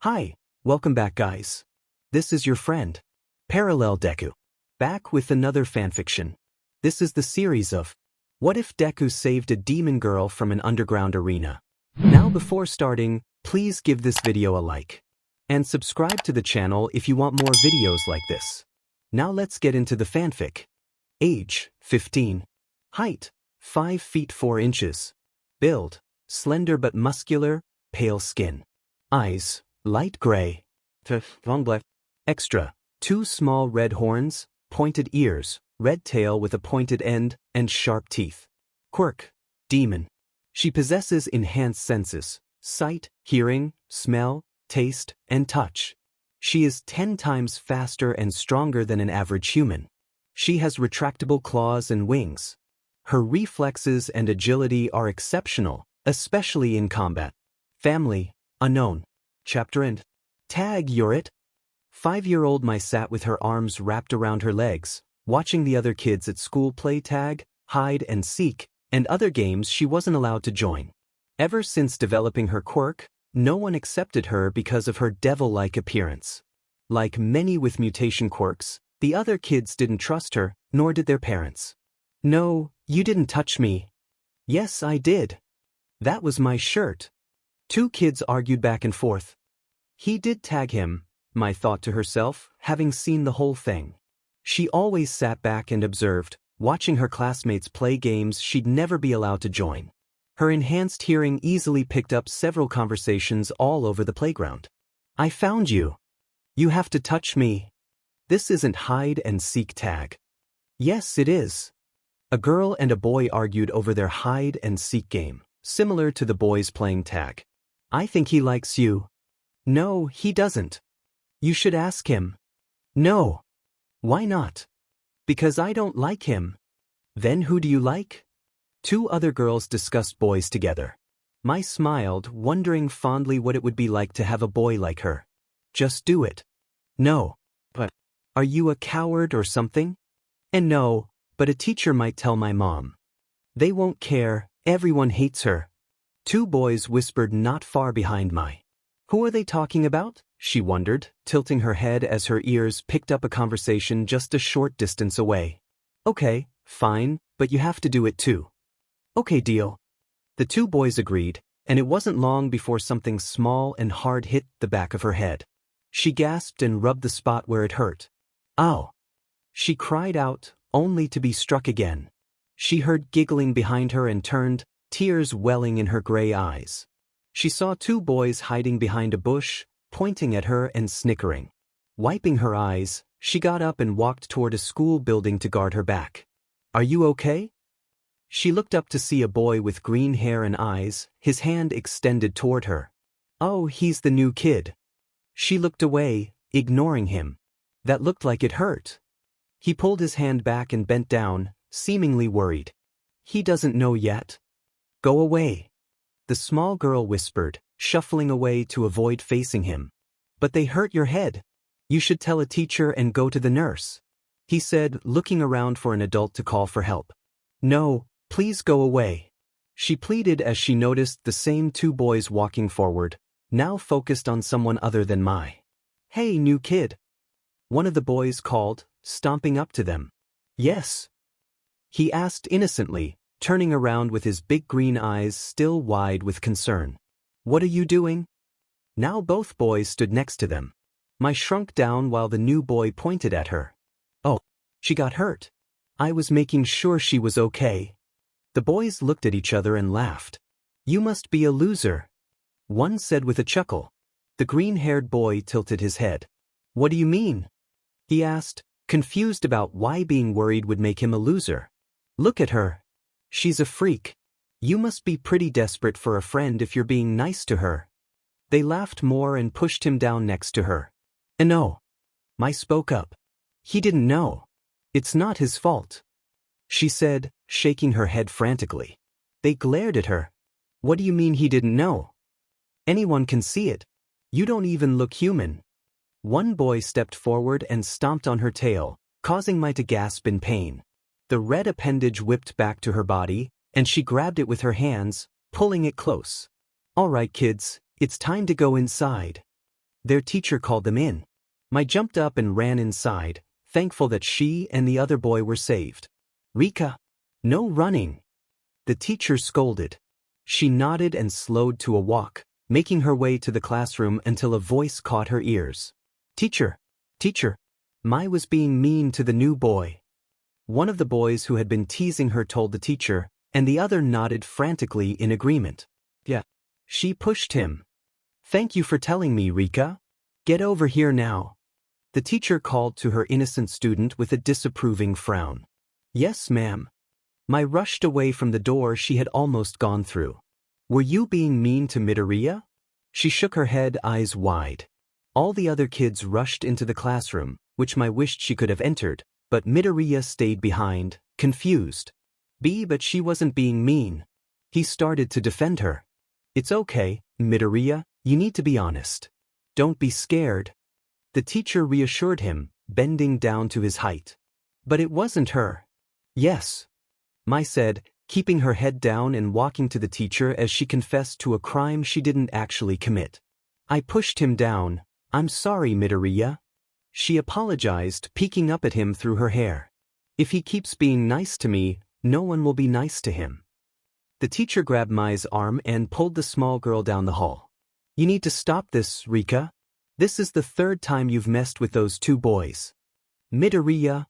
Hi, welcome back guys. This is your friend, Parallel Deku. Back with another fanfiction. This is the series of What If Deku Saved a Demon Girl from an Underground Arena. Now before starting, please give this video a like. And subscribe to the channel if you want more videos like this. Now let's get into the fanfic. Age, 15. Height, 5 feet 4 inches. Build, slender but muscular, pale skin. Eyes, light gray. Extra, 2 small red horns, pointed ears, red tail with a pointed end, and sharp teeth. Quirk, demon. She possesses enhanced senses, sight, hearing, smell, taste, and touch. She is 10 times faster and stronger than an average human. She has retractable claws and wings. Her reflexes and agility are exceptional, especially in combat. Family, unknown. Chapter end. Tag, you're it. 5-year-old Mai sat with her arms wrapped around her legs, watching the other kids at school play tag, hide and seek, and other games she wasn't allowed to join. Ever since developing her quirk, no one accepted her because of her devil-like appearance. Like many with mutation quirks, the other kids didn't trust her, nor did their parents. No, you didn't touch me. Yes, I did. That was my shirt. 2 kids argued back and forth. He did tag him, Mai thought to herself, having seen the whole thing. She always sat back and observed, watching her classmates play games she'd never be allowed to join. Her enhanced hearing easily picked up several conversations all over the playground. I found you. You have to touch me. This isn't hide and seek tag. Yes, it is. A girl and a boy argued over their hide and seek game, similar to the boys playing tag. I think he likes you. No, he doesn't. You should ask him. No. Why not? Because I don't like him. Then who do you like? 2 other girls discussed boys together. Mai smiled, wondering fondly what it would be like to have a boy like her. Just do it. No. But are you a coward or something? And no, but a teacher might tell my mom. They won't care, everyone hates her. 2 boys whispered not far behind Mai. Who are they talking about? She wondered, tilting her head as her ears picked up a conversation just a short distance away. Okay, fine, but you have to do it too. Okay, deal. The 2 boys agreed, and it wasn't long before something small and hard hit the back of her head. She gasped and rubbed the spot where it hurt. Ow! She cried out, only to be struck again. She heard giggling behind her and turned, tears welling in her gray eyes. She saw 2 boys hiding behind a bush, pointing at her and snickering. Wiping her eyes, she got up and walked toward a school building to guard her back. Are you okay? She looked up to see a boy with green hair and eyes, his hand extended toward her. Oh, he's the new kid. She looked away, ignoring him. That looked like it hurt. He pulled his hand back and bent down, seemingly worried. He doesn't know yet. Go away. The small girl whispered, shuffling away to avoid facing him. But they hurt your head. You should tell a teacher and go to the nurse. He said, looking around for an adult to call for help. No, please go away. She pleaded as she noticed the same 2 boys walking forward, now focused on someone other than Mai. Hey, new kid. One of the boys called, stomping up to them. Yes. He asked innocently, turning around with his big green eyes still wide with concern. What are you doing? Now both boys stood next to them. Mai shrunk down while the new boy pointed at her. Oh, she got hurt. I was making sure she was okay. The boys looked at each other and laughed. You must be a loser. One said with a chuckle. The green-haired boy tilted his head. What do you mean? He asked, confused about why being worried would make him a loser. Look at her. She's a freak. You must be pretty desperate for a friend if you're being nice to her. They laughed more and pushed him down next to her. No. Mai spoke up. He didn't know. It's not his fault. She said, shaking her head frantically. They glared at her. What do you mean he didn't know? Anyone can see it. You don't even look human. One boy stepped forward and stomped on her tail, causing Mai to gasp in pain. The red appendage whipped back to her body, and she grabbed it with her hands, pulling it close. All right, kids, it's time to go inside. Their teacher called them in. Mai jumped up and ran inside, thankful that she and the other boy were saved. Rika, no running. The teacher scolded. She nodded and slowed to a walk, making her way to the classroom until a voice caught her ears. Teacher, teacher. Mai was being mean to the new boy. One of the boys who had been teasing her told the teacher, and the other nodded frantically in agreement. Yeah. She pushed him. Thank you for telling me, Rika. Get over here now. The teacher called to her innocent student with a disapproving frown. Yes, ma'am. Mai rushed away from the door she had almost gone through. Were you being mean to Midoriya? She shook her head, eyes wide. All the other kids rushed into the classroom, which Mai wished she could have entered, but Midoriya stayed behind, confused. But she wasn't being mean. He started to defend her. It's okay, Midoriya, you need to be honest. Don't be scared. The teacher reassured him, bending down to his height. But it wasn't her. Yes. Mai said, keeping her head down and walking to the teacher as she confessed to a crime she didn't actually commit. I pushed him down. I'm sorry, Midoriya. She apologized, peeking up at him through her hair. If he keeps being nice to me, no one will be nice to him. The teacher grabbed Mai's arm and pulled the small girl down the hall. You need to stop this, Rika. This is the third time you've messed with those two boys. Midoriya.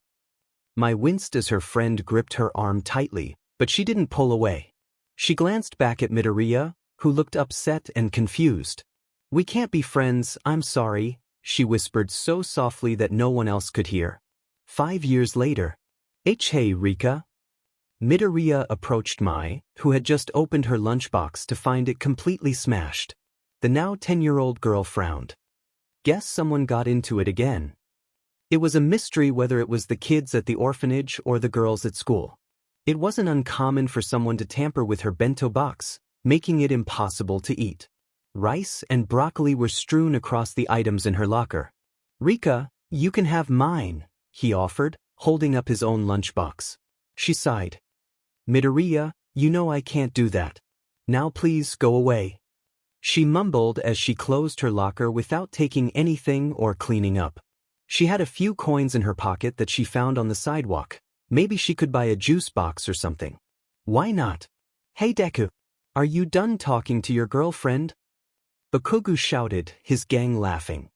Mai winced as her friend gripped her arm tightly, but she didn't pull away. She glanced back at Midoriya, who looked upset and confused. We can't be friends, I'm sorry, she whispered so softly that no one else could hear. 5 years later. Hey Rika. Midoriya approached Mai, who had just opened her lunchbox to find it completely smashed. The now 10-year-old girl frowned. Guess someone got into it again. It was a mystery whether it was the kids at the orphanage or the girls at school. It wasn't uncommon for someone to tamper with her bento box, making it impossible to eat. Rice and broccoli were strewn across the items in her locker. Rika, you can have mine, he offered, holding up his own lunchbox. She sighed. Midoriya, you know I can't do that. Now please go away. She mumbled as she closed her locker without taking anything or cleaning up. She had a few coins in her pocket that she found on the sidewalk. Maybe she could buy a juice box or something. Why not? Hey Deku, are you done talking to your girlfriend? Bakugo shouted, his gang laughing.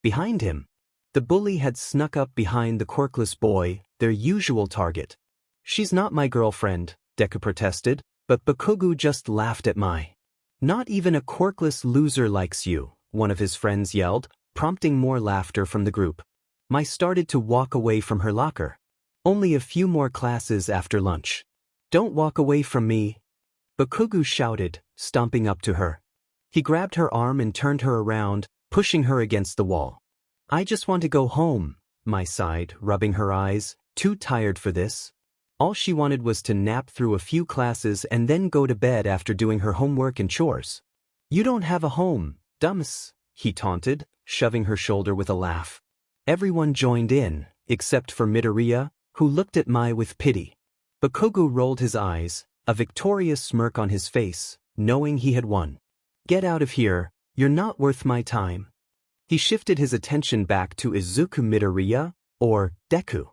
Behind him, the bully had snuck up behind the quirkless boy, their usual target. She's not my girlfriend, Deku protested, but Bakugo just laughed at Mai. Not even a quirkless loser likes you, one of his friends yelled, prompting more laughter from the group. Mai started to walk away from her locker. Only a few more classes after lunch. Don't walk away from me. Bakugo shouted, stomping up to her. He grabbed her arm and turned her around, pushing her against the wall. I just want to go home, Mai sighed, rubbing her eyes, too tired for this. All she wanted was to nap through a few classes and then go to bed after doing her homework and chores. You don't have a home, dumbass, he taunted, shoving her shoulder with a laugh. Everyone joined in, except for Midoriya, who looked at Mai with pity. Bakugo rolled his eyes, a victorious smirk on his face, knowing he had won. Get out of here, you're not worth my time. He shifted his attention back to Izuku Midoriya, or Deku.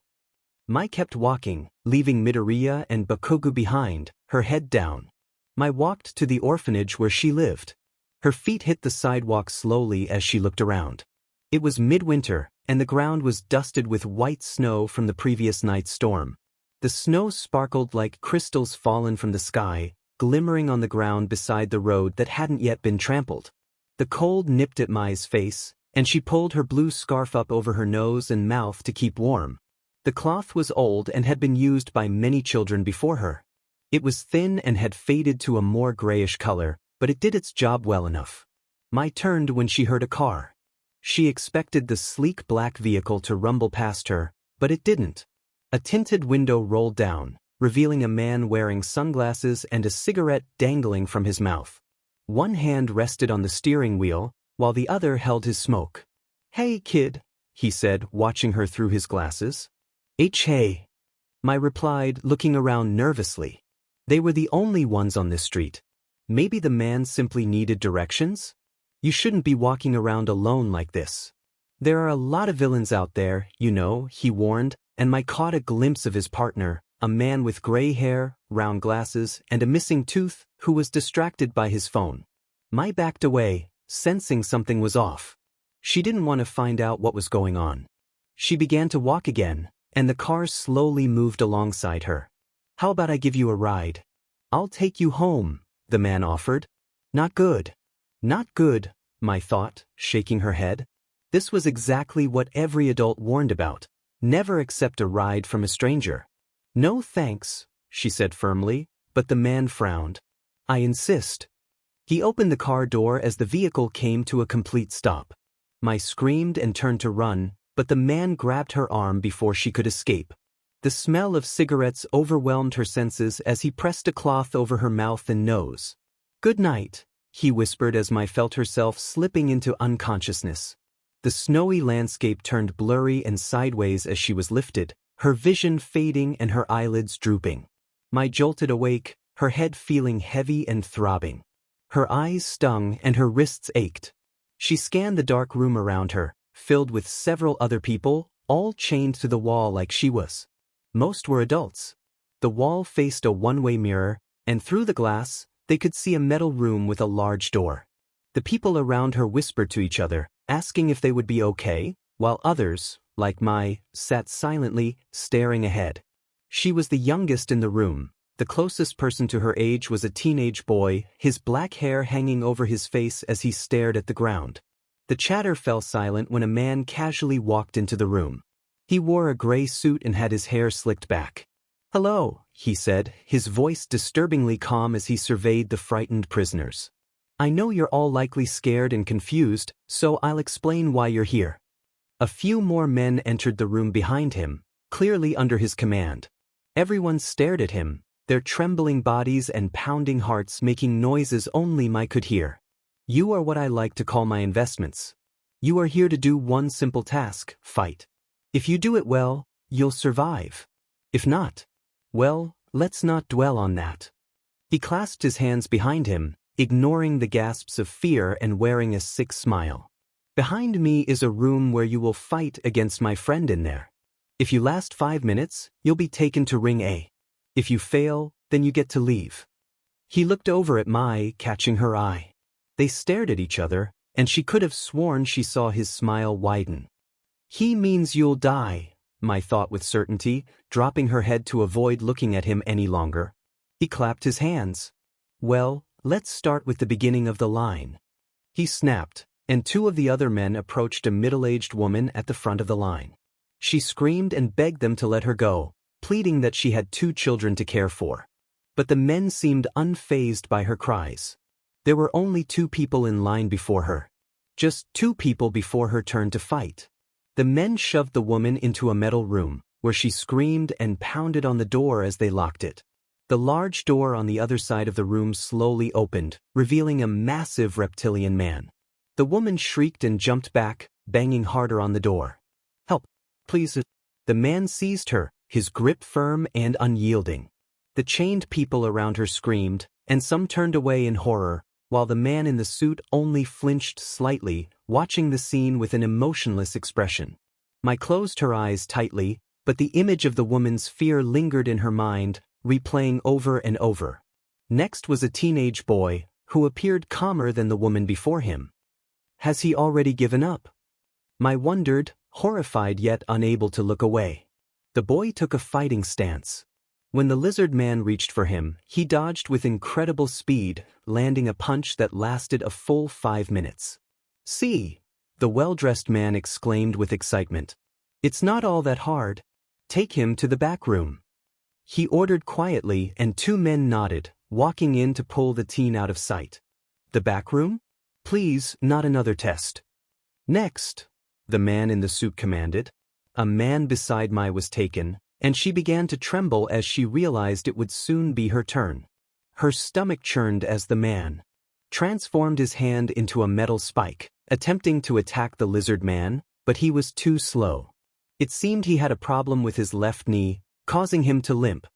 Mai kept walking, leaving Midoriya and Bakugo behind, her head down. Mai walked to the orphanage where she lived. Her feet hit the sidewalk slowly as she looked around. It was midwinter, and the ground was dusted with white snow from the previous night's storm. The snow sparkled like crystals fallen from the sky, glimmering on the ground beside the road that hadn't yet been trampled. The cold nipped at Mai's face, and she pulled her blue scarf up over her nose and mouth to keep warm. The cloth was old and had been used by many children before her. It was thin and had faded to a more grayish color, but it did its job well enough. Mai turned when she heard a car. She expected the sleek black vehicle to rumble past her, but it didn't. A tinted window rolled down, revealing a man wearing sunglasses and a cigarette dangling from his mouth. One hand rested on the steering wheel, while the other held his smoke. Hey, kid, he said, watching her through his glasses. Hey. Mai replied, looking around nervously. They were the only ones on this street. Maybe the man simply needed directions? You shouldn't be walking around alone like this. There are a lot of villains out there, you know, he warned, and Mai caught a glimpse of his partner, a man with gray hair, round glasses, and a missing tooth, who was distracted by his phone. Mai backed away, sensing something was off. She didn't want to find out what was going on. She began to walk again, and the car slowly moved alongside her. How about I give you a ride? I'll take you home, the man offered. Not good. Not good, Mai thought, shaking her head. This was exactly what every adult warned about. Never accept a ride from a stranger. No thanks, she said firmly, but the man frowned. I insist. He opened the car door as the vehicle came to a complete stop. Mai screamed and turned to run, but the man grabbed her arm before she could escape. The smell of cigarettes overwhelmed her senses as he pressed a cloth over her mouth and nose. Good night, he whispered as Mai felt herself slipping into unconsciousness. The snowy landscape turned blurry and sideways as she was lifted, her vision fading and her eyelids drooping. Mai jolted awake, her head feeling heavy and throbbing. Her eyes stung and her wrists ached. She scanned the dark room around her, filled with several other people, all chained to the wall like she was. Most were adults. The wall faced a one-way mirror, and through the glass, they could see a metal room with a large door. The people around her whispered to each other, asking if they would be okay, while others, like Mai, sat silently, staring ahead. She was the youngest in the room. The closest person to her age was a teenage boy, his black hair hanging over his face as he stared at the ground. The chatter fell silent when a man casually walked into the room. He wore a gray suit and had his hair slicked back. Hello, he said, his voice disturbingly calm as he surveyed the frightened prisoners. I know you're all likely scared and confused, so I'll explain why you're here. A few more men entered the room behind him, clearly under his command. Everyone stared at him, their trembling bodies and pounding hearts making noises only Mai could hear. You are what I like to call my investments. You are here to do one simple task, fight. If you do it well, you'll survive. If not, well, let's not dwell on that. He clasped his hands behind him, ignoring the gasps of fear and wearing a sick smile. Behind me is a room where you will fight against my friend in there. If you last 5 minutes, you'll be taken to Ring A. If you fail, then you get to leave. He looked over at Mai, catching her eye. They stared at each other, and she could have sworn she saw his smile widen. He means you'll die, Mai thought with certainty, dropping her head to avoid looking at him any longer. He clapped his hands. Well, let's start with the beginning of the line. He snapped, and 2 of the other men approached a middle-aged woman at the front of the line. She screamed and begged them to let her go, pleading that she had 2 children to care for. But the men seemed unfazed by her cries. There were only 2 people in line before her. Just 2 people before her turn to fight. The men shoved the woman into a metal room, where she screamed and pounded on the door as they locked it. The large door on the other side of the room slowly opened, revealing a massive reptilian man. The woman shrieked and jumped back, banging harder on the door. Help, please. The man seized her, his grip firm and unyielding. The chained people around her screamed, and some turned away in horror, while the man in the suit only flinched slightly, watching the scene with an emotionless expression. Mai closed her eyes tightly, but the image of the woman's fear lingered in her mind, replaying over and over. Next was a teenage boy, who appeared calmer than the woman before him. Has he already given up? Mai wondered, horrified yet unable to look away. The boy took a fighting stance. When the lizard man reached for him, he dodged with incredible speed, landing a punch that lasted a full 5 minutes. See, the well-dressed man exclaimed with excitement. It's not all that hard. Take him to the back room. He ordered quietly, and 2 men nodded, walking in to pull the teen out of sight. The back room? Please, not another test. Next, the man in the suit commanded. A man beside Mai was taken, and she began to tremble as she realized it would soon be her turn. Her stomach churned as the man transformed his hand into a metal spike, attempting to attack the lizard man, but he was too slow. It seemed he had a problem with his left knee, causing him to limp.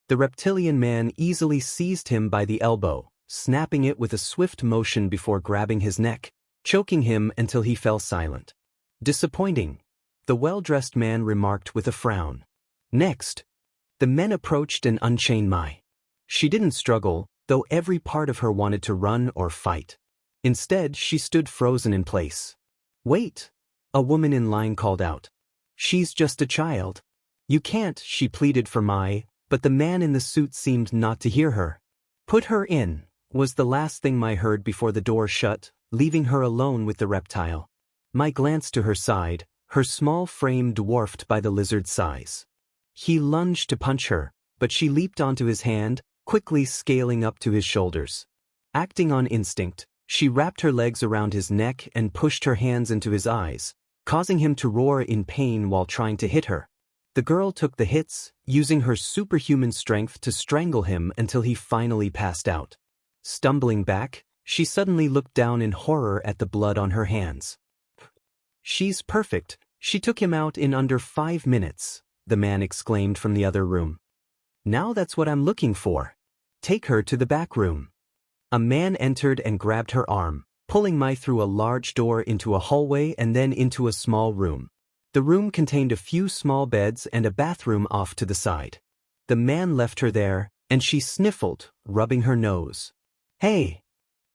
The reptilian man easily seized him by the elbow, snapping it with a swift motion before grabbing his neck. choking him until he fell silent. Disappointing, the well-dressed man remarked with a frown. Next, the men approached and unchained Mai. She didn't struggle, though every part of her wanted to run or fight. Instead, she stood frozen in place. Wait, a woman in line called out. She's just a child. You can't, she pleaded for Mai, but the man in the suit seemed not to hear her. Put her in, was the last thing Mai heard before the door shut, leaving her alone with the reptile. Mai glanced to her side, her small frame dwarfed by the lizard's size. He lunged to punch her, but she leaped onto his hand, quickly scaling up to his shoulders. Acting on instinct, she wrapped her legs around his neck and pushed her hands into his eyes, causing him to roar in pain while trying to hit her. The girl took the hits, using her superhuman strength to strangle him until he finally passed out. Stumbling back, she suddenly looked down in horror at the blood on her hands. She's perfect, she took him out in under 5 minutes, the man exclaimed from the other room. Now that's what I'm looking for. Take her to the back room. A man entered and grabbed her arm, pulling Mai through a large door into a hallway and then into a small room. The room contained a few small beds and a bathroom off to the side. The man left her there, and she sniffled, rubbing her nose. Hey!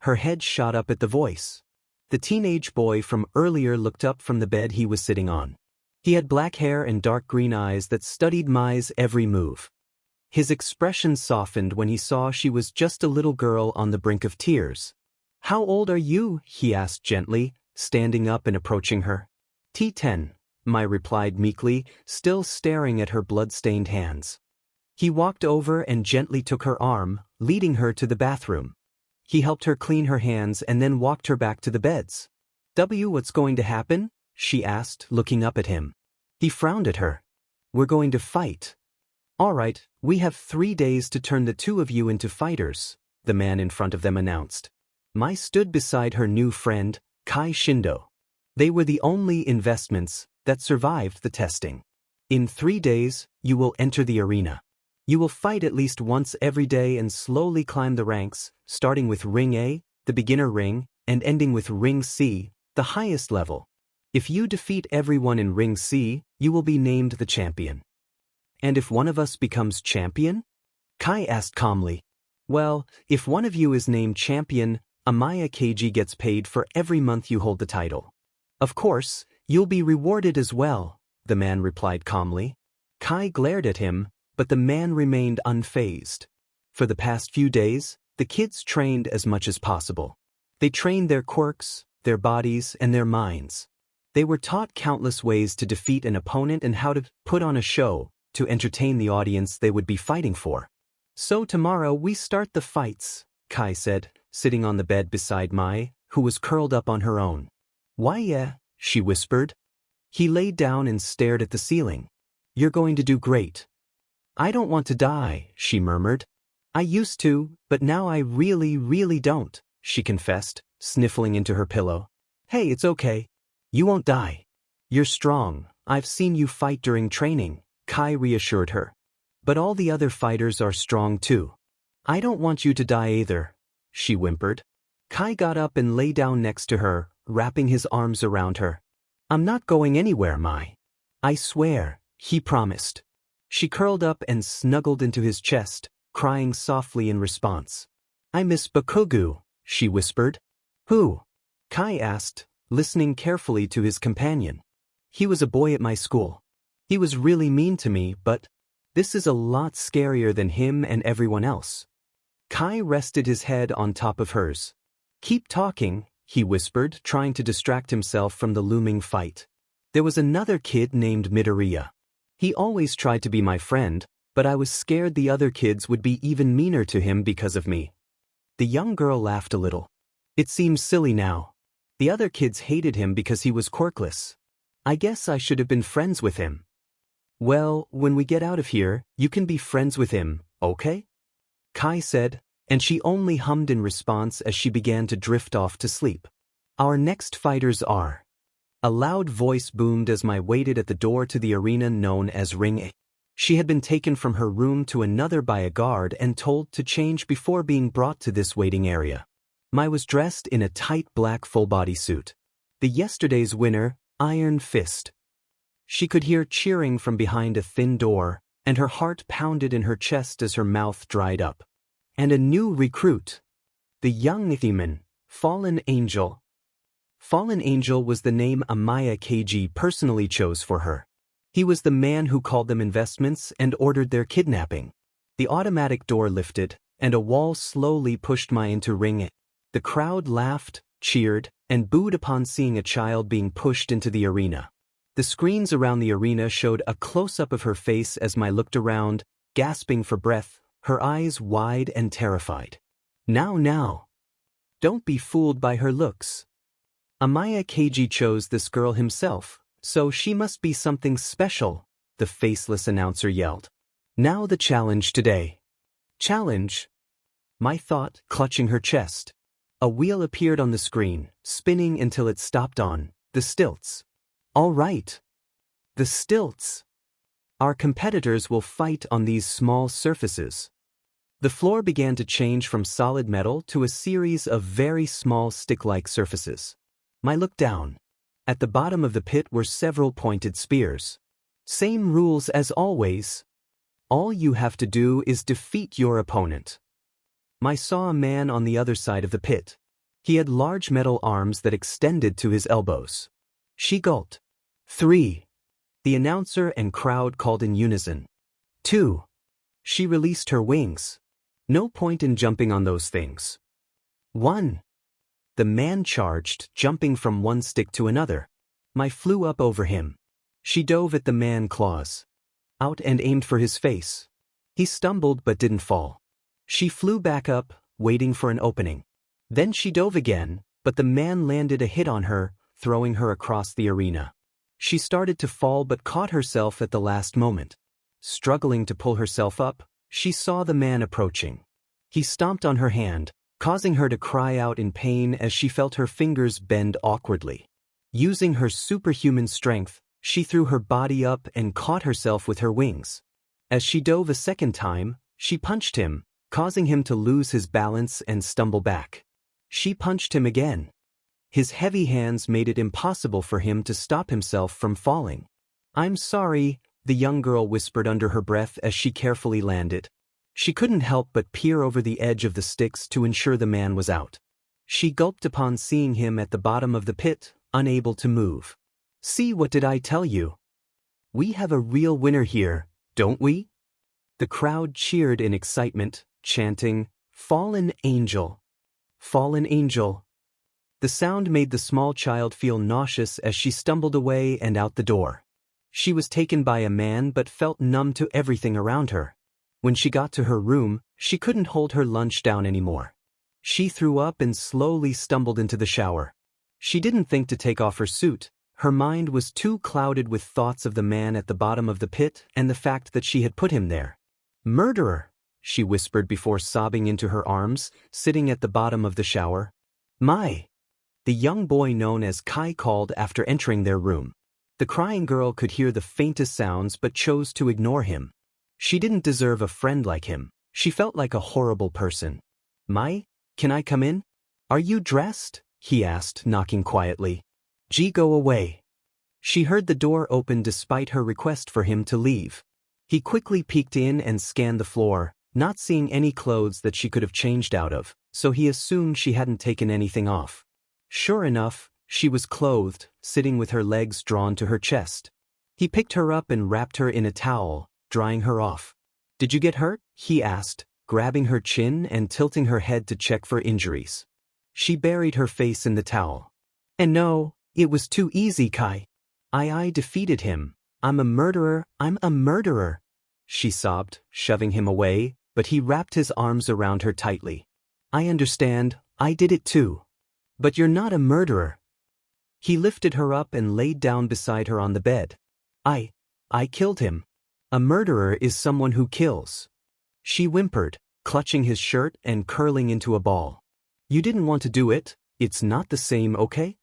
Her head shot up at the voice. The teenage boy from earlier looked up from the bed he was sitting on. He had black hair and dark green eyes that studied Mai's every move. His expression softened when he saw she was just a little girl on the brink of tears. How old are you? He asked gently, standing up and approaching her. T10, Mai replied meekly, still staring at her blood-stained hands. He walked over and gently took her arm, leading her to the bathroom. He helped her clean her hands and then walked her back to the beds. What's going to happen? She asked, looking up at him. He frowned at her. We're going to fight. All right, we have 3 days to turn the two of you into fighters, the man in front of them announced. Mai stood beside her new friend, Kai Shindo. They were the only investments that survived the testing. In 3 days, you will enter the arena. You will fight at least once every day and slowly climb the ranks, starting with Ring A, the beginner ring, and ending with Ring C, the highest level. If you defeat everyone in Ring C, you will be named the champion. And if one of us becomes champion? Kai asked calmly. Well, if one of you is named champion, Amaya Keiji gets paid for every month you hold the title. Of course, you'll be rewarded as well, the man replied calmly. Kai glared at him, but the man remained unfazed. For the past few days, the kids trained as much as possible. They trained their quirks, their bodies, and their minds. They were taught countless ways to defeat an opponent and how to put on a show, to entertain the audience they would be fighting for. So tomorrow we start the fights, Kai said, sitting on the bed beside Mai, who was curled up on her own. Why yeah, she whispered. He laid down and stared at the ceiling. You're going to do great. I don't want to die, she murmured. I used to, but now I really don't, she confessed, sniffling into her pillow. Hey, it's okay. You won't die. You're strong, I've seen you fight during training, Kai reassured her. But all the other fighters are strong too. I don't want you to die either, she whimpered. Kai got up and lay down next to her, wrapping his arms around her. I'm not going anywhere, Mai. I swear, he promised. She curled up and snuggled into his chest, crying softly in response. I miss Bakugo, she whispered. Who? Kai asked, listening carefully to his companion. He was a boy at my school. He was really mean to me, but this is a lot scarier than him and everyone else. Kai rested his head on top of hers. Keep talking, he whispered, trying to distract himself from the looming fight. There was another kid named Midoriya. He always tried to be my friend, but I was scared the other kids would be even meaner to him because of me. The young girl laughed a little. It seems silly now. The other kids hated him because he was quirkless. I guess I should have been friends with him. Well, when we get out of here, you can be friends with him, okay? Kai said, and she only hummed in response as she began to drift off to sleep. Our next fighters are... A loud voice boomed as Mai waited at the door to the arena known as Ring A. She had been taken from her room to another by a guard and told to change before being brought to this waiting area. Mai was dressed in a tight black full-body suit. The yesterday's winner, Iron Fist. She could hear cheering from behind a thin door, and her heart pounded in her chest as her mouth dried up. And a new recruit. The young demon, Fallen Angel. Fallen Angel was the name Amaya KG personally chose for her. He was the man who called them investments and ordered their kidnapping. The automatic door lifted, and a wall slowly pushed Mai into ring. The crowd laughed, cheered, and booed upon seeing a child being pushed into the arena. The screens around the arena showed a close-up of her face as Mai looked around, gasping for breath, her eyes wide and terrified. Now. Don't be fooled by her looks. Amaya KG chose this girl himself, so she must be something special, the faceless announcer yelled. Now the challenge today. Challenge? Mai thought, clutching her chest. A wheel appeared on the screen, spinning until it stopped on the stilts. All right. The stilts. Our competitors will fight on these small surfaces. The floor began to change from solid metal to a series of very small stick-like surfaces. Mai looked down. At the bottom of the pit were several pointed spears. Same rules as always. All you have to do is defeat your opponent. Mai saw a man on the other side of the pit. He had large metal arms that extended to his elbows. She gulped. 3. The announcer and crowd called in unison. 2. She released her wings. No point in jumping on those things. 1. The man charged, jumping from one stick to another. Mai flew up over him. She dove at the man claws out and aimed for his face. He stumbled but didn't fall. She flew back up, waiting for an opening. Then she dove again, but the man landed a hit on her, throwing her across the arena. She started to fall but caught herself at the last moment. Struggling to pull herself up, she saw the man approaching. He stomped on her hand, causing her to cry out in pain as she felt her fingers bend awkwardly. Using her superhuman strength, she threw her body up and caught herself with her wings. As she dove a second time, she punched him, causing him to lose his balance and stumble back. She punched him again. His heavy hands made it impossible for him to stop himself from falling. I'm sorry, the young girl whispered under her breath as she carefully landed. She couldn't help but peer over the edge of the sticks to ensure the man was out. She gulped upon seeing him at the bottom of the pit, unable to move. See, what did I tell you? We have a real winner here, don't we? The crowd cheered in excitement, chanting, Fallen Angel. Fallen Angel. The sound made the small child feel nauseous as she stumbled away and out the door. She was taken by a man but felt numb to everything around her. When she got to her room, she couldn't hold her lunch down anymore. She threw up and slowly stumbled into the shower. She didn't think to take off her suit. Her mind was too clouded with thoughts of the man at the bottom of the pit and the fact that she had put him there. Murderer, she whispered before sobbing into her arms, sitting at the bottom of the shower. Mai. The young boy known as Kai called after entering their room. The crying girl could hear the faintest sounds but chose to ignore him. She didn't deserve a friend like him. She felt like a horrible person. Mai, can I come in? Are you dressed? He asked, knocking quietly. Go away. She heard the door open despite her request for him to leave. He quickly peeked in and scanned the floor, not seeing any clothes that she could have changed out of, so he assumed she hadn't taken anything off. Sure enough, she was clothed, sitting with her legs drawn to her chest. He picked her up and wrapped her in a towel, drying her off. Did you get hurt? He asked, grabbing her chin and tilting her head to check for injuries. She buried her face in the towel. And no, it was too easy, Kai. I defeated him. I'm a murderer, she sobbed, shoving him away, but he wrapped his arms around her tightly. I understand, I did it too. But you're not a murderer. He lifted her up and laid down beside her on the bed. I killed him. A murderer is someone who kills. She whimpered, clutching his shirt and curling into a ball. You didn't want to do it, it's not the same, okay?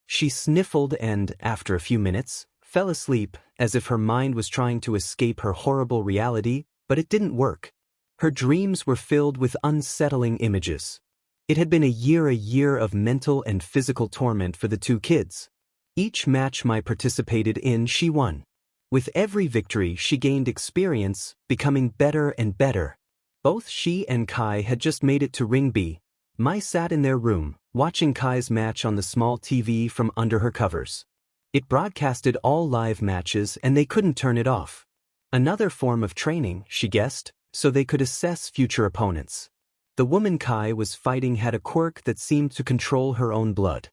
She sniffled and, after a few minutes, fell asleep, as if her mind was trying to escape her horrible reality, but it didn't work. Her dreams were filled with unsettling images. It had been a year of mental and physical torment for the two kids. Each match Mai participated in, she won. With every victory, she gained experience, becoming better and better. Both she and Kai had just made it to Ring B. Mai sat in their room, watching Kai's match on the small TV from under her covers. It broadcasted all live matches and they couldn't turn it off. Another form of training, she guessed, so they could assess future opponents. The woman Kai was fighting had a quirk that seemed to control her own blood.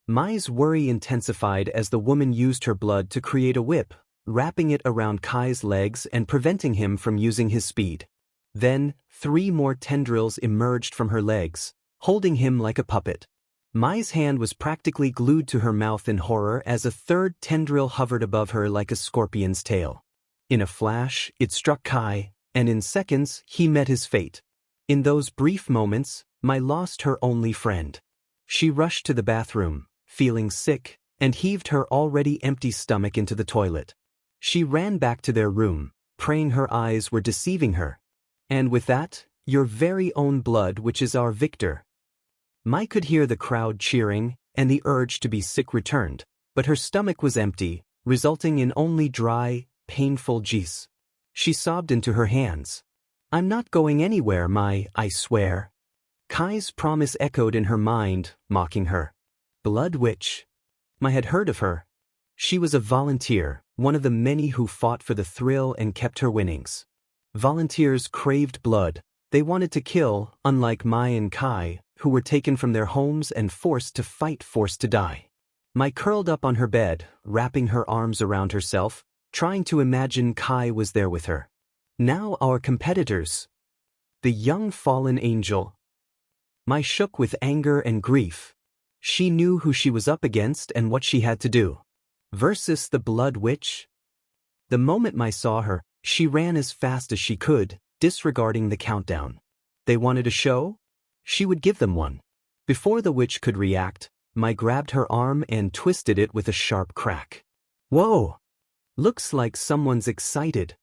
Mai's worry intensified as the woman used her blood to create a whip, wrapping it around Kai's legs and preventing him from using his speed. Then, 3 more tendrils emerged from her legs, holding him like a puppet. Mai's hand was practically glued to her mouth in horror as a 3rd tendril hovered above her like a scorpion's tail. In a flash, it struck Kai, and in seconds, he met his fate. In those brief moments, Mai lost her only friend. She rushed to the bathroom, feeling sick, and heaved her already empty stomach into the toilet. She ran back to their room, praying her eyes were deceiving her. And with that, your very own blood, which is our victor. Mai could hear the crowd cheering, and the urge to be sick returned, but her stomach was empty, resulting in only dry, painful jizz. She sobbed into her hands. I'm not going anywhere, Mai, I swear. Kai's promise echoed in her mind, mocking her. Blood witch. Mai had heard of her. She was a volunteer, one of the many who fought for the thrill and kept her winnings. Volunteers craved blood. They wanted to kill, unlike Mai and Kai, who were taken from their homes and forced to fight, forced to die. Mai curled up on her bed, wrapping her arms around herself, trying to imagine Kai was there with her. Now our competitors. The young fallen angel. Mai shook with anger and grief. She knew who she was up against and what she had to do. Versus the blood witch. The moment Mai saw her, she ran as fast as she could, disregarding the countdown. They wanted a show? She would give them one. Before the witch could react, Mai grabbed her arm and twisted it with a sharp crack. Whoa! Looks like someone's excited.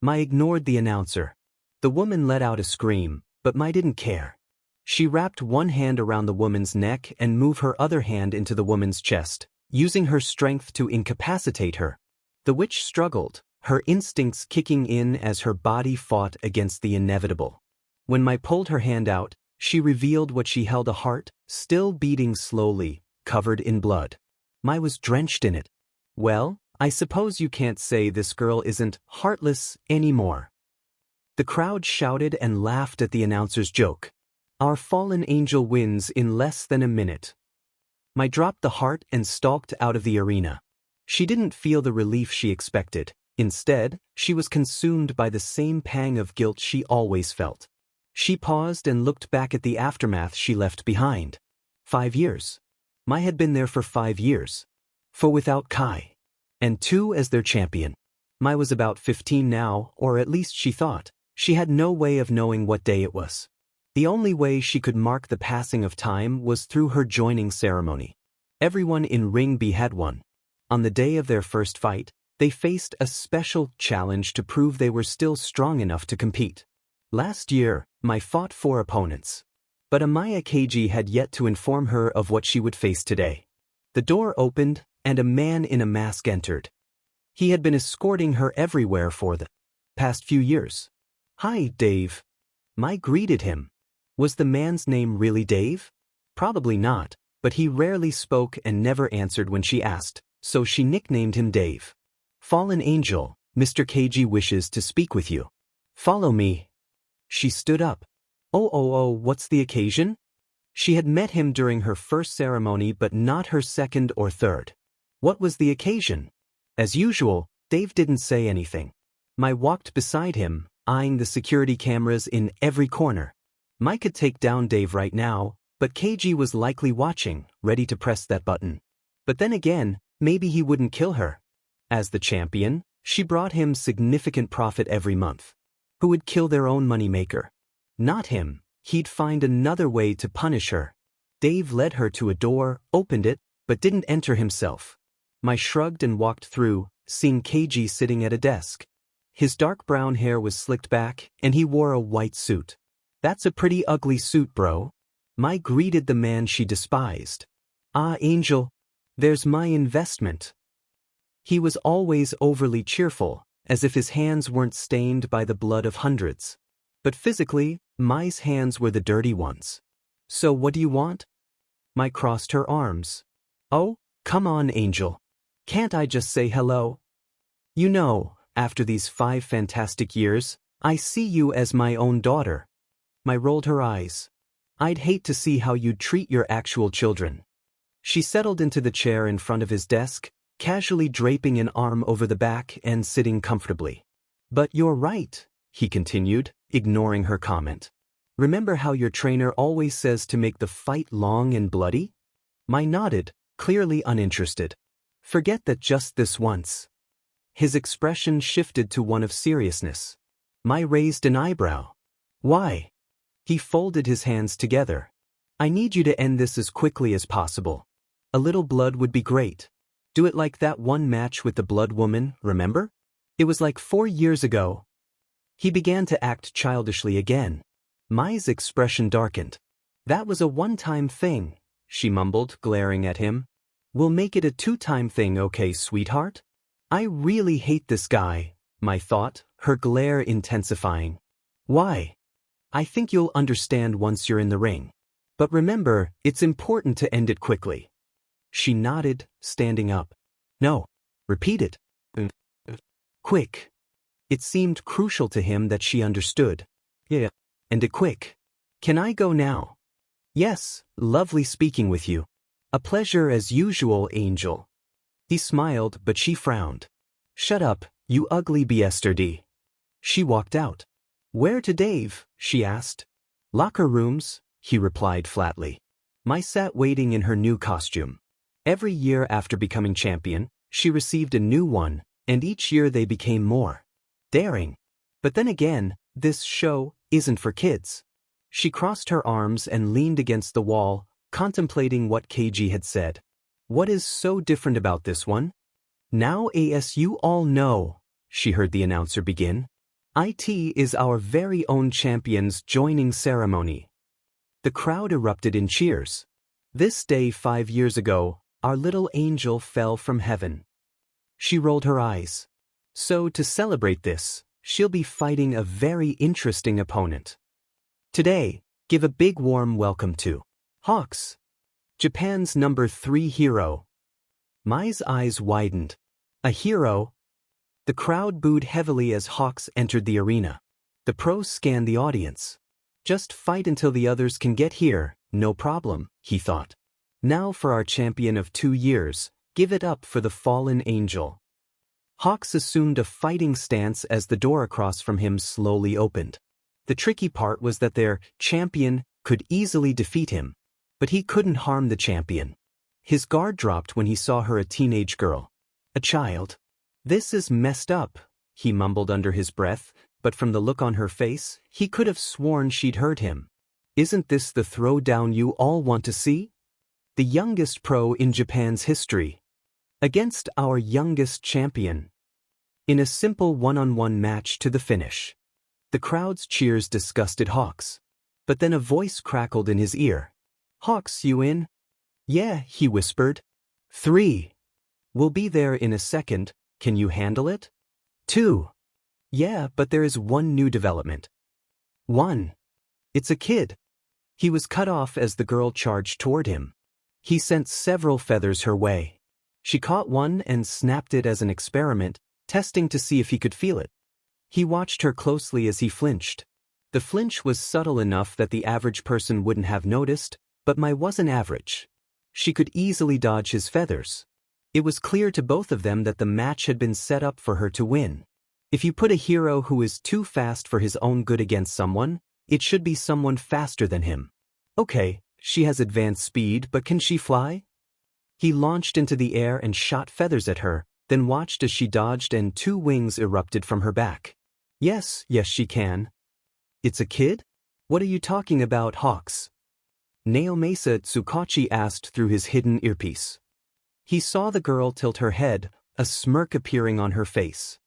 Mai ignored the announcer. The woman let out a scream, but Mai didn't care. She wrapped one hand around the woman's neck and moved her other hand into the woman's chest, using her strength to incapacitate her. The witch struggled, her instincts kicking in as her body fought against the inevitable. When Mai pulled her hand out, she revealed what she held, a heart, still beating slowly, covered in blood. Mai was drenched in it. Well, I suppose you can't say this girl isn't heartless anymore. The crowd shouted and laughed at the announcer's joke. Our fallen angel wins in less than a minute. Mai dropped the heart and stalked out of the arena. She didn't feel the relief she expected. Instead, she was consumed by the same pang of guilt she always felt. She paused and looked back at the aftermath she left behind. 5 years. Mai had been there for 5 years. For without Kai. And 2 as their champion. Mai was about 15 now, or at least she thought. She had no way of knowing what day it was. The only way she could mark the passing of time was through her joining ceremony. Everyone in Ring B had one. On the day of their first fight, they faced a special challenge to prove they were still strong enough to compete. Last year, Mai fought 4 opponents. But Amaya Keiji had yet to inform her of what she would face today. The door opened, and a man in a mask entered. He had been escorting her everywhere for the past few years. Hi, Dave. Mai greeted him. Was the man's name really Dave? Probably not, but he rarely spoke and never answered when she asked, so she nicknamed him Dave. Fallen Angel, Mr. Keiji wishes to speak with you. Follow me. She stood up. Oh, what's the occasion? She had met him during her first ceremony but not her second or third. What was the occasion? As usual, Dave didn't say anything. Mai walked beside him, eyeing the security cameras in every corner. Mai could take down Dave right now, but Keiji was likely watching, ready to press that button. But then again, maybe he wouldn't kill her. As the champion, she brought him significant profit every month. Who would kill their own moneymaker? Not him. He'd find another way to punish her. Dave led her to a door, opened it, but didn't enter himself. Mai shrugged and walked through, seeing Keiji sitting at a desk. His dark brown hair was slicked back, and he wore a white suit. That's a pretty ugly suit, bro. Mai greeted the man she despised. "Ah, Angel. There's my investment." He was always overly cheerful, as if his hands weren't stained by the blood of hundreds. But physically, Mai's hands were the dirty ones. "So what do you want?" Mai crossed her arms. "Oh, come on, Angel. Can't I just say hello? You know, after these 5 fantastic years, I see you as my own daughter." Mai rolled her eyes. "I'd hate to see how you'd treat your actual children." She settled into the chair in front of his desk, casually draping an arm over the back and sitting comfortably. "But you're right," he continued, ignoring her comment. "Remember how your trainer always says to make the fight long and bloody?" Mai nodded, clearly uninterested. "Forget that just this once." His expression shifted to one of seriousness. Mai raised an eyebrow. "Why?" He folded his hands together. "I need you to end this as quickly as possible. A little blood would be great. Do it like that one match with the blood woman, remember? It was like 4 years ago." He began to act childishly again. Mai's expression darkened. "That was a one-time thing," she mumbled, glaring at him. "We'll make it a 2-time thing, okay, sweetheart?" "I really hate this guy," Mai thought, her glare intensifying. "Why?" "I think you'll understand once you're in the ring. But remember, it's important to end it quickly." She nodded, standing up. "No. Repeat it." "Quick." It seemed crucial to him that she understood. "Yeah. And it quick. Can I go now?" "Yes, lovely speaking with you. A pleasure as usual, Angel." He smiled, but she frowned. "Shut up, you ugly bastard." She walked out. "Where to, Dave?" she asked. "Locker rooms," he replied flatly. Mai sat waiting in her new costume. Every year after becoming champion, she received a new one, and each year they became more daring. But then again, this show isn't for kids. She crossed her arms and leaned against the wall, contemplating what KG had said. "What is so different about this one?" "Now as you all know," she heard the announcer begin, "it is our very own champion's joining ceremony." The crowd erupted in cheers. "This day 5 years ago, our little angel fell from heaven." She rolled her eyes. "So to celebrate this, she'll be fighting a very interesting opponent. Today, give a big warm welcome to Hawks, Japan's number 3 hero." Mai's eyes widened. "A hero?" The crowd booed heavily as Hawks entered the arena. The pros scanned the audience. "Just fight until the others can get here, no problem," he thought. "Now for our champion of 2 years, give it up for the fallen angel." Hawks assumed a fighting stance as the door across from him slowly opened. The tricky part was that their champion could easily defeat him. But he couldn't harm the champion. His guard dropped when he saw her a teenage girl. A child. "This is messed up," he mumbled under his breath, but from the look on her face, he could have sworn she'd heard him. "Isn't this the throwdown you all want to see? The youngest pro in Japan's history. Against our youngest champion. In a simple one-on-one match to the finish." The crowd's cheers disgusted Hawks. But then a voice crackled in his ear. "Hawks, you in?" "Yeah," he whispered. 3. "We'll be there in a second, can you handle it?" 2. "Yeah, but there is one new development." 1. "It's a kid." He was cut off as the girl charged toward him. He sent several feathers her way. She caught one and snapped it as an experiment, testing to see if he could feel it. He watched her closely as he flinched. The flinch was subtle enough that the average person wouldn't have noticed, but Mai wasn't average. She could easily dodge his feathers. It was clear to both of them that the match had been set up for her to win. If you put a hero who is too fast for his own good against someone, it should be someone faster than him. Okay, she has advanced speed, but can she fly? He launched into the air and shot feathers at her, then watched as she dodged and 2 wings erupted from her back. Yes, she can." "It's a kid? What are you talking about, Hawks?" Naomasa Tsukachi asked through his hidden earpiece. He saw the girl tilt her head, a smirk appearing on her face.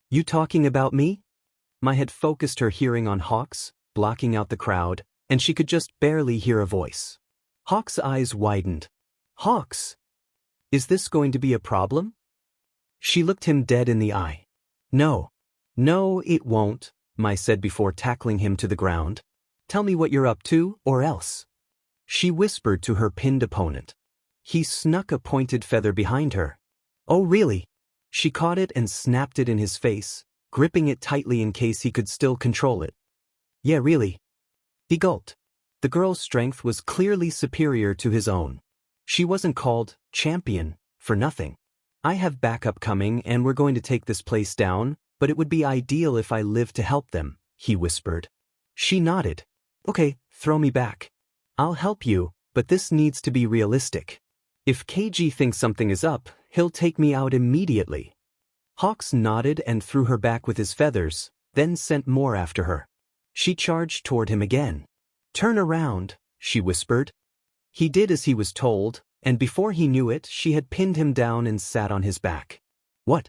"You talking about me?" Mai had focused her hearing on Hawks, blocking out the crowd, and she could just barely hear a voice. Hawk's eyes widened. Hawks! Is this going to be a problem? She looked him dead in the eye. No. No, it won't, Mai said before tackling him to the ground. Tell me what you're up to, or else. She whispered to her pinned opponent. He snuck a pointed feather behind her. Oh really? She caught it and snapped it in his face, gripping it tightly in case he could still control it. Yeah, really. He gulped. The girl's strength was clearly superior to his own. She wasn't called champion for nothing. I have backup coming and we're going to take this place down, but it would be ideal if I lived to help them, he whispered. She nodded. Okay, throw me back. I'll help you, but this needs to be realistic. If KG thinks something is up, he'll take me out immediately. Hawks nodded and threw her back with his feathers, then sent more after her. She charged toward him again. Turn around, she whispered. He did as he was told, and before he knew it, she had pinned him down and sat on his back. What?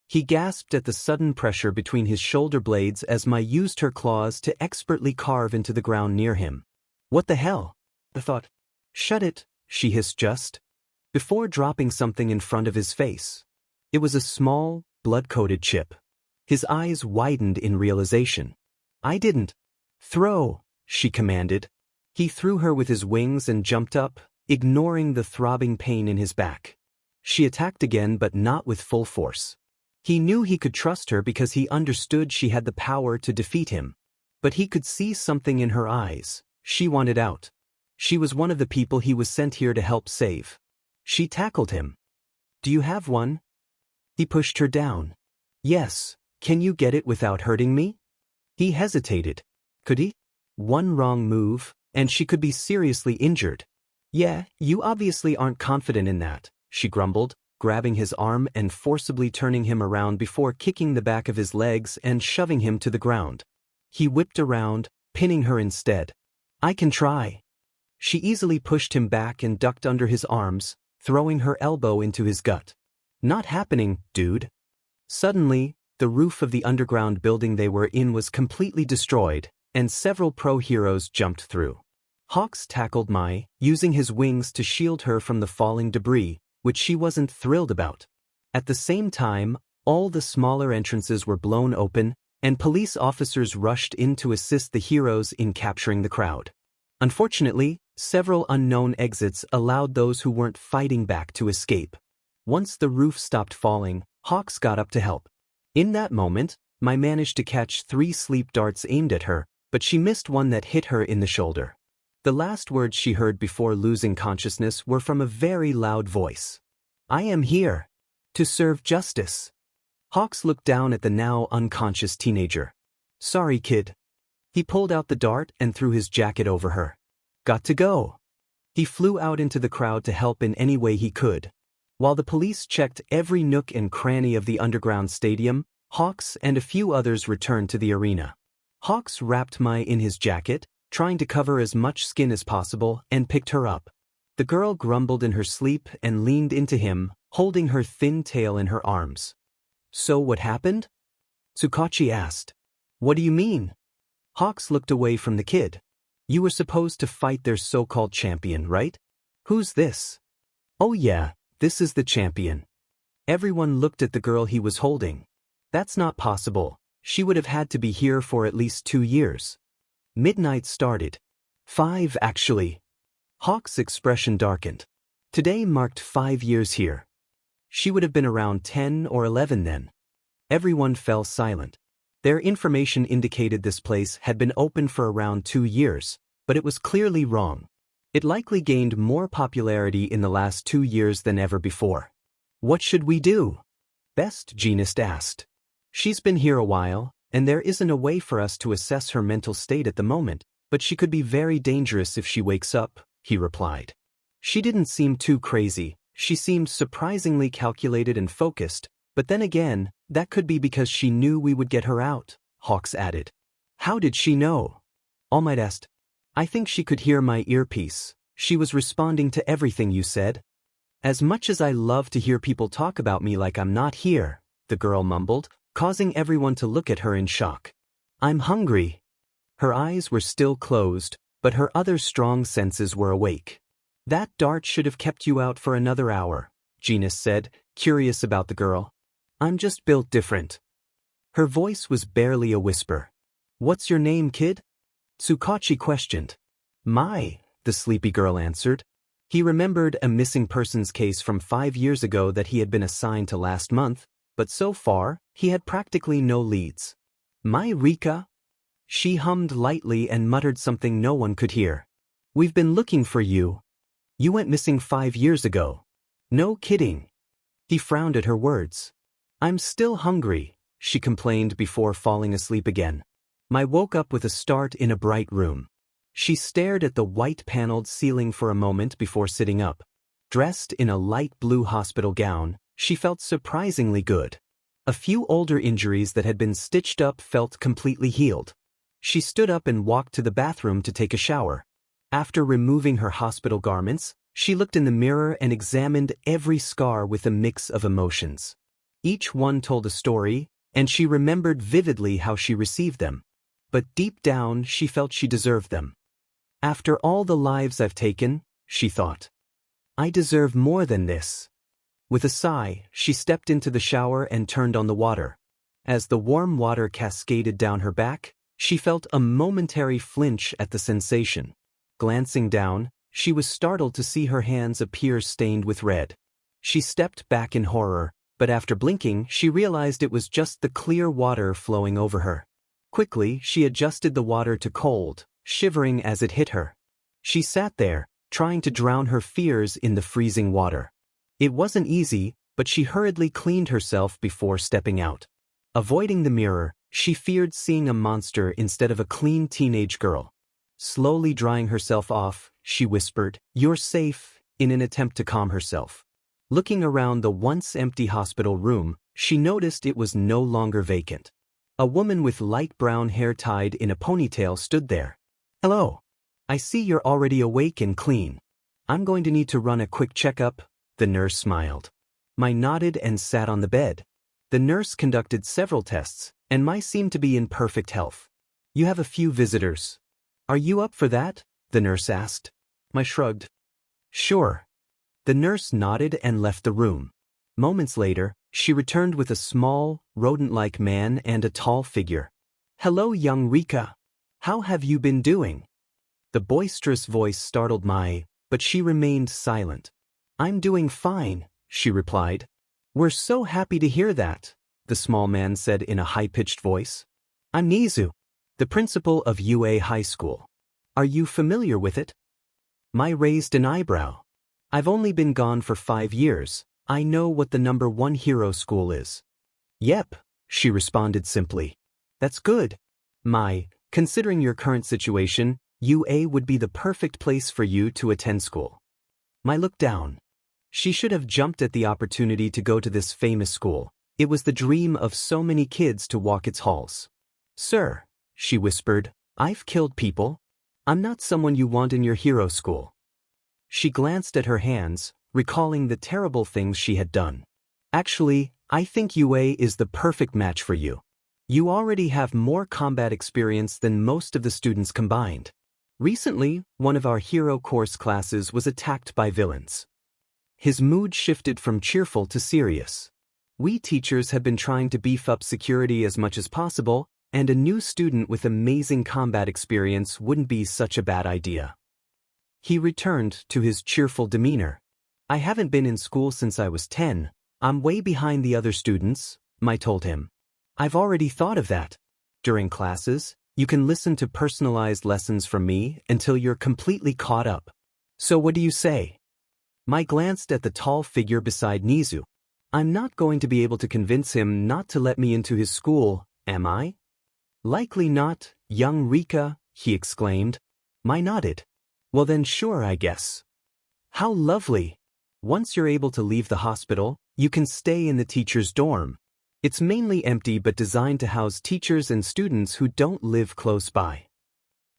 He gasped at the sudden pressure between his shoulder blades as Mai used her claws to expertly carve into the ground near him. What the hell? The thought. Shut it, she hissed just before dropping something in front of his face. It was a small, blood-coated chip. His eyes widened in realization. I didn't. Throw, she commanded. He threw her with his wings and jumped up, ignoring the throbbing pain in his back. She attacked again but not with full force. He knew he could trust her because he understood she had the power to defeat him. But he could see something in her eyes. She wanted out. She was one of the people he was sent here to help save. She tackled him. Do you have one? He pushed her down. Yes, can you get it without hurting me? He hesitated. Could he? One wrong move, and she could be seriously injured. Yeah, you obviously aren't confident in that, she grumbled, grabbing his arm and forcibly turning him around before kicking the back of his legs and shoving him to the ground. He whipped around, pinning her instead. I can try. She easily pushed him back and ducked under his arms, throwing her elbow into his gut. Not happening, dude. Suddenly, the roof of the underground building they were in was completely destroyed, and several pro heroes jumped through. Hawks tackled Mai, using his wings to shield her from the falling debris, which she wasn't thrilled about. At the same time, all the smaller entrances were blown open, and police officers rushed in to assist the heroes in capturing the crowd. Unfortunately, several unknown exits allowed those who weren't fighting back to escape. Once the roof stopped falling, Hawks got up to help. In that moment, Mai managed to catch 3 sleep darts aimed at her, but she missed one that hit her in the shoulder. The last words she heard before losing consciousness were from a very loud voice. I am here to serve justice. Hawks looked down at the now unconscious teenager. Sorry, kid. He pulled out the dart and threw his jacket over her. Got to go. He flew out into the crowd to help in any way he could. While the police checked every nook and cranny of the underground stadium, Hawks and a few others returned to the arena. Hawks wrapped Mai in his jacket, trying to cover as much skin as possible, and picked her up. The girl grumbled in her sleep and leaned into him, holding her thin tail in her arms. So what happened? Tsukachi asked. What do you mean? Hawks looked away from the kid. You were supposed to fight their so-called champion, right? Who's this? Oh yeah, this is the champion. Everyone looked at the girl he was holding. That's not possible. She would have had to be here for at least 2 years. Midnight started. 5 actually. Hawk's expression darkened. Today marked 5 years here. She would have been around 10 or 11 then. Everyone fell silent. Their information indicated this place had been open for around 2 years, but it was clearly wrong. It likely gained more popularity in the last 2 years than ever before. What should we do? Best Genist asked. She's been here a while, and there isn't a way for us to assess her mental state at the moment, but she could be very dangerous if she wakes up, he replied. She didn't seem too crazy, she seemed surprisingly calculated and focused, but then again, that could be because she knew we would get her out, Hawks added. How did she know? All Might asked. I think she could hear my earpiece. She was responding to everything you said. As much as I love to hear people talk about me like I'm not here, the girl mumbled, causing everyone to look at her in shock. I'm hungry. Her eyes were still closed, but her other strong senses were awake. That dart should have kept you out for another hour, Genus said, curious about the girl. I'm just built different. Her voice was barely a whisper. What's your name, kid? Tsukachi questioned. Mai, the sleepy girl answered. He remembered a missing persons case from 5 years ago that he had been assigned to last month, but so far, he had practically no leads. Mai Rika? She hummed lightly and muttered something no one could hear. We've been looking for you. You went missing 5 years ago. No kidding. He frowned at her words. I'm still hungry, she complained before falling asleep again. Mai woke up with a start in a bright room. She stared at the white-paneled ceiling for a moment before sitting up. Dressed in a light blue hospital gown, she felt surprisingly good. A few older injuries that had been stitched up felt completely healed. She stood up and walked to the bathroom to take a shower. After removing her hospital garments, she looked in the mirror and examined every scar with a mix of emotions. Each one told a story, and she remembered vividly how she received them. But deep down, she felt she deserved them. After all the lives I've taken, she thought, I deserve more than this. With a sigh, she stepped into the shower and turned on the water. As the warm water cascaded down her back, she felt a momentary flinch at the sensation. Glancing down, she was startled to see her hands appear stained with red. She stepped back in horror, but after blinking, she realized it was just the clear water flowing over her. Quickly, she adjusted the water to cold, shivering as it hit her. She sat there, trying to drown her fears in the freezing water. It wasn't easy, but she hurriedly cleaned herself before stepping out. Avoiding the mirror, she feared seeing a monster instead of a clean teenage girl. Slowly drying herself off, she whispered, "You're safe," in an attempt to calm herself. Looking around the once empty hospital room, she noticed it was no longer vacant. A woman with light brown hair tied in a ponytail stood there. "Hello. I see you're already awake and clean. I'm going to need to run a quick checkup," the nurse smiled. Mai nodded and sat on the bed. The nurse conducted several tests, and Mai seemed to be in perfect health. "You have a few visitors. Are you up for that?" the nurse asked. Mai shrugged. "Sure." The nurse nodded and left the room. Moments later, she returned with a small, rodent-like man and a tall figure. "Hello, young Rika. How have you been doing?" The boisterous voice startled Mai, but she remained silent. "I'm doing fine," she replied. "We're so happy to hear that," the small man said in a high-pitched voice. "I'm Nizu, the principal of UA High School. Are you familiar with it?" Mai raised an eyebrow. "I've only been gone for 5 years. I know what the #1 hero school is." "Yep," she responded simply. "That's good. Mai, considering your current situation, UA would be the perfect place for you to attend school." Mai looked down. She should have jumped at the opportunity to go to this famous school. It was the dream of so many kids to walk its halls. "Sir," she whispered, "I've killed people. I'm not someone you want in your hero school." She glanced at her hands, recalling the terrible things she had done. "Actually, I think UA is the perfect match for you. You already have more combat experience than most of the students combined. Recently, one of our hero course classes was attacked by villains." His mood shifted from cheerful to serious. "We teachers have been trying to beef up security as much as possible, and a new student with amazing combat experience wouldn't be such a bad idea." He returned to his cheerful demeanor. "I haven't been in school since I was 10. I'm way behind the other students," Mai told him. "I've already thought of that. During classes, you can listen to personalized lessons from me until you're completely caught up. So what do you say?" Mai glanced at the tall figure beside Nizu. "I'm not going to be able to convince him not to let me into his school, am I?" "Likely not, young Rika," he exclaimed. Mai nodded. "Well then sure, I guess." "How lovely. Once you're able to leave the hospital, you can stay in the teacher's dorm. It's mainly empty but designed to house teachers and students who don't live close by."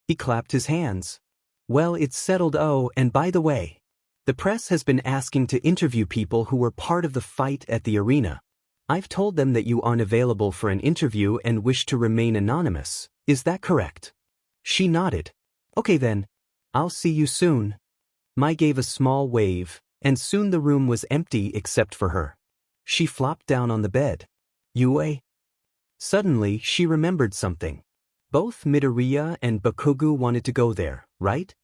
He clapped his hands. "Well, it's settled. Oh, and by the way, the press has been asking to interview people who were part of the fight at the arena. I've told them that you aren't available for an interview and wish to remain anonymous. Is that correct?" She nodded. "Okay then, I'll see you soon. Mai gave a small wave, and soon the room was empty except for her. She flopped down on the bed. Yue? Suddenly, she remembered something. Both Midoriya and Bakugo wanted to go there, right?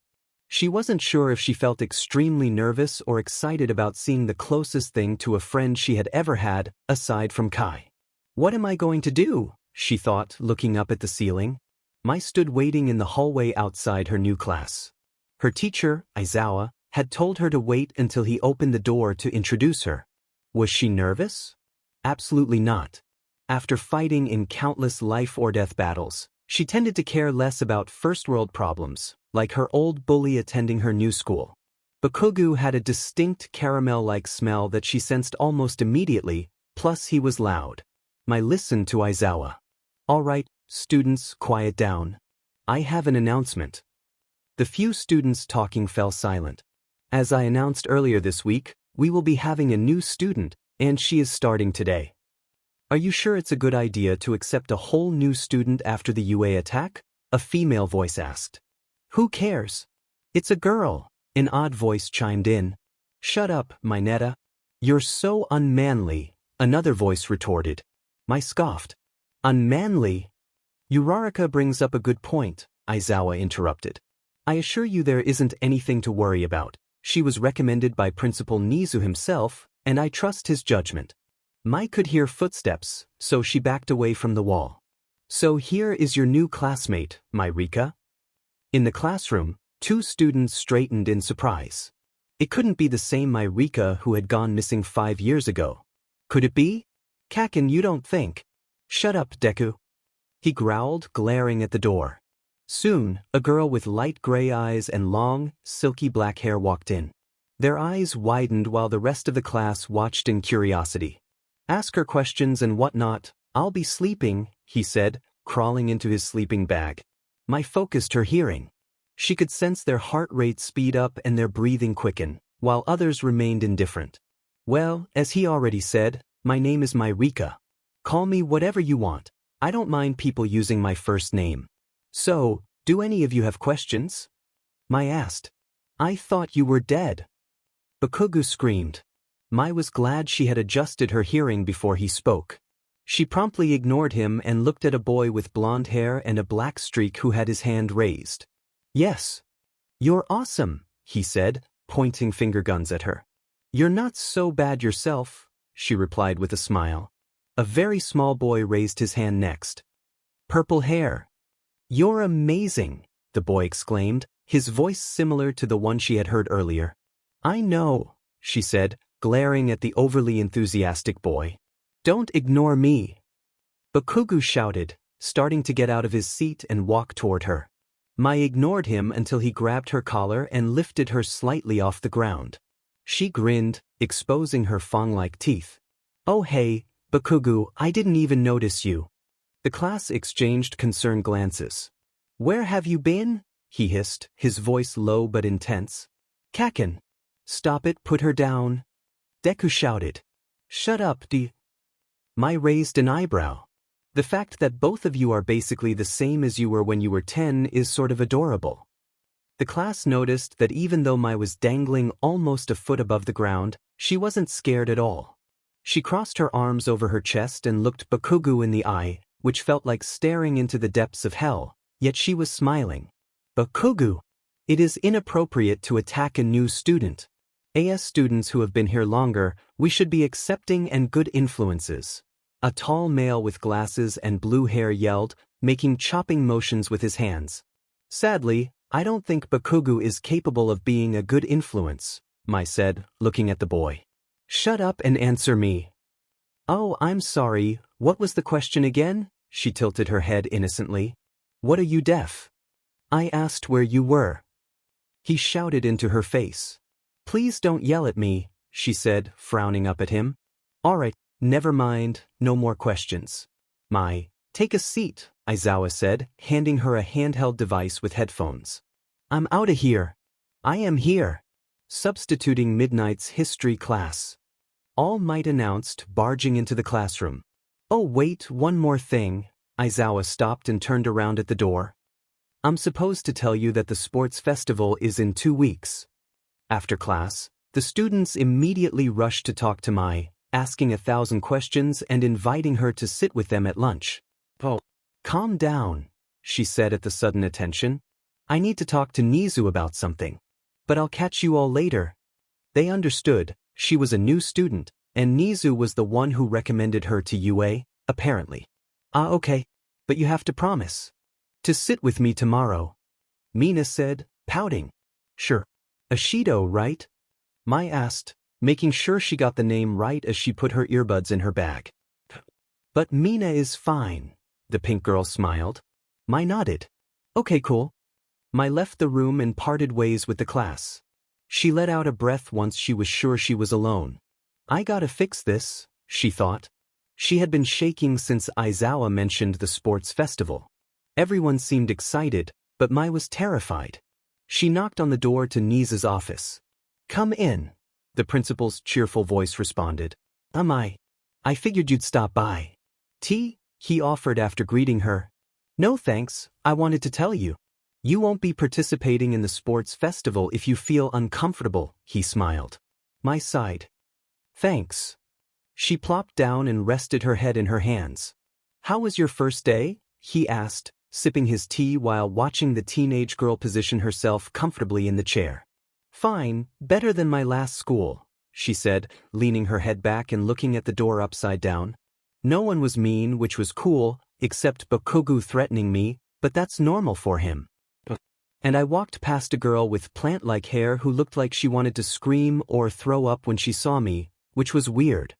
She wasn't sure if she felt extremely nervous or excited about seeing the closest thing to a friend she had ever had, aside from Kai. What am I going to do? She thought, looking up at the ceiling. Mai stood waiting in the hallway outside her new class. Her teacher, Aizawa, had told her to wait until he opened the door to introduce her. Was she nervous? Absolutely not. After fighting in countless life-or-death battles, she tended to care less about first-world problems, like her old bully attending her new school. Bakugo had a distinct caramel-like smell that she sensed almost immediately, plus he was loud. Mai listened to Aizawa. All right, students, quiet down. I have an announcement. The few students talking fell silent. As I announced earlier this week, we will be having a new student, and she is starting today. Are you sure it's a good idea to accept a whole new student after the UA attack? A female voice asked. Who cares? It's a girl, an odd voice chimed in. Shut up, Mineta. You're so unmanly, another voice retorted. Mai scoffed. Unmanly? Uraraka brings up a good point, Aizawa interrupted. I assure you there isn't anything to worry about. She was recommended by Principal Nizu himself, and I trust his judgment. Mai could hear footsteps, so she backed away from the wall. So here is your new classmate, Mairika. In the classroom, two students straightened in surprise. It couldn't be the same Mairika who had gone missing 5 years ago. Could it be? Kaken, you don't think? Shut up, Deku. He growled, glaring at the door. Soon, a girl with light gray eyes and long, silky black hair walked in. Their eyes widened while the rest of the class watched in curiosity. Ask her questions and whatnot. I'll be sleeping, he said, crawling into his sleeping bag. Mai focused her hearing. She could sense their heart rate speed up and their breathing quicken, while others remained indifferent. Well, as he already said, my name is Mairika. Call me whatever you want. I don't mind people using my first name. So, do any of you have questions? Mai asked. I thought you were dead. Bakugo screamed. Mai was glad she had adjusted her hearing before he spoke. She promptly ignored him and looked at a boy with blonde hair and a black streak who had his hand raised. Yes. You're awesome, he said, pointing finger guns at her. You're not so bad yourself, she replied with a smile. A very small boy raised his hand next. Purple hair. You're amazing, the boy exclaimed, his voice similar to the one she had heard earlier. I know, she said, glaring at the overly enthusiastic boy. Don't ignore me. Bakugo shouted, starting to get out of his seat and walk toward her. Mai ignored him until he grabbed her collar and lifted her slightly off the ground. She grinned, exposing her fang-like teeth. Oh hey, Bakugo, I didn't even notice you. The class exchanged concerned glances. Where have you been? He hissed, his voice low but intense. Kaken. Stop it, put her down. Deku shouted. Shut up, Mai raised an eyebrow. The fact that both of you are basically the same as you were when you were 10 is sort of adorable. The class noticed that even though Mai was dangling almost a foot above the ground, she wasn't scared at all. She crossed her arms over her chest and looked Bakugo in the eye, which felt like staring into the depths of hell, yet she was smiling. Bakugo! It is inappropriate to attack a new student. As students who have been here longer, we should be accepting and good influences. A tall male with glasses and blue hair yelled, making chopping motions with his hands. Sadly, I don't think Bakugo is capable of being a good influence, Mai said, looking at the boy. Shut up and answer me. Oh, I'm sorry, what was the question again? She tilted her head innocently. What are you deaf? I asked where you were. He shouted into her face. Please don't yell at me, she said, frowning up at him. All right, never mind, no more questions. Mai, take a seat, Aizawa said, handing her a handheld device with headphones. I'm outta here. I am here. Substituting Midnight's history class. All Might announced, barging into the classroom. Oh wait, one more thing. Aizawa stopped and turned around at the door. I'm supposed to tell you that the sports festival is in 2 weeks. After class, the students immediately rushed to talk to Mai, asking 1,000 questions and inviting her to sit with them at lunch. Oh, calm down, she said at the sudden attention. I need to talk to Nizu about something. But I'll catch you all later. They understood, she was a new student, and Nizu was the one who recommended her to UA, apparently. Okay. But you have to promise to sit with me tomorrow, Mina said, pouting. Sure. Ashido, right? Mai asked, making sure she got the name right as she put her earbuds in her bag. But Mina is fine, the pink girl smiled. Mai nodded. Okay, cool. Mai left the room and parted ways with the class. She let out a breath once she was sure she was alone. I gotta fix this, she thought. She had been shaking since Aizawa mentioned the sports festival. Everyone seemed excited, but Mai was terrified. She knocked on the door to Nizu's office. Come in, the principal's cheerful voice responded. Mai, I figured you'd stop by. Tea? He offered after greeting her. No thanks, I wanted to tell you. You won't be participating in the sports festival if you feel uncomfortable, he smiled. Mai sighed. Thanks. She plopped down and rested her head in her hands. How was your first day? He asked, sipping his tea while watching the teenage girl position herself comfortably in the chair. Fine, better than my last school, she said, leaning her head back and looking at the door upside down. No one was mean, which was cool, except Bakugo threatening me, but that's normal for him. And I walked past a girl with plant-like hair who looked like she wanted to scream or throw up when she saw me, which was weird.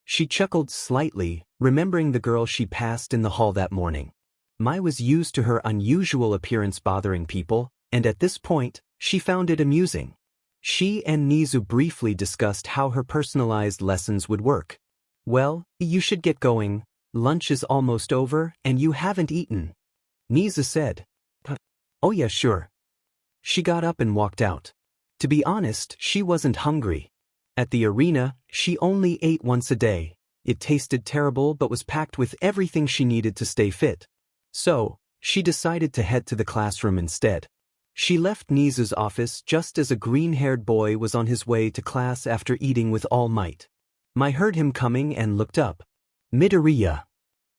She chuckled slightly, remembering the girl she passed in the hall that morning. Mai was used to her unusual appearance bothering people, and at this point, she found it amusing. She and Nizu briefly discussed how her personalized lessons would work. Well, you should get going. Lunch is almost over, and you haven't eaten, Nizu said. Oh yeah, sure. She got up and walked out. To be honest, she wasn't hungry. At the arena, she only ate once a day. It tasted terrible but was packed with everything she needed to stay fit. So, she decided to head to the classroom instead. She left Nizu's office just as a green-haired boy was on his way to class after eating with all might. Mai heard him coming and looked up. Midoriya.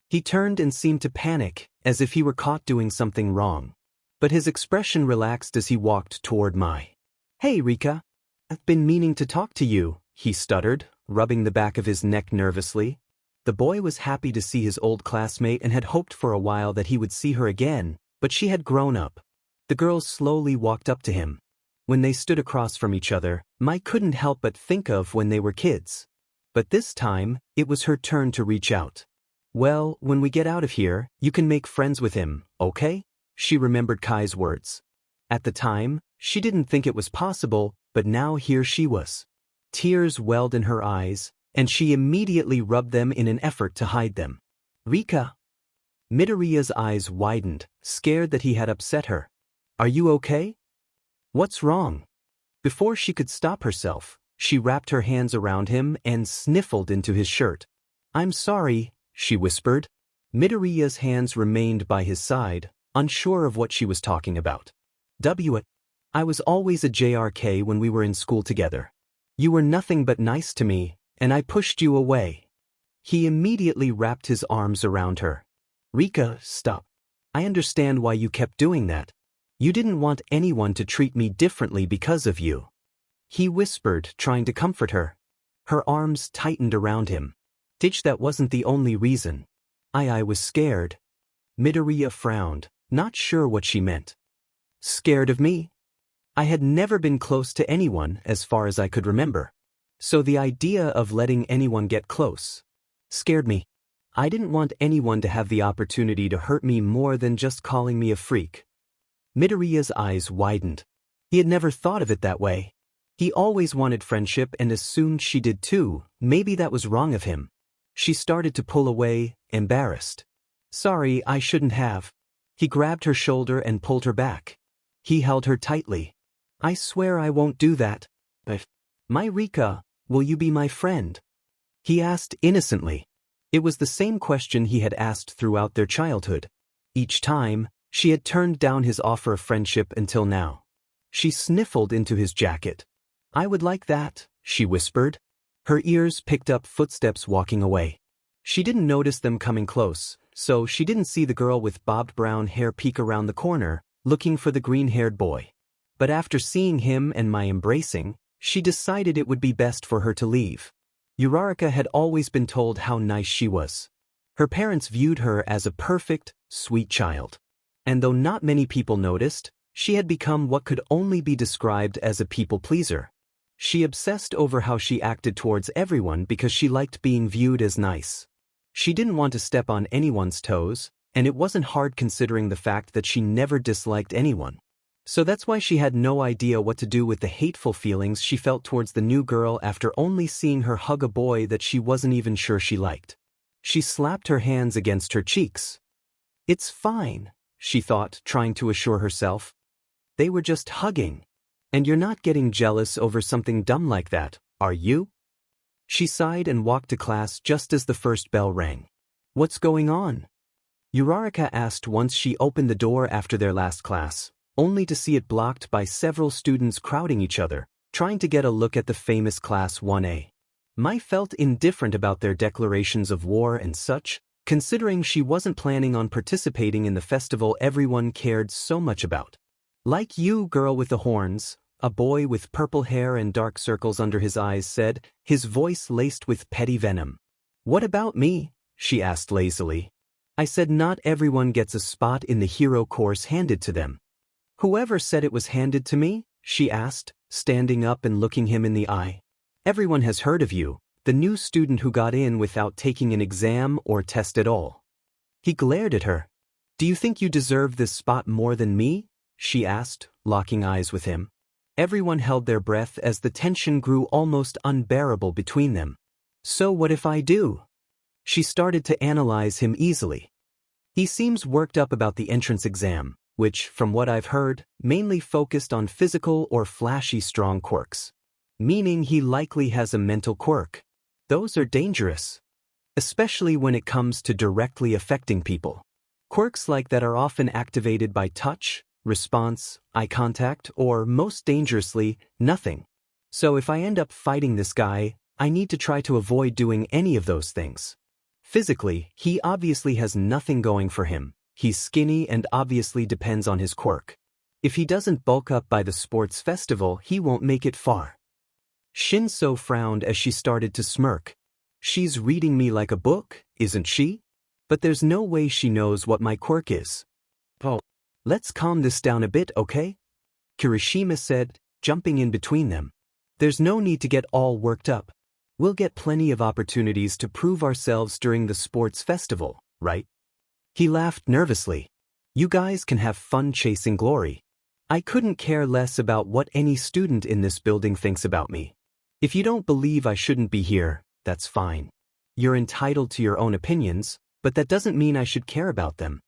He turned and seemed to panic, as if he were caught doing something wrong. But his expression relaxed as he walked toward Mai. Hey Rika. I've been meaning to talk to you, he stuttered, rubbing the back of his neck nervously. The boy was happy to see his old classmate and had hoped for a while that he would see her again, but she had grown up. The girls slowly walked up to him. When they stood across from each other, Mai couldn't help but think of when they were kids. But this time, it was her turn to reach out. Well, when we get out of here, you can make friends with him, okay? She remembered Kai's words. At the time, she didn't think it was possible, but now here she was. Tears welled in her eyes, and she immediately rubbed them in an effort to hide them. Rika. Midoriya's eyes widened, scared that he had upset her. Are you okay? What's wrong? Before she could stop herself, she wrapped her hands around him and sniffled into his shirt. I'm sorry, she whispered. Midoriya's hands remained by his side, unsure of what she was talking about. I was always a JRK when we were in school together. You were nothing but nice to me, and I pushed you away. He immediately wrapped his arms around her. Rika, stop. I understand why you kept doing that. You didn't want anyone to treat me differently because of you. He whispered, trying to comfort her. Her arms tightened around him. That wasn't the only reason. I was scared. Midoriya frowned, not sure what she meant. Scared of me? I had never been close to anyone as far as I could remember. So the idea of letting anyone get close scared me. I didn't want anyone to have the opportunity to hurt me more than just calling me a freak. Midoriya's eyes widened. He had never thought of it that way. He always wanted friendship and assumed she did too. Maybe that was wrong of him. She started to pull away, embarrassed. Sorry, I shouldn't have. He grabbed her shoulder and pulled her back. He held her tightly. I swear I won't do that. My Rika, will you be my friend? He asked innocently. It was the same question he had asked throughout their childhood. Each time, She had turned down his offer of friendship until now. She sniffled into his jacket. "I would like that," she whispered. Her ears picked up footsteps walking away. She didn't notice them coming close, so she didn't see the girl with bobbed brown hair peek around the corner, looking for the green-haired boy. But after seeing him and Mai embracing, she decided it would be best for her to leave. Uraraka had always been told how nice she was. Her parents viewed her as a perfect, sweet child. And though not many people noticed, she had become what could only be described as a people-pleaser. She obsessed over how she acted towards everyone because she liked being viewed as nice. She didn't want to step on anyone's toes, and it wasn't hard considering the fact that she never disliked anyone. So that's why she had no idea what to do with the hateful feelings she felt towards the new girl after only seeing her hug a boy that she wasn't even sure she liked. She slapped her hands against her cheeks. "It's fine," she thought, trying to assure herself. "They were just hugging. And you're not getting jealous over something dumb like that, are you?" She sighed and walked to class just as the first bell rang. "What's going on?" Uraraka asked once she opened the door after their last class, only to see it blocked by several students crowding each other, trying to get a look at the famous Class 1A. Mai felt indifferent about their declarations of war and such, considering she wasn't planning on participating in the festival everyone cared so much about. "Like you, girl with the horns," a boy with purple hair and dark circles under his eyes said, his voice laced with petty venom. "What about me?" she asked lazily. "I said not everyone gets a spot in the hero course handed to them." "Whoever said it was handed to me?" she asked, standing up and looking him in the eye. "Everyone has heard of you, the new student who got in without taking an exam or test at all." He glared at her. "Do you think you deserve this spot more than me?" she asked, locking eyes with him. Everyone held their breath as the tension grew almost unbearable between them. "So what if I do?" She started to analyze him easily. "He seems worked up about the entrance exam, which, from what I've heard, mainly focused on physical or flashy strong quirks. Meaning he likely has a mental quirk. Those are dangerous. Especially when it comes to directly affecting people. Quirks like that are often activated by touch, response, eye contact, or, most dangerously, nothing. So if I end up fighting this guy, I need to try to avoid doing any of those things. Physically, he obviously has nothing going for him. He's skinny and obviously depends on his quirk. If he doesn't bulk up by the sports festival, he won't make it far." Shinsou frowned as she started to smirk. "She's reading me like a book, isn't she? But there's no way she knows what my quirk is." "Oh. Let's calm this down a bit, okay?" Kirishima said, jumping in between them. "There's no need to get all worked up. We'll get plenty of opportunities to prove ourselves during the sports festival, right?" He laughed nervously. "You guys can have fun chasing glory. I couldn't care less about what any student in this building thinks about me. If you don't believe I shouldn't be here, that's fine. You're entitled to your own opinions, but that doesn't mean I should care about them."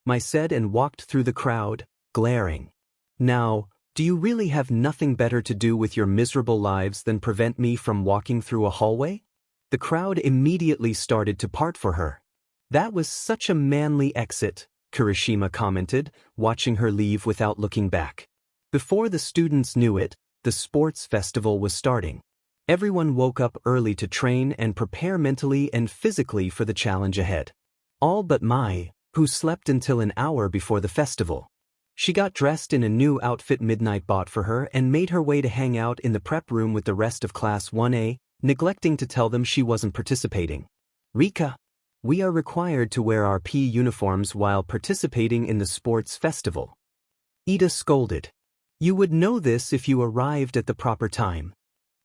Mai said and walked through the crowd, glaring. "Now, do you really have nothing better to do with your miserable lives than prevent me from walking through a hallway?" The crowd immediately started to part for her. "That was such a manly exit," Kirishima commented, watching her leave without looking back. Before the students knew it, the sports festival was starting. Everyone woke up early to train and prepare mentally and physically for the challenge ahead. All but Mai, who slept until an hour before the festival. She got dressed in a new outfit Midnight bought for her and made her way to hang out in the prep room with the rest of Class 1A, neglecting to tell them she wasn't participating. "Rika, we are required to wear our PE uniforms while participating in the sports festival." Ida scolded. "You would know this if you arrived at the proper time."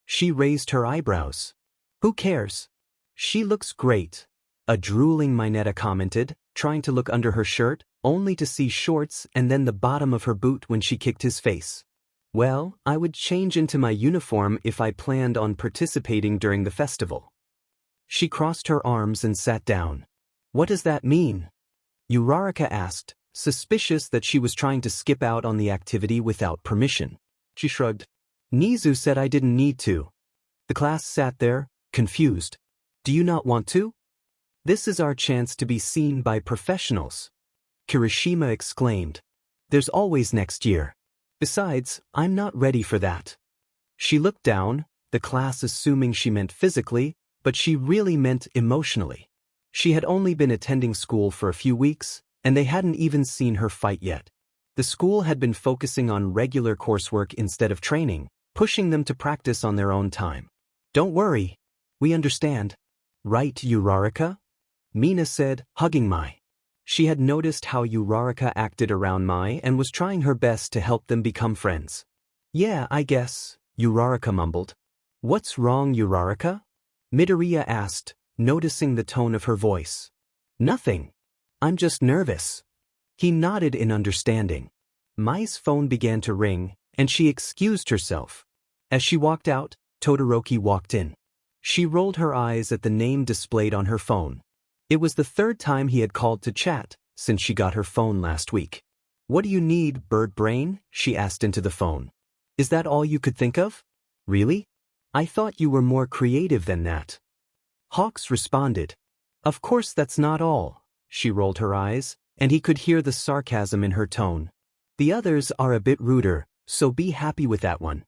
She raised her eyebrows. "Who cares? She looks great," a drooling Mineta commented, trying to look under her shirt, only to see shorts and then the bottom of her boot when she kicked his face. "Well, I would change into my uniform if I planned on participating during the festival." She crossed her arms and sat down. "What does that mean?" Uraraka asked, suspicious that she was trying to skip out on the activity without permission. She shrugged. "Nizu said I didn't need to." The class sat there, confused. "Do you not want to? This is our chance to be seen by professionals." Kirishima exclaimed. There's always next year. Besides, I'm not ready for that. She looked down, the class assuming she meant physically, but she really meant emotionally. She had only been attending school for a few weeks, and they hadn't even seen her fight yet. The school had been focusing on regular coursework instead of training, pushing them to practice on their own time. Don't worry. We understand. Right, Uraraka? Mina said, hugging Mai. She had noticed how Uraraka acted around Mai and was trying her best to help them become friends. Yeah, I guess, Uraraka mumbled. What's wrong, Uraraka? Midoriya asked, noticing the tone of her voice. Nothing. I'm just nervous. He nodded in understanding. Mai's phone began to ring, and she excused herself. As she walked out, Todoroki walked in. She rolled her eyes at the name displayed on her phone. It was the third time he had called to chat since she got her phone last week. What do you need, bird brain? She asked into the phone. Is that all you could think of? Really? I thought you were more creative than that. Hawks responded. Of course that's not all. She rolled her eyes, and he could hear the sarcasm in her tone. The others are a bit ruder, so be happy with that one.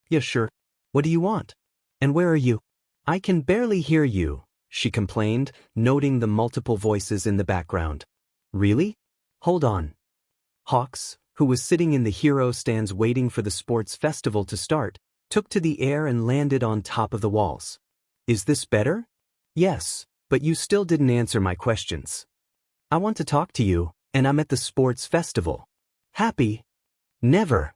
Yeah, sure. What do you want? And where are you? I can barely hear you, she complained, noting the multiple voices in the background. Really? Hold on. Hawks, who was sitting in the hero stands waiting for the sports festival to start, took to the air and landed on top of the walls. Is this better? Yes, but you still didn't answer my questions. I want to talk to you, and I'm at the sports festival. Happy? Never.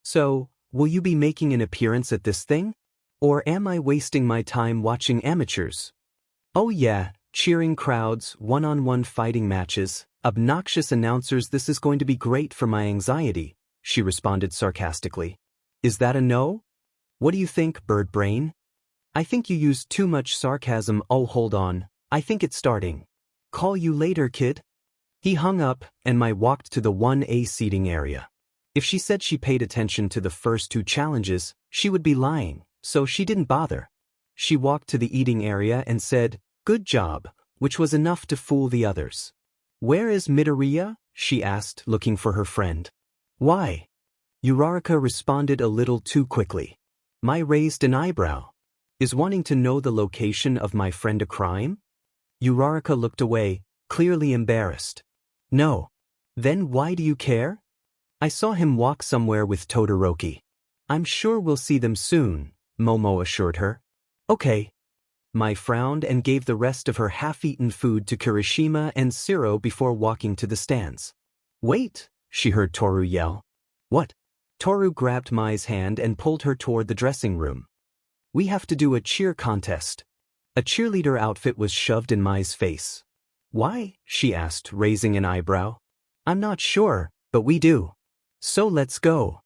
So, will you be making an appearance at this thing? Or am I wasting my time watching amateurs? Oh yeah, cheering crowds, one-on-one fighting matches, obnoxious announcers. This is going to be great for my anxiety, she responded sarcastically. Is that a no? What do you think, bird brain? I think you used too much sarcasm. Oh, hold on, I think it's starting. Call you later, kid. He hung up, and Mai walked to the 1A seating area. If she said she paid attention to the first two challenges, she would be lying, so she didn't bother. She walked to the eating area and said, "Good job," which was enough to fool the others. Where is Midoriya? She asked, looking for her friend. Why? Uraraka responded a little too quickly. Mai raised an eyebrow. Is wanting to know the location of my friend a crime? Uraraka looked away, clearly embarrassed. No. Then why do you care? I saw him walk somewhere with Todoroki. I'm sure we'll see them soon, Momo assured her. Okay. Mai frowned and gave the rest of her half-eaten food to Kirishima and Siro before walking to the stands. Wait, she heard Toru yell. What? Toru grabbed Mai's hand and pulled her toward the dressing room. We have to do a cheer contest. A cheerleader outfit was shoved in Mai's face. Why? She asked, raising an eyebrow. I'm not sure, but we do. So let's go.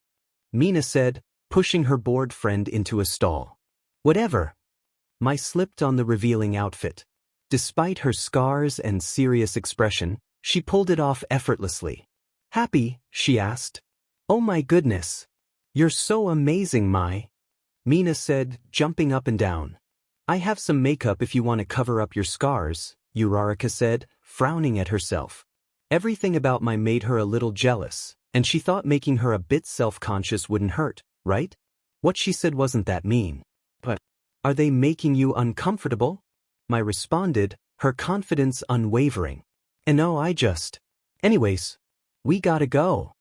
Mina said, pushing her bored friend into a stall. Whatever. Mai slipped on the revealing outfit. Despite her scars and serious expression, she pulled it off effortlessly. Happy? She asked. Oh my goodness. You're so amazing, Mai. Mina said, jumping up and down. I have some makeup if you want to cover up your scars, Uraraka said, frowning at herself. Everything about Mai made her a little jealous, and she thought making her a bit self-conscious wouldn't hurt, right? What she said wasn't that mean. But, are they making you uncomfortable? Mai responded, her confidence unwavering. And no, Anyways, we gotta go.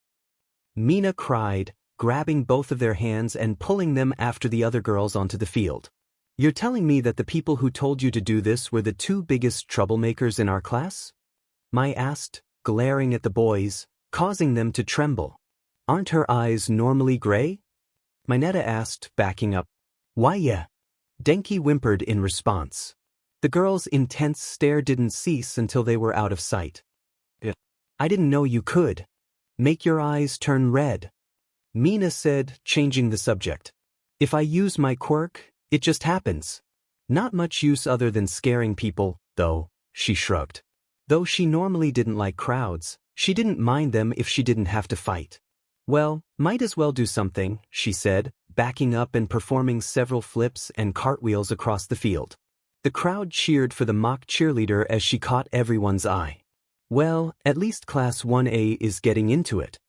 Mina cried, grabbing both of their hands and pulling them after the other girls onto the field. You're telling me that the people who told you to do this were the two biggest troublemakers in our class? Mai asked, glaring at the boys, causing them to tremble. Aren't her eyes normally gray? Mineta asked, backing up. Why yeah? Denki whimpered in response. The girls' intense stare didn't cease until they were out of sight. I didn't know you could. Make your eyes turn red. Mina said, changing the subject. If I use my quirk, it just happens. Not much use other than scaring people, though, she shrugged. Though she normally didn't like crowds, she didn't mind them if she didn't have to fight. Well, might as well do something, she said, backing up and performing several flips and cartwheels across the field. The crowd cheered for the mock cheerleader as she caught everyone's eye. Well, at least Class 1A is getting into it.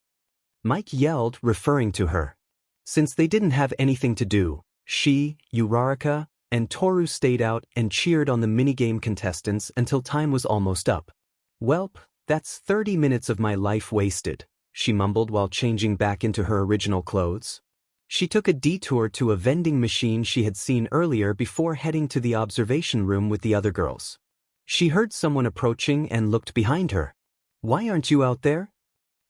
Mike yelled, referring to her. Since they didn't have anything to do, she, Uraraka, and Toru stayed out and cheered on the minigame contestants until time was almost up. Welp, that's 30 minutes of my life wasted, she mumbled while changing back into her original clothes. She took a detour to a vending machine she had seen earlier before heading to the observation room with the other girls. She heard someone approaching and looked behind her. Why aren't you out there?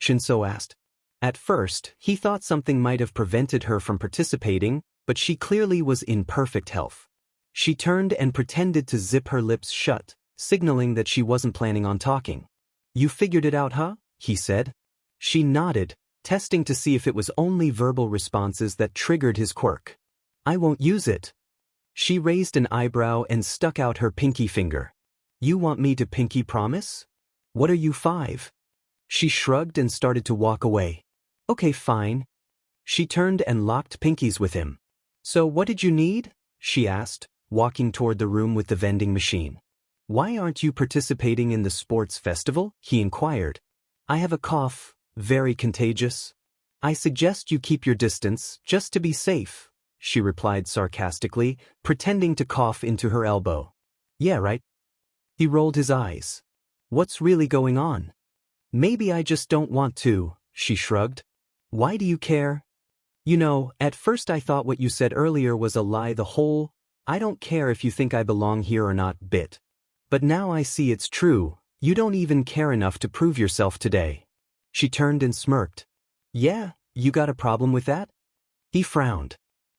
Shinsou asked. At first, he thought something might have prevented her from participating, but she clearly was in perfect health. She turned and pretended to zip her lips shut, signaling that she wasn't planning on talking. You figured it out, huh? He said. She nodded, testing to see if it was only verbal responses that triggered his quirk. I won't use it. She raised an eyebrow and stuck out her pinky finger. You want me to pinky promise? What are you, 5? She shrugged and started to walk away. Okay, fine. She turned and locked pinkies with him. So what did you need? She asked, walking toward the room with the vending machine. Why aren't you participating in the sports festival? He inquired. I have a cough, very contagious. I suggest you keep your distance, just to be safe, she replied sarcastically, pretending to cough into her elbow. Yeah, right. He rolled his eyes. What's really going on? Maybe I just don't want to, she shrugged. Why do you care? You know, at first I thought what you said earlier was a lie, the whole, I don't care if you think I belong here or not bit. But now I see it's true, you don't even care enough to prove yourself today. She turned and smirked. Yeah, you got a problem with that? He frowned.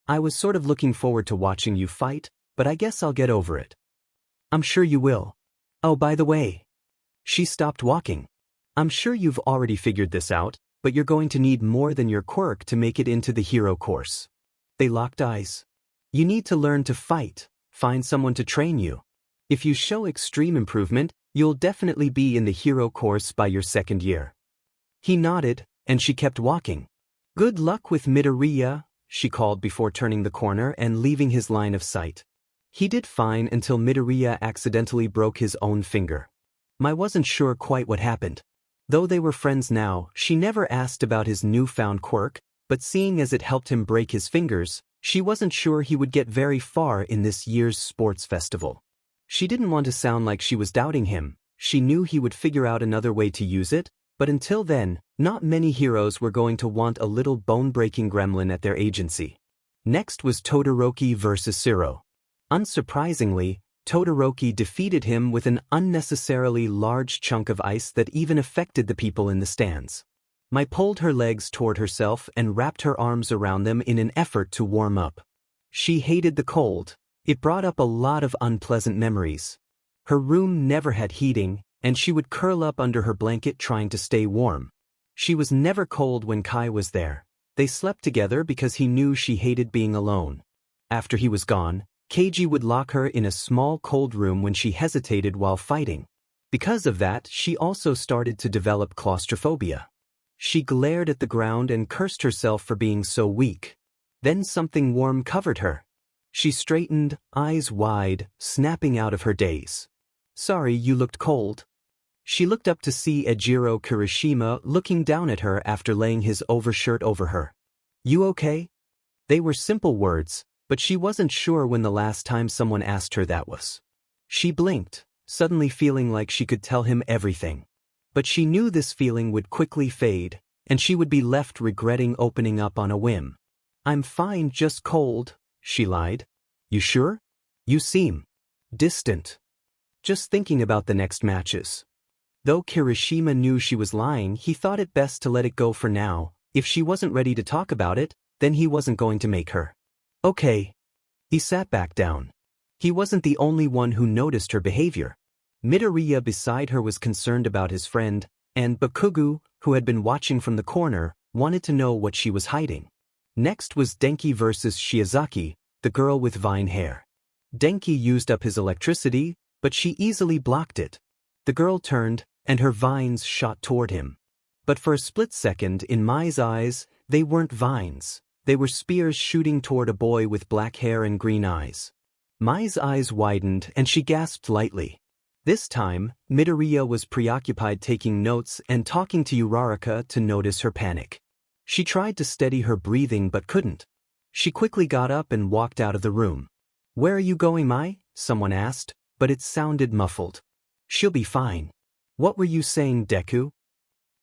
I was sort of looking forward to watching you fight, but I guess I'll get over it. I'm sure you will. Oh, by the way. She stopped walking. I'm sure you've already figured this out, but you're going to need more than your quirk to make it into the hero course. They locked eyes. You need to learn to fight, find someone to train you. If you show extreme improvement, you'll definitely be in the hero course by your 2nd year. He nodded, and she kept walking. Good luck with Midoriya, she called before turning the corner and leaving his line of sight. He did fine until Midoriya accidentally broke his own finger. Mai wasn't sure quite what happened. Though they were friends now, she never asked about his newfound quirk, but seeing as it helped him break his fingers, she wasn't sure he would get very far in this year's sports festival. She didn't want to sound like she was doubting him. She knew he would figure out another way to use it, but until then, not many heroes were going to want a little bone-breaking gremlin at their agency. Next was Todoroki versus Zero. Unsurprisingly, Todoroki defeated him with an unnecessarily large chunk of ice that even affected the people in the stands. Mai pulled her legs toward herself and wrapped her arms around them in an effort to warm up. She hated the cold. It brought up a lot of unpleasant memories. Her room never had heating, and she would curl up under her blanket trying to stay warm. She was never cold when Kai was there. They slept together because he knew she hated being alone. After he was gone, Keiji would lock her in a small cold room when she hesitated while fighting. Because of that, she also started to develop claustrophobia. She glared at the ground and cursed herself for being so weak. Then something warm covered her. She straightened, eyes wide, snapping out of her daze. Sorry, you looked cold. She looked up to see Ejiro Kirishima looking down at her after laying his overshirt over her. You okay? They were simple words, but she wasn't sure when the last time someone asked her that was. She blinked, suddenly feeling like she could tell him everything. But she knew this feeling would quickly fade, and she would be left regretting opening up on a whim. I'm fine, just cold, she lied. You sure? You seem distant. Just thinking about the next matches. Though Kirishima knew she was lying, he thought it best to let it go for now. If she wasn't ready to talk about it, then he wasn't going to make her. Okay. He sat back down. He wasn't the only one who noticed her behavior. Midoriya beside her was concerned about his friend, and Bakugo, who had been watching from the corner, wanted to know what she was hiding. Next was Denki versus Shiozaki, the girl with vine hair. Denki used up his electricity, but she easily blocked it. The girl turned, and her vines shot toward him. But for a split second, in Mai's eyes, they weren't vines. They were spears shooting toward a boy with black hair and green eyes. Mai's eyes widened, and she gasped lightly. This time, Midoriya was preoccupied taking notes and talking to Uraraka to notice her panic. She tried to steady her breathing but couldn't. She quickly got up and walked out of the room. "Where are you going, Mai?" someone asked, but it sounded muffled. "She'll be fine." "What were you saying, Deku?"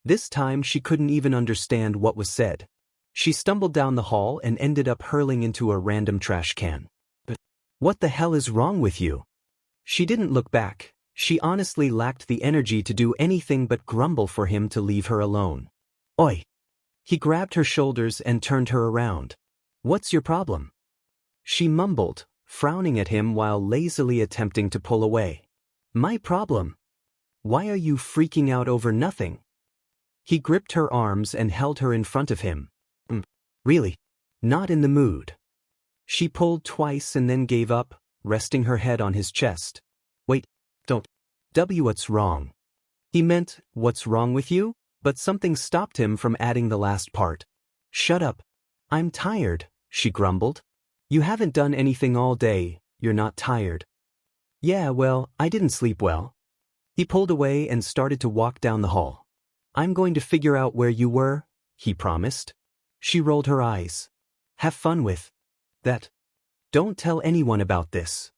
This time she couldn't even understand what was said. She stumbled down the hall and ended up hurling into a random trash can. "But what the hell is wrong with you?" She didn't look back. She honestly lacked the energy to do anything but grumble for him to leave her alone. "Oi!" He grabbed her shoulders and turned her around. "What's your problem?" She mumbled, frowning at him while lazily attempting to pull away. "My problem? Why are you freaking out over nothing?" He gripped her arms and held her in front of him. Really? Not in the mood." She pulled twice and then gave up, resting her head on his chest. "Wait, don't. What's wrong?" He meant, "What's wrong with you?" but something stopped him from adding the last part. "Shut up. I'm tired," she grumbled. "You haven't done anything all day, you're not tired." "Yeah, well, I didn't sleep well." He pulled away and started to walk down the hall. "I'm going to figure out where you were," he promised. She rolled her eyes. "Have fun with that. Don't tell anyone about this."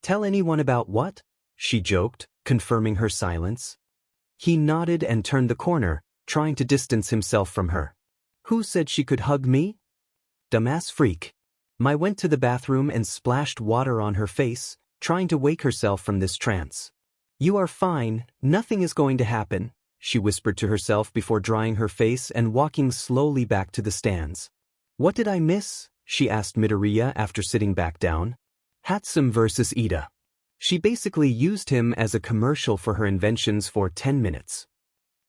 "Tell anyone about what?" she joked, confirming her silence. He nodded and turned the corner, trying to distance himself from her. "Who said she could hug me?" "Dumbass freak." Mai went to the bathroom and splashed water on her face, trying to wake herself from this trance. "You are fine, nothing is going to happen," she whispered to herself before drying her face and walking slowly back to the stands. "What did I miss?" she asked Midoriya after sitting back down. Hatsum versus Ida. She basically used him as a commercial for her inventions for 10 minutes.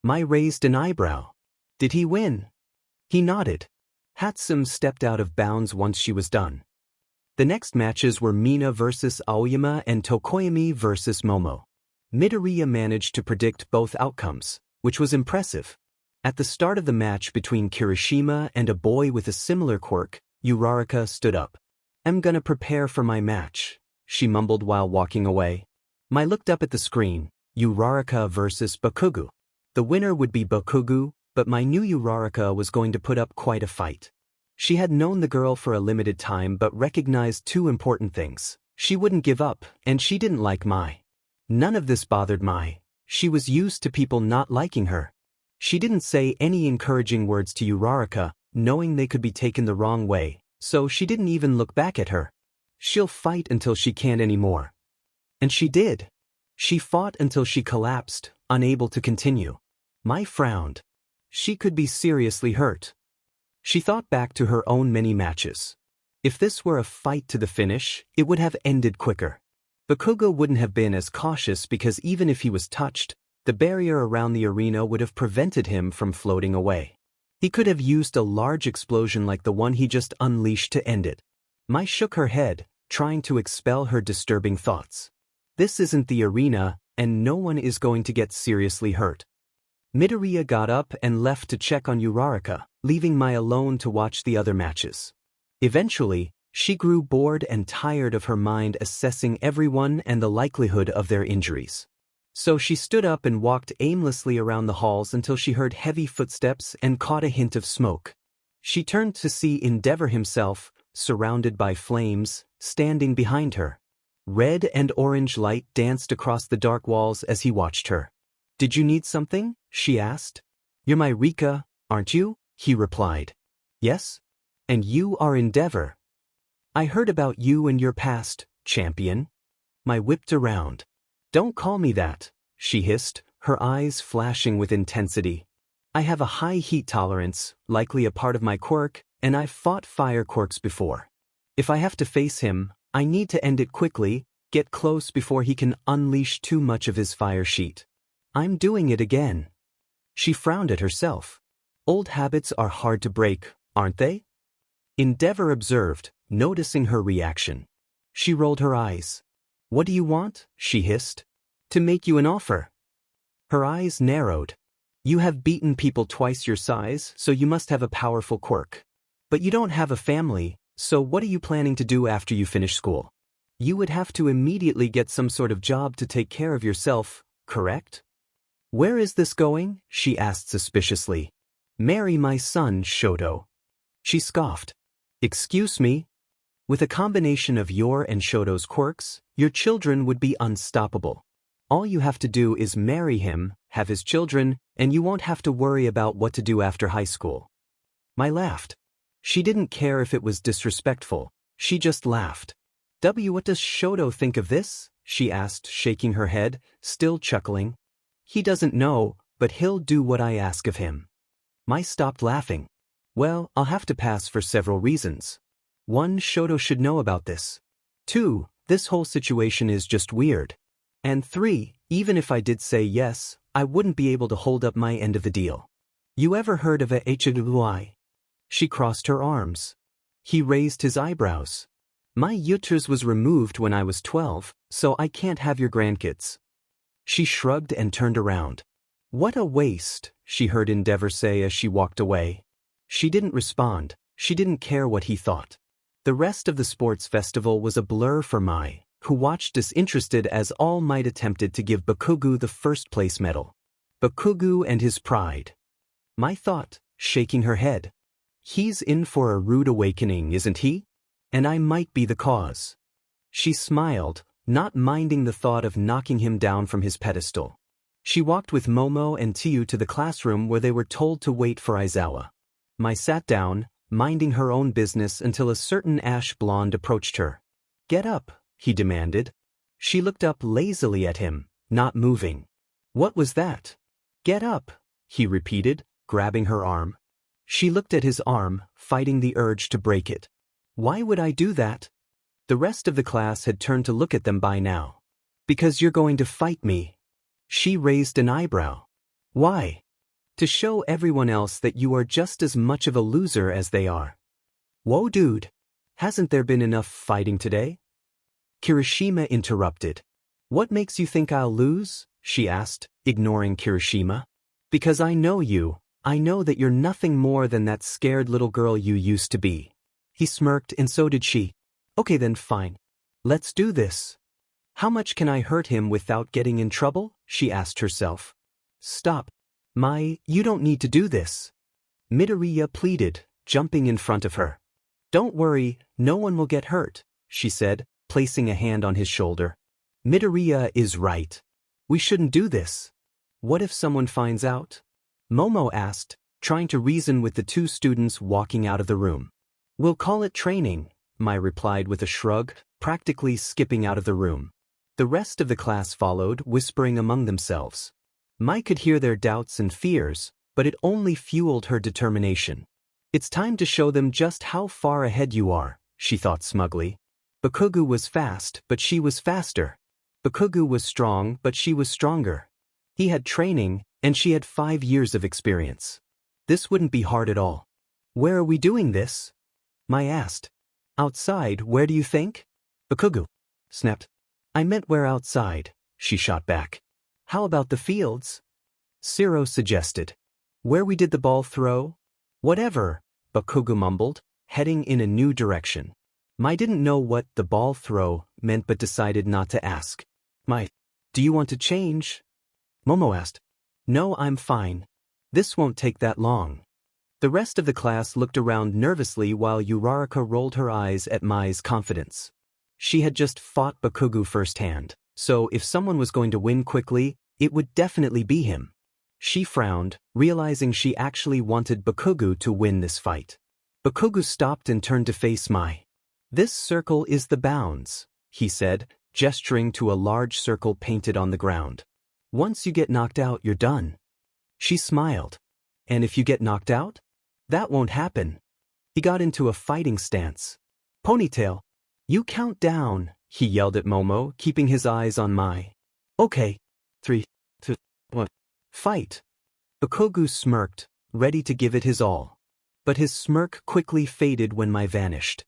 Mai raised an eyebrow. "Did he win?" He nodded. Hatsum stepped out of bounds once she was done. The next matches were Mina versus Aoyama and Tokoyami versus Momo. Midoriya managed to predict both outcomes, which was impressive. At the start of the match between Kirishima and a boy with a similar quirk, Uraraka stood up. "I'm gonna prepare for my match," she mumbled while walking away. Mai looked up at the screen. Uraraka versus Bakugo. The winner would be Bakugo, but Mai knew Uraraka was going to put up quite a fight. She had known the girl for a limited time but recognized two important things. She wouldn't give up, and she didn't like Mai. None of this bothered Mai. She was used to people not liking her. She didn't say any encouraging words to Uraraka, knowing they could be taken the wrong way, so she didn't even look back at her. She'll fight until she can't anymore. And she did. She fought until she collapsed, unable to continue. Mai frowned. She could be seriously hurt. She thought back to her own many matches. If this were a fight to the finish, it would have ended quicker. Bakugo wouldn't have been as cautious because even if he was touched, the barrier around the arena would have prevented him from floating away. He could have used a large explosion like the one he just unleashed to end it. Mai shook her head, trying to expel her disturbing thoughts. This isn't the arena, and no one is going to get seriously hurt. Midoriya got up and left to check on Uraraka, leaving Mai alone to watch the other matches. Eventually, she grew bored and tired of her mind assessing everyone and the likelihood of their injuries. So she stood up and walked aimlessly around the halls until she heard heavy footsteps and caught a hint of smoke. She turned to see Endeavor himself, surrounded by flames, standing behind her. Red and orange light danced across the dark walls as he watched her. "Did you need something?" she asked. "You're my Rika, aren't you?" he replied. "Yes? And you are Endeavor. I heard about you and your past, champion." Mai whipped around. "Don't call me that," she hissed, her eyes flashing with intensity. "I have a high heat tolerance, likely a part of my quirk, and I've fought fire quirks before. If I have to face him, I need to end it quickly, get close before he can unleash too much of his fire sheet. I'm doing it again." She frowned at herself. Old habits are hard to break, aren't they? Endeavor observed, noticing her reaction. She rolled her eyes. "What do you want?" she hissed. "To make you an offer." Her eyes narrowed. "You have beaten people twice your size, so you must have a powerful quirk. But you don't have a family, so what are you planning to do after you finish school?" You would have to immediately get some sort of job to take care of yourself, correct? Where is this going? She asked suspiciously. Marry my son, Shoto. She scoffed. Excuse me? With a combination of your and Shoto's quirks, your children would be unstoppable. All you have to do is marry him, have his children, and you won't have to worry about what to do after high school. Mai laughed. She didn't care if it was disrespectful, she just laughed. What does Shoto think of this? She asked, shaking her head, still chuckling. He doesn't know, but he'll do what I ask of him. Mai stopped laughing. Well, I'll have to pass for several reasons. 1. Shoto should know about this. 2. This whole situation is just weird. And 3. Even if I did say yes, I wouldn't be able to hold up my end of the deal. You ever heard of a HWI? She crossed her arms. He raised his eyebrows. My uterus was removed when I was 12, so I can't have your grandkids. She shrugged and turned around. What a waste, she heard Endeavor say as she walked away. She didn't respond, she didn't care what he thought. The rest of the sports festival was a blur for Mai, who watched disinterested as All Might attempted to give Bakugo the first place medal. Bakugo and his pride. Mai thought, shaking her head. He's in for a rude awakening, isn't he? And I might be the cause. She smiled, not minding the thought of knocking him down from his pedestal. She walked with Momo and Tiu to the classroom where they were told to wait for Aizawa. Mai sat down, minding her own business until a certain ash blonde approached her. Get up, he demanded. She looked up lazily at him, not moving. What was that? Get up, he repeated, grabbing her arm. She looked at his arm, fighting the urge to break it. Why would I do that? The rest of the class had turned to look at them by now. Because you're going to fight me. She raised an eyebrow. Why? To show everyone else that you are just as much of a loser as they are. Whoa, dude. Hasn't there been enough fighting today? Kirishima interrupted. What makes you think I'll lose? She asked, ignoring Kirishima. Because I know you. I know that you're nothing more than that scared little girl you used to be. He smirked, and so did she. Okay then, fine. Let's do this. How much can I hurt him without getting in trouble? She asked herself. Stop. Mai, you don't need to do this. Midoriya pleaded, jumping in front of her. Don't worry, no one will get hurt, she said, placing a hand on his shoulder. Midoriya is right. We shouldn't do this. What if someone finds out? Momo asked, trying to reason with the two students walking out of the room. We'll call it training, Mai replied with a shrug, practically skipping out of the room. The rest of the class followed, whispering among themselves. Mai could hear their doubts and fears, but it only fueled her determination. It's time to show them just how far ahead you are, she thought smugly. Bakugo was fast, but she was faster. Bakugo was strong, but she was stronger. He had training, and she had 5 years of experience. This wouldn't be hard at all. Where are we doing this? Mai asked. Outside, where do you think? Bakugo snapped. I meant where outside, she shot back. How about the fields? Siro suggested. Where we did the ball throw? Whatever, Bakugo mumbled, heading in a new direction. Mai didn't know what the ball throw meant but decided not to ask. Mai, do you want to change? Momo asked. No, I'm fine. This won't take that long. The rest of the class looked around nervously while Uraraka rolled her eyes at Mai's confidence. She had just fought Bakugo firsthand, so if someone was going to win quickly, it would definitely be him. She frowned, realizing she actually wanted Bakugo to win this fight. Bakugo stopped and turned to face Mai. This circle is the bounds, he said, gesturing to a large circle painted on the ground. Once you get knocked out, you're done. She smiled. And if you get knocked out? That won't happen. He got into a fighting stance. Ponytail. You count down, he yelled at Momo, keeping his eyes on Mai. Okay. 3, 2, 1. Fight. Bakugo smirked, ready to give it his all. But his smirk quickly faded when Mai vanished.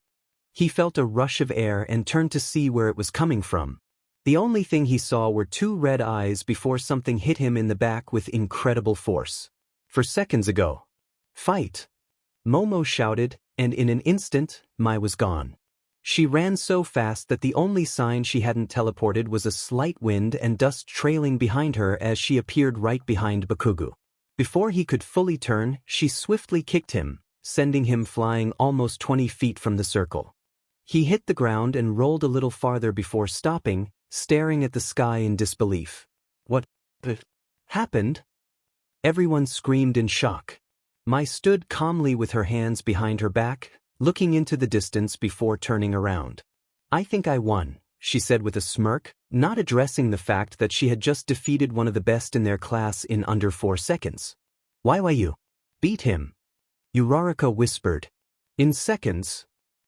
He felt a rush of air and turned to see where it was coming from. The only thing he saw were 2 red eyes before something hit him in the back with incredible force. For seconds ago. Fight! Momo shouted, and in an instant, Mai was gone. She ran so fast that the only sign she hadn't teleported was a slight wind and dust trailing behind her as she appeared right behind Bakugo. Before he could fully turn, she swiftly kicked him, sending him flying almost 20 feet from the circle. He hit the ground and rolled a little farther before stopping, staring at the sky in disbelief. What happened? Everyone screamed in shock. Mai stood calmly with her hands behind her back, looking into the distance before turning around. I think I won, she said with a smirk, not addressing the fact that she had just defeated one of the best in their class in under 4 seconds. Why you? Beat him. Uraraka whispered. In seconds.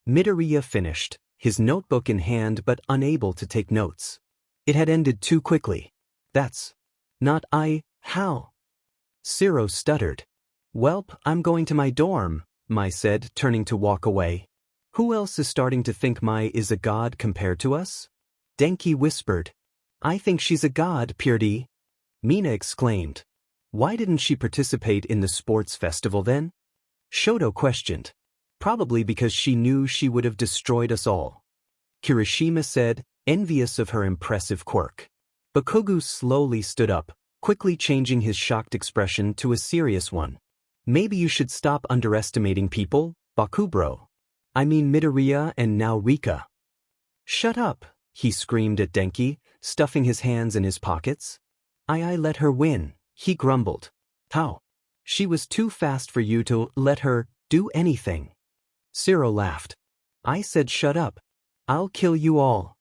Midoriya finished, his notebook in hand but unable to take notes. It had ended too quickly. That's not how? Zero stuttered. Welp, I'm going to my dorm, Mai said, turning to walk away. Who else is starting to think Mai is a god compared to us? Denki whispered. I think she's a god, Purdy. Mina exclaimed. Why didn't she participate in the sports festival then? Shoto questioned. Probably because she knew she would have destroyed us all. Kirishima said, envious of her impressive quirk. Bakugo slowly stood up, quickly changing his shocked expression to a serious one. Maybe you should stop underestimating people, Bakubro. I mean Midoriya and now Rika. Shut up, he screamed at Denki, stuffing his hands in his pockets. I let her win, he grumbled. How? She was too fast for you to let her do anything. Zero laughed. I said shut up. I'll kill you all.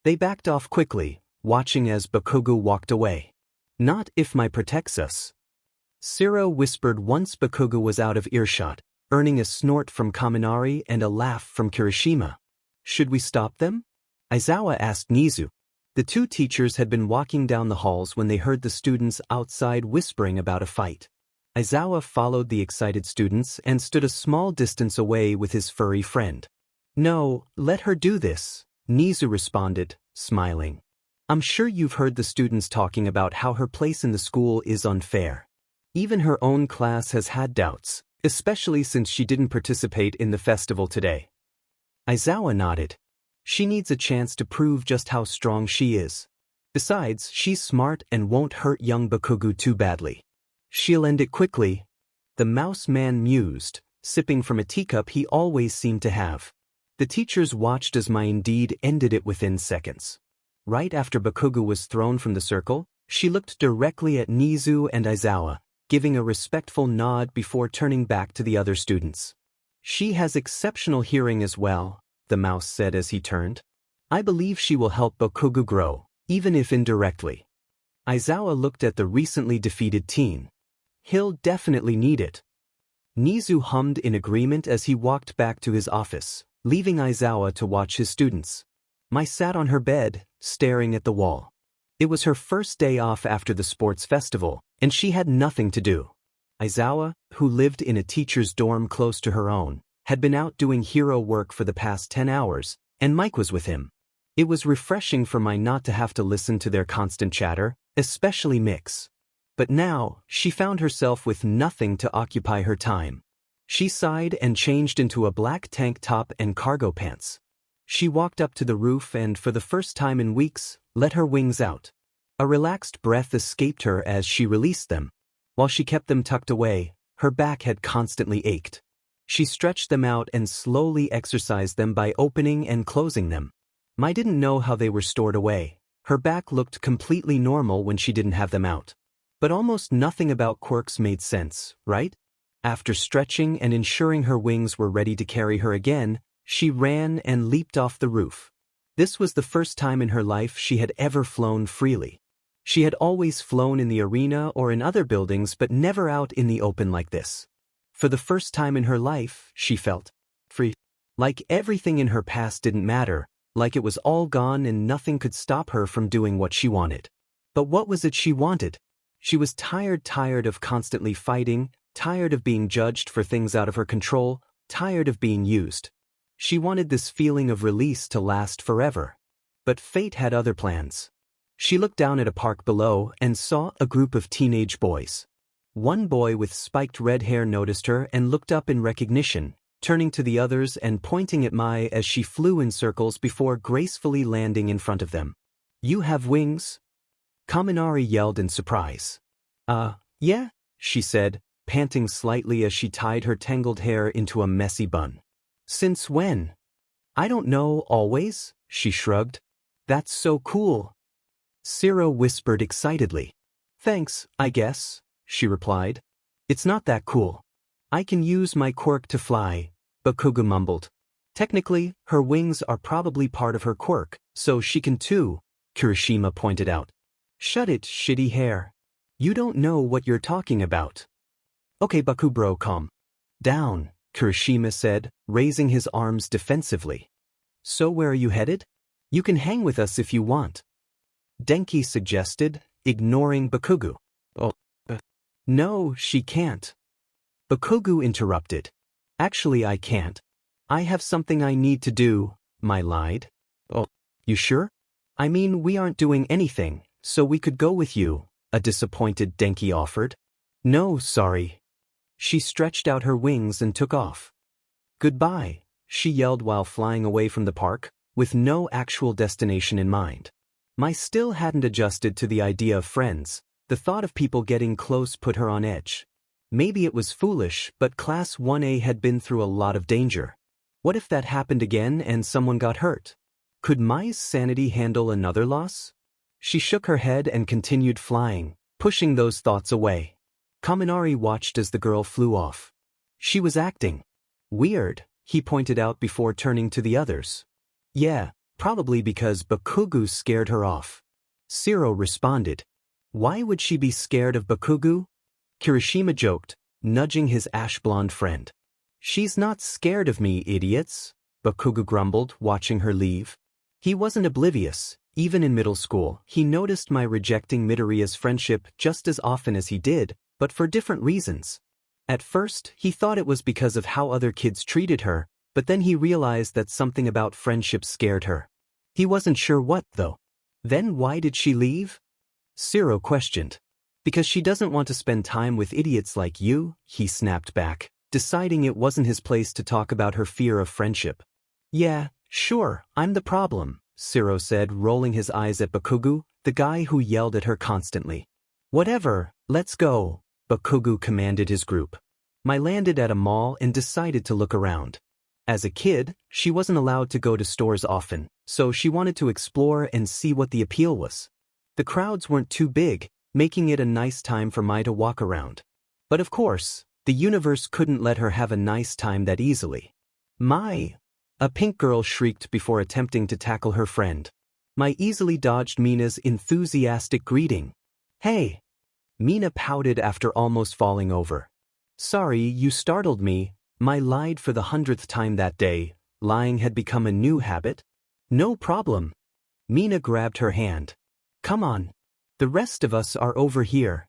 They backed off quickly, watching as Bakugo walked away. Not if Mai protects us. Zero whispered once Bakugo was out of earshot, earning a snort from Kaminari and a laugh from Kirishima. Should we stop them? Aizawa asked Nizu. The two teachers had been walking down the halls when they heard the students outside whispering about a fight. Aizawa followed the excited students and stood a small distance away with his furry friend. No, let her do this, Nizu responded, smiling. I'm sure you've heard the students talking about how her place in the school is unfair. Even her own class has had doubts, especially since she didn't participate in the festival today. Aizawa nodded. She needs a chance to prove just how strong she is. Besides, she's smart and won't hurt young Bakugo too badly. She'll end it quickly. The mouse man mused, sipping from a teacup he always seemed to have. The teachers watched as Mai indeed ended it within seconds. Right after Bakugo was thrown from the circle, she looked directly at Nizu and Aizawa, giving a respectful nod before turning back to the other students. She has exceptional hearing as well, the mouse said as he turned. I believe she will help Bakugo grow, even if indirectly. Aizawa looked at the recently defeated teen. He'll definitely need it. Nizu hummed in agreement as he walked back to his office, leaving Aizawa to watch his students. Mai sat on her bed, staring at the wall. It was her first day off after the sports festival, and she had nothing to do. Aizawa, who lived in a teacher's dorm close to her own, had been out doing hero work for the past 10 hours, and Mike was with him. It was refreshing for Mai not to have to listen to their constant chatter, especially Mix. But now, she found herself with nothing to occupy her time. She sighed and changed into a black tank top and cargo pants. She walked up to the roof and, for the first time in weeks, let her wings out. A relaxed breath escaped her as she released them. While she kept them tucked away, her back had constantly ached. She stretched them out and slowly exercised them by opening and closing them. Mai didn't know how they were stored away. Her back looked completely normal when she didn't have them out. But almost nothing about quirks made sense, right? After stretching and ensuring her wings were ready to carry her again, she ran and leaped off the roof. This was the first time in her life she had ever flown freely. She had always flown in the arena or in other buildings but never out in the open like this. For the first time in her life, she felt free. Like everything in her past didn't matter, like it was all gone and nothing could stop her from doing what she wanted. But what was it she wanted? She was tired of constantly fighting, tired of being judged for things out of her control, tired of being used. She wanted this feeling of release to last forever. But fate had other plans. She looked down at a park below and saw a group of teenage boys. One boy with spiked red hair noticed her and looked up in recognition, turning to the others and pointing at Mai as she flew in circles before gracefully landing in front of them. "You have wings?" Kaminari yelled in surprise. Yeah," she said, panting slightly as she tied her tangled hair into a messy bun. "Since when?" "I don't know, always," she shrugged. "That's so cool." Zero whispered excitedly. "Thanks, I guess," she replied. "It's not that cool. I can use my quirk to fly," Bakugo mumbled. "Technically, her wings are probably part of her quirk, so she can too," Kirishima pointed out. "Shut it, shitty hair. You don't know what you're talking about." "Okay, Bakubro, calm down," Kirishima said, raising his arms defensively. "So where are you headed? You can hang with us if you want," Denki suggested, ignoring Bakugo. "Oh, no, she can't." Bakugo interrupted. "Actually, I can't. I have something I need to do," Mai lied. "Oh, you sure? I mean, we aren't doing anything, so we could go with you," a disappointed Denki offered. "No, sorry." She stretched out her wings and took off. "Goodbye," she yelled while flying away from the park, with no actual destination in mind. Mai still hadn't adjusted to the idea of friends. The thought of people getting close put her on edge. Maybe it was foolish, but Class 1A had been through a lot of danger. What if that happened again and someone got hurt? Could Mai's sanity handle another loss? She shook her head and continued flying, pushing those thoughts away. Kaminari watched as the girl flew off. She was acting weird, he pointed out before turning to the others. "Yeah, probably because Bakugo scared her off." Zero responded. "Why would she be scared of Bakugo?" Kirishima joked, nudging his ash-blonde friend. "She's not scared of me, idiots," Bakugo grumbled, watching her leave. He wasn't oblivious. Even in middle school, he noticed Mai rejecting Midoriya's friendship just as often as he did, but for different reasons. At first, he thought it was because of how other kids treated her, but then he realized that something about friendship scared her. He wasn't sure what, though. "Then why did she leave?" Zero questioned. "Because she doesn't want to spend time with idiots like you," he snapped back, deciding it wasn't his place to talk about her fear of friendship. "Yeah, sure, I'm the problem," Zero said, rolling his eyes at Bakugo, the guy who yelled at her constantly. "Whatever, let's go," Bakugo commanded his group. Mai landed at a mall and decided to look around. As a kid, she wasn't allowed to go to stores often, so she wanted to explore and see what the appeal was. The crowds weren't too big, making it a nice time for Mai to walk around. But of course, the universe couldn't let her have a nice time that easily. "Mai!" A pink girl shrieked before attempting to tackle her friend. Mai easily dodged Mina's enthusiastic greeting. "Hey!" Mina pouted after almost falling over. "Sorry, you startled me," Mai lied for the 100th time that day. Lying had become a new habit. "No problem." Mina grabbed her hand. "Come on. The rest of us are over here."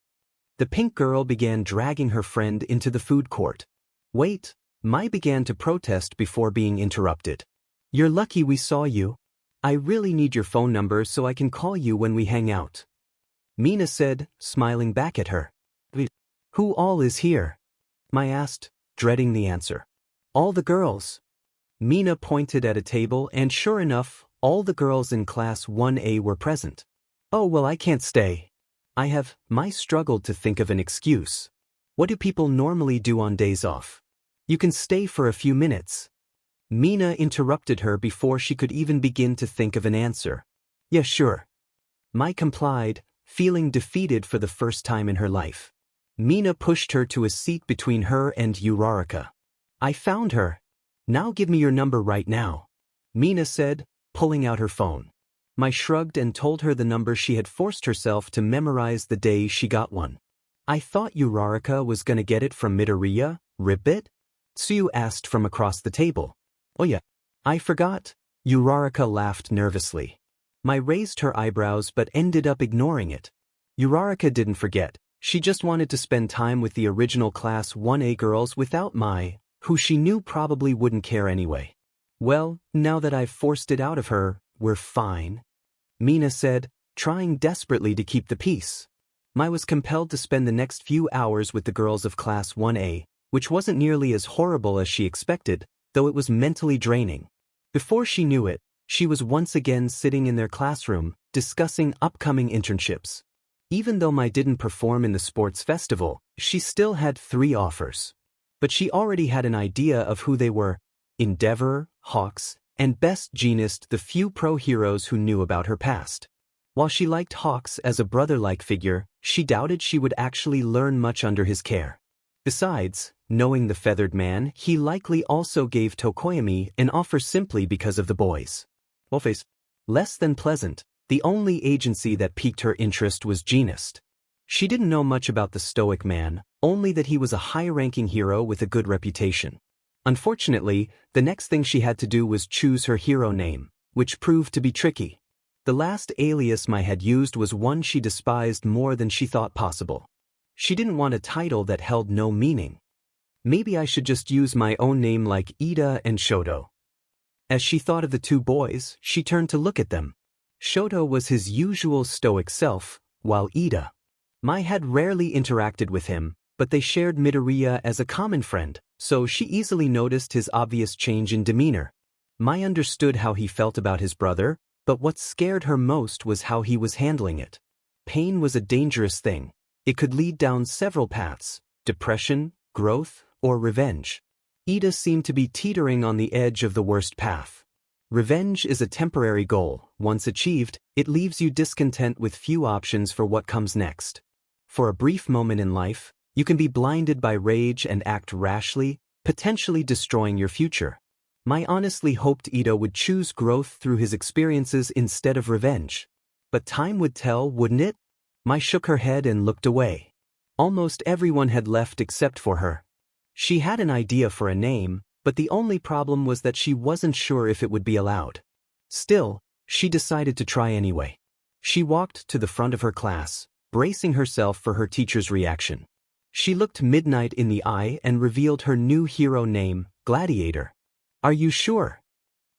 The pink girl began dragging her friend into the food court. "Wait," Mai began to protest before being interrupted. "You're lucky we saw you. I really need your phone number so I can call you when we hang out," Mina said, smiling back at her. "Who all is here?" Mai asked, dreading the answer. "All the girls." Mina pointed at a table and sure enough, all the girls in Class 1A were present. "Oh well, I can't stay. Mai struggled to think of an excuse. What do people normally do on days off? "You can stay for a few minutes." Mina interrupted her before she could even begin to think of an answer. "Yeah, sure." Mai complied, feeling defeated for the first time in her life. Mina pushed her to a seat between her and Uraraka. "I found her. Now give me your number right now," Mina said, pulling out her phone. Mai shrugged and told her the number she had forced herself to memorize the day she got one. "I thought Uraraka was gonna get it from Midoriya, Ribbit?" Tsuyu asked from across the table. "Oh yeah, I forgot." Uraraka laughed nervously. Mai raised her eyebrows but ended up ignoring it. Uraraka didn't forget. She just wanted to spend time with the original Class 1A girls without Mai, who she knew probably wouldn't care anyway. "Well, now that I've forced it out of her, we're fine," Mina said, trying desperately to keep the peace. Mai was compelled to spend the next few hours with the girls of Class 1A, which wasn't nearly as horrible as she expected, though it was mentally draining. Before she knew it, she was once again sitting in their classroom, discussing upcoming internships. Even though Mai didn't perform in the sports festival, she still had 3 offers. But she already had an idea of who they were: Endeavor, Hawks, and Best Jeanist, the few pro-heroes who knew about her past. While she liked Hawks as a brother-like figure, she doubted she would actually learn much under his care. Besides, knowing the feathered man, he likely also gave Tokoyami an offer simply because of the boys. Face. Less than pleasant, the only agency that piqued her interest was Jeanist. She didn't know much about the stoic man, only that he was a high-ranking hero with a good reputation. Unfortunately, the next thing she had to do was choose her hero name, which proved to be tricky. The last alias Mai had used was one she despised more than she thought possible. She didn't want a title that held no meaning. Maybe I should just use my own name like Ida and Shoto. As she thought of the 2 boys, she turned to look at them. Shoto was his usual stoic self, while Mai had rarely interacted with him, but they shared Midoriya as a common friend, so she easily noticed his obvious change in demeanor. Mai understood how he felt about his brother, but what scared her most was how he was handling it. Pain was a dangerous thing. It could lead down several paths: depression, growth, or revenge. Ida seemed to be teetering on the edge of the worst path. Revenge is a temporary goal. Once achieved, it leaves you discontent with few options for what comes next. For a brief moment in life, you can be blinded by rage and act rashly, potentially destroying your future. Mai honestly hoped Ida would choose growth through his experiences instead of revenge. But time would tell, wouldn't it? Mai shook her head and looked away. Almost everyone had left except for her. She had an idea for a name, but the only problem was that she wasn't sure if it would be allowed. Still, she decided to try anyway. She walked to the front of her class, bracing herself for her teacher's reaction. She looked Midnight in the eye and revealed her new hero name, Gladiator. "Are you sure?"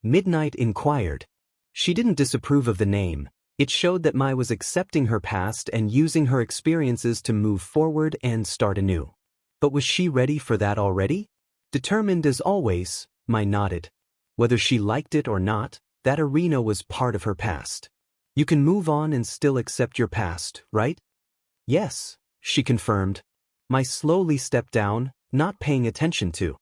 Midnight inquired. She didn't disapprove of the name. It showed that Mai was accepting her past and using her experiences to move forward and start anew. But was she ready for that already? Determined as always, Mai nodded. Whether she liked it or not, that arena was part of her past. You can move on and still accept your past, right? Yes, she confirmed. Mai slowly stepped down, not paying attention to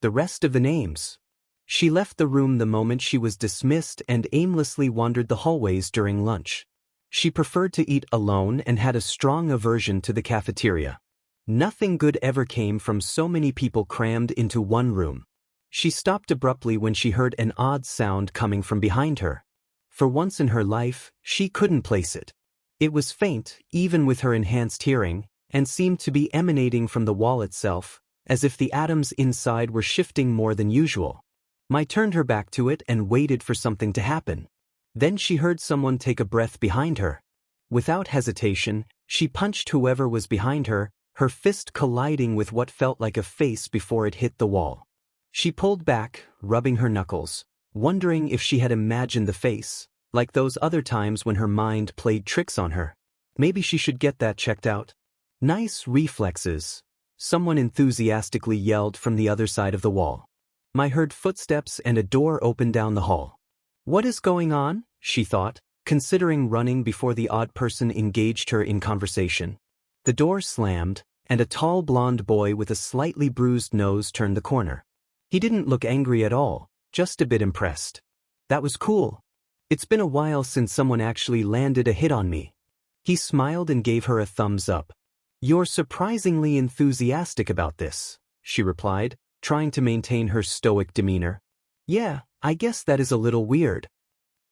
the rest of the names. She left the room the moment she was dismissed and aimlessly wandered the hallways during lunch. She preferred to eat alone and had a strong aversion to the cafeteria. Nothing good ever came from so many people crammed into one room. She stopped abruptly when she heard an odd sound coming from behind her. For once in her life, she couldn't place it. It was faint, even with her enhanced hearing, and seemed to be emanating from the wall itself, as if the atoms inside were shifting more than usual. Mai turned her back to it and waited for something to happen. Then she heard someone take a breath behind her. Without hesitation, she punched whoever was behind her, her fist colliding with what felt like a face before it hit the wall. She pulled back, rubbing her knuckles, wondering if she had imagined the face, like those other times when her mind played tricks on her. Maybe she should get that checked out. "Nice reflexes," someone enthusiastically yelled from the other side of the wall. Mai heard footsteps and a door opened down the hall. What is going on? She thought, considering running before the odd person engaged her in conversation. The door slammed, and a tall blonde boy with a slightly bruised nose turned the corner. He didn't look angry at all, just a bit impressed. "That was cool. It's been a while since someone actually landed a hit on me." He smiled and gave her a thumbs up. "You're surprisingly enthusiastic about this," she replied, trying to maintain her stoic demeanor. "Yeah, I guess that is a little weird."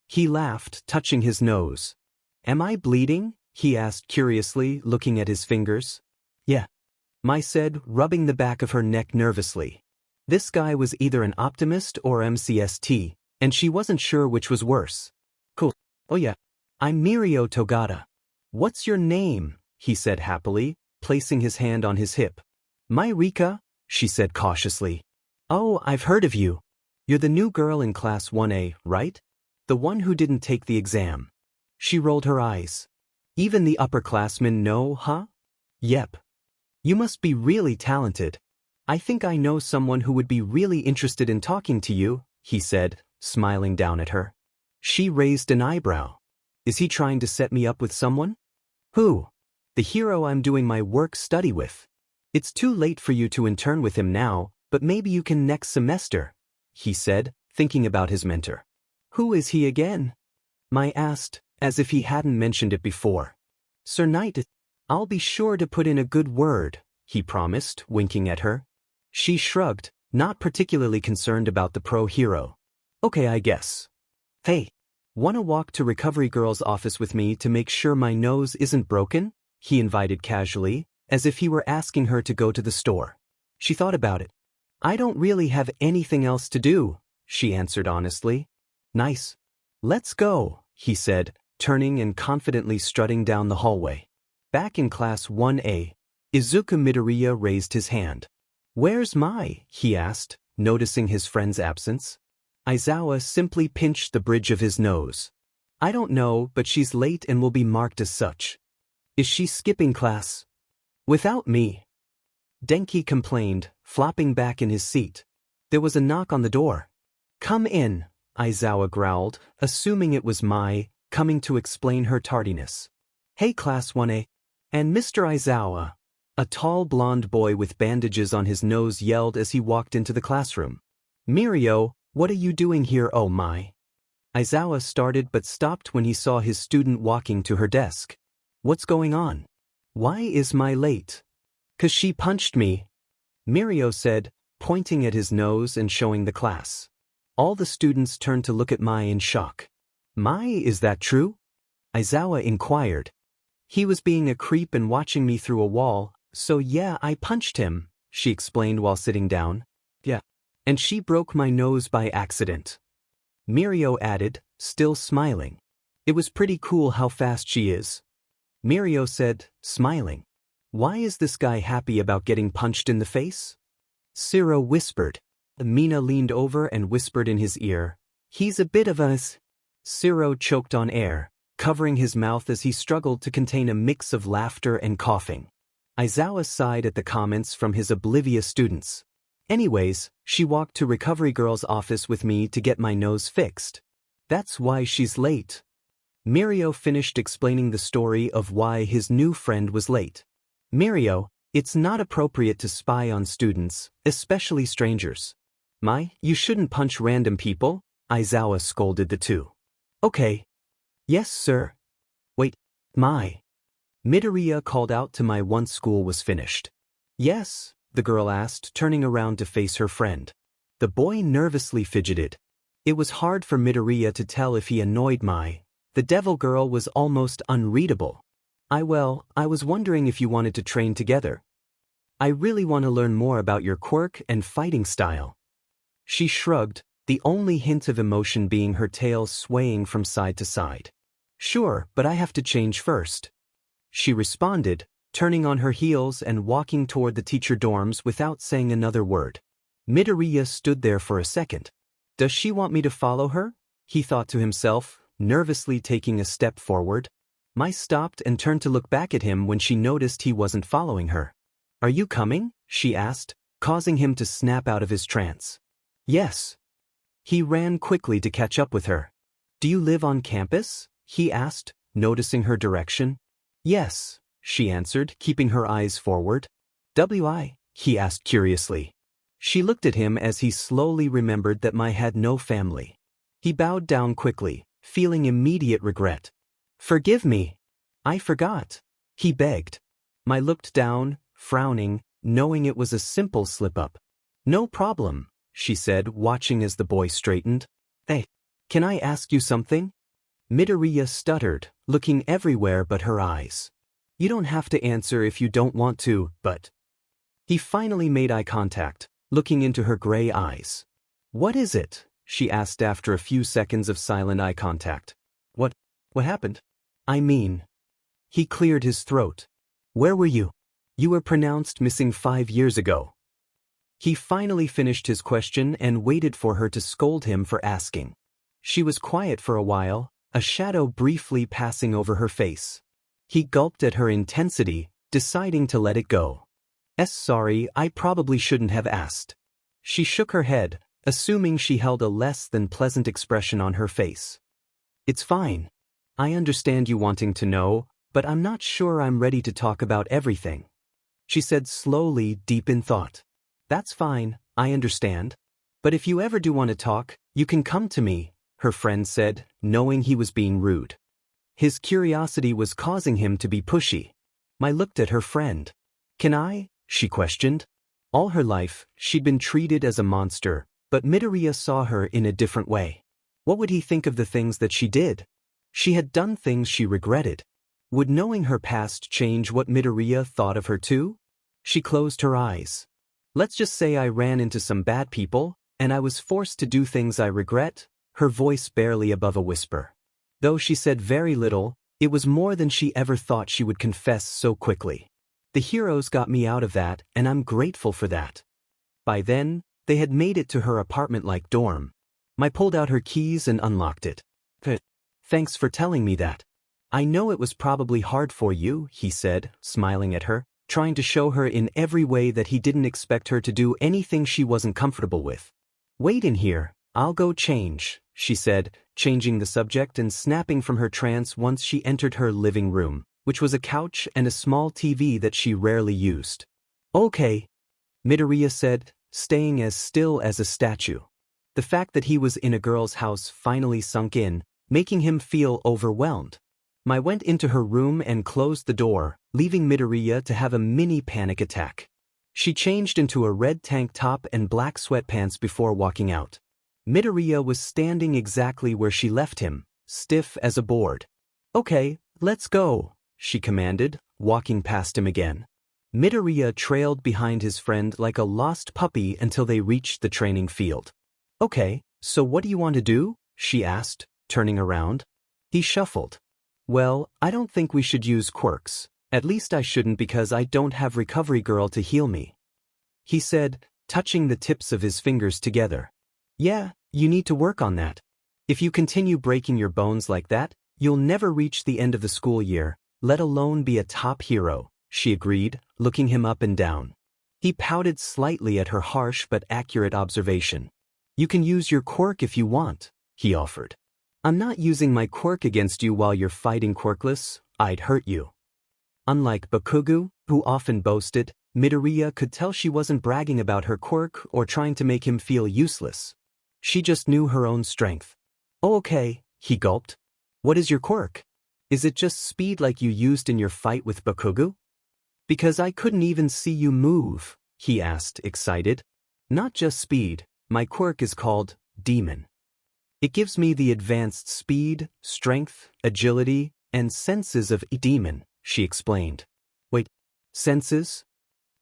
He laughed, touching his nose. "Am I bleeding?" he asked curiously, looking at his fingers. "Yeah," Mai said, rubbing the back of her neck nervously. This guy was either an optimist or MCST, and she wasn't sure which was worse. "Cool. Oh yeah. I'm Mirio Togata." "What's your name?" he said happily, placing his hand on his hip. "Mai Rika," she said cautiously. "Oh, I've heard of you. You're the new girl in Class 1A, right? The one who didn't take the exam." She rolled her eyes. "Even the upperclassmen know, huh?" "Yep. You must be really talented." I think I know someone who would be really interested in talking to you, he said, smiling down at her. She raised an eyebrow. Is he trying to set me up with someone? Who? The hero I'm doing my work study with. It's too late for you to intern with him now, but maybe you can next semester, he said, thinking about his mentor. Who is he again? Mai asked, as if he hadn't mentioned it before. Sir Knight. I'll be sure to put in a good word, he promised, winking at her. She shrugged, not particularly concerned about the pro-hero. Okay, I guess. Hey, wanna walk to Recovery Girl's office with me to make sure my nose isn't broken? He invited casually, as if he were asking her to go to the store. She thought about it. I don't really have anything else to do, she answered honestly. Nice. Let's go, he said, turning and confidently strutting down the hallway. Back in Class 1A, Izuku Midoriya raised his hand. Where's Mai? He asked, noticing his friend's absence. Aizawa simply pinched the bridge of his nose. I don't know, but she's late and will be marked as such. Is she skipping class? Without me? Denki complained, flopping back in his seat. There was a knock on the door. Come in, Aizawa growled, assuming it was Mai, coming to explain her tardiness. Hey Class 1A. And Mr. Aizawa. A tall blonde boy with bandages on his nose yelled as he walked into the classroom. Mirio, what are you doing here, oh Mai? Aizawa started but stopped when he saw his student walking to her desk. What's going on? Why is Mai late? 'Cause she punched me, Mirio said, pointing at his nose and showing the class. All the students turned to look at Mai in shock. Mai, is that true? Aizawa inquired. He was being a creep and watching me through a wall, so yeah, I punched him, she explained while sitting down. Yeah. And she broke my nose by accident. Mirio added, still smiling. It was pretty cool how fast she is. Mirio said, smiling. Why is this guy happy about getting punched in the face? Siro whispered. Mina leaned over and whispered in his ear. He's a bit of a... Siro choked on air, covering his mouth as he struggled to contain a mix of laughter and coughing. Aizawa sighed at the comments from his oblivious students. Anyways, she walked to Recovery Girl's office with me to get my nose fixed. That's why she's late. Mirio finished explaining the story of why his new friend was late. Mirio, it's not appropriate to spy on students, especially strangers. Mai, you shouldn't punch random people, Aizawa scolded the two. Okay. Yes, sir. Wait, Mai. Midoriya called out to Mai once school was finished. Yes, the girl asked, turning around to face her friend. The boy nervously fidgeted. It was hard for Midoriya to tell if he annoyed Mai. The devil girl was almost unreadable. I was wondering if you wanted to train together. I really want to learn more about your quirk and fighting style. She shrugged, the only hint of emotion being her tail swaying from side to side. Sure, but I have to change first. She responded, turning on her heels and walking toward the teacher dorms without saying another word. Midoriya stood there for a second. Does she want me to follow her? He thought to himself, nervously taking a step forward. Mai stopped and turned to look back at him when she noticed he wasn't following her. Are you coming? She asked, causing him to snap out of his trance. Yes. He ran quickly to catch up with her. Do you live on campus? He asked, noticing her direction. Yes, she answered, keeping her eyes forward. Why? He asked curiously. She looked at him as he slowly remembered that Mai had no family. He bowed down quickly, feeling immediate regret. Forgive me. I forgot. He begged. Mai looked down, frowning, knowing it was a simple slip-up. No problem, she said, watching as the boy straightened. Hey, can I ask you something? Midoriya stuttered, looking everywhere but her eyes. You don't have to answer if you don't want to, but... He finally made eye contact, looking into her gray eyes. What is it? She asked after a few seconds of silent eye contact. What happened? I mean... He cleared his throat. Where were you? You were pronounced missing 5 years ago. He finally finished his question and waited for her to scold him for asking. She was quiet for a while, a shadow briefly passing over her face. He gulped at her intensity, deciding to let it go. Sorry, I probably shouldn't have asked. She shook her head, assuming she held a less than pleasant expression on her face. It's fine. I understand you wanting to know, but I'm not sure I'm ready to talk about everything. She said slowly, deep in thought. That's fine, I understand. But if you ever do want to talk, you can come to me, her friend said, knowing he was being rude. His curiosity was causing him to be pushy. Mai looked at her friend. Can I? She questioned. All her life, she'd been treated as a monster, but Midoriya saw her in a different way. What would he think of the things that she did? She had done things she regretted. Would knowing her past change what Midoriya thought of her too? She closed her eyes. Let's just say I ran into some bad people, and I was forced to do things I regret, her voice barely above a whisper. Though she said very little, it was more than she ever thought she would confess so quickly. The heroes got me out of that, and I'm grateful for that. By then, they had made it to her apartment-like dorm. Mai pulled out her keys and unlocked it. Thanks for telling me that. I know it was probably hard for you, he said, smiling at her, trying to show her in every way that he didn't expect her to do anything she wasn't comfortable with. Wait in here, I'll go change, she said, changing the subject and snapping from her trance once she entered her living room, which was a couch and a small TV that she rarely used. Okay, Midoriya said, staying as still as a statue. The fact that he was in a girl's house finally sunk in, making him feel overwhelmed. Mai went into her room and closed the door, leaving Midoriya to have a mini panic attack. She changed into a red tank top and black sweatpants before walking out. Midoriya was standing exactly where she left him, stiff as a board. Okay, let's go, she commanded, walking past him again. Midoriya trailed behind his friend like a lost puppy until they reached the training field. Okay, so what do you want to do? She asked, turning around. He shuffled. Well, I don't think we should use quirks. At least I shouldn't because I don't have Recovery Girl to heal me. He said, touching the tips of his fingers together. Yeah, you need to work on that. If you continue breaking your bones like that, you'll never reach the end of the school year, let alone be a top hero, she agreed, looking him up and down. He pouted slightly at her harsh but accurate observation. You can use your quirk if you want, he offered. I'm not using my quirk against you while you're fighting quirkless, I'd hurt you. Unlike Bakugo, who often boasted, Midoriya could tell she wasn't bragging about her quirk or trying to make him feel useless. She just knew her own strength. Oh, okay, he gulped. What is your quirk? Is it just speed like you used in your fight with Bakugo? Because I couldn't even see you move, he asked, excited. Not just speed, my quirk is called Demon. It gives me the advanced speed, strength, agility, and senses of a demon, she explained. Wait, senses?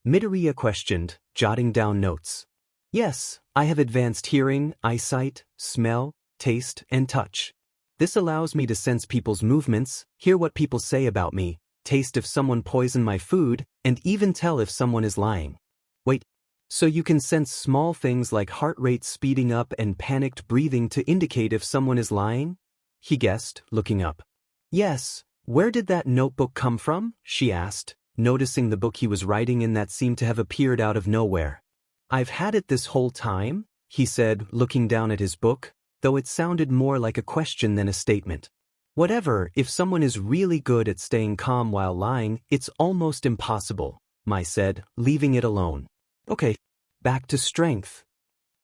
Midoriya questioned, jotting down notes. Yes, I have advanced hearing, eyesight, smell, taste, and touch. This allows me to sense people's movements, hear what people say about me, taste if someone poisoned my food, and even tell if someone is lying. Wait, so you can sense small things like heart rate speeding up and panicked breathing to indicate if someone is lying? He guessed, looking up. Yes, where did that notebook come from? She asked, noticing the book he was writing in that seemed to have appeared out of nowhere. I've had it this whole time, he said, looking down at his book, though it sounded more like a question than a statement. Whatever, if someone is really good at staying calm while lying, it's almost impossible, Mai said, leaving it alone. Okay, back to strength.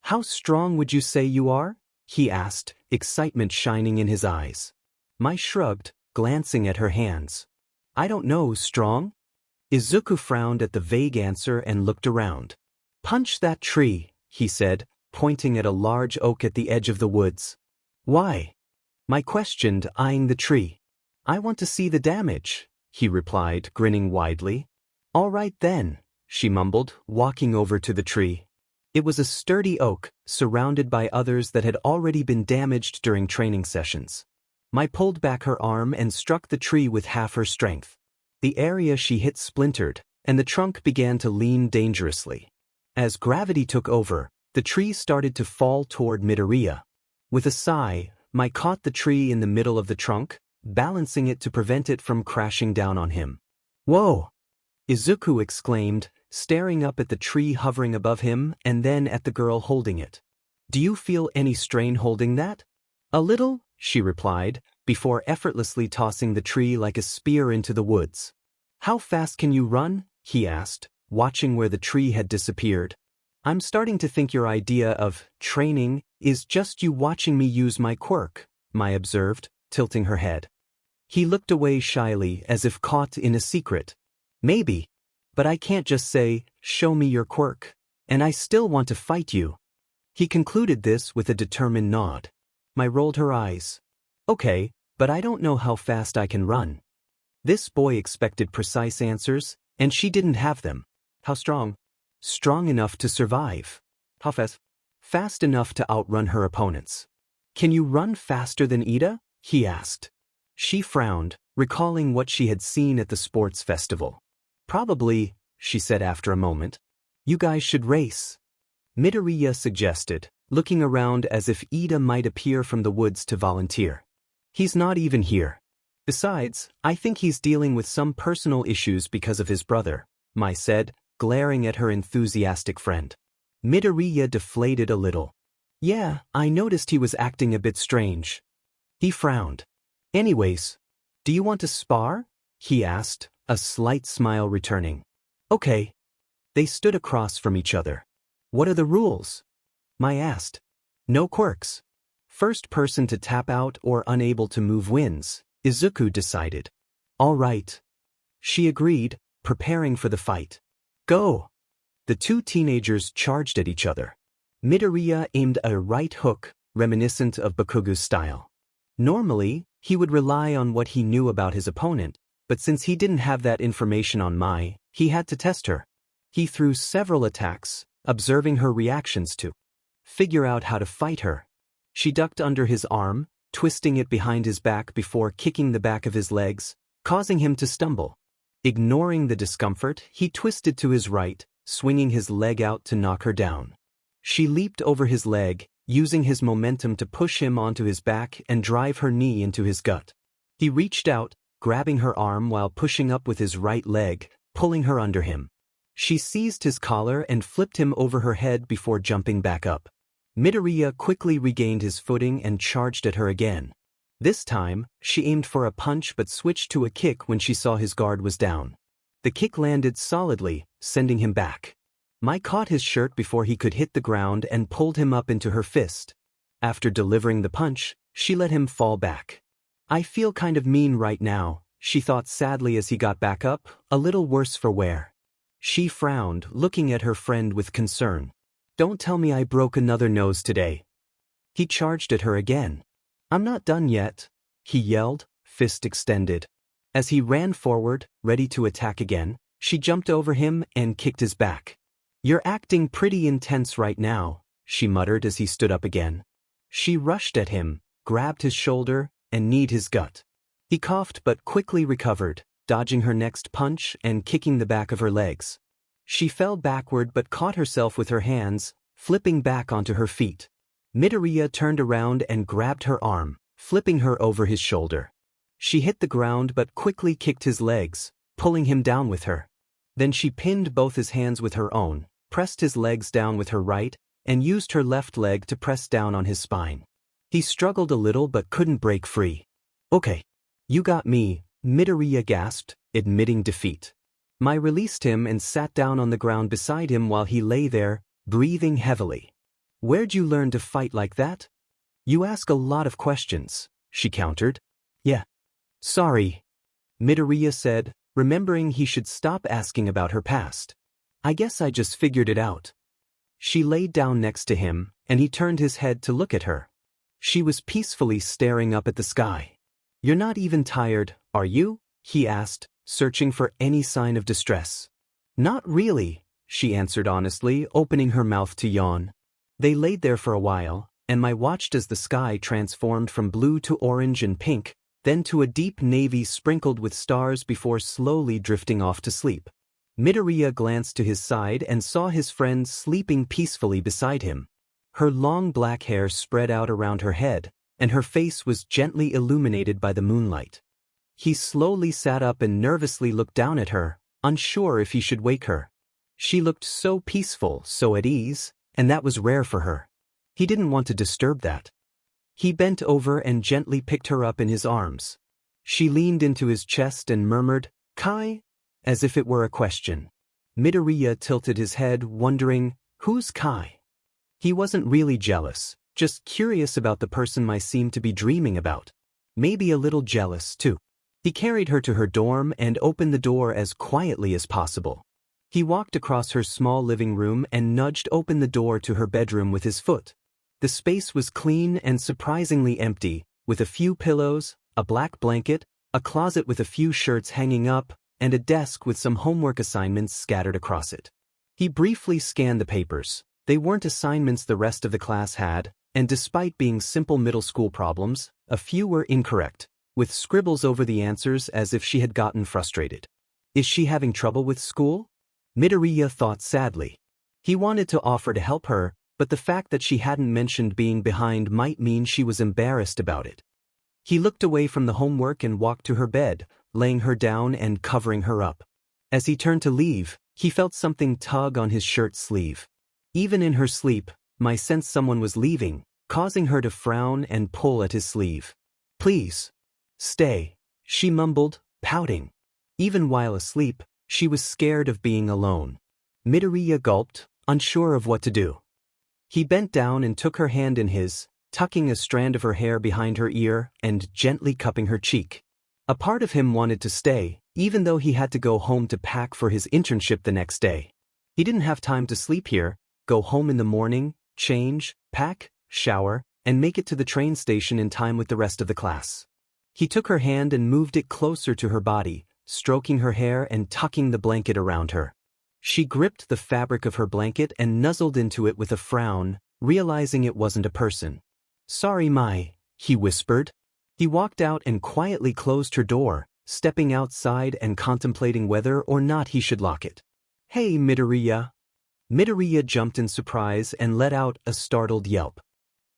How strong would you say you are? He asked, excitement shining in his eyes. Mai shrugged, glancing at her hands. I don't know, strong? Izuku frowned at the vague answer and looked around. Punch that tree, he said, pointing at a large oak at the edge of the woods. Why? Mai questioned, eyeing the tree. I want to see the damage, he replied, grinning widely. All right then, she mumbled, walking over to the tree. It was a sturdy oak, surrounded by others that had already been damaged during training sessions. Mai pulled back her arm and struck the tree with half her strength. The area she hit splintered, and the trunk began to lean dangerously. As gravity took over, the tree started to fall toward Midoriya. With a sigh, Mai caught the tree in the middle of the trunk, balancing it to prevent it from crashing down on him. Whoa! Izuku exclaimed, staring up at the tree hovering above him and then at the girl holding it. Do you feel any strain holding that? A little, she replied, before effortlessly tossing the tree like a spear into the woods. How fast can you run? He asked, watching where the tree had disappeared. I'm starting to think your idea of training is just you watching me use my quirk, Mai observed, tilting her head. He looked away shyly as if caught in a secret. Maybe. But I can't just say, show me your quirk. And I still want to fight you. He concluded this with a determined nod. Mai rolled her eyes. Okay, but I don't know how fast I can run. This boy expected precise answers, and she didn't have them. How strong? Strong enough to survive. How fast? Fast enough to outrun her opponents. Can you run faster than Ida? He asked. She frowned, recalling what she had seen at the sports festival. Probably, she said after a moment. You guys should race. Midoriya suggested, looking around as if Ida might appear from the woods to volunteer. He's not even here. Besides, I think he's dealing with some personal issues because of his brother, Mai said, glaring at her enthusiastic friend. Midoriya deflated a little. Yeah, I noticed he was acting a bit strange. He frowned. Anyways, do you want to spar? He asked, a slight smile returning. Okay. They stood across from each other. What are the rules? Mai asked. No quirks. First person to tap out or unable to move wins, Izuku decided. All right. She agreed, preparing for the fight. Go! The two teenagers charged at each other. Midoriya aimed a right hook, reminiscent of Bakugo's style. Normally, he would rely on what he knew about his opponent, but since he didn't have that information on Mai, he had to test her. He threw several attacks, observing her reactions to figure out how to fight her. She ducked under his arm, twisting it behind his back before kicking the back of his legs, causing him to stumble. Ignoring the discomfort, he twisted to his right, swinging his leg out to knock her down. She leaped over his leg, using his momentum to push him onto his back and drive her knee into his gut. He reached out, grabbing her arm while pushing up with his right leg, pulling her under him. She seized his collar and flipped him over her head before jumping back up. Midoriya quickly regained his footing and charged at her again. This time, she aimed for a punch but switched to a kick when she saw his guard was down. The kick landed solidly, sending him back. Mai caught his shirt before he could hit the ground and pulled him up into her fist. After delivering the punch, she let him fall back. I feel kind of mean right now, she thought sadly as he got back up, a little worse for wear. She frowned, looking at her friend with concern. Don't tell me I broke another nose today. He charged at her again. I'm not done yet, he yelled, fist extended. As he ran forward, ready to attack again, she jumped over him and kicked his back. You're acting pretty intense right now, she muttered as he stood up again. She rushed at him, grabbed his shoulder, and kneed his gut. He coughed but quickly recovered, dodging her next punch and kicking the back of her legs. She fell backward but caught herself with her hands, flipping back onto her feet. Midoriya turned around and grabbed her arm, flipping her over his shoulder. She hit the ground but quickly kicked his legs, pulling him down with her. Then she pinned both his hands with her own, pressed his legs down with her right, and used her left leg to press down on his spine. He struggled a little but couldn't break free. Okay. You got me, Midoriya gasped, admitting defeat. Mai released him and sat down on the ground beside him while he lay there, breathing heavily. Where'd you learn to fight like that? You ask a lot of questions, she countered. Yeah. Sorry, Midoriya said, remembering he should stop asking about her past. I guess I just figured it out. She laid down next to him, and he turned his head to look at her. She was peacefully staring up at the sky. You're not even tired, are you? He asked, searching for any sign of distress. Not really, she answered honestly, opening her mouth to yawn. They laid there for a while, and Mai watched as the sky transformed from blue to orange and pink, then to a deep navy sprinkled with stars before slowly drifting off to sleep. Midoriya glanced to his side and saw his friend sleeping peacefully beside him. Her long black hair spread out around her head, and her face was gently illuminated by the moonlight. He slowly sat up and nervously looked down at her, unsure if he should wake her. She looked so peaceful, so at ease, and that was rare for her. He didn't want to disturb that. He bent over and gently picked her up in his arms. She leaned into his chest and murmured, "Kai?" as if it were a question. Midoriya tilted his head, wondering, who's Kai? He wasn't really jealous, just curious about the person Mai seemed to be dreaming about. Maybe a little jealous, too. He carried her to her dorm and opened the door as quietly as possible. He walked across her small living room and nudged open the door to her bedroom with his foot. The space was clean and surprisingly empty, with a few pillows, a black blanket, a closet with a few shirts hanging up, and a desk with some homework assignments scattered across it. He briefly scanned the papers. They weren't assignments the rest of the class had, and despite being simple middle school problems, a few were incorrect, with scribbles over the answers as if she had gotten frustrated. Is she having trouble with school? Midoriya thought sadly. He wanted to offer to help her, but the fact that she hadn't mentioned being behind might mean she was embarrassed about it. He looked away from the homework and walked to her bed, laying her down and covering her up. As he turned to leave, he felt something tug on his shirt sleeve. Even in her sleep, Mai sensed someone was leaving, causing her to frown and pull at his sleeve. "Please. Stay," she mumbled, pouting. Even while asleep, she was scared of being alone. Midoriya gulped, unsure of what to do. He bent down and took her hand in his, tucking a strand of her hair behind her ear and gently cupping her cheek. A part of him wanted to stay, even though he had to go home to pack for his internship the next day. He didn't have time to sleep here, go home in the morning, change, pack, shower, and make it to the train station in time with the rest of the class. He took her hand and moved it closer to her body, stroking her hair and tucking the blanket around her. She gripped the fabric of her blanket and nuzzled into it with a frown, realizing it wasn't a person. "Sorry, Mai," he whispered. He walked out and quietly closed her door, stepping outside and contemplating whether or not he should lock it. "Hey, Midoriya." Midoriya jumped in surprise and let out a startled yelp.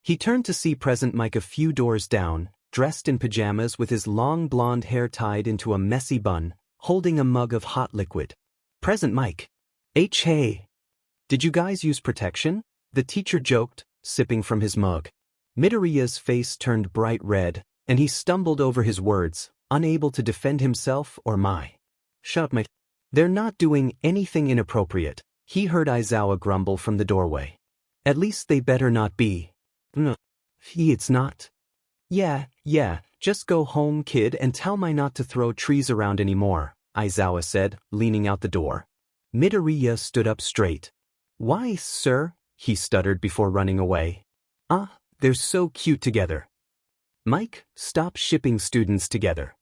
He turned to see present Mike a few doors down, dressed in pajamas with his long blonde hair tied into a messy bun, holding a mug of hot liquid. "Present Mike." Hey. "Did you guys use protection?" the teacher joked, sipping from his mug. Midoriya's face turned bright red, and he stumbled over his words, unable to defend himself or Mai. "Shut up, mate. They're not doing anything inappropriate," he heard Aizawa grumble from the doorway. "At least they better not be." "No. It's not." Yeah, just go home, kid, and tell Mai not to throw trees around anymore," Aizawa said, leaning out the door. Midoriya stood up straight. "Why, sir?" he stuttered before running away. They're so cute together." "Mike, stop shipping students together."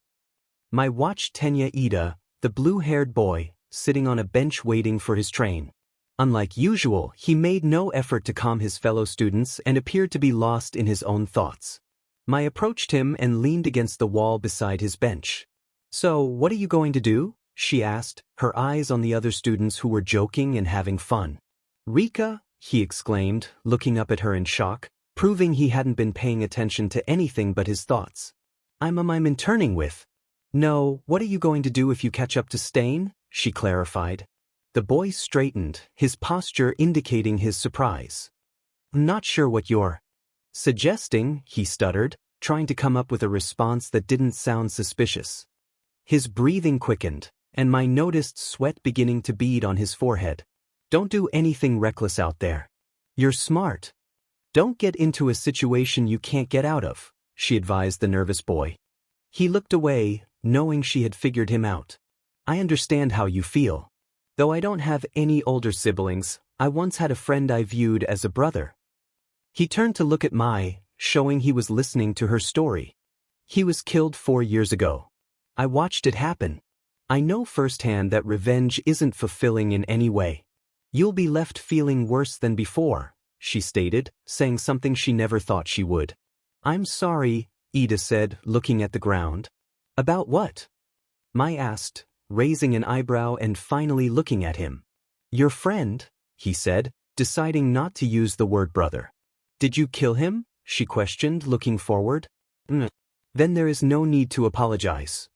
Mai watched Tenya Ida, the blue-haired boy, sitting on a bench waiting for his train. Unlike usual, he made no effort to calm his fellow students and appeared to be lost in his own thoughts. Mai approached him and leaned against the wall beside his bench. "So, what are you going to do?" she asked, her eyes on the other students who were joking and having fun. "Rika," he exclaimed, looking up at her in shock, proving he hadn't been paying attention to anything but his thoughts. I'm interning with." "No, what are you going to do if you catch up to Stain?" she clarified. The boy straightened, his posture indicating his surprise. "I'm not sure what you're suggesting," he stuttered, trying to come up with a response that didn't sound suspicious. His breathing quickened, and Mai noticed sweat beginning to bead on his forehead. "Don't do anything reckless out there. You're smart. Don't get into a situation you can't get out of," she advised the nervous boy. He looked away, knowing she had figured him out. "I understand how you feel. Though I don't have any older siblings, I once had a friend I viewed as a brother." He turned to look at Mai, showing he was listening to her story. "He was killed 4 years ago. I watched it happen. I know firsthand that revenge isn't fulfilling in any way. You'll be left feeling worse than before," she stated, saying something she never thought she would. "I'm sorry," Ida said, looking at the ground. "About what?" Mai asked, raising an eyebrow and finally looking at him. "Your friend," he said, deciding not to use the word brother. "Did you kill him?" she questioned, looking forward. Then there is no need to apologize."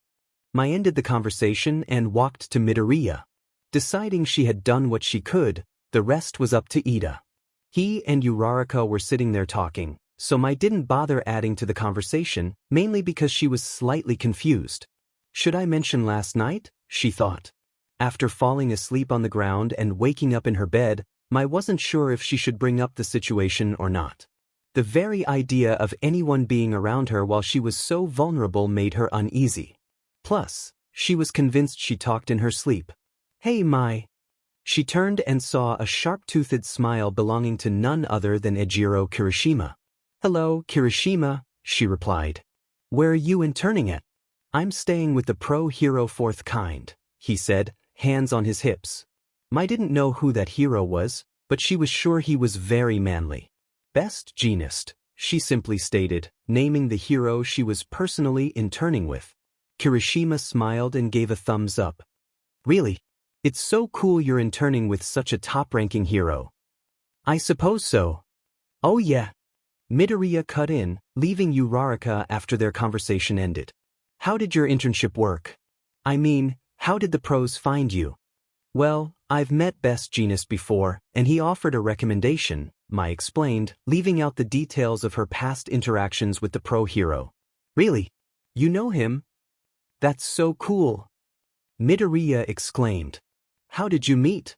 Mai ended the conversation and walked to Midoriya. Deciding she had done what she could, the rest was up to Ida. He and Uraraka were sitting there talking, so Mai didn't bother adding to the conversation, mainly because she was slightly confused. Should I mention last night? She thought. After falling asleep on the ground and waking up in her bed, Mai wasn't sure if she should bring up the situation or not. The very idea of anyone being around her while she was so vulnerable made her uneasy. Plus, she was convinced she talked in her sleep. Hey Mai. She turned and saw a sharp-toothed smile belonging to none other than Ejiro Kirishima. Hello, Kirishima, she replied. Where are you interning at? I'm staying with the pro-hero fourth kind, he said, hands on his hips. Mai didn't know who that hero was, but she was sure he was very manly. Best Genist, she simply stated, naming the hero she was personally interning with. Kirishima smiled and gave a thumbs up. Really? It's so cool you're interning with such a top-ranking hero. I suppose so. Oh yeah. Midoriya cut in, leaving Uraraka after their conversation ended. How did your internship work? I mean, how did the pros find you? Well, I've met Best Genist before, and he offered a recommendation, Mai explained, leaving out the details of her past interactions with the pro hero. Really? You know him? That's so cool. Midoriya exclaimed. How did you meet?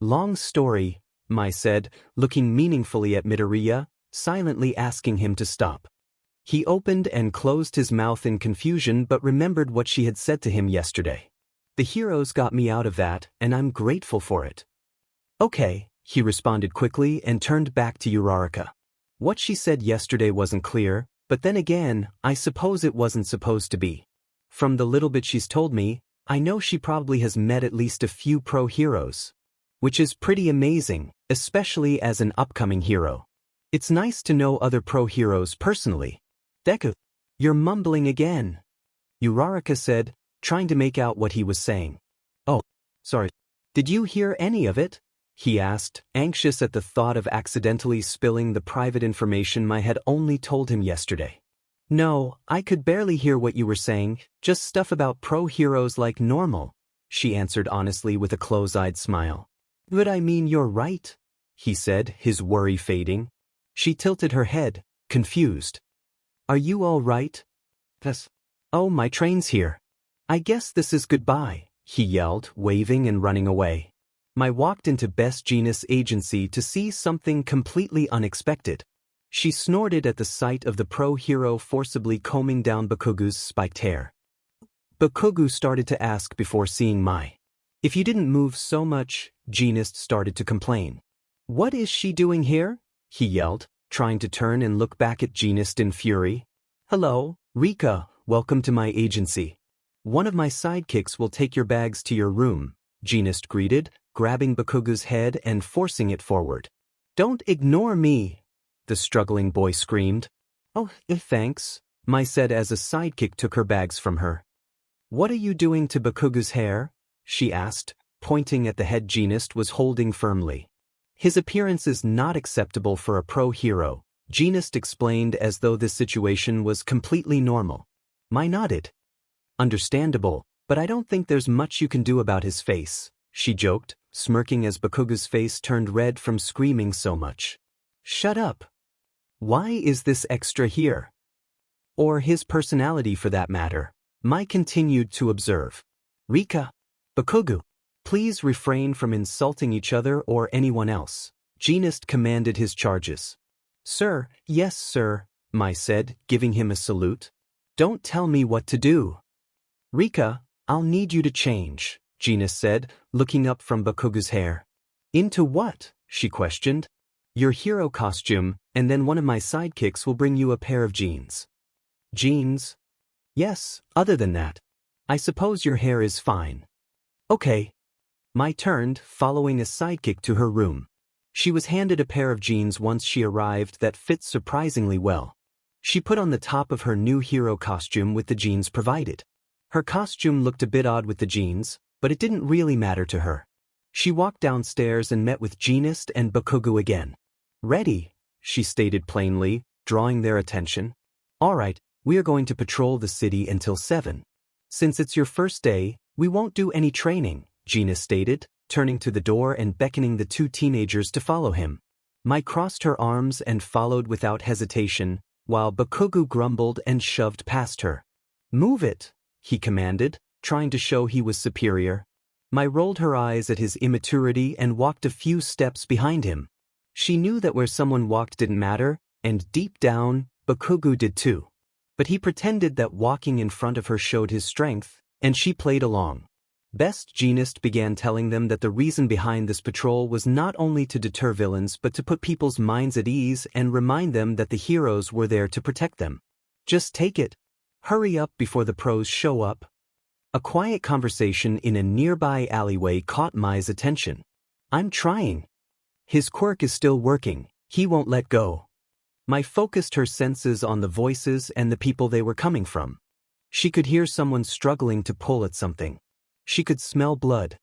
Long story, Mai said, looking meaningfully at Midoriya, silently asking him to stop. He opened and closed his mouth in confusion but remembered what she had said to him yesterday. The heroes got me out of that, and I'm grateful for it. Okay, he responded quickly and turned back to Uraraka. What she said yesterday wasn't clear, but then again, I suppose it wasn't supposed to be. From the little bit she's told me, I know she probably has met at least a few pro heroes. Which is pretty amazing, especially as an upcoming hero. It's nice to know other pro heroes personally. Deku, you're mumbling again. Uraraka said, trying to make out what he was saying. Oh, sorry. Did you hear any of it? He asked, anxious at the thought of accidentally spilling the private information Mai had only told him yesterday. No, I could barely hear what you were saying, just stuff about pro heroes like normal, she answered honestly with a close-eyed smile. But I mean you're right, he said, his worry fading. She tilted her head, confused. Are you all right? Yes. Oh, my train's here. I guess this is goodbye, he yelled, waving and running away. Mai walked into Best Genist agency to see something completely unexpected. She snorted at the sight of the pro-hero forcibly combing down Bakugo's spiked hair. Bakugo started to ask before seeing Mai. If you didn't move so much, Genist started to complain. What is she doing here? He yelled, trying to turn and look back at Genist in fury. Hello, Rika, welcome to my agency. One of my sidekicks will take your bags to your room, Genist greeted, grabbing Bakugo's head and forcing it forward. Don't ignore me, the struggling boy screamed. Oh, thanks, Mai said as a sidekick took her bags from her. What are you doing to Bakugo's hair? She asked, pointing at the head Genist was holding firmly. His appearance is not acceptable for a pro hero, Genist explained as though this situation was completely normal. Mai nodded. Understandable, but I don't think there's much you can do about his face, she joked, smirking as Bakugo's face turned red from screaming so much. Shut up. Why is this extra here? Or his personality for that matter, Mai continued to observe. Rika, Bakugo, please refrain from insulting each other or anyone else, Genist commanded his charges. Sir, yes sir, Mai said, giving him a salute. Don't tell me what to do. Rika, I'll need you to change, Genist said, looking up from Bakugo's hair. Into what? She questioned. Your hero costume, and then one of my sidekicks will bring you a pair of jeans. Jeans? Yes, other than that. I suppose your hair is fine. Okay. Mai turned, following a sidekick to her room. She was handed a pair of jeans once she arrived that fit surprisingly well. She put on the top of her new hero costume with the jeans provided. Her costume looked a bit odd with the jeans, but it didn't really matter to her. She walked downstairs and met with Genist and Bakugo again. Ready, she stated plainly, drawing their attention. All right, we are going to patrol the city until 7. Since it's your first day, we won't do any training, Gina stated, turning to the door and beckoning the two teenagers to follow him. Mai crossed her arms and followed without hesitation, while Bakugo grumbled and shoved past her. Move it, he commanded, trying to show he was superior. Mai rolled her eyes at his immaturity and walked a few steps behind him. She knew that where someone walked didn't matter, and deep down, Bakugo did too. But he pretended that walking in front of her showed his strength, and she played along. Best Jeanist began telling them that the reason behind this patrol was not only to deter villains but to put people's minds at ease and remind them that the heroes were there to protect them. Just take it. Hurry up before the pros show up. A quiet conversation in a nearby alleyway caught Mai's attention. I'm trying. His quirk is still working, he won't let go. Mai focused her senses on the voices and the people they were coming from. She could hear someone struggling to pull at something. She could smell blood.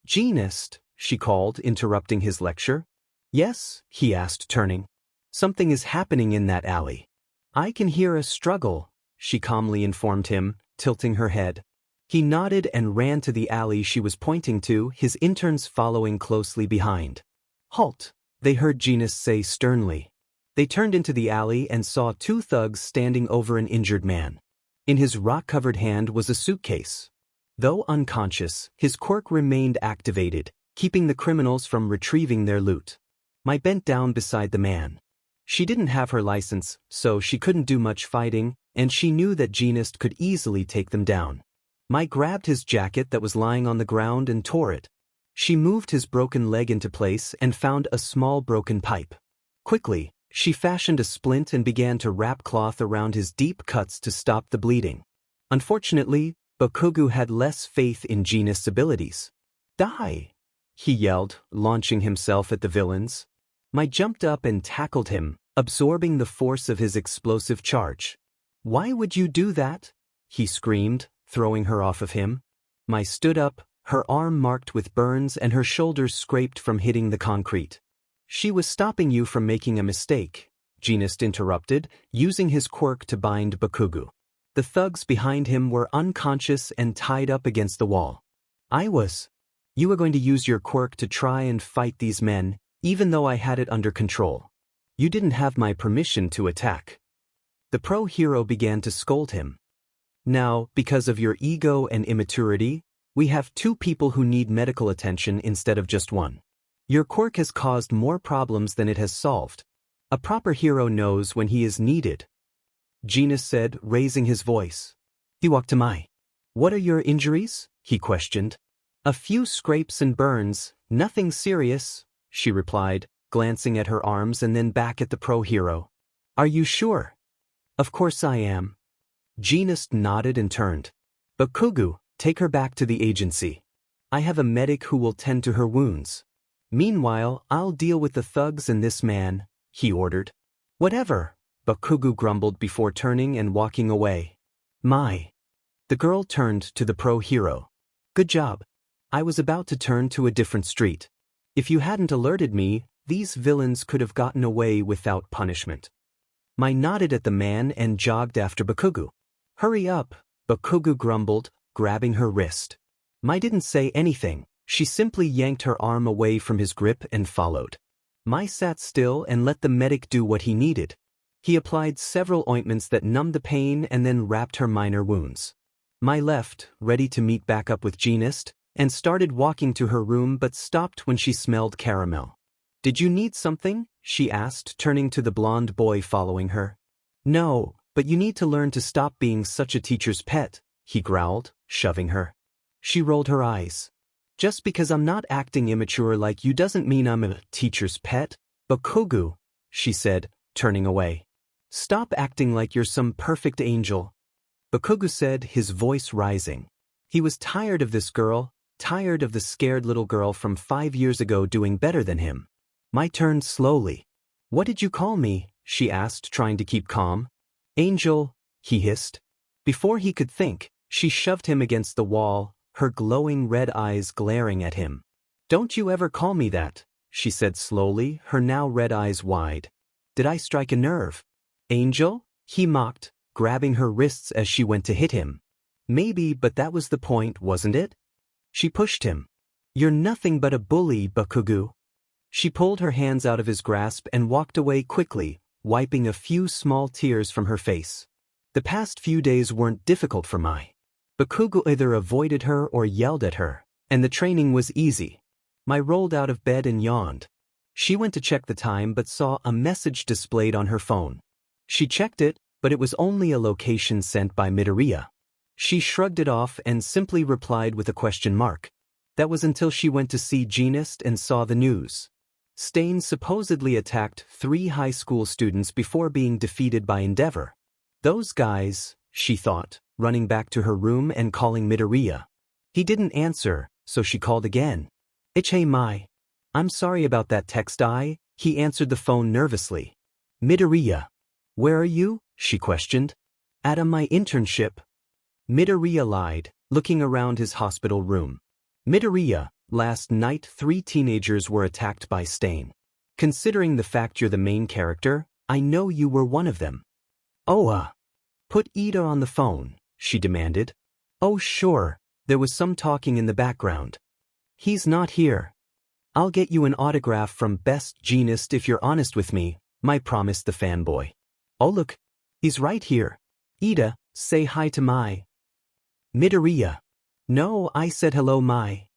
Jeanist, she called, interrupting his lecture. Yes, he asked, turning. Something is happening in that alley. I can hear a struggle, she calmly informed him, tilting her head. He nodded and ran to the alley she was pointing to, his interns following closely behind. Halt, they heard Jeanist say sternly. They turned into the alley and saw two thugs standing over an injured man. In his rock-covered hand was a suitcase. Though unconscious, his quirk remained activated, keeping the criminals from retrieving their loot. Mai bent down beside the man. She didn't have her license, so she couldn't do much fighting, and she knew that Jeanist could easily take them down. Mai grabbed his jacket that was lying on the ground and tore it. She moved his broken leg into place and found a small broken pipe. Quickly, she fashioned a splint and began to wrap cloth around his deep cuts to stop the bleeding. Unfortunately, Bakugo had less faith in Jeanist's abilities. Die! He yelled, launching himself at the villains. Mai jumped up and tackled him, absorbing the force of his explosive charge. Why would you do that? He screamed, throwing her off of him. Mai stood up, her arm marked with burns and her shoulders scraped from hitting the concrete. She was stopping you from making a mistake, Jeanist interrupted, using his quirk to bind Bakugo. The thugs behind him were unconscious and tied up against the wall. You were going to use your quirk to try and fight these men, even though I had it under control. You didn't have my permission to attack. The pro-hero began to scold him. Now, because of your ego and immaturity, we have two people who need medical attention instead of just one. Your quirk has caused more problems than it has solved. A proper hero knows when he is needed. Jeanist said, raising his voice. He walked to Mai. What are your injuries? He questioned. A few scrapes and burns, nothing serious, she replied, glancing at her arms and then back at the pro-hero. Are you sure? Of course I am. Jeanist nodded and turned. Bakugo, take her back to the agency. I have a medic who will tend to her wounds. Meanwhile, I'll deal with the thugs and this man, he ordered. Whatever. Bakugo grumbled before turning and walking away. Mai. The girl turned to the pro-hero. Good job. I was about to turn to a different street. If you hadn't alerted me, these villains could have gotten away without punishment. Mai nodded at the man and jogged after Bakugo. Hurry up, Bakugo grumbled, grabbing her wrist. Mai didn't say anything, she simply yanked her arm away from his grip and followed. Mai sat still and let the medic do what he needed. He applied several ointments that numbed the pain and then wrapped her minor wounds. Mai left, ready to meet back up with Jeanist, and started walking to her room but stopped when she smelled caramel. Did you need something? She asked, turning to the blonde boy following her. No, but you need to learn to stop being such a teacher's pet, he growled, shoving her. She rolled her eyes. Just because I'm not acting immature like you doesn't mean I'm a teacher's pet, Bakugo, she said, turning away. Stop acting like you're some perfect angel. Bakugo said, his voice rising. He was tired of this girl, tired of the scared little girl from 5 years ago doing better than him. Mai turned slowly. What did you call me? She asked, trying to keep calm. Angel, he hissed. Before he could think, she shoved him against the wall, her glowing red eyes glaring at him. Don't you ever call me that, she said slowly, her now red eyes wide. Did I strike a nerve? Angel? He mocked, grabbing her wrists as she went to hit him. Maybe, but that was the point, wasn't it? She pushed him. You're nothing but a bully, Bakugo. She pulled her hands out of his grasp and walked away quickly, wiping a few small tears from her face. The past few days weren't difficult for Mai. Bakugo either avoided her or yelled at her, and the training was easy. Mai rolled out of bed and yawned. She went to check the time but saw a message displayed on her phone. She checked it, but it was only a location sent by Midoriya. She shrugged it off and simply replied with a question mark. That was until she went to see Genius and saw the news. Stain supposedly attacked 3 high school students before being defeated by Endeavor. Those guys, she thought, running back to her room and calling Midoriya. He didn't answer, so she called again. Hey Mai. I'm sorry about that text. He answered the phone nervously. Midoriya. Where are you? She questioned. At my internship. Midoriya lied, looking around his hospital room. Midoriya, last night 3 teenagers were attacked by Stain. Considering the fact you're the main character, I know you were one of them. Put Ida on the phone, she demanded. Oh sure, there was some talking in the background. He's not here. I'll get you an autograph from Best Jeanist if you're honest with me, Mai promised the fanboy. Oh look, he's right here. Ida, say hi to Mai. Midoriya. No, I said hello Mai.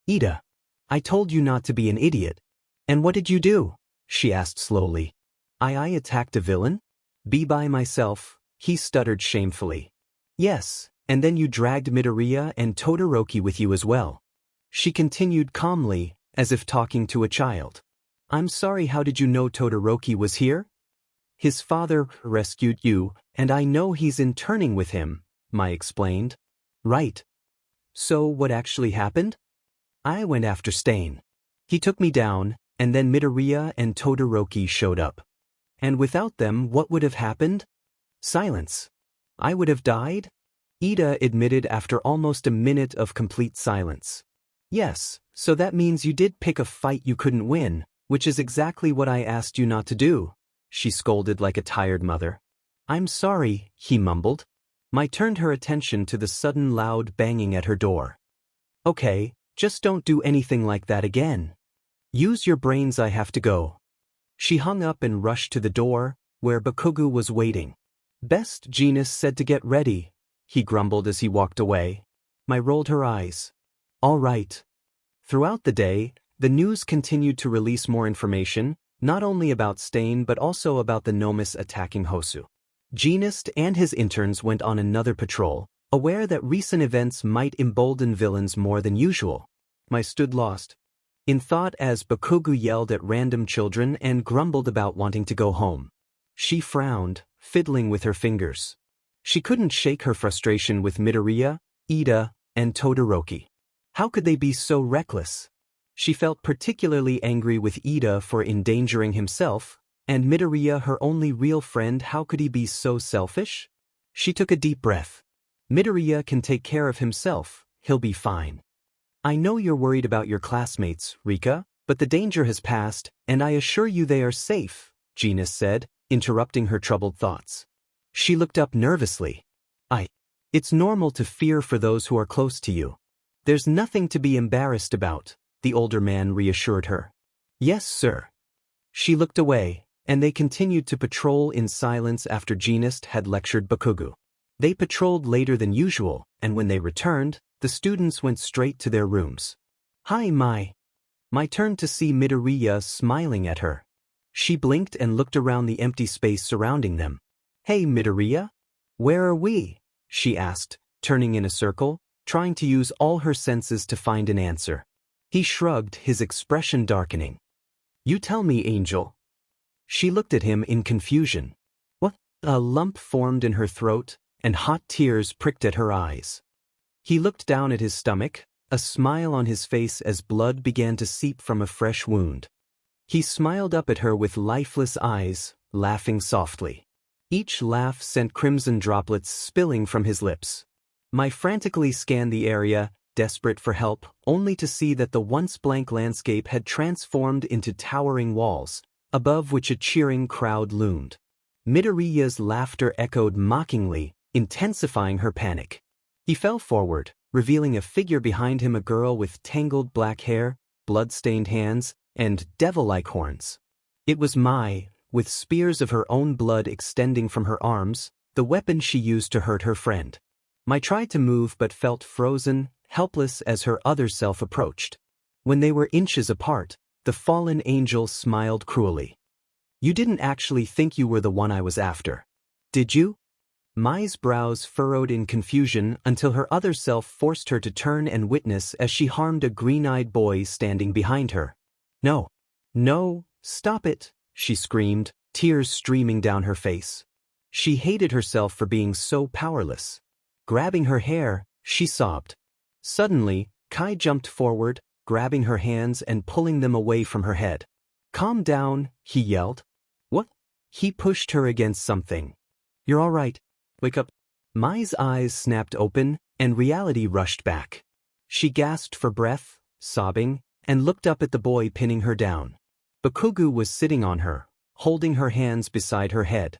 Ida. I told you not to be an idiot. And what did you do? She asked slowly. I attacked a villain? Be by myself, he stuttered shamefully. Yes, and then you dragged Midoriya and Todoroki with you as well. She continued calmly, as if talking to a child. I'm sorry, how did you know Todoroki was here? His father rescued you, and I know he's interning with him, Mai explained. Right. So what actually happened? I went after Stain. He took me down, and then Midoriya and Todoroki showed up. And without them, what would have happened? Silence. I would have died? Ida admitted after almost a minute of complete silence. Yes, so that means you did pick a fight you couldn't win, which is exactly what I asked you not to do, she scolded like a tired mother. I'm sorry, he mumbled. Mai turned her attention to the sudden loud banging at her door. Okay, just don't do anything like that again. Use your brains, I have to go. She hung up and rushed to the door, where Bakugo was waiting. Best Jeanist said to get ready, he grumbled as he walked away. Mai rolled her eyes. All right. Throughout the day, the news continued to release more information, not only about Stain but also about the Nomus attacking Hosu. Jeanist and his interns went on another patrol, aware that recent events might embolden villains more than usual. Mai stood lost in thought as Bakugo yelled at random children and grumbled about wanting to go home. She frowned, fiddling with her fingers. She couldn't shake her frustration with Midoriya, Ida, and Todoroki. How could they be so reckless? She felt particularly angry with Ida for endangering himself, and Midoriya, her only real friend, how could he be so selfish? She took a deep breath. Midoriya can take care of himself, he'll be fine. I know you're worried about your classmates, Rika, but the danger has passed, and I assure you they are safe, Genius said, interrupting her troubled thoughts. She looked up nervously. It's normal to fear for those who are close to you. There's nothing to be embarrassed about, the older man reassured her. Yes, sir. She looked away, and they continued to patrol in silence after Genius had lectured Bakugo. They patrolled later than usual, and when they returned, the students went straight to their rooms. Hi, Mai. Mai turned to see Midoriya smiling at her. She blinked and looked around the empty space surrounding them. Hey, Midoriya. Where are we? She asked, turning in a circle, trying to use all her senses to find an answer. He shrugged, his expression darkening. You tell me, Angel. She looked at him in confusion. What? A lump formed in her throat, and hot tears pricked at her eyes. He looked down at his stomach, a smile on his face as blood began to seep from a fresh wound. He smiled up at her with lifeless eyes, laughing softly. Each laugh sent crimson droplets spilling from his lips. Mai frantically scanned the area, desperate for help, only to see that the once blank landscape had transformed into towering walls, above which a cheering crowd loomed. Midoriya's laughter echoed mockingly, intensifying her panic. He fell forward, revealing a figure behind him, a girl with tangled black hair, blood-stained hands, and devil-like horns. It was Mai, with spears of her own blood extending from her arms, the weapon she used to hurt her friend. Mai tried to move but felt frozen, helpless as her other self approached. When they were inches apart, the fallen angel smiled cruelly. "You didn't actually think you were the one I was after, did you?" Mai's brows furrowed in confusion until her other self forced her to turn and witness as she harmed a green-eyed boy standing behind her. "No. No, stop it," she screamed, tears streaming down her face. She hated herself for being so powerless. Grabbing her hair, she sobbed. Suddenly, Kai jumped forward, grabbing her hands and pulling them away from her head. "Calm down," he yelled. "What?" He pushed her against something. "You're all right. Wake up." Mai's eyes snapped open, and reality rushed back. She gasped for breath, sobbing, and looked up at the boy pinning her down. Bakugo was sitting on her, holding her hands beside her head.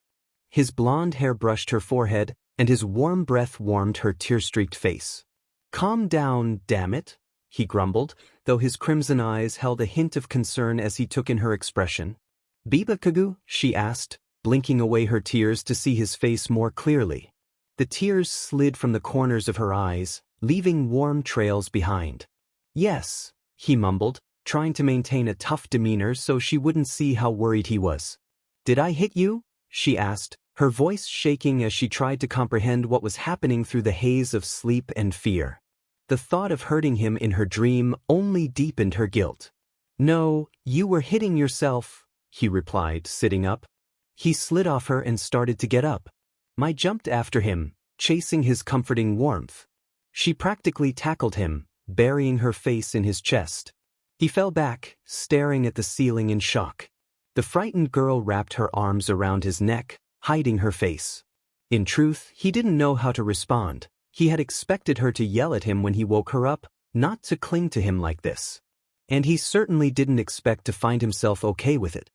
His blonde hair brushed her forehead, and his warm breath warmed her tear-streaked face. "Calm down, damn it," he grumbled, though his crimson eyes held a hint of concern as he took in her expression. "Bakugo?" she asked, blinking away her tears to see his face more clearly. The tears slid from the corners of her eyes, leaving warm trails behind. "Yes," he mumbled, trying to maintain a tough demeanor so she wouldn't see how worried he was. "Did I hit you?" she asked, her voice shaking as she tried to comprehend what was happening through the haze of sleep and fear. The thought of hurting him in her dream only deepened her guilt. "No, you were hitting yourself," he replied, sitting up. He slid off her and started to get up. Mai jumped after him, chasing his comforting warmth. She practically tackled him, burying her face in his chest. He fell back, staring at the ceiling in shock. The frightened girl wrapped her arms around his neck, hiding her face. In truth, he didn't know how to respond. He had expected her to yell at him when he woke her up, not to cling to him like this. And he certainly didn't expect to find himself okay with it.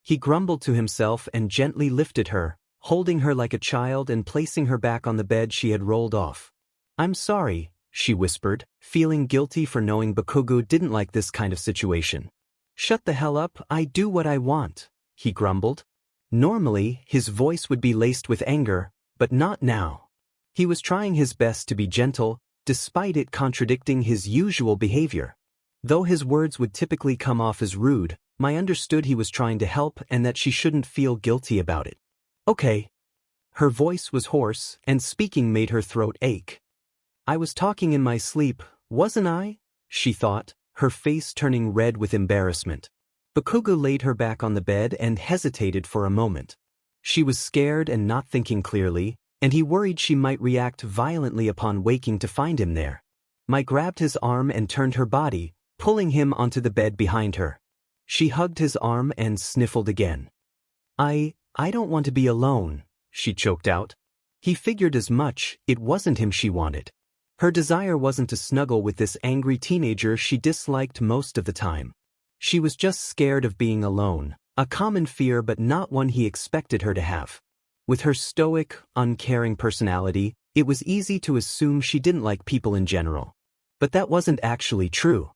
He grumbled to himself and gently lifted her, holding her like a child and placing her back on the bed she had rolled off. "I'm sorry," she whispered, feeling guilty for knowing Bakugo didn't like this kind of situation. "Shut the hell up, I do what I want," he grumbled. Normally, his voice would be laced with anger, but not now. He was trying his best to be gentle, despite it contradicting his usual behavior. Though his words would typically come off as rude, Mai understood he was trying to help and that she shouldn't feel guilty about it. "Okay." Her voice was hoarse, and speaking made her throat ache. "I was talking in my sleep, wasn't I?" she thought, her face turning red with embarrassment. Bakugo laid her back on the bed and hesitated for a moment. She was scared and not thinking clearly, and he worried she might react violently upon waking to find him there. Mai grabbed his arm and turned her body, pulling him onto the bed behind her. She hugged his arm and sniffled again. I don't want to be alone," she choked out. He figured as much. It wasn't him she wanted. Her desire wasn't to snuggle with this angry teenager she disliked most of the time. She was just scared of being alone, a common fear but not one he expected her to have. With her stoic, uncaring personality, it was easy to assume she didn't like people in general. But that wasn't actually true.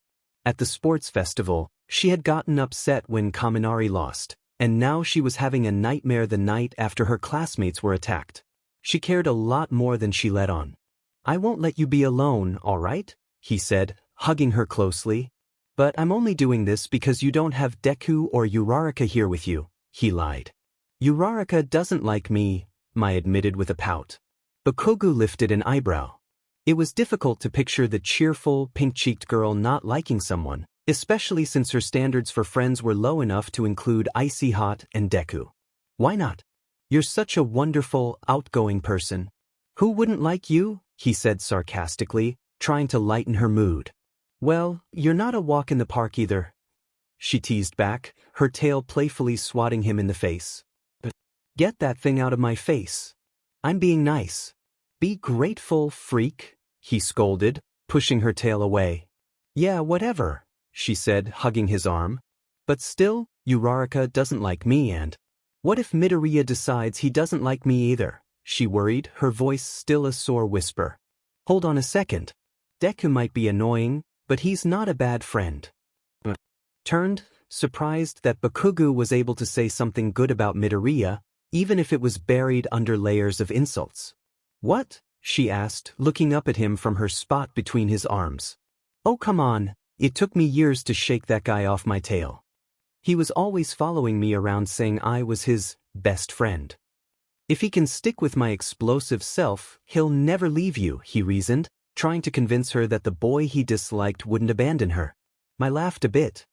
At the sports festival, she had gotten upset when Kaminari lost, and now she was having a nightmare the night after her classmates were attacked. She cared a lot more than she let on. "I won't let you be alone, all right?" he said, hugging her closely. "But I'm only doing this because you don't have Deku or Uraraka here with you," he lied. "Uraraka doesn't like me," Mai admitted with a pout. Bakugo lifted an eyebrow. It was difficult to picture the cheerful, pink-cheeked girl not liking someone, especially since her standards for friends were low enough to include Icy Hot and Deku. "Why not? You're such a wonderful, outgoing person. Who wouldn't like you?" he said sarcastically, trying to lighten her mood. "Well, you're not a walk in the park either," she teased back, her tail playfully swatting him in the face. "But get that thing out of my face. I'm being nice." "Be grateful, freak," he scolded, pushing her tail away. "Yeah, whatever," she said, hugging his arm. "But still, Uraraka doesn't like me, and what if Midoriya decides he doesn't like me either?" she worried, her voice still a sore whisper. Hold on a second. Deku might be annoying, but he's not a bad friend. Turned, surprised that Bakugo was able to say something good about Midoriya, even if it was buried under layers of insults. What? She asked, looking up at him from her spot between his arms. Oh come on, it took me years to shake that guy off my tail. He was always following me around saying I was his best friend. If he can stick with my explosive self, he'll never leave you, he reasoned, trying to convince her that the boy he disliked wouldn't abandon her. Mai laughed a bit.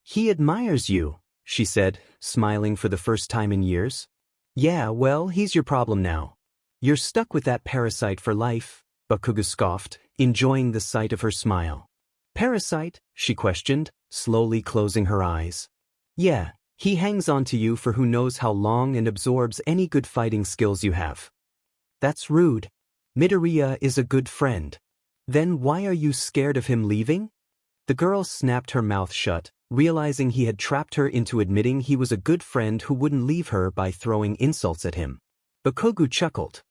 He admires you, she said, smiling for the first time in years. Yeah, well, he's your problem now. You're stuck with that parasite for life, Bakugo scoffed, enjoying the sight of her smile. Parasite? She questioned, slowly closing her eyes. Yeah, he hangs on to you for who knows how long and absorbs any good fighting skills you have. That's rude. Midoriya is a good friend. Then why are you scared of him leaving? The girl snapped her mouth shut, realizing he had trapped her into admitting he was a good friend who wouldn't leave her by throwing insults at him. Bakugo chuckled.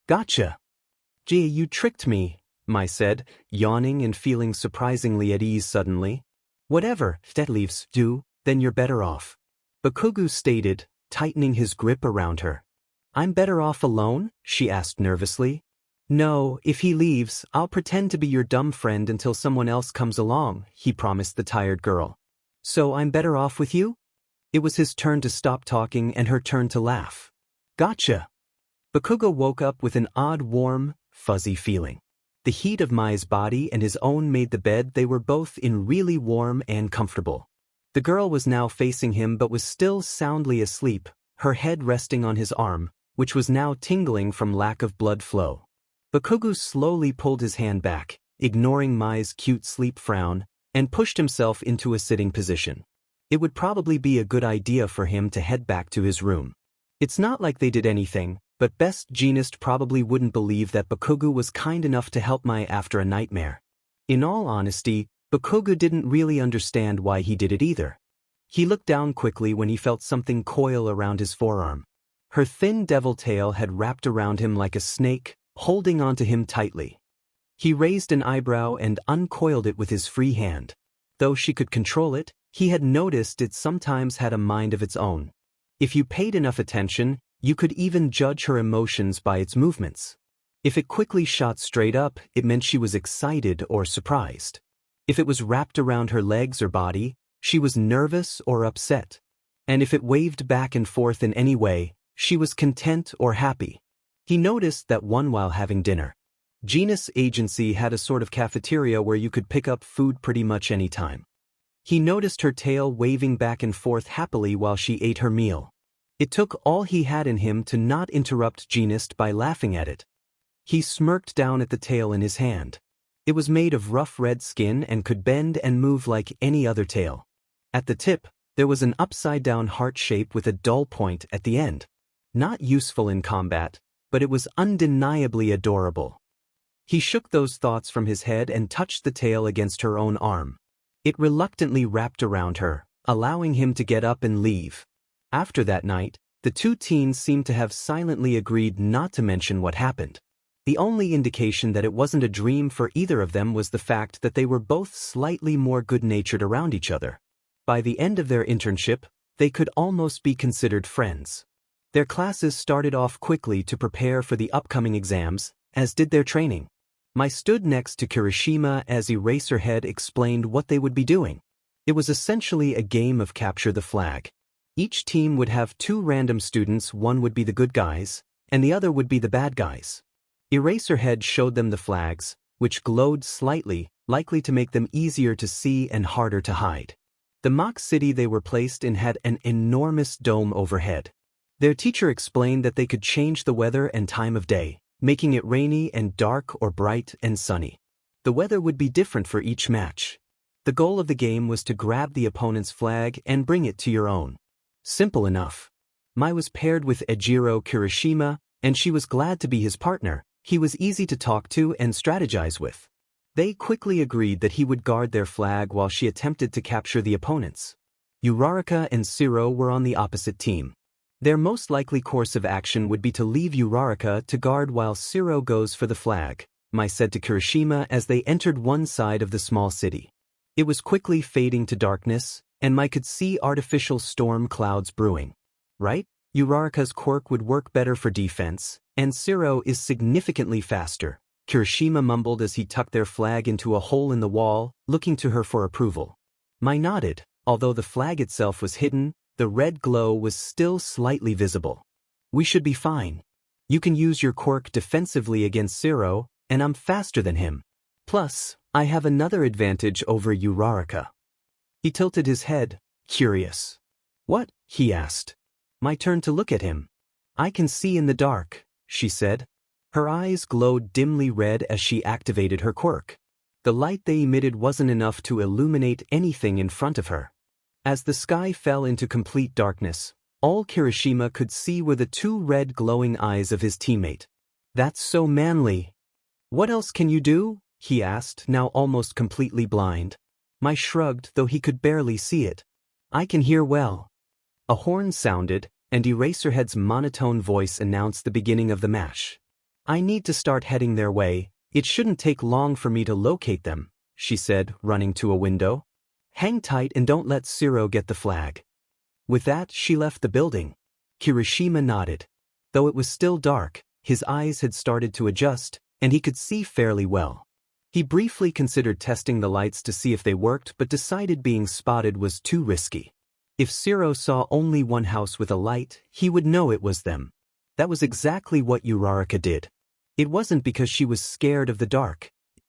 Gotcha. Gee, you tricked me, Mai said, yawning and feeling surprisingly at ease suddenly. Whatever, if that leaves you, then you're better off. Bakugo stated, tightening his grip around her. I'm better off alone? She asked nervously. No, if he leaves, I'll pretend to be your dumb friend until someone else comes along, he promised the tired girl. So I'm better off with you? It was his turn to stop talking and her turn to laugh. Gotcha. Bakugo woke up with an odd warm, fuzzy feeling. The heat of Mai's body and his own made the bed they were both in really warm and comfortable. The girl was now facing him but was still soundly asleep, her head resting on his arm, which was now tingling from lack of blood flow. Bakugo slowly pulled his hand back, ignoring Mai's cute sleep frown, and pushed himself into a sitting position. It would probably be a good idea for him to head back to his room. It's not like they did anything, but Best Jeanist probably wouldn't believe that Bakugo was kind enough to help Mai after a nightmare. In all honesty, Bakugo didn't really understand why he did it either. He looked down quickly when he felt something coil around his forearm. Her thin devil tail had wrapped around him like a snake, holding onto him tightly. He raised an eyebrow and uncoiled it with his free hand. Though she could control it, he had noticed it sometimes had a mind of its own. If you paid enough attention, you could even judge her emotions by its movements. If it quickly shot straight up, it meant she was excited or surprised. If it was wrapped around her legs or body, she was nervous or upset. And if it waved back and forth in any way, she was content or happy. He noticed that one while having dinner. Gina's agency had a sort of cafeteria where you could pick up food pretty much any time. He noticed her tail waving back and forth happily while she ate her meal. It took all he had in him to not interrupt Genist by laughing at it. He smirked down at the tail in his hand. It was made of rough red skin and could bend and move like any other tail. At the tip, there was an upside-down heart shape with a dull point at the end. Not useful in combat, but it was undeniably adorable. He shook those thoughts from his head and touched the tail against her own arm. It reluctantly wrapped around her, allowing him to get up and leave. After that night, the two teens seemed to have silently agreed not to mention what happened. The only indication that it wasn't a dream for either of them was the fact that they were both slightly more good-natured around each other. By the end of their internship, they could almost be considered friends. Their classes started off quickly to prepare for the upcoming exams, as did their training. Mai stood next to Kirishima as Eraserhead explained what they would be doing. It was essentially a game of capture the flag. Each team would have two random students, one would be the good guys, and the other would be the bad guys. Eraserhead showed them the flags, which glowed slightly, likely to make them easier to see and harder to hide. The mock city they were placed in had an enormous dome overhead. Their teacher explained that they could change the weather and time of day, making it rainy and dark or bright and sunny. The weather would be different for each match. The goal of the game was to grab the opponent's flag and bring it to your own. Simple enough. Mai was paired with Ejiro Kirishima, and she was glad to be his partner. He was easy to talk to and strategize with. They quickly agreed that he would guard their flag while she attempted to capture the opponents. Uraraka and Shiro were on the opposite team. Their most likely course of action would be to leave Uraraka to guard while Shiro goes for the flag. Mai said to Kirishima as they entered one side of the small city. It was quickly fading to darkness, and Mai could see artificial storm clouds brewing. Right? Uraraka's quirk would work better for defense, and Zero is significantly faster, Kirishima mumbled as he tucked their flag into a hole in the wall, looking to her for approval. Mai nodded. Although the flag itself was hidden, the red glow was still slightly visible. We should be fine. You can use your quirk defensively against Zero, and I'm faster than him. Plus, I have another advantage over Uraraka. He tilted his head, curious. What? He asked. Mai turned to look at him. I can see in the dark, she said. Her eyes glowed dimly red as she activated her quirk. The light they emitted wasn't enough to illuminate anything in front of her. As the sky fell into complete darkness, all Kirishima could see were the two red glowing eyes of his teammate. That's so manly. What else can you do? He asked, now almost completely blind. Mai shrugged, though he could barely see it. I can hear well. A horn sounded, and Eraserhead's monotone voice announced the beginning of the match. I need to start heading their way. It shouldn't take long for me to locate them, she said, running to a window. Hang tight and don't let Zero get the flag. With that, she left the building. Kirishima nodded. Though it was still dark, his eyes had started to adjust, and he could see fairly well. He briefly considered testing the lights to see if they worked but decided being spotted was too risky. If Zero saw only one house with a light, he would know it was them. That was exactly what Uraraka did. It wasn't because she was scared of the dark. It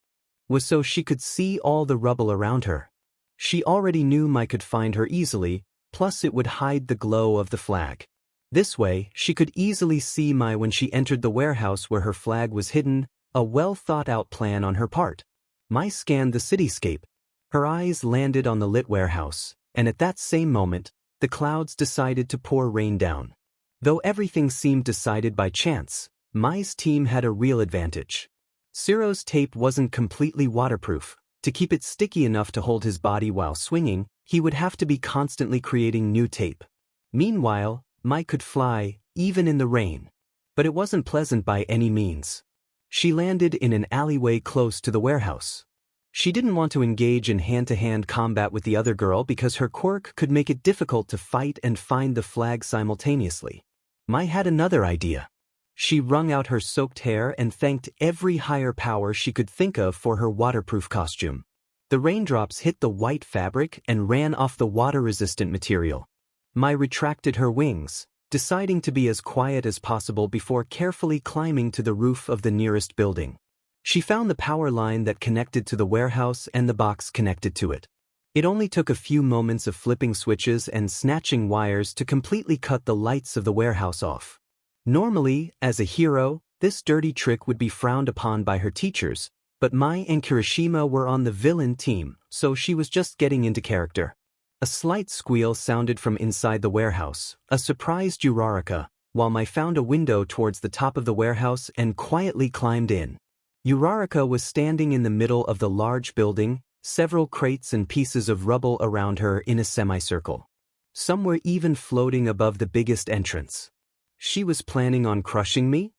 was so she could see all the rubble around her. She already knew Mai could find her easily, plus it would hide the glow of the flag. This way, she could easily see Mai when she entered the warehouse where her flag was hidden, a well-thought-out plan on her part. Mai scanned the cityscape. Her eyes landed on the lit warehouse, and at that same moment, the clouds decided to pour rain down. Though everything seemed decided by chance, Mai's team had a real advantage. Zero's tape wasn't completely waterproof. To keep it sticky enough to hold his body while swinging, he would have to be constantly creating new tape. Meanwhile, Mai could fly, even in the rain. But it wasn't pleasant by any means. She landed in an alleyway close to the warehouse. She didn't want to engage in hand-to-hand combat with the other girl because her quirk could make it difficult to fight and find the flag simultaneously. Mai had another idea. She wrung out her soaked hair and thanked every higher power she could think of for her waterproof costume. The raindrops hit the white fabric and ran off the water-resistant material. Mai retracted her wings, deciding to be as quiet as possible before carefully climbing to the roof of the nearest building. She found the power line that connected to the warehouse and the box connected to it. It only took a few moments of flipping switches and snatching wires to completely cut the lights of the warehouse off. Normally, as a hero, this dirty trick would be frowned upon by her teachers, but Mai and Kirishima were on the villain team, so she was just getting into character. A slight squeal sounded from inside the warehouse, a surprised Uraraka, while Mai found a window towards the top of the warehouse and quietly climbed in. Uraraka was standing in the middle of the large building, several crates and pieces of rubble around her in a semicircle. Some were even floating above the biggest entrance. She was planning on crushing me?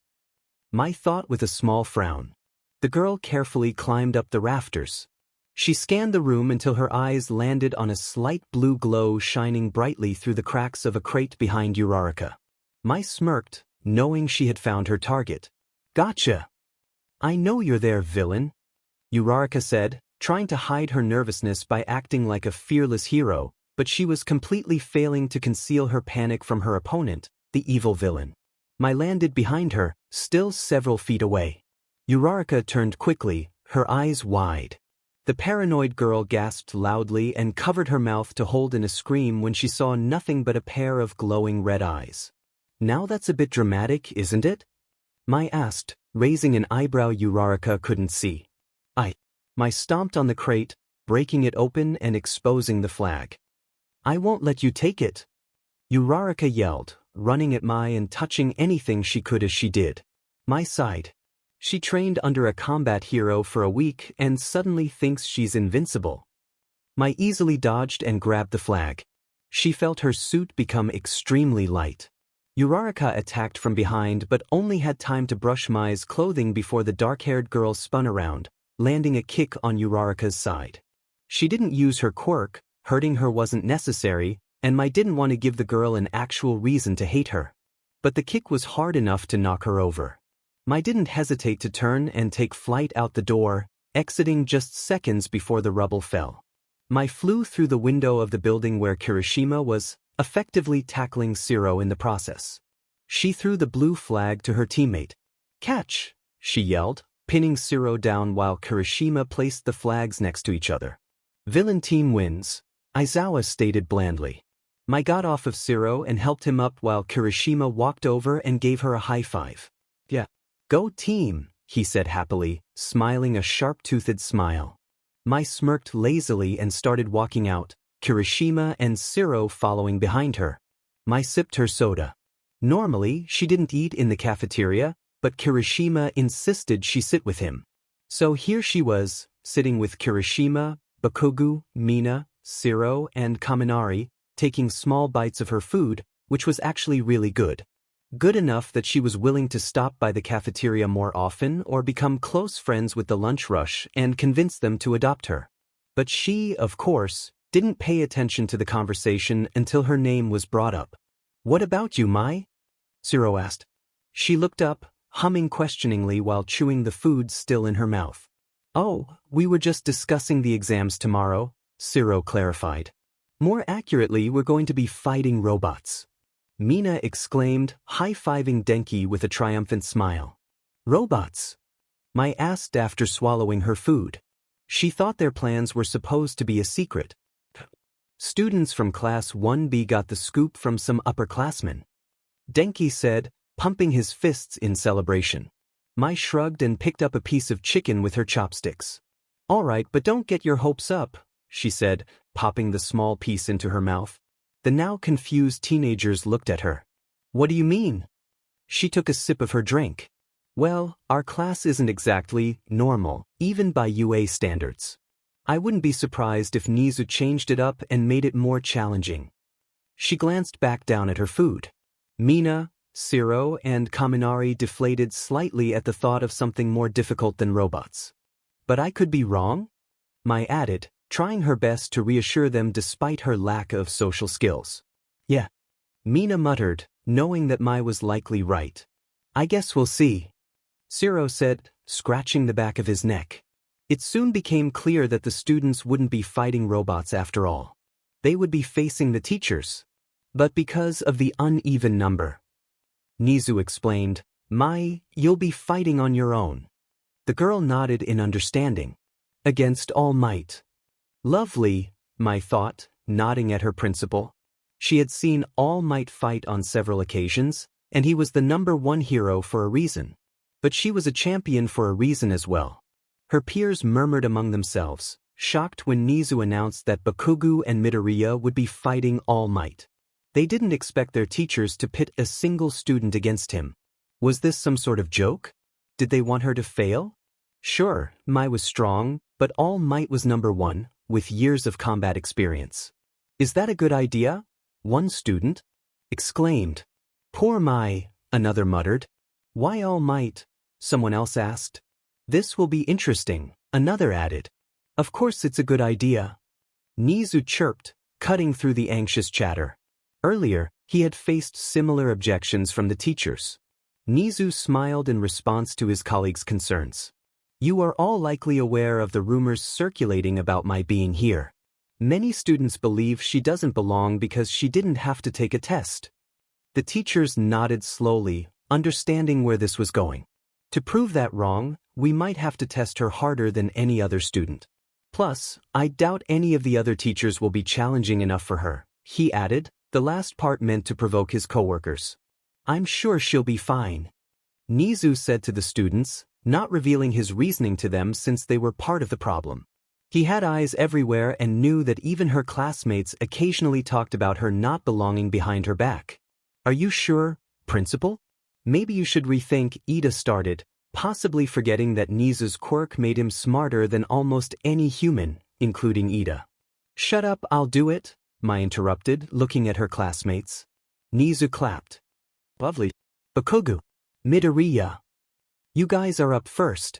Mai thought with a small frown. The girl carefully climbed up the rafters. She scanned the room until her eyes landed on a slight blue glow shining brightly through the cracks of a crate behind Uraraka. Mai smirked, knowing she had found her target. Gotcha! I know you're there, villain, Uraraka said, trying to hide her nervousness by acting like a fearless hero, but she was completely failing to conceal her panic from her opponent, the evil villain. Mai landed behind her, still several feet away. Uraraka turned quickly, her eyes wide. The paranoid girl gasped loudly and covered her mouth to hold in a scream when she saw nothing but a pair of glowing red eyes. Now that's a bit dramatic, isn't it? Mai asked, raising an eyebrow Uraraka couldn't see. Mai stomped on the crate, breaking it open and exposing the flag. I won't let you take it, Uraraka yelled, running at Mai and touching anything she could as she did. Mai sighed. She trained under a combat hero for a week and suddenly thinks she's invincible. Mai easily dodged and grabbed the flag. She felt her suit become extremely light. Uraraka attacked from behind but only had time to brush Mai's clothing before the dark-haired girl spun around, landing a kick on Uraraka's side. She didn't use her quirk, hurting her wasn't necessary, and Mai didn't want to give the girl an actual reason to hate her. But the kick was hard enough to knock her over. Mai didn't hesitate to turn and take flight out the door, exiting just seconds before the rubble fell. Mai flew through the window of the building where Kirishima was, effectively tackling Shiro in the process. She threw the blue flag to her teammate. "Catch!" she yelled, pinning Shiro down while Kirishima placed the flags next to each other. "Villain team wins," Aizawa stated blandly. Mai got off of Shiro and helped him up while Kirishima walked over and gave her a high five. "Yeah. Go team," he said happily, smiling a sharp-toothed smile. Mai smirked lazily and started walking out, Kirishima and Shiro following behind her. Mai sipped her soda. Normally, she didn't eat in the cafeteria, but Kirishima insisted she sit with him. So here she was, sitting with Kirishima, Bakugo, Mina, Shiro, and Kaminari, taking small bites of her food, which was actually really good. Good enough that she was willing to stop by the cafeteria more often or become close friends with the lunch rush and convince them to adopt her. But she, of course, didn't pay attention to the conversation until her name was brought up. "What about you, Mai?" Shiro asked. She looked up, humming questioningly while chewing the food still in her mouth. "Oh, we were just discussing the exams tomorrow," Shiro clarified. "More accurately, we're going to be fighting robots." Mina exclaimed, high-fiving Denki with a triumphant smile. "Robots?" Mai asked after swallowing her food. She thought their plans were supposed to be a secret. "Students from Class 1B got the scoop from some upperclassmen," Denki said, pumping his fists in celebration. Mai shrugged and picked up a piece of chicken with her chopsticks. "All right, but don't get your hopes up," she said, popping the small piece into her mouth. The now confused teenagers looked at her. "What do you mean?" She took a sip of her drink. "Well, our class isn't exactly normal, even by UA standards. I wouldn't be surprised if Nizu changed it up and made it more challenging." She glanced back down at her food. Mina, Shiro, and Kaminari deflated slightly at the thought of something more difficult than robots. "But I could be wrong?" Mai added, trying her best to reassure them despite her lack of social skills. "Yeah," Mina muttered, knowing that Mai was likely right. "I guess we'll see," Shiro said, scratching the back of his neck. It soon became clear that the students wouldn't be fighting robots after all. They would be facing the teachers. But because of the uneven number, Nizu explained, "Mai, you'll be fighting on your own." The girl nodded in understanding. "Against All Might." Lovely, Mai thought, nodding at her principal. She had seen All Might fight on several occasions, and he was the #1 hero for a reason. But she was a champion for a reason as well. Her peers murmured among themselves, shocked when Nizu announced that Bakugo and Midoriya would be fighting All Might. They didn't expect their teachers to pit a single student against him. Was this some sort of joke? Did they want her to fail? Sure, Mai was strong, but All Might was #1, with years of combat experience. "Is that a good idea?" one student exclaimed. "Poor Mai," another muttered. "Why All Might?" someone else asked. "This will be interesting," another added. "Of course it's a good idea," Nizu chirped, cutting through the anxious chatter. Earlier, he had faced similar objections from the teachers. Nizu smiled in response to his colleagues' concerns. "You are all likely aware of the rumors circulating about my being here. Many students believe she doesn't belong because she didn't have to take a test." The teachers nodded slowly, understanding where this was going. "To prove that wrong, we might have to test her harder than any other student. Plus, I doubt any of the other teachers will be challenging enough for her," he added, the last part meant to provoke his coworkers. "I'm sure she'll be fine," Nizu said to the students, not revealing his reasoning to them since they were part of the problem. He had eyes everywhere and knew that even her classmates occasionally talked about her not belonging behind her back. "Are you sure, Principal? Maybe you should rethink," Ida started, possibly forgetting that Nizu's quirk made him smarter than almost any human, including Ida. "Shut up, I'll do it," Mai interrupted, looking at her classmates. Nizu clapped. Lovely. Bakugo. Midoriya. You guys are up first.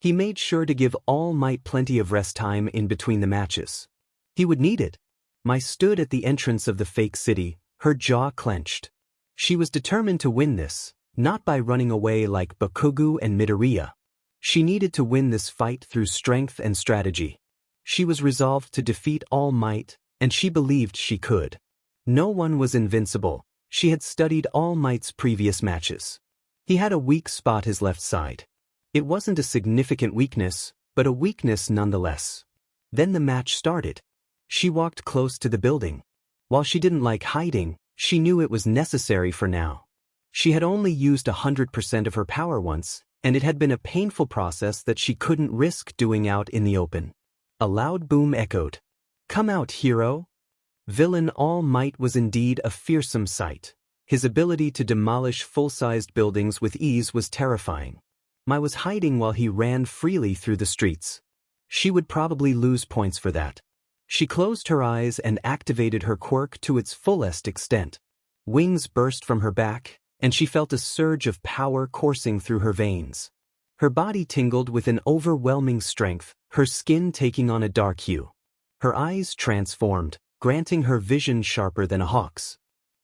He made sure to give All Might plenty of rest time in between the matches. He would need it. Mai stood at the entrance of the fake city, her jaw clenched. She was determined to win this, not by running away like Bakugo and Midoriya. She needed to win this fight through strength and strategy. She was resolved to defeat All Might, and she believed she could. No one was invincible. She had studied All Might's previous matches. He had a weak spot his left side. It wasn't a significant weakness, but a weakness nonetheless. Then the match started. She walked close to the building. While she didn't like hiding, she knew it was necessary for now. She had only used 100% of her power once, and it had been a painful process that she couldn't risk doing out in the open. A loud boom echoed. "Come out, hero!" Villain All Might was indeed a fearsome sight. His ability to demolish full-sized buildings with ease was terrifying. Mai was hiding while he ran freely through the streets. She would probably lose points for that. She closed her eyes and activated her quirk to its fullest extent. Wings burst from her back, and she felt a surge of power coursing through her veins. Her body tingled with an overwhelming strength, her skin taking on a dark hue. Her eyes transformed, granting her vision sharper than a hawk's.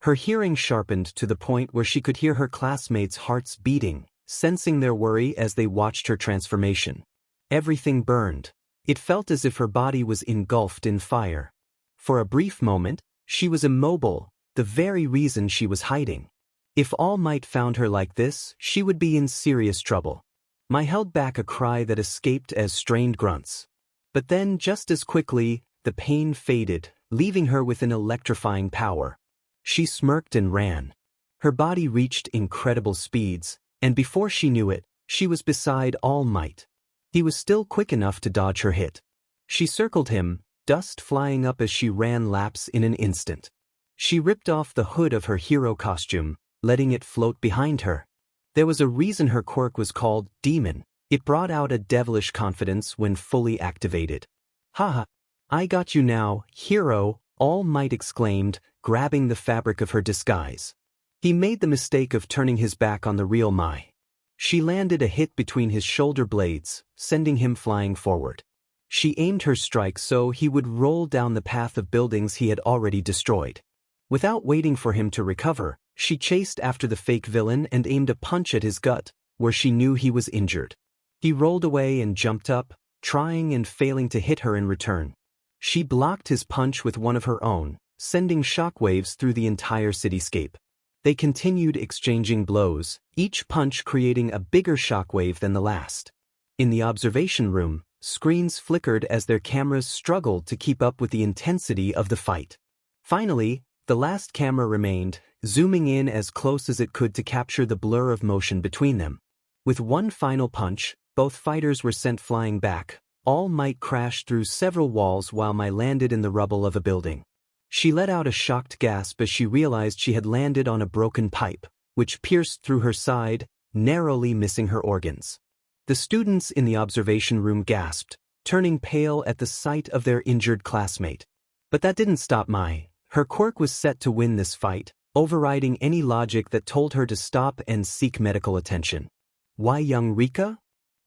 Her hearing sharpened to the point where she could hear her classmates' hearts beating, sensing their worry as they watched her transformation. Everything burned. It felt as if her body was engulfed in fire. For a brief moment, she was immobile, the very reason she was hiding. If All Might found her like this, she would be in serious trouble. Mai held back a cry that escaped as strained grunts. But then, just as quickly, the pain faded, leaving her with an electrifying power. She smirked and ran. Her body reached incredible speeds, and before she knew it, she was beside All Might. He was still quick enough to dodge her hit. She circled him, dust flying up as she ran laps in an instant. She ripped off the hood of her hero costume, letting it float behind her. There was a reason her quirk was called Demon. It brought out a devilish confidence when fully activated. "Haha, I got you now, hero," All Might exclaimed, grabbing the fabric of her disguise. He made the mistake of turning his back on the real Mai. She landed a hit between his shoulder blades, sending him flying forward. She aimed her strike so he would roll down the path of buildings he had already destroyed. Without waiting for him to recover, she chased after the fake villain and aimed a punch at his gut, where she knew he was injured. He rolled away and jumped up, trying and failing to hit her in return. She blocked his punch with one of her own, sending shockwaves through the entire cityscape. They continued exchanging blows, each punch creating a bigger shockwave than the last. In the observation room, screens flickered as their cameras struggled to keep up with the intensity of the fight. Finally, the last camera remained, zooming in as close as it could to capture the blur of motion between them. With one final punch, both fighters were sent flying back. All Might crashed through several walls while Mai landed in the rubble of a building. She let out a shocked gasp as she realized she had landed on a broken pipe, which pierced through her side, narrowly missing her organs. The students in the observation room gasped, turning pale at the sight of their injured classmate. But that didn't stop Mai. Her quirk was set to win this fight, overriding any logic that told her to stop and seek medical attention. "Why young Rika?"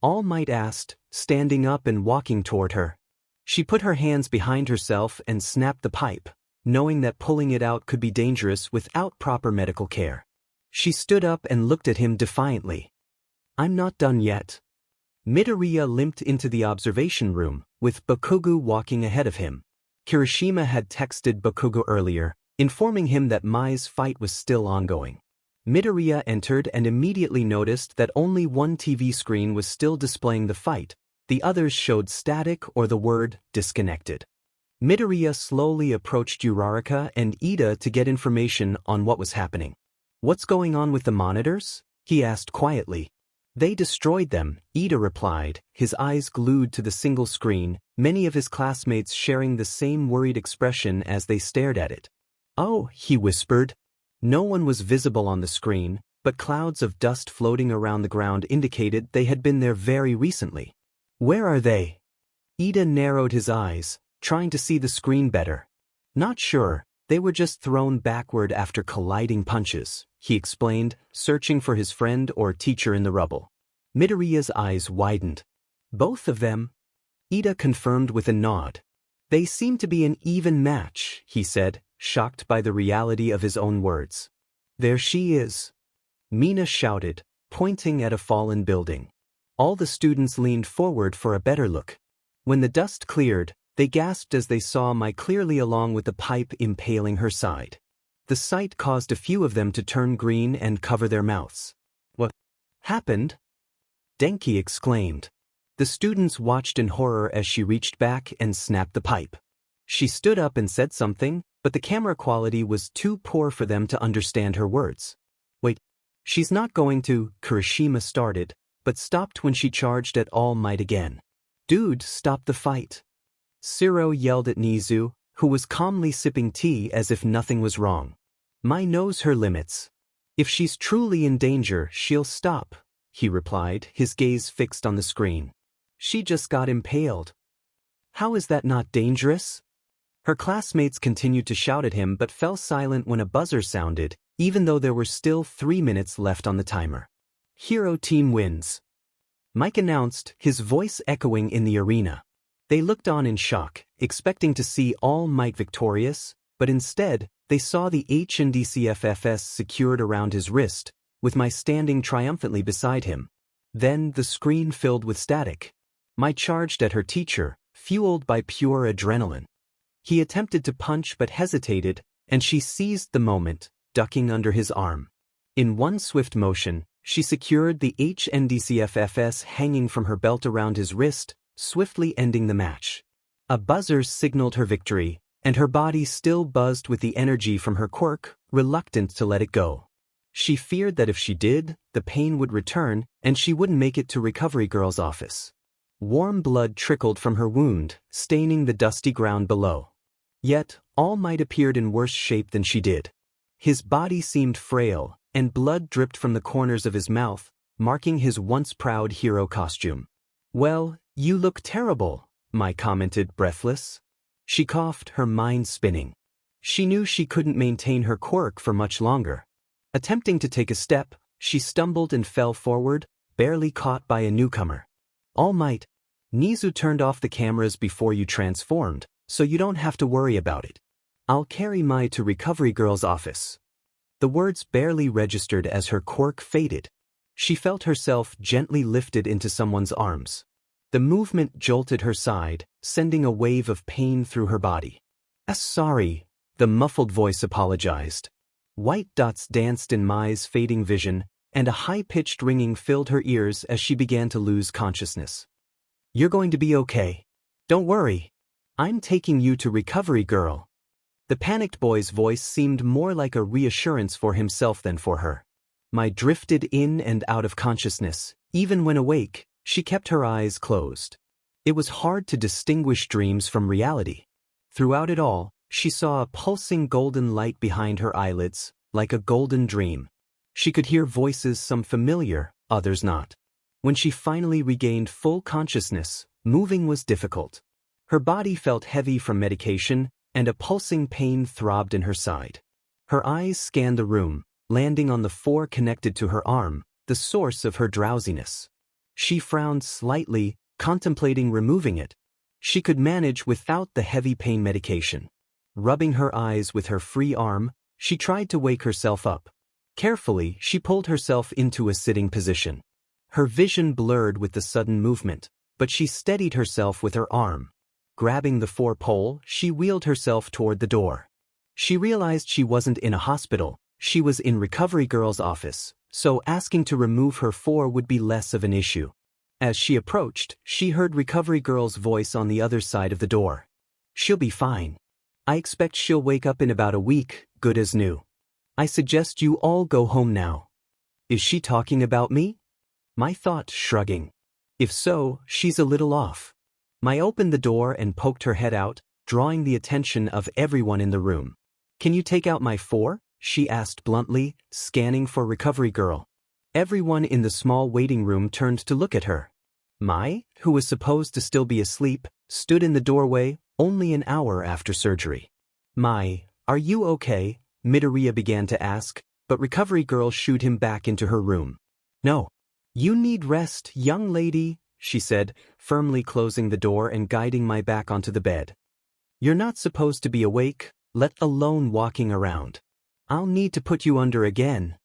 All Might asked, standing up and walking toward her. She put her hands behind herself and snapped the pipe, knowing that pulling it out could be dangerous without proper medical care. She stood up and looked at him defiantly. "I'm not done yet." Midoriya limped into the observation room, with Bakugo walking ahead of him. Kirishima had texted Bakugo earlier, informing him that Mai's fight was still ongoing. Midoriya entered and immediately noticed that only one TV screen was still displaying the fight, the others showed static or the word disconnected. Midoriya slowly approached Uraraka and Ida to get information on what was happening. "What's going on with the monitors?" he asked quietly. "They destroyed them," Ida replied, his eyes glued to the single screen, many of his classmates sharing the same worried expression as they stared at it. "Oh," he whispered. No one was visible on the screen, but clouds of dust floating around the ground indicated they had been there very recently. "Where are they?" Ida narrowed his eyes, trying to see the screen better. "Not sure, they were just thrown backward after colliding punches," he explained, searching for his friend or teacher in the rubble. Midoriya's eyes widened. Both of them? Ida confirmed with a nod. They seem to be an even match, he said, shocked by the reality of his own words. There she is, Mina shouted, pointing at a fallen building. All the students leaned forward for a better look. When the dust cleared, they gasped as they saw Mai clearly along with the pipe impaling her side. The sight caused a few of them to turn green and cover their mouths. What happened? Denki exclaimed. The students watched in horror as she reached back and snapped the pipe. She stood up and said something, but the camera quality was too poor for them to understand her words. Wait, she's not going to, Kirishima started, but stopped when she charged at all might again. Dude, stop the fight. Siro yelled at Nizu, who was calmly sipping tea as if nothing was wrong. Mai knows her limits. If she's truly in danger, she'll stop, he replied, his gaze fixed on the screen. She just got impaled. How is that not dangerous? Her classmates continued to shout at him but fell silent when a buzzer sounded, even though there were still 3 minutes left on the timer. Hero team wins. Mike announced, his voice echoing in the arena. They looked on in shock, expecting to see All Might victorious, but instead, they saw the HNDCFFS secured around his wrist, with Mai standing triumphantly beside him. Then the screen filled with static. Mai charged at her teacher, fueled by pure adrenaline. He attempted to punch but hesitated, and she seized the moment, ducking under his arm. In one swift motion, she secured the HNDCFFS hanging from her belt around his wrist, swiftly ending the match. A buzzer signaled her victory, and her body still buzzed with the energy from her quirk, reluctant to let it go. She feared that if she did, the pain would return, and she wouldn't make it to Recovery Girl's office. Warm blood trickled from her wound, staining the dusty ground below. Yet, All Might appeared in worse shape than she did. His body seemed frail, and blood dripped from the corners of his mouth, marking his once proud hero costume. Well, you look terrible, Mai commented, breathless. She coughed, her mind spinning. She knew she couldn't maintain her quirk for much longer. Attempting to take a step, she stumbled and fell forward, barely caught by a newcomer. All Might, Nizu turned off the cameras before you transformed, so you don't have to worry about it. I'll carry Mai to Recovery Girl's office. The words barely registered as her quirk faded. She felt herself gently lifted into someone's arms. The movement jolted her side, sending a wave of pain through her body. Sorry, the muffled voice apologized. White dots danced in Mai's fading vision, and a high-pitched ringing filled her ears as she began to lose consciousness. You're going to be okay. Don't worry. I'm taking you to Recovery Girl. The panicked boy's voice seemed more like a reassurance for himself than for her. Mai drifted in and out of consciousness. Even when awake, she kept her eyes closed. It was hard to distinguish dreams from reality. Throughout it all, she saw a pulsing golden light behind her eyelids, like a golden dream. She could hear voices, some familiar, others not. When she finally regained full consciousness, moving was difficult. Her body felt heavy from medication, and a pulsing pain throbbed in her side. Her eyes scanned the room, landing on the 4 connected to her arm, the source of her drowsiness. She frowned slightly, contemplating removing it. She could manage without the heavy pain medication. Rubbing her eyes with her free arm, she tried to wake herself up. Carefully, she pulled herself into a sitting position. Her vision blurred with the sudden movement, but she steadied herself with her arm. Grabbing the 4 pole, she wheeled herself toward the door. She realized she wasn't in a hospital, she was in Recovery Girl's office, so asking to remove her 4 would be less of an issue. As she approached, she heard Recovery Girl's voice on the other side of the door. She'll be fine. I expect she'll wake up in about a week, good as new. I suggest you all go home now. Is she talking about me? Mai thought, shrugging. If so, she's a little off. Mai opened the door and poked her head out, drawing the attention of everyone in the room. Can you take out my 4? She asked bluntly, scanning for Recovery Girl. Everyone in the small waiting room turned to look at her. Mai, who was supposed to still be asleep, stood in the doorway, only an hour after surgery. Mai, are you okay? Midoriya began to ask, but Recovery Girl shooed him back into her room. No. You need rest, young lady, she said, firmly closing the door and guiding Mai back onto the bed. You're not supposed to be awake, let alone walking around. I'll need to put you under again.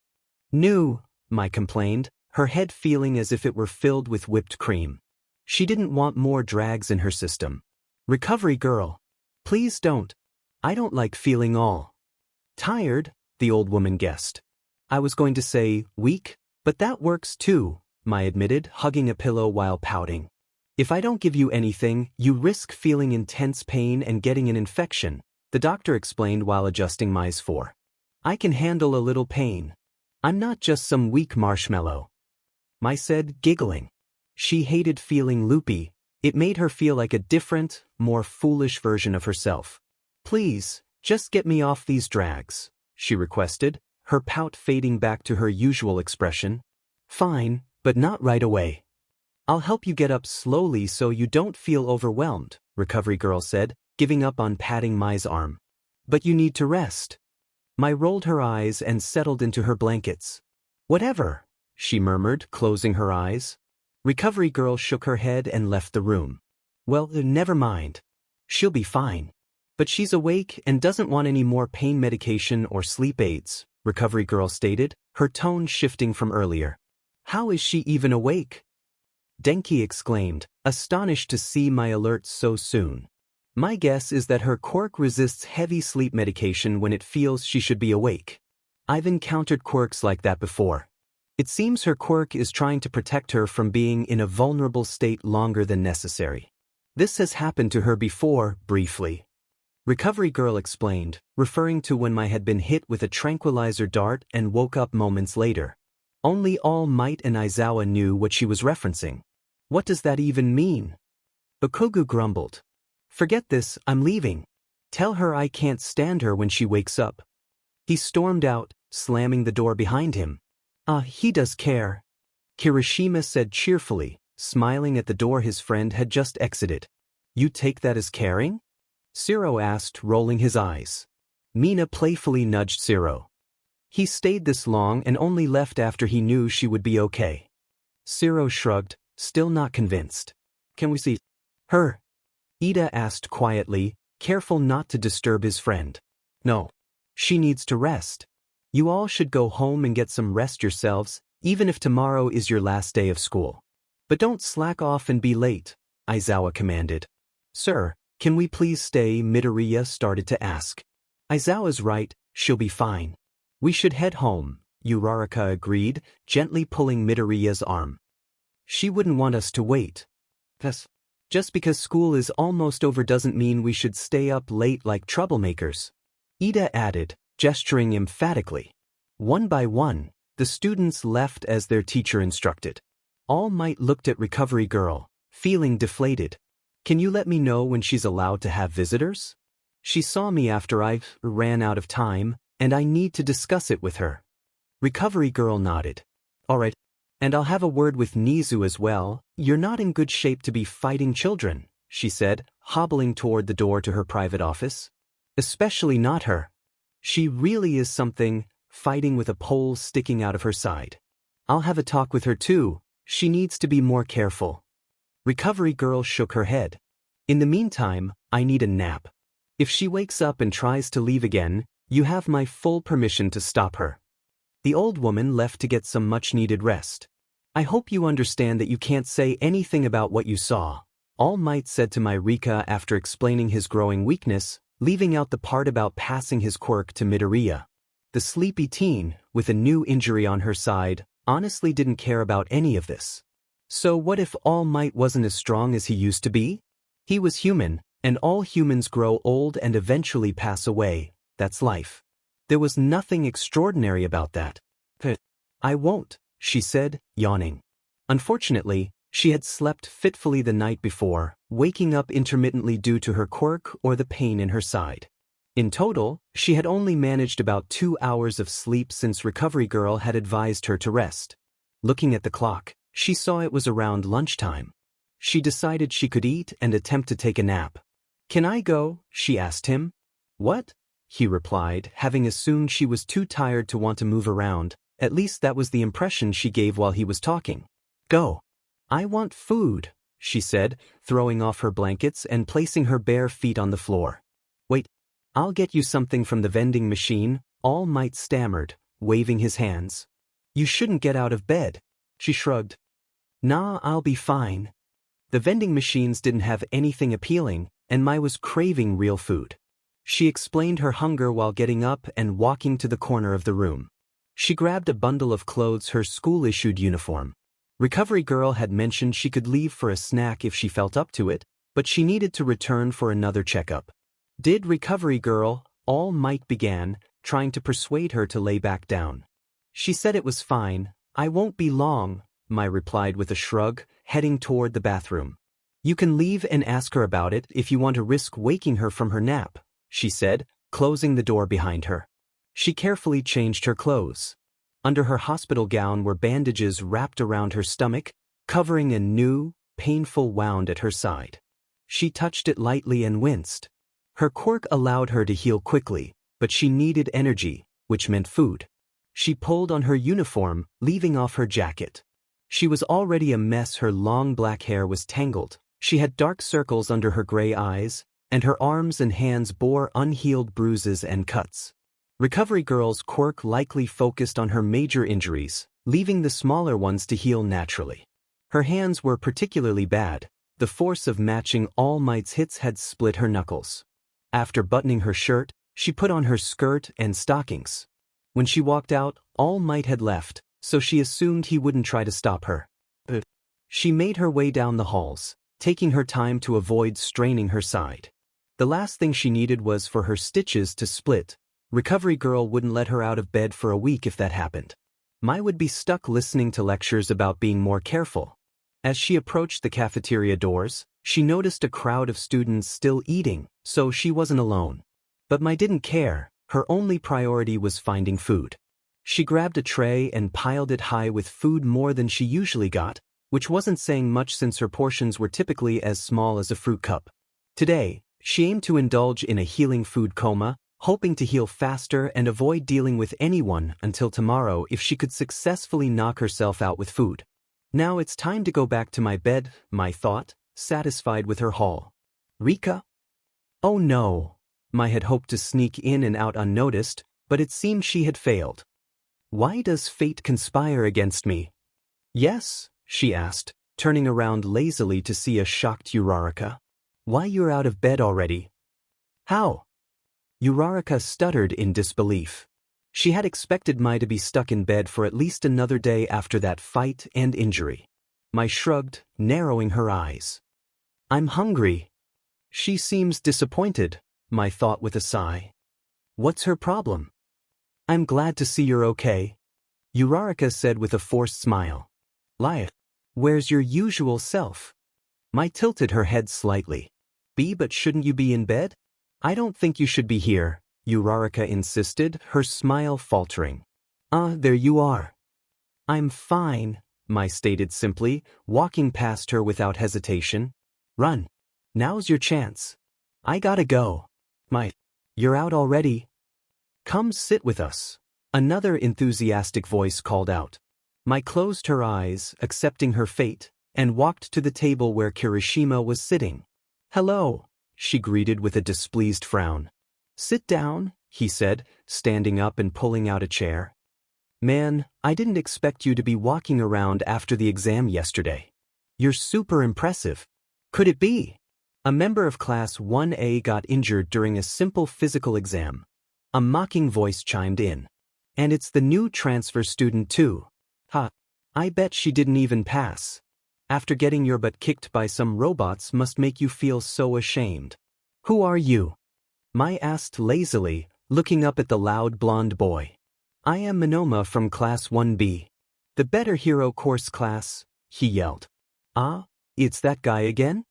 No, Mai complained, her head feeling as if it were filled with whipped cream. She didn't want more drags in her system. Recovery Girl. Please don't. I don't like feeling all tired, the old woman guessed. I was going to say weak, but that works too, Mai admitted, hugging a pillow while pouting. If I don't give you anything, you risk feeling intense pain and getting an infection, the doctor explained while adjusting Mai's fore. I can handle a little pain. I'm not just some weak marshmallow. Mai said, giggling. She hated feeling loopy. It made her feel like a different, more foolish version of herself. Please, just get me off these drags, she requested, her pout fading back to her usual expression. Fine, but not right away. I'll help you get up slowly so you don't feel overwhelmed, Recovery Girl said, giving up on patting Mai's arm. But you need to rest. Mai rolled her eyes and settled into her blankets. Whatever, she murmured, closing her eyes. Recovery Girl shook her head and left the room. Well, never mind. She'll be fine. But she's awake and doesn't want any more pain medication or sleep aids, Recovery Girl stated, her tone shifting from earlier. How is she even awake? Denki exclaimed, astonished to see my alert so soon. My guess is that her quirk resists heavy sleep medication when it feels she should be awake. I've encountered quirks like that before. It seems her quirk is trying to protect her from being in a vulnerable state longer than necessary. This has happened to her before, briefly. Recovery Girl explained, referring to when Mai had been hit with a tranquilizer dart and woke up moments later. Only All Might and Aizawa knew what she was referencing. What does that even mean? Bakugo grumbled. Forget this, I'm leaving. Tell her I can't stand her when she wakes up. He stormed out, slamming the door behind him. He does care. Kirishima said cheerfully, smiling at the door his friend had just exited. You take that as caring? Zero asked, rolling his eyes. Mina playfully nudged Zero. He stayed this long and only left after he knew she would be okay. Zero shrugged, still not convinced. Can we see her? Ida asked quietly, careful not to disturb his friend. No. She needs to rest. You all should go home and get some rest yourselves, even if tomorrow is your last day of school. But don't slack off and be late, Aizawa commanded. Sir, can we please stay? Midoriya started to ask. Aizawa's right, she'll be fine. We should head home, Uraraka agreed, gently pulling Midoriya's arm. She wouldn't want us to wait. Just because school is almost over doesn't mean we should stay up late like troublemakers. Ida added, gesturing emphatically. One by one, the students left as their teacher instructed. All Might looked at Recovery Girl, feeling deflated. Can you let me know when she's allowed to have visitors? She saw me after I ran out of time, and I need to discuss it with her. Recovery Girl nodded. All right. And I'll have a word with Nizu as well. You're not in good shape to be fighting children, she said, hobbling toward the door to her private office. Especially not her. She really is something, fighting with a pole sticking out of her side. I'll have a talk with her too. She needs to be more careful. Recovery Girl shook her head. In the meantime, I need a nap. If she wakes up and tries to leave again, you have my full permission to stop her. The old woman left to get some much-needed rest. I hope you understand that you can't say anything about what you saw, All Might said to Rika after explaining his growing weakness, leaving out the part about passing his quirk to Midoriya. The sleepy teen, with a new injury on her side, honestly didn't care about any of this. So what if All Might wasn't as strong as he used to be? He was human, and all humans grow old and eventually pass away. That's life. There was nothing extraordinary about that. I won't, she said, yawning. Unfortunately, she had slept fitfully the night before, waking up intermittently due to her quirk or the pain in her side. In total, she had only managed about 2 hours of sleep since Recovery Girl had advised her to rest. Looking at the clock, she saw it was around lunchtime. She decided she could eat and attempt to take a nap. Can I go? She asked him. What? he replied, having assumed she was too tired to want to move around. At least that was the impression she gave while he was talking. Go. I want food, she said, throwing off her blankets and placing her bare feet on the floor. Wait, I'll get you something from the vending machine, All Might stammered, waving his hands. You shouldn't get out of bed, she shrugged. Nah, I'll be fine. The vending machines didn't have anything appealing, and Mai was craving real food. She explained her hunger while getting up and walking to the corner of the room. She grabbed a bundle of clothes, her school-issued uniform. Recovery Girl had mentioned she could leave for a snack if she felt up to it, but she needed to return for another checkup. Did Recovery Girl, All Might began, trying to persuade her to lay back down. She said it was fine. I won't be long, Mai replied with a shrug, heading toward the bathroom. You can leave and ask her about it if you want to risk waking her from her nap, she said, closing the door behind her. She carefully changed her clothes. Under her hospital gown were bandages wrapped around her stomach, covering a new, painful wound at her side. She touched it lightly and winced. Her quirk allowed her to heal quickly, but she needed energy, which meant food. She pulled on her uniform, leaving off her jacket. She was already a mess. Her long black hair was tangled. She had dark circles under her gray eyes, and her arms and hands bore unhealed bruises and cuts. Recovery Girl's quirk likely focused on her major injuries, leaving the smaller ones to heal naturally. Her hands were particularly bad. The force of matching All Might's hits had split her knuckles. After buttoning her shirt, she put on her skirt and stockings. When she walked out, All Might had left, so she assumed he wouldn't try to stop her. She made her way down the halls, taking her time to avoid straining her side. The last thing she needed was for her stitches to split. Recovery Girl wouldn't let her out of bed for a week if that happened. Mai would be stuck listening to lectures about being more careful. As she approached the cafeteria doors, she noticed a crowd of students still eating, so she wasn't alone. But Mai didn't care. Her only priority was finding food. She grabbed a tray and piled it high with food, more than she usually got, which wasn't saying much since her portions were typically as small as a fruit cup. Today, she aimed to indulge in a healing food coma, hoping to heal faster and avoid dealing with anyone until tomorrow if she could successfully knock herself out with food. Now it's time to go back to my bed, Mai thought, satisfied with her haul. Rika? Oh no. Mai had hoped to sneak in and out unnoticed, but it seemed she had failed. Why does fate conspire against me? Yes, she asked, turning around lazily to see a shocked Uraraka. Why, you're out of bed already? How? Uraraka stuttered in disbelief. She had expected Mai to be stuck in bed for at least another day after that fight and injury. Mai shrugged, narrowing her eyes. I'm hungry. She seems disappointed, Mai thought with a sigh. What's her problem? I'm glad to see you're okay, Uraraka said with a forced smile. Lie, where's your usual self? Mai tilted her head slightly. But shouldn't you be in bed? I don't think you should be here, Uraraka insisted, her smile faltering. There you are. I'm fine, Mai stated simply, walking past her without hesitation. Run. Now's your chance. I gotta go. Mai, you're out already? Come sit with us. Another enthusiastic voice called out. Mai closed her eyes, accepting her fate, and walked to the table where Kirishima was sitting. Hello, she greeted with a displeased frown. Sit down, he said, standing up and pulling out a chair. Man, I didn't expect you to be walking around after the exam yesterday. You're super impressive. Could it be? A member of Class 1A got injured during a simple physical exam. A mocking voice chimed in. And it's the new transfer student too. Ha, I bet she didn't even pass. After getting your butt kicked by some robots must make you feel so ashamed. Who are you? Mai asked lazily, looking up at the loud blonde boy. I am Monoma from Class 1B. The Better Hero Course class, he yelled. It's that guy again?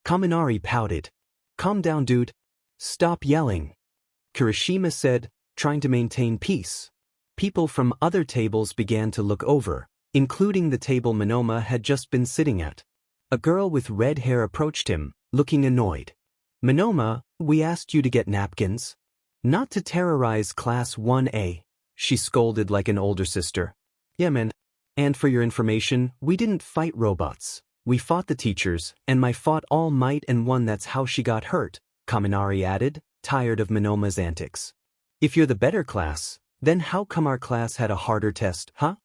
Kaminari pouted. Calm down, dude. Stop yelling. Kirishima said, trying to maintain peace. People from other tables began to look over, including the table Monoma had just been sitting at. A girl with red hair approached him, looking annoyed. Monoma, we asked you to get napkins. Not to terrorize Class 1A, she scolded like an older sister. Yeah man. And for your information, we didn't fight robots. We fought the teachers, and Mai fought all might and won, that's how she got hurt, Kaminari added, tired of Monoma's antics. If you're the better class, then how come our class had a harder test, huh?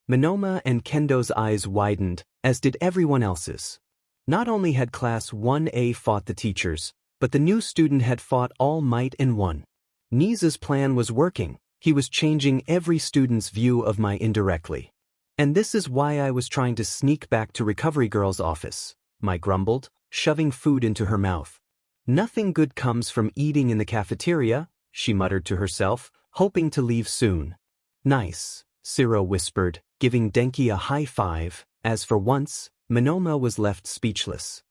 Monoma and Kendo's eyes widened, as did everyone else's. Not only had Class 1A fought the teachers, but the new student had fought all might and won. Nisa's plan was working. He was changing every student's view of Mai indirectly. And this is why I was trying to sneak back to Recovery Girl's office, Mai grumbled, shoving food into her mouth. Nothing good comes from eating in the cafeteria, she muttered to herself, hoping to leave soon. Nice, Siro whispered, giving Denki a high five. As for once, Monoma was left speechless.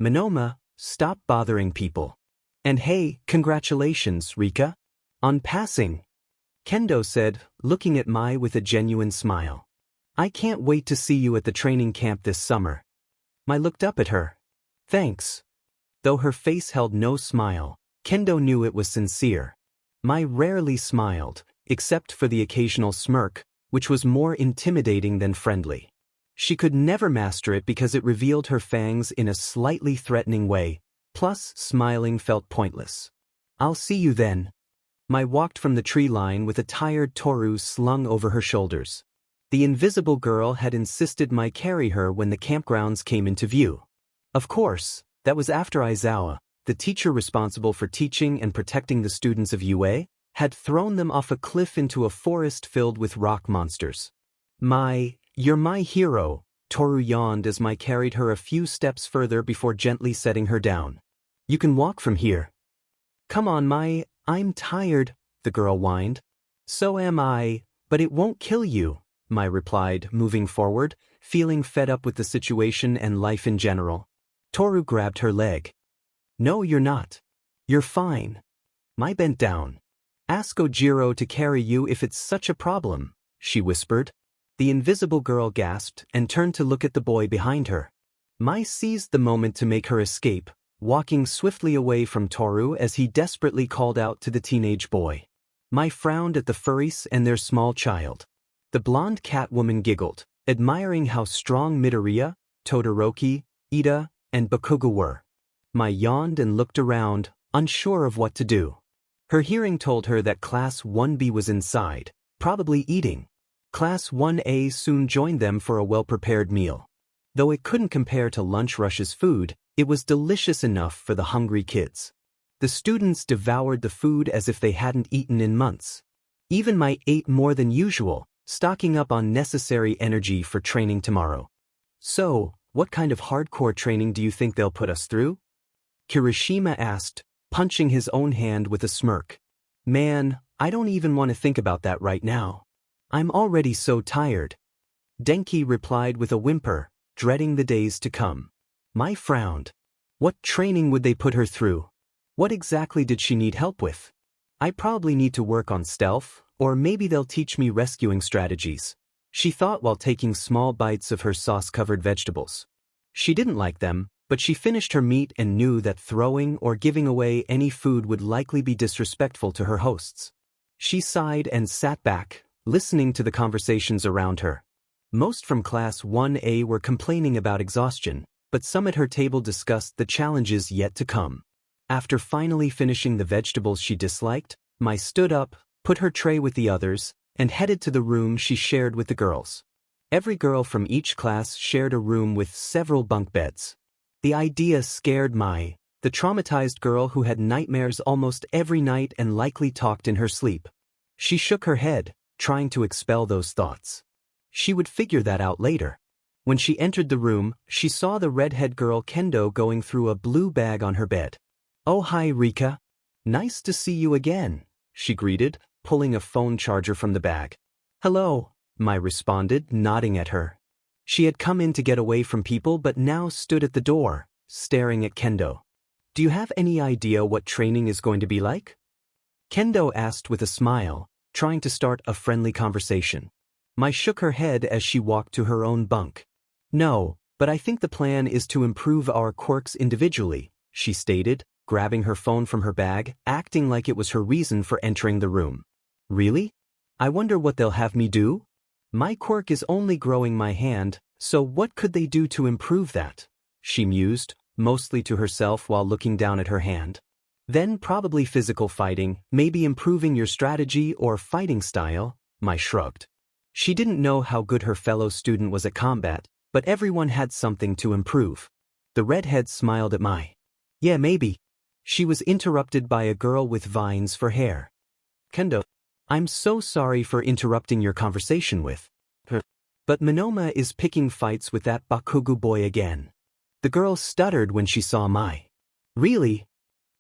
Monoma, stop bothering people. And hey, congratulations, Rika. On passing. Kendo said, looking at Mai with a genuine smile. I can't wait to see you at the training camp this summer. Mai looked up at her. Thanks. Though her face held no smile, Kendo knew it was sincere. Mai rarely smiled, except for the occasional smirk, which was more intimidating than friendly. She could never master it because it revealed her fangs in a slightly threatening way, plus smiling felt pointless. I'll see you then. Mai walked from the tree line with a tired Toru slung over her shoulders. The invisible girl had insisted Mai carry her when the campgrounds came into view. Of course, that was after Aizawa, the teacher responsible for teaching and protecting the students of UA, had thrown them off a cliff into a forest filled with rock monsters. Mai, you're my hero, Toru yawned as Mai carried her a few steps further before gently setting her down. You can walk from here. Come on, Mai, I'm tired, the girl whined. So am I, but it won't kill you, Mai replied, moving forward, feeling fed up with the situation and life in general. Toru grabbed her leg. No, you're not. You're fine. Mai bent down. Ask Ojiro to carry you if it's such a problem, she whispered. The invisible girl gasped and turned to look at the boy behind her. Mai seized the moment to make her escape, walking swiftly away from Toru as he desperately called out to the teenage boy. Mai frowned at the furries and their small child. The blonde Catwoman giggled, admiring how strong Midoriya, Todoroki, Ida, and Bakugo were. Mai yawned and looked around, unsure of what to do. Her hearing told her that Class 1B was inside, probably eating. Class 1A soon joined them for a well-prepared meal. Though it couldn't compare to Lunch Rush's food, it was delicious enough for the hungry kids. The students devoured the food as if they hadn't eaten in months. Even Mai ate more than usual, stocking up on necessary energy for training tomorrow. So, what kind of hardcore training do you think they'll put us through? Kirishima asked, punching his own hand with a smirk. Man, I don't even want to think about that right now. I'm already so tired. Denki replied with a whimper, dreading the days to come. Mai frowned. What training would they put her through? What exactly did she need help with? I probably need to work on stealth, or maybe they'll teach me rescuing strategies, she thought while taking small bites of her sauce-covered vegetables. She didn't like them, but she finished her meat and knew that throwing or giving away any food would likely be disrespectful to her hosts. She sighed and sat back, listening to the conversations around her. Most from Class 1A were complaining about exhaustion, but some at her table discussed the challenges yet to come. After finally finishing the vegetables she disliked, Mai stood up, put her tray with the others, and headed to the room she shared with the girls. Every girl from each class shared a room with several bunk beds. The idea scared Mai, the traumatized girl who had nightmares almost every night and likely talked in her sleep. She shook her head, trying to expel those thoughts. She would figure that out later. When she entered the room, she saw the redhead girl Kendo going through a blue bag on her bed. Oh hi Rika. Nice to see you again, she greeted, pulling a phone charger from the bag. Hello, Mai responded, nodding at her. She had come in to get away from people but now stood at the door, staring at Kendo. Do you have any idea what training is going to be like? Kendo asked with a smile, trying to start a friendly conversation. Mai shook her head as she walked to her own bunk. No, but I think the plan is to improve our quirks individually, she stated, grabbing her phone from her bag, acting like it was her reason for entering the room. Really? I wonder what they'll have me do? My quirk is only growing my hand, so what could they do to improve that? She mused, mostly to herself while looking down at her hand. Then probably physical fighting, maybe improving your strategy or fighting style, Mai shrugged. She didn't know how good her fellow student was at combat, but everyone had something to improve. The redhead smiled at Mai. Yeah, maybe. She was interrupted by a girl with vines for hair. Kendo, I'm so sorry for interrupting your conversation with her. But Monoma is picking fights with that Bakugo boy again. The girl stuttered when she saw Mai. Really?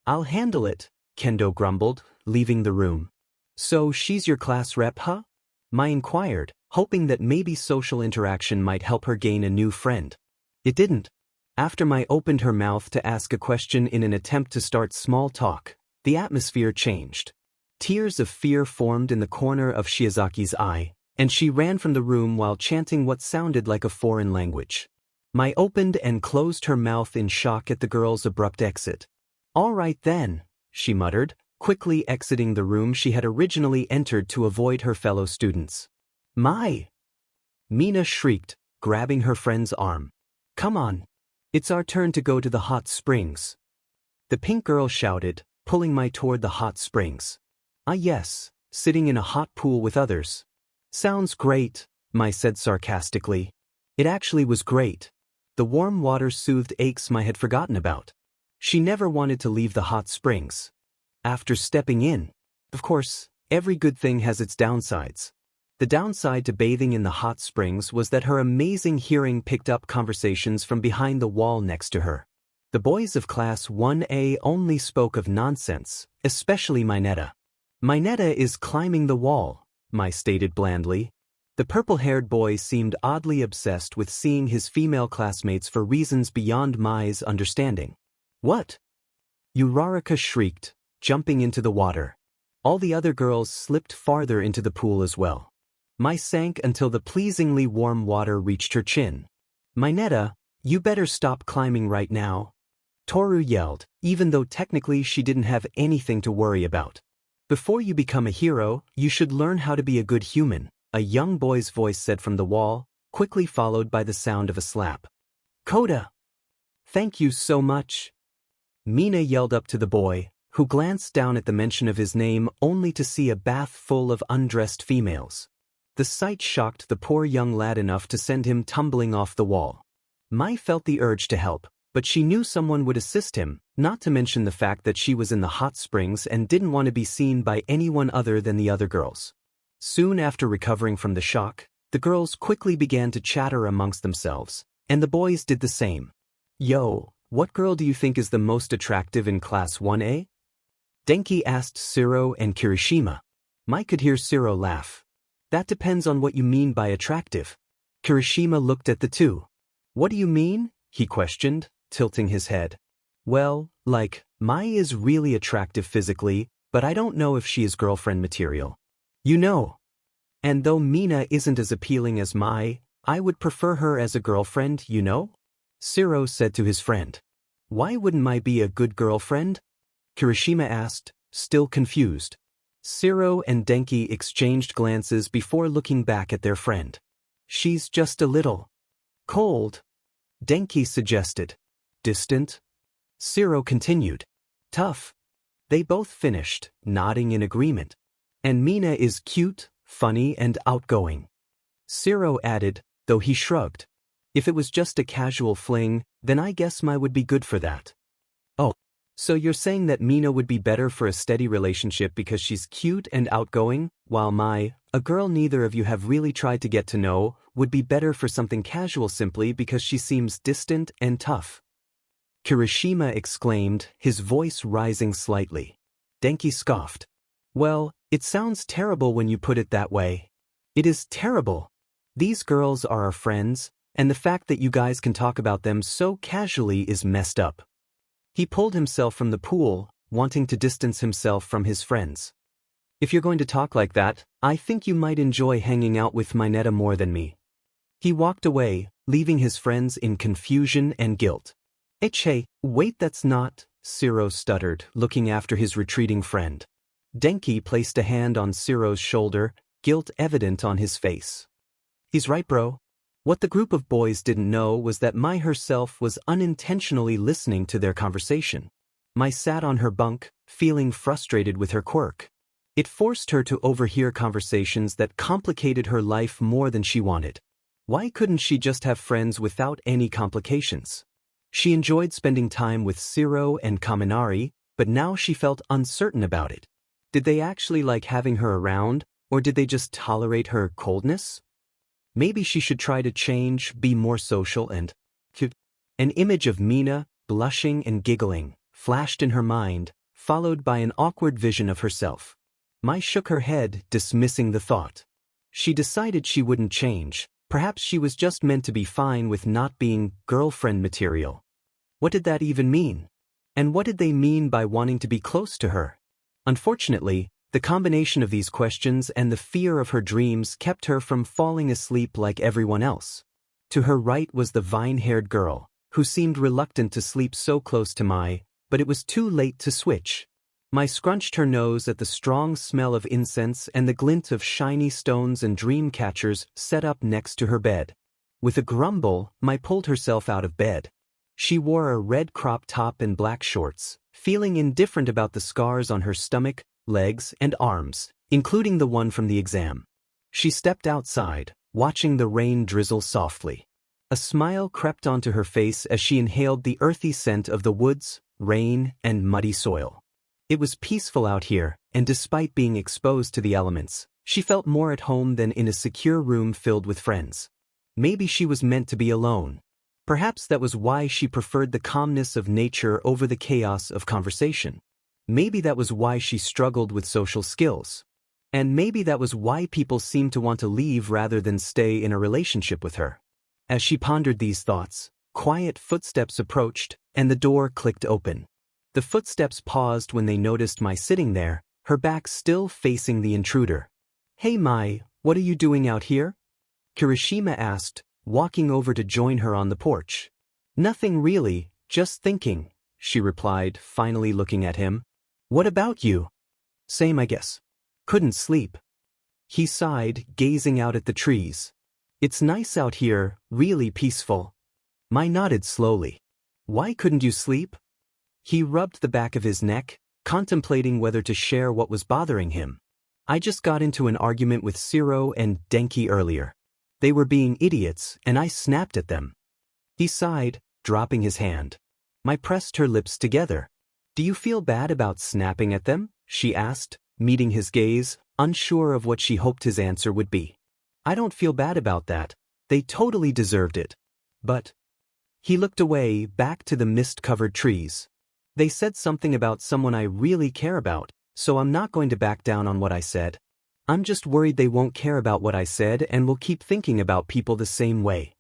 I'll handle it, Kendo grumbled, leaving the room. So she's your class rep, huh? Mai inquired, hoping that maybe social interaction might help her gain a new friend. It didn't. After Mai opened her mouth to ask a question in an attempt to start small talk, the atmosphere changed. Tears of fear formed in the corner of Shiozaki's eye, and she ran from the room while chanting what sounded like a foreign language. Mai opened and closed her mouth in shock at the girl's abrupt exit. All right then, she muttered, quickly exiting the room she had originally entered to avoid her fellow students. Mai! Mina shrieked, grabbing her friend's arm. Come on. It's our turn to go to the hot springs. The pink girl shouted, pulling Mai toward the hot springs. Ah yes, sitting in a hot pool with others. Sounds great, Mai said sarcastically. It actually was great. The warm water soothed aches Mai had forgotten about. She never wanted to leave the hot springs. After stepping in, of course, every good thing has its downsides. The downside to bathing in the hot springs was that her amazing hearing picked up conversations from behind the wall next to her. The boys of Class 1A only spoke of nonsense, especially Mineta. Mineta is climbing the wall, Mai stated blandly. The purple-haired boy seemed oddly obsessed with seeing his female classmates for reasons beyond Mai's understanding. What? Uraraka shrieked, jumping into the water. All the other girls slipped farther into the pool as well. Mai sank until the pleasingly warm water reached her chin. Mineta, you better stop climbing right now. Toru yelled, even though technically she didn't have anything to worry about. Before you become a hero, you should learn how to be a good human, a young boy's voice said from the wall, quickly followed by the sound of a slap. Koda! Thank you so much. Mina yelled up to the boy, who glanced down at the mention of his name only to see a bath full of undressed females. The sight shocked the poor young lad enough to send him tumbling off the wall. Mai felt the urge to help, but she knew someone would assist him, not to mention the fact that she was in the hot springs and didn't want to be seen by anyone other than the other girls. Soon after recovering from the shock, the girls quickly began to chatter amongst themselves, and the boys did the same. Yo, what girl do you think is the most attractive in Class 1A? Denki asked Shiro and Kirishima. Mai could hear Shiro laugh. That depends on what you mean by attractive. Kirishima looked at the two. What do you mean? He questioned, tilting his head. Well, like, Mai is really attractive physically, but I don't know if she is girlfriend material. You know. And though Mina isn't as appealing as Mai, I would prefer her as a girlfriend, you know? Shiro said to his friend. Why wouldn't Mai be a good girlfriend? Kirishima asked, still confused. Shiro and Denki exchanged glances before looking back at their friend. She's just a little cold, Denki suggested. Distant? Shiro continued. Tough. They both finished, nodding in agreement. And Mina is cute, funny, and outgoing. Shiro added, though he shrugged. If it was just a casual fling, then I guess Mai would be good for that. Oh, so you're saying that Mina would be better for a steady relationship because she's cute and outgoing, while Mai, a girl neither of you have really tried to get to know, would be better for something casual simply because she seems distant and tough? Kirishima exclaimed, his voice rising slightly. Denki scoffed. Well, it sounds terrible when you put it that way. It is terrible. These girls are our friends, and the fact that you guys can talk about them so casually is messed up. He pulled himself from the pool, wanting to distance himself from his friends. If you're going to talk like that, I think you might enjoy hanging out with Mineta more than me. He walked away, leaving his friends in confusion and guilt. Hey, wait, that's not, Shiro stuttered, looking after his retreating friend. Denki placed a hand on Shiro's shoulder, guilt evident on his face. He's right, bro. What the group of boys didn't know was that Mai herself was unintentionally listening to their conversation. Mai sat on her bunk, feeling frustrated with her quirk. It forced her to overhear conversations that complicated her life more than she wanted. Why couldn't she just have friends without any complications? She enjoyed spending time with Shiro and Kaminari, but now she felt uncertain about it. Did they actually like having her around, or did they just tolerate her coldness? Maybe she should try to change, be more social and... An image of Mina, blushing and giggling, flashed in her mind, followed by an awkward vision of herself. Mai shook her head, dismissing the thought. She decided she wouldn't change. Perhaps she was just meant to be fine with not being girlfriend material. What did that even mean? And what did they mean by wanting to be close to her? Unfortunately, the combination of these questions and the fear of her dreams kept her from falling asleep like everyone else. To her right was the vine-haired girl, who seemed reluctant to sleep so close to Mai, but it was too late to switch. Mai scrunched her nose at the strong smell of incense and the glint of shiny stones and dream catchers set up next to her bed. With a grumble, Mai pulled herself out of bed. She wore a red crop top and black shorts, feeling indifferent about the scars on her stomach, legs, and arms, including the one from the exam. She stepped outside, watching the rain drizzle softly. A smile crept onto her face as she inhaled the earthy scent of the woods, rain, and muddy soil. It was peaceful out here, and despite being exposed to the elements, she felt more at home than in a secure room filled with friends. Maybe she was meant to be alone. Perhaps that was why she preferred the calmness of nature over the chaos of conversation. Maybe that was why she struggled with social skills. And maybe that was why people seemed to want to leave rather than stay in a relationship with her. As she pondered these thoughts, quiet footsteps approached, and the door clicked open. The footsteps paused when they noticed Mai sitting there, her back still facing the intruder. "Hey Mai, what are you doing out here?" Kirishima asked, walking over to join her on the porch. "Nothing really, just thinking," she replied, finally looking at him. "What about you?" "Same, I guess. Couldn't sleep." He sighed, gazing out at the trees. "It's nice out here, really peaceful." Mai nodded slowly. "Why couldn't you sleep?" He rubbed the back of his neck, contemplating whether to share what was bothering him. "I just got into an argument with Shiro and Denki earlier. They were being idiots, and I snapped at them." He sighed, dropping his hand. Mai pressed her lips together. "Do you feel bad about snapping at them?" she asked, meeting his gaze, unsure of what she hoped his answer would be. "I don't feel bad about that. They totally deserved it. But..." He looked away, back to the mist-covered trees. "They said something about someone I really care about, so I'm not going to back down on what I said. I'm just worried they won't care about what I said and will keep thinking about people the same way."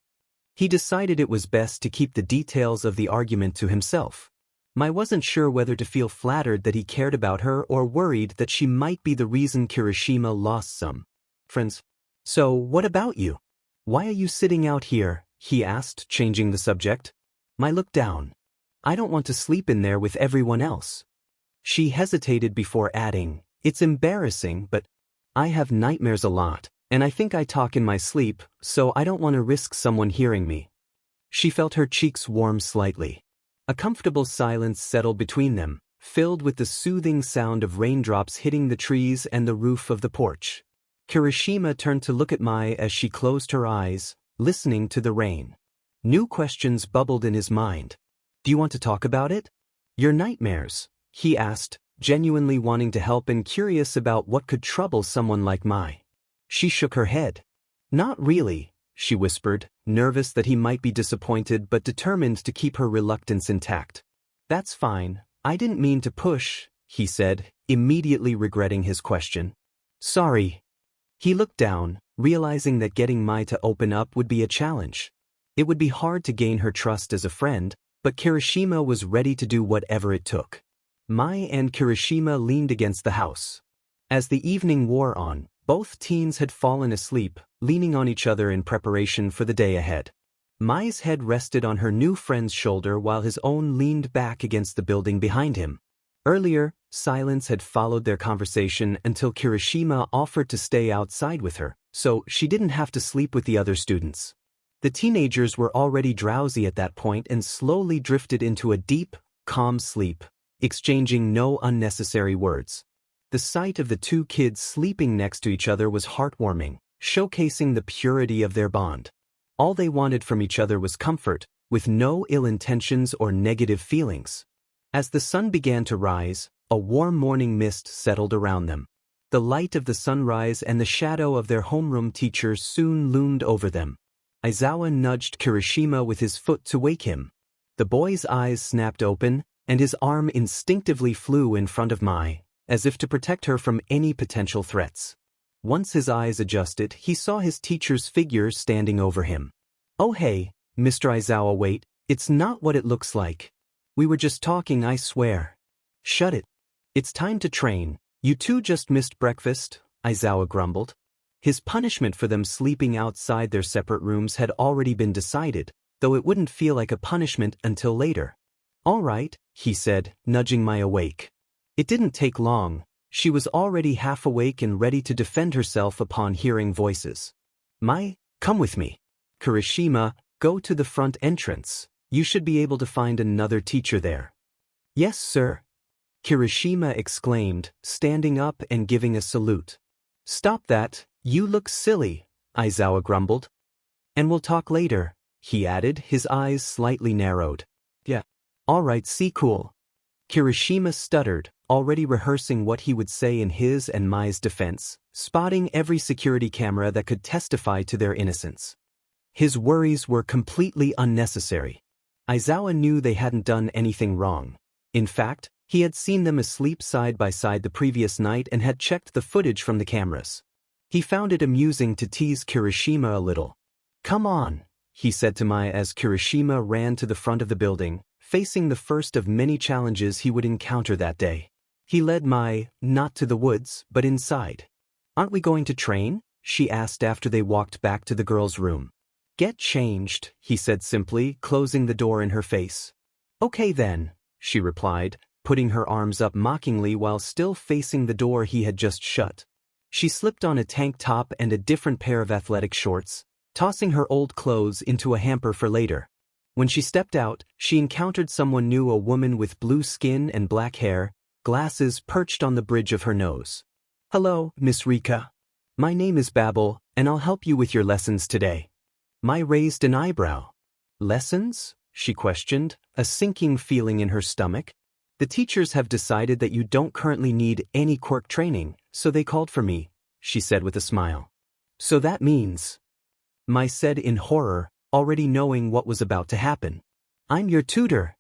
He decided it was best to keep the details of the argument to himself. Mai wasn't sure whether to feel flattered that he cared about her or worried that she might be the reason Kirishima lost some friends. "So, what about you? Why are you sitting out here?" he asked, changing the subject. Mai looked down. "I don't want to sleep in there with everyone else." She hesitated before adding, "It's embarrassing, but I have nightmares a lot, and I think I talk in my sleep, so I don't want to risk someone hearing me." She felt her cheeks warm slightly. A comfortable silence settled between them, filled with the soothing sound of raindrops hitting the trees and the roof of the porch. Kirishima turned to look at Mai as she closed her eyes, listening to the rain. New questions bubbled in his mind. "Do you want to talk about it? Your nightmares?" he asked, genuinely wanting to help and curious about what could trouble someone like Mai. She shook her head. "Not really," she whispered, nervous that he might be disappointed but determined to keep her reluctance intact. "That's fine, I didn't mean to push," he said, immediately regretting his question. "Sorry." He looked down, realizing that getting Mai to open up would be a challenge. It would be hard to gain her trust as a friend, but Kirishima was ready to do whatever it took. Mai and Kirishima leaned against the house. As the evening wore on, both teens had fallen asleep, leaning on each other in preparation for the day ahead. Mai's head rested on her new friend's shoulder while his own leaned back against the building behind him. Earlier, silence had followed their conversation until Kirishima offered to stay outside with her, so she didn't have to sleep with the other students. The teenagers were already drowsy at that point and slowly drifted into a deep, calm sleep, exchanging no unnecessary words. The sight of the two kids sleeping next to each other was heartwarming, showcasing the purity of their bond. All they wanted from each other was comfort, with no ill intentions or negative feelings. As the sun began to rise, a warm morning mist settled around them. The light of the sunrise and the shadow of their homeroom teacher soon loomed over them. Aizawa nudged Kirishima with his foot to wake him. The boy's eyes snapped open, and his arm instinctively flew in front of Mai, as if to protect her from any potential threats. Once his eyes adjusted, he saw his teacher's figure standing over him. "Oh hey, Mr. Aizawa, wait, it's not what it looks like. We were just talking, I swear." "Shut it. It's time to train. You two just missed breakfast," Aizawa grumbled. His punishment for them sleeping outside their separate rooms had already been decided, though it wouldn't feel like a punishment until later. "All right," he said, nudging Mai awake. It didn't take long. She was already half awake and ready to defend herself upon hearing voices. "Mai, come with me. Kirishima, go to the front entrance. You should be able to find another teacher there." "Yes, sir," Kirishima exclaimed, standing up and giving a salute. "Stop that, you look silly," Aizawa grumbled. "And we'll talk later," he added, his eyes slightly narrowed. "Yeah. All right, see cool." Kirishima stuttered, already rehearsing what he would say in his and Mai's defense, spotting every security camera that could testify to their innocence. His worries were completely unnecessary. Aizawa knew they hadn't done anything wrong. In fact, he had seen them asleep side by side the previous night and had checked the footage from the cameras. He found it amusing to tease Kirishima a little. "Come on," he said to Mai as Kirishima ran to the front of the building, facing the first of many challenges he would encounter that day. He led Mai, not to the woods, but inside. "Aren't we going to train?" she asked after they walked back to the girl's room. "Get changed," he said simply, closing the door in her face. "Okay then," she replied, putting her arms up mockingly while still facing the door he had just shut. She slipped on a tank top and a different pair of athletic shorts, tossing her old clothes into a hamper for later. When she stepped out, she encountered someone new, a woman with blue skin and black hair, glasses perched on the bridge of her nose. "Hello, Miss Rika. My name is Babel, and I'll help you with your lessons today." Mai raised an eyebrow. "Lessons?" she questioned, a sinking feeling in her stomach. "The teachers have decided that you don't currently need any quirk training, so they called for me," she said with a smile. "So that means," Mai said in horror, already knowing what was about to happen. "I'm your tutor."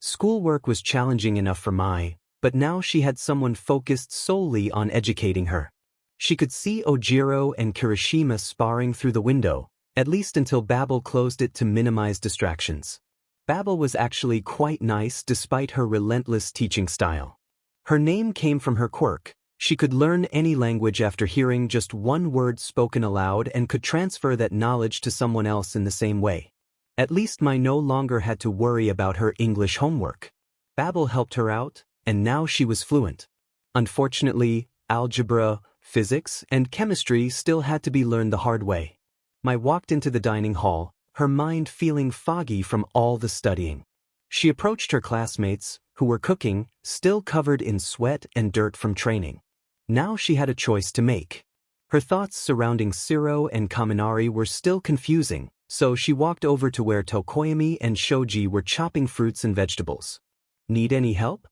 Schoolwork was challenging enough for Mai, but now she had someone focused solely on educating her. She could see Ojiro and Kirishima sparring through the window, at least until Babel closed it to minimize distractions. Babel was actually quite nice despite her relentless teaching style. Her name came from her quirk. She could learn any language after hearing just one word spoken aloud and could transfer that knowledge to someone else in the same way. At least Mai no longer had to worry about her English homework. Babel helped her out, and now she was fluent. Unfortunately, algebra, physics, and chemistry still had to be learned the hard way. Mai walked into the dining hall, her mind feeling foggy from all the studying. She approached her classmates, who were cooking, still covered in sweat and dirt from training. Now she had a choice to make. Her thoughts surrounding Shiro and Kaminari were still confusing, so she walked over to where Tokoyami and Shoji were chopping fruits and vegetables. "Need any help?"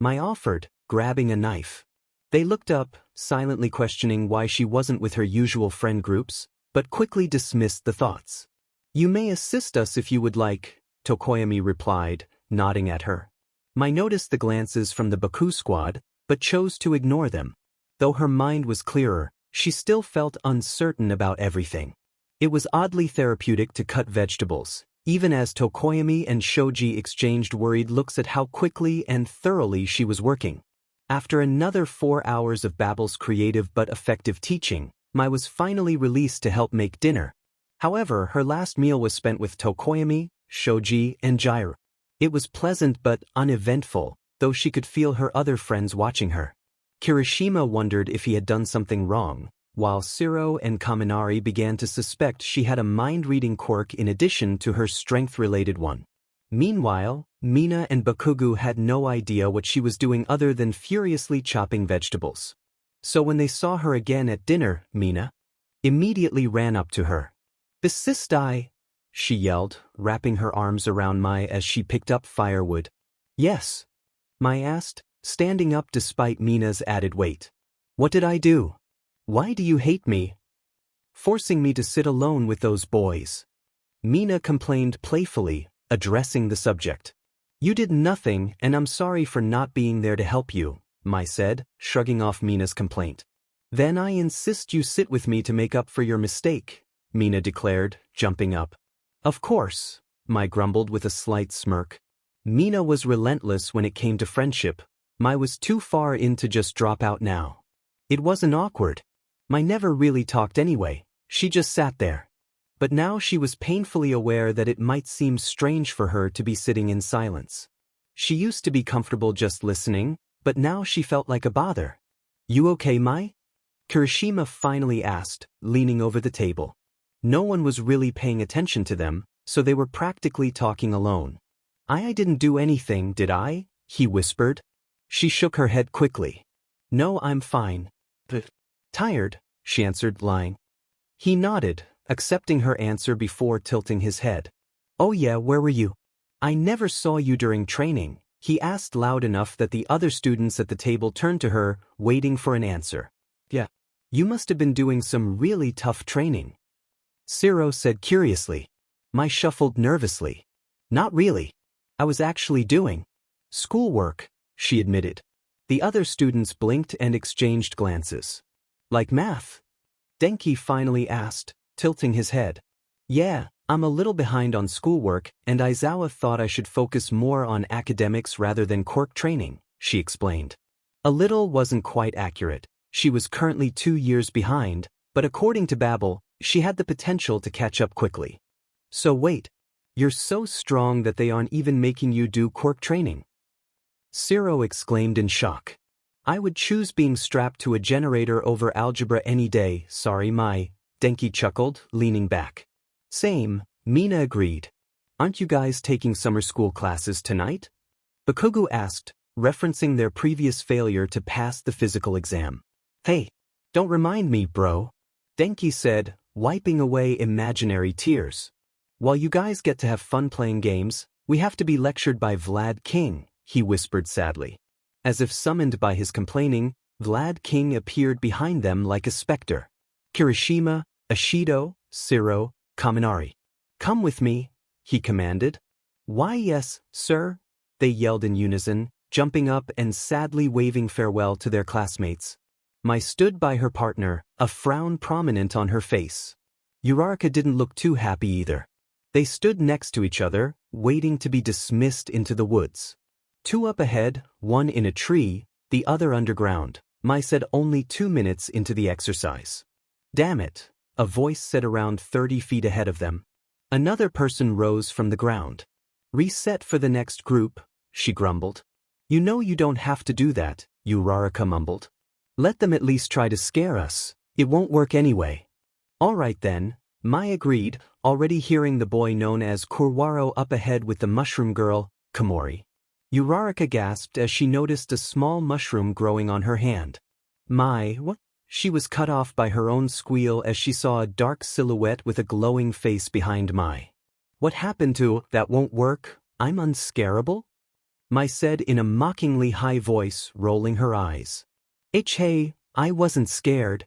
Mai offered, grabbing a knife. They looked up, silently questioning why she wasn't with her usual friend groups, but quickly dismissed the thoughts. "You may assist us if you would like," Tokoyami replied, nodding at her. Mai noticed the glances from the Baku squad, but chose to ignore them. Though her mind was clearer, she still felt uncertain about everything. It was oddly therapeutic to cut vegetables, even as Tokoyami and Shoji exchanged worried looks at how quickly and thoroughly she was working. After another 4 hours of Babel's creative but effective teaching, Mai was finally released to help make dinner. However, her last meal was spent with Tokoyami, Shoji, and Jiraiya. It was pleasant but uneventful, though she could feel her other friends watching her. Kirishima wondered if he had done something wrong, while Shiro and Kaminari began to suspect she had a mind-reading quirk in addition to her strength-related one. Meanwhile, Mina and Bakugo had no idea what she was doing other than furiously chopping vegetables. So when they saw her again at dinner, Mina immediately ran up to her. "Besisti," she yelled, wrapping her arms around Mai as she picked up firewood. "Yes?" Mai asked, standing up despite Mina's added weight. "What did I do? Why do you hate me? Forcing me to sit alone with those boys?" Mina complained playfully, addressing the subject. "You did nothing and I'm sorry for not being there to help you," Mai said, shrugging off Mina's complaint. "Then I insist you sit with me to make up for your mistake," Mina declared, jumping up. "Of course," Mai grumbled with a slight smirk. Mina was relentless when it came to friendship. Mai was too far in to just drop out now. It wasn't awkward. Mai never really talked anyway, she just sat there. But now she was painfully aware that it might seem strange for her to be sitting in silence. She used to be comfortable just listening, but now she felt like a bother. "You okay, Mai?" Kirishima finally asked, leaning over the table. No one was really paying attention to them, so they were practically talking alone. I didn't do anything, did I?" he whispered. She shook her head quickly. "No, I'm fine. But tired," she answered, lying. He nodded, accepting her answer before tilting his head. "Oh yeah, where were you? I never saw you during training," he asked loud enough that the other students at the table turned to her, waiting for an answer. "Yeah. You must have been doing some really tough training," Shiro said curiously. Mai shuffled nervously. "Not really. I was actually doing schoolwork," she admitted. The other students blinked and exchanged glances. "Like math?" Denki finally asked, tilting his head. "Yeah, I'm a little behind on schoolwork and Aizawa thought I should focus more on academics rather than quirk training," she explained. A little wasn't quite accurate. She was currently 2 years behind, but according to Babel, she had the potential to catch up quickly. "So wait, you're so strong that they aren't even making you do quirk training?" Shiro exclaimed in shock. "I would choose being strapped to a generator over algebra any day, sorry Mai," Denki chuckled, leaning back. "Same," Mina agreed. "Aren't you guys taking summer school classes tonight?" Bakugo asked, referencing their previous failure to pass the physical exam. "Hey, don't remind me, bro," Denki said, wiping away imaginary tears. "While you guys get to have fun playing games, we have to be lectured by Vlad King," he whispered sadly. As if summoned by his complaining, Vlad King appeared behind them like a specter. Kirishima, Ashido, Shiro, Kaminari. "Come with me," he commanded. "Why yes, sir," they yelled in unison, jumping up and sadly waving farewell to their classmates. Mai stood by her partner, a frown prominent on her face. Uraraka didn't look too happy either. They stood next to each other, waiting to be dismissed into the woods. 2 up ahead, 1 in a tree, the other underground, Mai said only 2 minutes into the exercise. "Damn it," a voice said around 30 feet ahead of them. Another person rose from the ground. "Reset for the next group," she grumbled. "You know you don't have to do that," Uraraka mumbled. "Let them at least try to scare us. It won't work anyway." "All right then," Mai agreed, already hearing the boy known as Kurwaro up ahead with the mushroom girl, Komori. Uraraka gasped as she noticed a small mushroom growing on her hand. "Mai, what?" She was cut off by her own squeal as she saw a dark silhouette with a glowing face behind Mai. "What happened to that won't work? I'm unscarable?" Mai said in a mockingly high voice, rolling her eyes. Hey, I wasn't scared."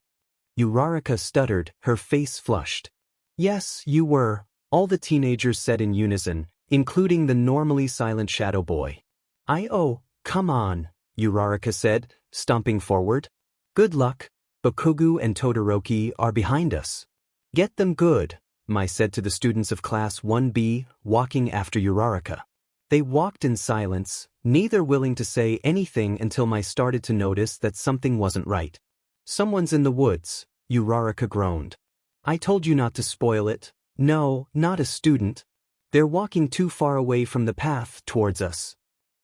Uraraka stuttered, her face flushed. "Yes, you were," all the teenagers said in unison, including the normally silent shadow boy. "Oh, come on," Uraraka said, stomping forward. "Good luck. Bakugo and Todoroki are behind us." "Get them good," Mai said to the students of Class 1B, walking after Uraraka. They walked in silence, neither willing to say anything until Mai started to notice that something wasn't right. "Someone's in the woods," Uraraka groaned. "I told you not to spoil it," No, not a student. They're walking too far away from the path towards us.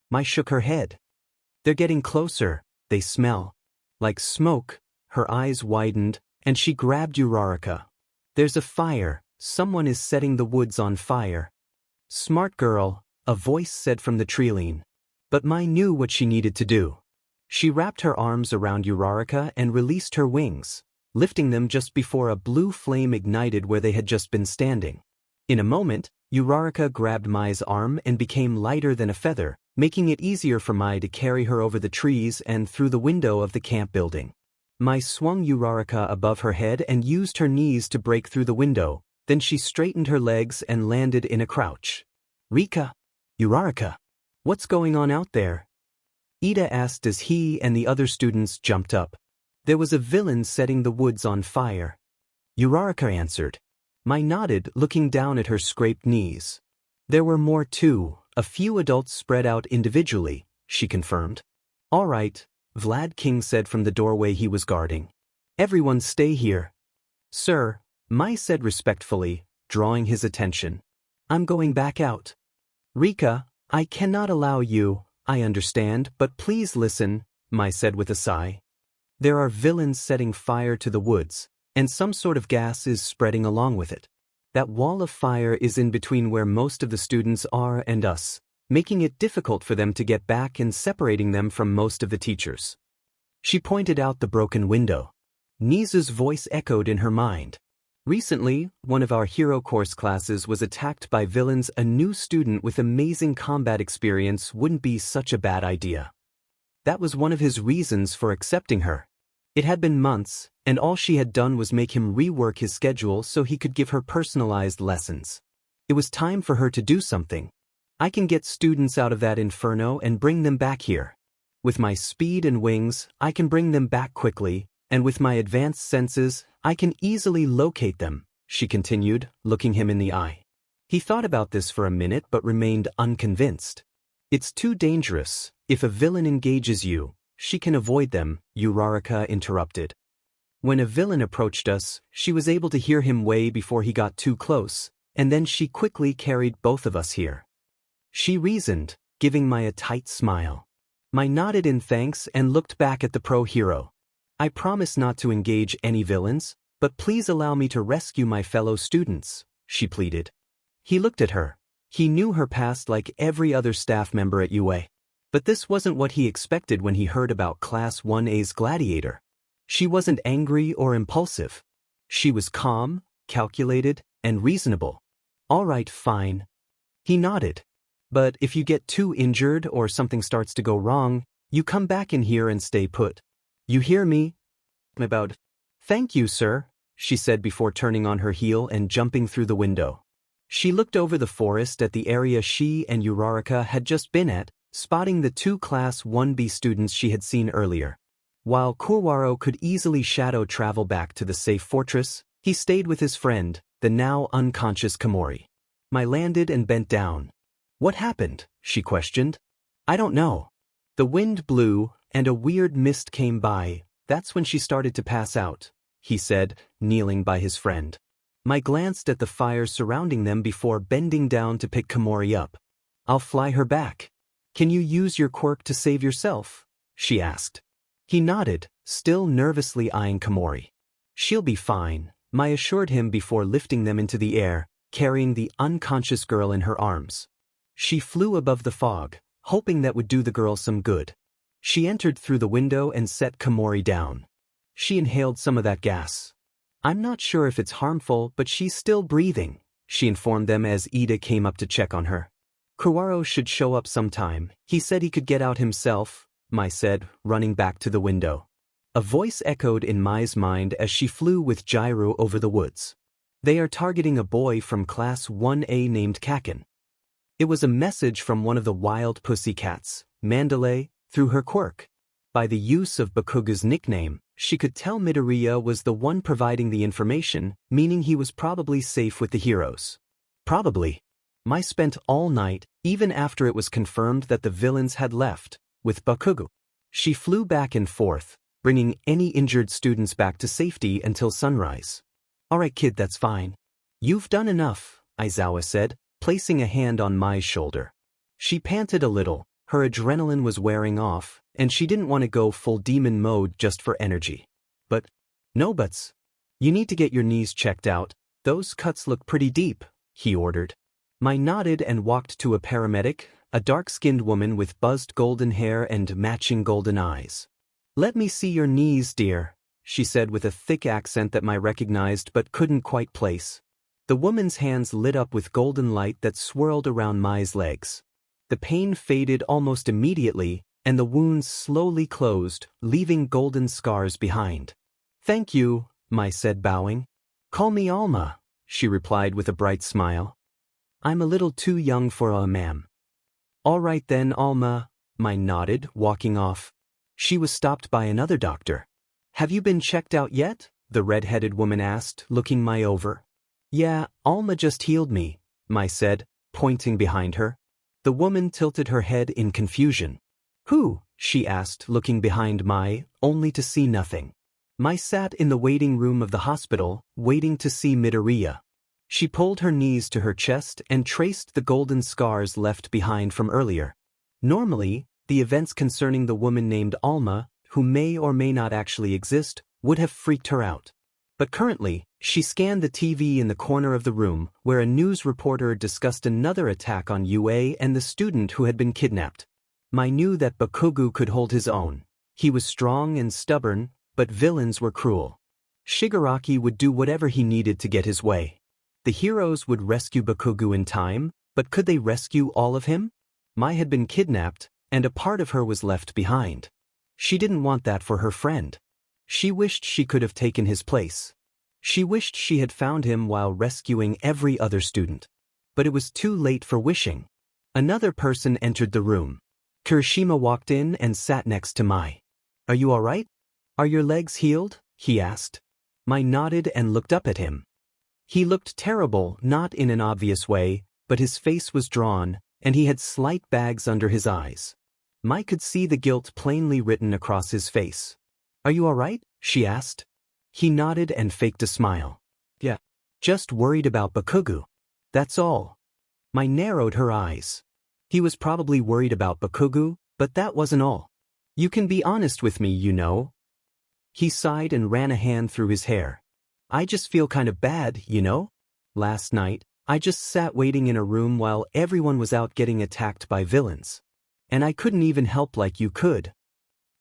Mai shook her head. They're getting closer, they smell. Like smoke. Her eyes widened, and she grabbed Uraraka. There's a fire, someone is setting the woods on fire. Smart girl, a voice said from the treeline. But Mai knew what she needed to do. She wrapped her arms around Uraraka and released her wings, lifting them just before a blue flame ignited where they had just been standing. In a moment, Uraraka grabbed Mai's arm and became lighter than a feather, making it easier for Mai to carry her over the trees and through the window of the camp building. Mai swung Uraraka above her head and used her knees to break through the window, then she straightened her legs and landed in a crouch. Rika? Uraraka? What's going on out there? Ida asked as he and the other students jumped up. There was a villain setting the woods on fire. Uraraka answered. Mai nodded, looking down at her scraped knees. There were more too, a few adults spread out individually, she confirmed. All right, Vlad King said from the doorway he was guarding. Everyone stay here. Sir, Mai said respectfully, drawing his attention. I'm going back out. Rika, I cannot allow you, I understand, but please listen, Mai said with a sigh. There are villains setting fire to the woods, and some sort of gas is spreading along with it. That wall of fire is in between where most of the students are and us, making it difficult for them to get back and separating them from most of the teachers. She pointed out the broken window. Nizu's voice echoed in her mind. Recently, one of our hero course classes was attacked by villains. A new student with amazing combat experience wouldn't be such a bad idea. That was one of his reasons for accepting her. It had been months, and all she had done was make him rework his schedule so he could give her personalized lessons. It was time for her to do something. I can get students out of that inferno and bring them back here. With my speed and wings, I can bring them back quickly, and with my advanced senses, I can easily locate them, she continued, looking him in the eye. He thought about this for a minute but remained unconvinced. It's too dangerous. If a villain engages you, she can avoid them, Uraraka interrupted. When a villain approached us, she was able to hear him way before he got too close, and then she quickly carried both of us here. She reasoned, giving Mai a tight smile. Mai nodded in thanks and looked back at the pro-hero. I promise not to engage any villains, but please allow me to rescue my fellow students, she pleaded. He looked at her. He knew her past like every other staff member at UA. But this wasn't what he expected when he heard about Class 1A's gladiator. She wasn't angry or impulsive. She was calm, calculated, and reasonable. All right, fine. He nodded. But if you get too injured or something starts to go wrong, you come back in here and stay put. You hear me? Thank you, sir, she said before turning on her heel and jumping through the window. She looked over the forest at the area she and Uraraka had just been at, spotting the two Class 1B students she had seen earlier. While Kurwaro could easily shadow travel back to the safe fortress, he stayed with his friend, the now unconscious Komori. Mai landed and bent down. What happened? She questioned. I don't know. The wind blew, and a weird mist came by. That's when she started to pass out, he said, kneeling by his friend. Mai glanced at the fire surrounding them before bending down to pick Komori up. I'll fly her back. Can you use your quirk to save yourself? She asked. He nodded, still nervously eyeing Komori. She'll be fine, Mai assured him before lifting them into the air, carrying the unconscious girl in her arms. She flew above the fog, hoping that would do the girl some good. She entered through the window and set Komori down. She inhaled some of that gas. I'm not sure if it's harmful, but she's still breathing, she informed them as Ida came up to check on her. Kurwaro should show up sometime. He said he could get out himself, Mai said, running back to the window. A voice echoed in Mai's mind as she flew with Jairu over the woods. They are targeting a boy from Class 1A named Kaken. It was a message from one of the wild pussycats, Mandalay, through her quirk. By the use of Bakugo's nickname, she could tell Midoriya was the one providing the information, meaning he was probably safe with the heroes. Probably. Mai spent all night, even after it was confirmed that the villains had left, with Bakugo. She flew back and forth, bringing any injured students back to safety until sunrise. Alright kid, that's fine. You've done enough, Aizawa said, placing a hand on Mai's shoulder. She panted a little, her adrenaline was wearing off, and she didn't want to go full demon mode just for energy. But, no buts. You need to get your knees checked out, those cuts look pretty deep, he ordered. Mai nodded and walked to a paramedic, a dark-skinned woman with buzzed golden hair and matching golden eyes. Let me see your knees, dear, she said with a thick accent that Mai recognized but couldn't quite place. The woman's hands lit up with golden light that swirled around Mai's legs. The pain faded almost immediately, and the wounds slowly closed, leaving golden scars behind. Thank you, Mai said, bowing. Call me Alma, she replied with a bright smile. I'm a little too young for a ma'am. All right then, Alma, Mai nodded, walking off. She was stopped by another doctor. Have you been checked out yet? The red-headed woman asked, looking Mai over. Yeah, Alma just healed me, Mai said, pointing behind her. The woman tilted her head in confusion. Who? She asked, looking behind Mai, only to see nothing. Mai sat in the waiting room of the hospital, waiting to see Midoriya. She pulled her knees to her chest and traced the golden scars left behind from earlier. Normally, the events concerning the woman named Alma, who may or may not actually exist, would have freaked her out. But currently, she scanned the TV in the corner of the room, where a news reporter discussed another attack on UA and the student who had been kidnapped. Mai knew that Bakugo could hold his own. He was strong and stubborn, but villains were cruel. Shigaraki would do whatever he needed to get his way. The heroes would rescue Bakugo in time, but could they rescue all of him? Mai had been kidnapped, and a part of her was left behind. She didn't want that for her friend. She wished she could have taken his place. She wished she had found him while rescuing every other student. But it was too late for wishing. Another person entered the room. Kirishima walked in and sat next to Mai. Are you all right? Are your legs healed? He asked. Mai nodded and looked up at him. He looked terrible, not in an obvious way, but his face was drawn, and he had slight bags under his eyes. Mai could see the guilt plainly written across his face. Are you all right? She asked. He nodded and faked a smile. Yeah. Just worried about Bakugo. That's all. Mai narrowed her eyes. He was probably worried about Bakugo, but that wasn't all. You can be honest with me, you know. He sighed and ran a hand through his hair. I just feel kind of bad, you know? Last night, I just sat waiting in a room while everyone was out getting attacked by villains. And I couldn't even help like you could.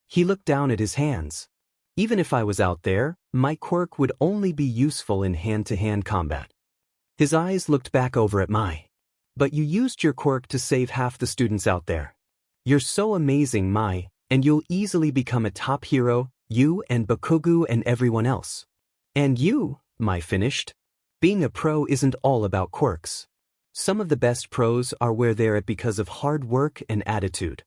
He looked down at his hands. Even if I was out there, my quirk would only be useful in hand-to-hand combat. His eyes looked back over at Mai. But you used your quirk to save half the students out there. You're so amazing, Mai, and you'll easily become a top hero, you and Bakugo and everyone else. And you, Mai finished. Being a pro isn't all about quirks. Some of the best pros are where they're at because of hard work and attitude.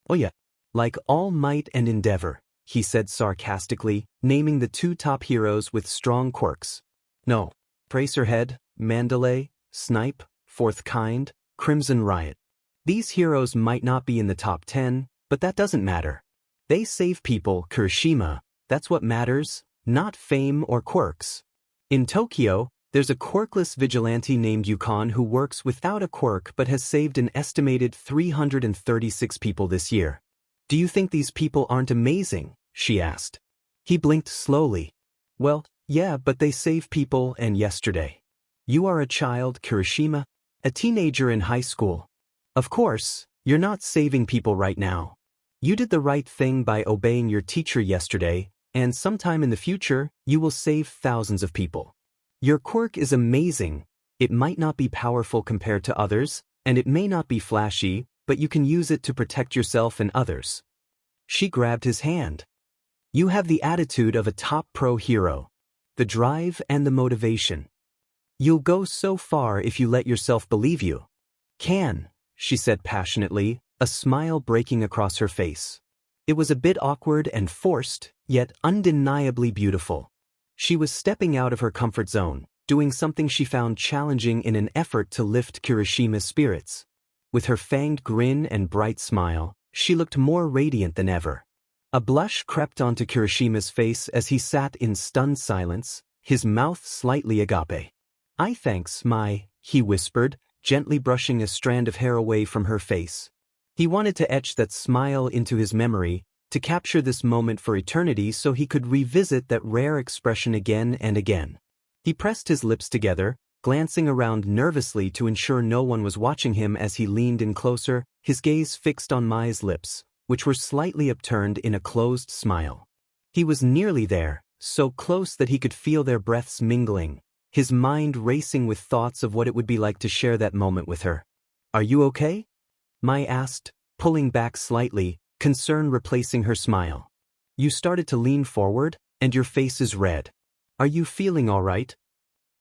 Oh yeah, like All Might and Endeavor, he said sarcastically, naming the two top heroes with strong quirks. No, Tracerhead, Mandalay, Snipe, Fourth Kind, Crimson Riot. These heroes might not be in the top 10, but that doesn't matter. They save people, Kirishima, that's what matters, not fame or quirks. In Tokyo, there's a quirkless vigilante named Yukon who works without a quirk but has saved an estimated 336 people this year. Do you think these people aren't amazing? She asked. He blinked slowly. Well, yeah, but they save people and yesterday. You are a child, Kirishima, a teenager in high school. Of course, you're not saving people right now. You did the right thing by obeying your teacher yesterday, and sometime in the future, you will save thousands of people. Your quirk is amazing. It might not be powerful compared to others, and it may not be flashy, but you can use it to protect yourself and others. She grabbed his hand. You have the attitude of a top pro hero, the drive and the motivation. You'll go so far if you let yourself believe you can, she said passionately, a smile breaking across her face. It was a bit awkward and forced, yet undeniably beautiful. She was stepping out of her comfort zone, doing something she found challenging in an effort to lift Kirishima's spirits. With her fanged grin and bright smile, she looked more radiant than ever. A blush crept onto Kirishima's face as he sat in stunned silence, his mouth slightly agape. Thanks, Mai, he whispered, gently brushing a strand of hair away from her face. He wanted to etch that smile into his memory, to capture this moment for eternity so he could revisit that rare expression again and again. He pressed his lips together, glancing around nervously to ensure no one was watching him as he leaned in closer, his gaze fixed on Mai's lips, which were slightly upturned in a closed smile. He was nearly there, so close that he could feel their breaths mingling, his mind racing with thoughts of what it would be like to share that moment with her. Are you okay? Mai asked, pulling back slightly, concern replacing her smile. You started to lean forward, and your face is red. Are you feeling all right?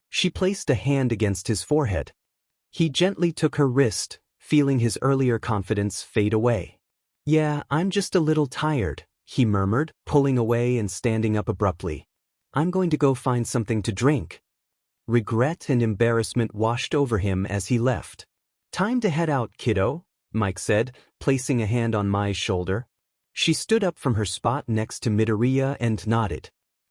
She placed a hand against his forehead. He gently took her wrist, feeling his earlier confidence fade away. Yeah, I'm just a little tired, he murmured, pulling away and standing up abruptly. I'm going to go find something to drink. Regret and embarrassment washed over him as he left. Time to head out, kiddo, Mike said, placing a hand on Mai's shoulder. She stood up from her spot next to Midoriya and nodded.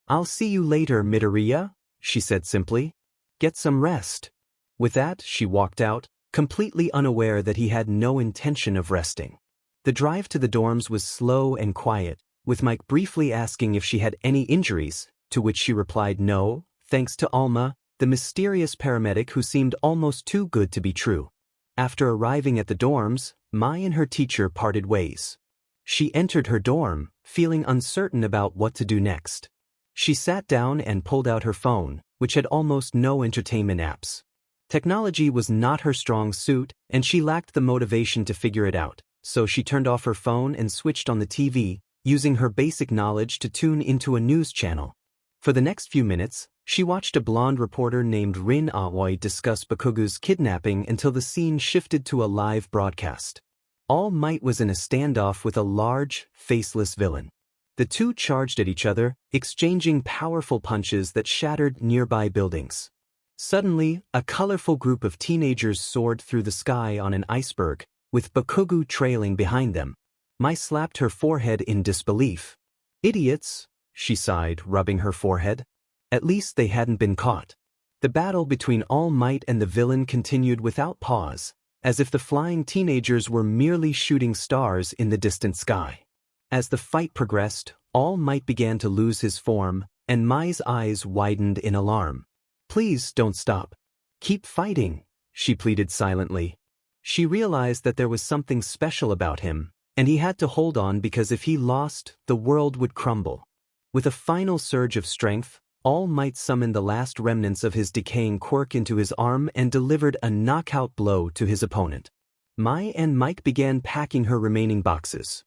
I'll see you later, Midoriya, she said simply. Get some rest. With that, she walked out, completely unaware that he had no intention of resting. The drive to the dorms was slow and quiet, with Mike briefly asking if she had any injuries, to which she replied no, thanks to Alma, the mysterious paramedic who seemed almost too good to be true. After arriving at the dorms, Mai and her teacher parted ways. She entered her dorm, feeling uncertain about what to do next. She sat down and pulled out her phone, which had almost no entertainment apps. Technology was not her strong suit, and she lacked the motivation to figure it out, so she turned off her phone and switched on the TV, using her basic knowledge to tune into a news channel. For the next few minutes, she watched a blonde reporter named Rin Aoi discuss Bakugo's kidnapping until the scene shifted to a live broadcast. All Might was in a standoff with a large, faceless villain. The two charged at each other, exchanging powerful punches that shattered nearby buildings. Suddenly, a colorful group of teenagers soared through the sky on an iceberg, with Bakugo trailing behind them. Mai slapped her forehead in disbelief. Idiots, she sighed, rubbing her forehead. At least they hadn't been caught. The battle between All Might and the villain continued without pause, as if the flying teenagers were merely shooting stars in the distant sky. As the fight progressed, All Might began to lose his form, and Mai's eyes widened in alarm. Please don't stop. Keep fighting, she pleaded silently. She realized that there was something special about him, and he had to hold on because if he lost, the world would crumble. With a final surge of strength, All Might summoned the last remnants of his decaying quirk into his arm and delivered a knockout blow to his opponent. Mai and Mike began packing her remaining boxes.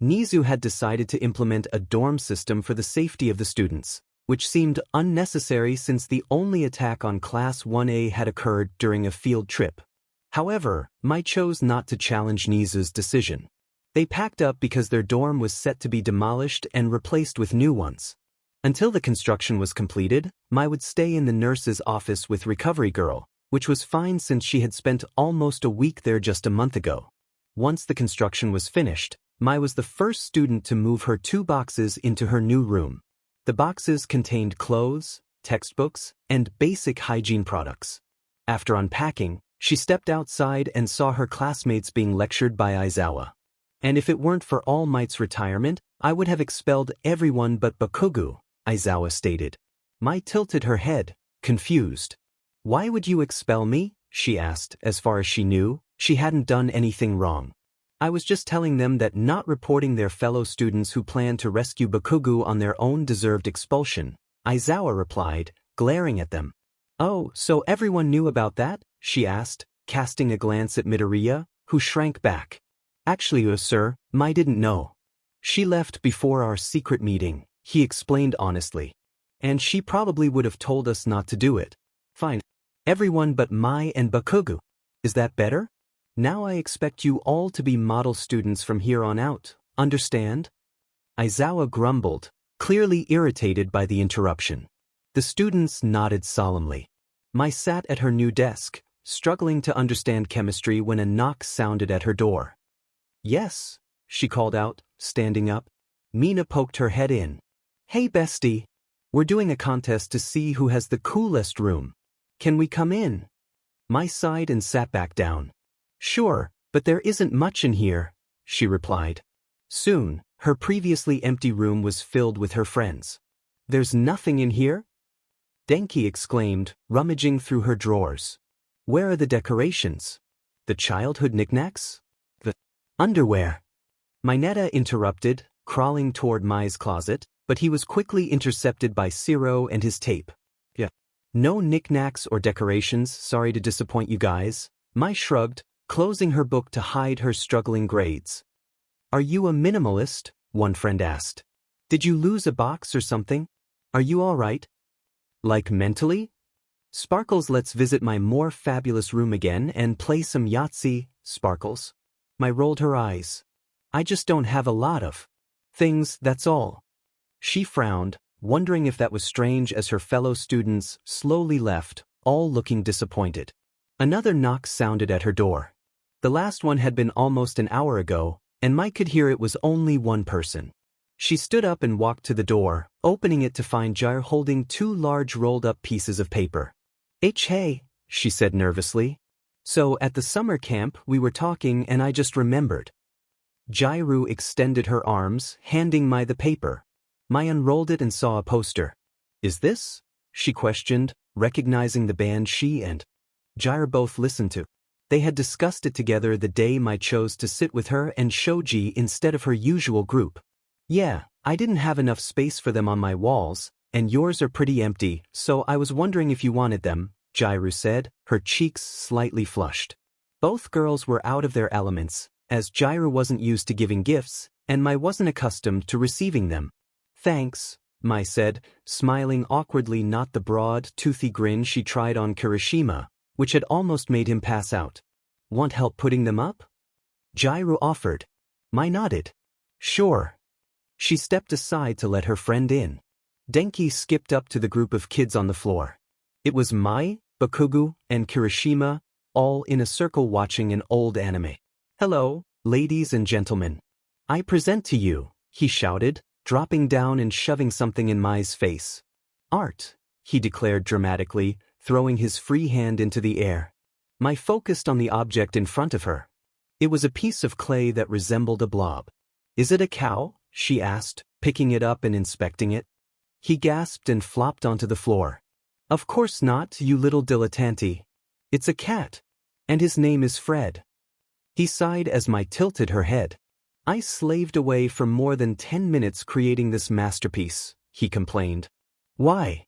Natsuo had decided to implement a dorm system for the safety of the students, which seemed unnecessary since the only attack on Class 1A had occurred during a field trip. However, Mai chose not to challenge Natsuo's decision. They packed up because their dorm was set to be demolished and replaced with new ones. Until the construction was completed, Mai would stay in the nurse's office with Recovery Girl, which was fine since she had spent almost a week there just a month ago. Once the construction was finished, Mai was the first student to move her 2 boxes into her new room. The boxes contained clothes, textbooks, and basic hygiene products. After unpacking, she stepped outside and saw her classmates being lectured by Aizawa. And if it weren't for All Might's retirement, I would have expelled everyone but Bakugo, Aizawa stated. Mai tilted her head, confused. Why would you expel me? She asked. As far as she knew, she hadn't done anything wrong. I was just telling them that not reporting their fellow students who planned to rescue Bakugo on their own deserved expulsion, Aizawa replied, glaring at them. Oh, so everyone knew about that? She asked, casting a glance at Midoriya, who shrank back. Actually, sir, Mai didn't know. She left before our secret meeting, he explained honestly. And she probably would have told us not to do it. Fine. Everyone but Mai and Bakugo. Is that better? Now I expect you all to be model students from here on out, understand? Aizawa grumbled, clearly irritated by the interruption. The students nodded solemnly. Mai sat at her new desk, struggling to understand chemistry when a knock sounded at her door. Yes, she called out, standing up. Mina poked her head in. Hey bestie. We're doing a contest to see who has the coolest room. Can we come in? Mai sighed and sat back down. Sure, but there isn't much in here, she replied. Soon, her previously empty room was filled with her friends. There's nothing in here? Denki exclaimed, rummaging through her drawers. Where are the decorations? The childhood knickknacks? The underwear? Mineta interrupted, crawling toward Mai's closet, but he was quickly intercepted by Siro and his tape. Yeah. No knickknacks or decorations, sorry to disappoint you guys. Mai shrugged, closing her book to hide her struggling grades. Are you a minimalist? One friend asked. Did you lose a box or something? Are you all right? Like mentally? Sparkles, let's visit my more fabulous room again and play some Yahtzee, Sparkles. Mai rolled her eyes. I just don't have a lot of things, that's all. She frowned, wondering if that was strange as her fellow students slowly left, all looking disappointed. Another knock sounded at her door. The last one had been almost an hour ago, and Mai could hear it was only one person. She stood up and walked to the door, opening it to find Jair holding 2 large rolled-up pieces of paper. Hey, she said nervously. So at the summer camp we were talking and I just remembered. Jairu extended her arms, handing Mai the paper. Mai unrolled it and saw a poster. Is this? She questioned, recognizing the band she and Jair both listened to. They had discussed it together the day Mai chose to sit with her and Shoji instead of her usual group. Yeah, I didn't have enough space for them on my walls, and yours are pretty empty, so I was wondering if you wanted them, Jairu said, her cheeks slightly flushed. Both girls were out of their elements, as Jairu wasn't used to giving gifts, and Mai wasn't accustomed to receiving them. Thanks, Mai said, smiling awkwardly, not the broad, toothy grin she tried on Kirishima, which had almost made him pass out. Want help putting them up? Jairu offered. Mai nodded. Sure. She stepped aside to let her friend in. Denki skipped up to the group of kids on the floor. It was Mai, Bakugo, and Kirishima, all in a circle watching an old anime. Hello, ladies and gentlemen. I present to you, he shouted, dropping down and shoving something in Mai's face. Art, he declared dramatically, throwing his free hand into the air. Mai focused on the object in front of her. It was a piece of clay that resembled a blob. Is it a cow? She asked, picking it up and inspecting it. He gasped and flopped onto the floor. Of course not, you little dilettante. It's a cat. And his name is Fred. He sighed as Mai tilted her head. I slaved away for more than 10 minutes creating this masterpiece, he complained. Why?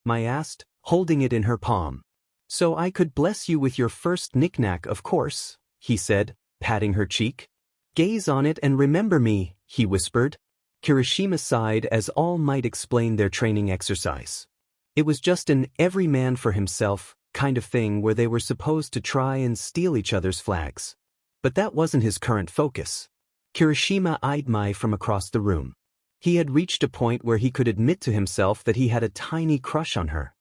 Mai asked, holding it in her palm. So I could bless you with your first knick-knack, of course, he said, patting her cheek. Gaze on it and remember me, he whispered. Kirishima sighed as all might explain their training exercise. It was just an every man for himself kind of thing where they were supposed to try and steal each other's flags. But that wasn't his current focus. Kirishima eyed Mai from across the room. He had reached a point where he could admit to himself that he had a tiny crush on her.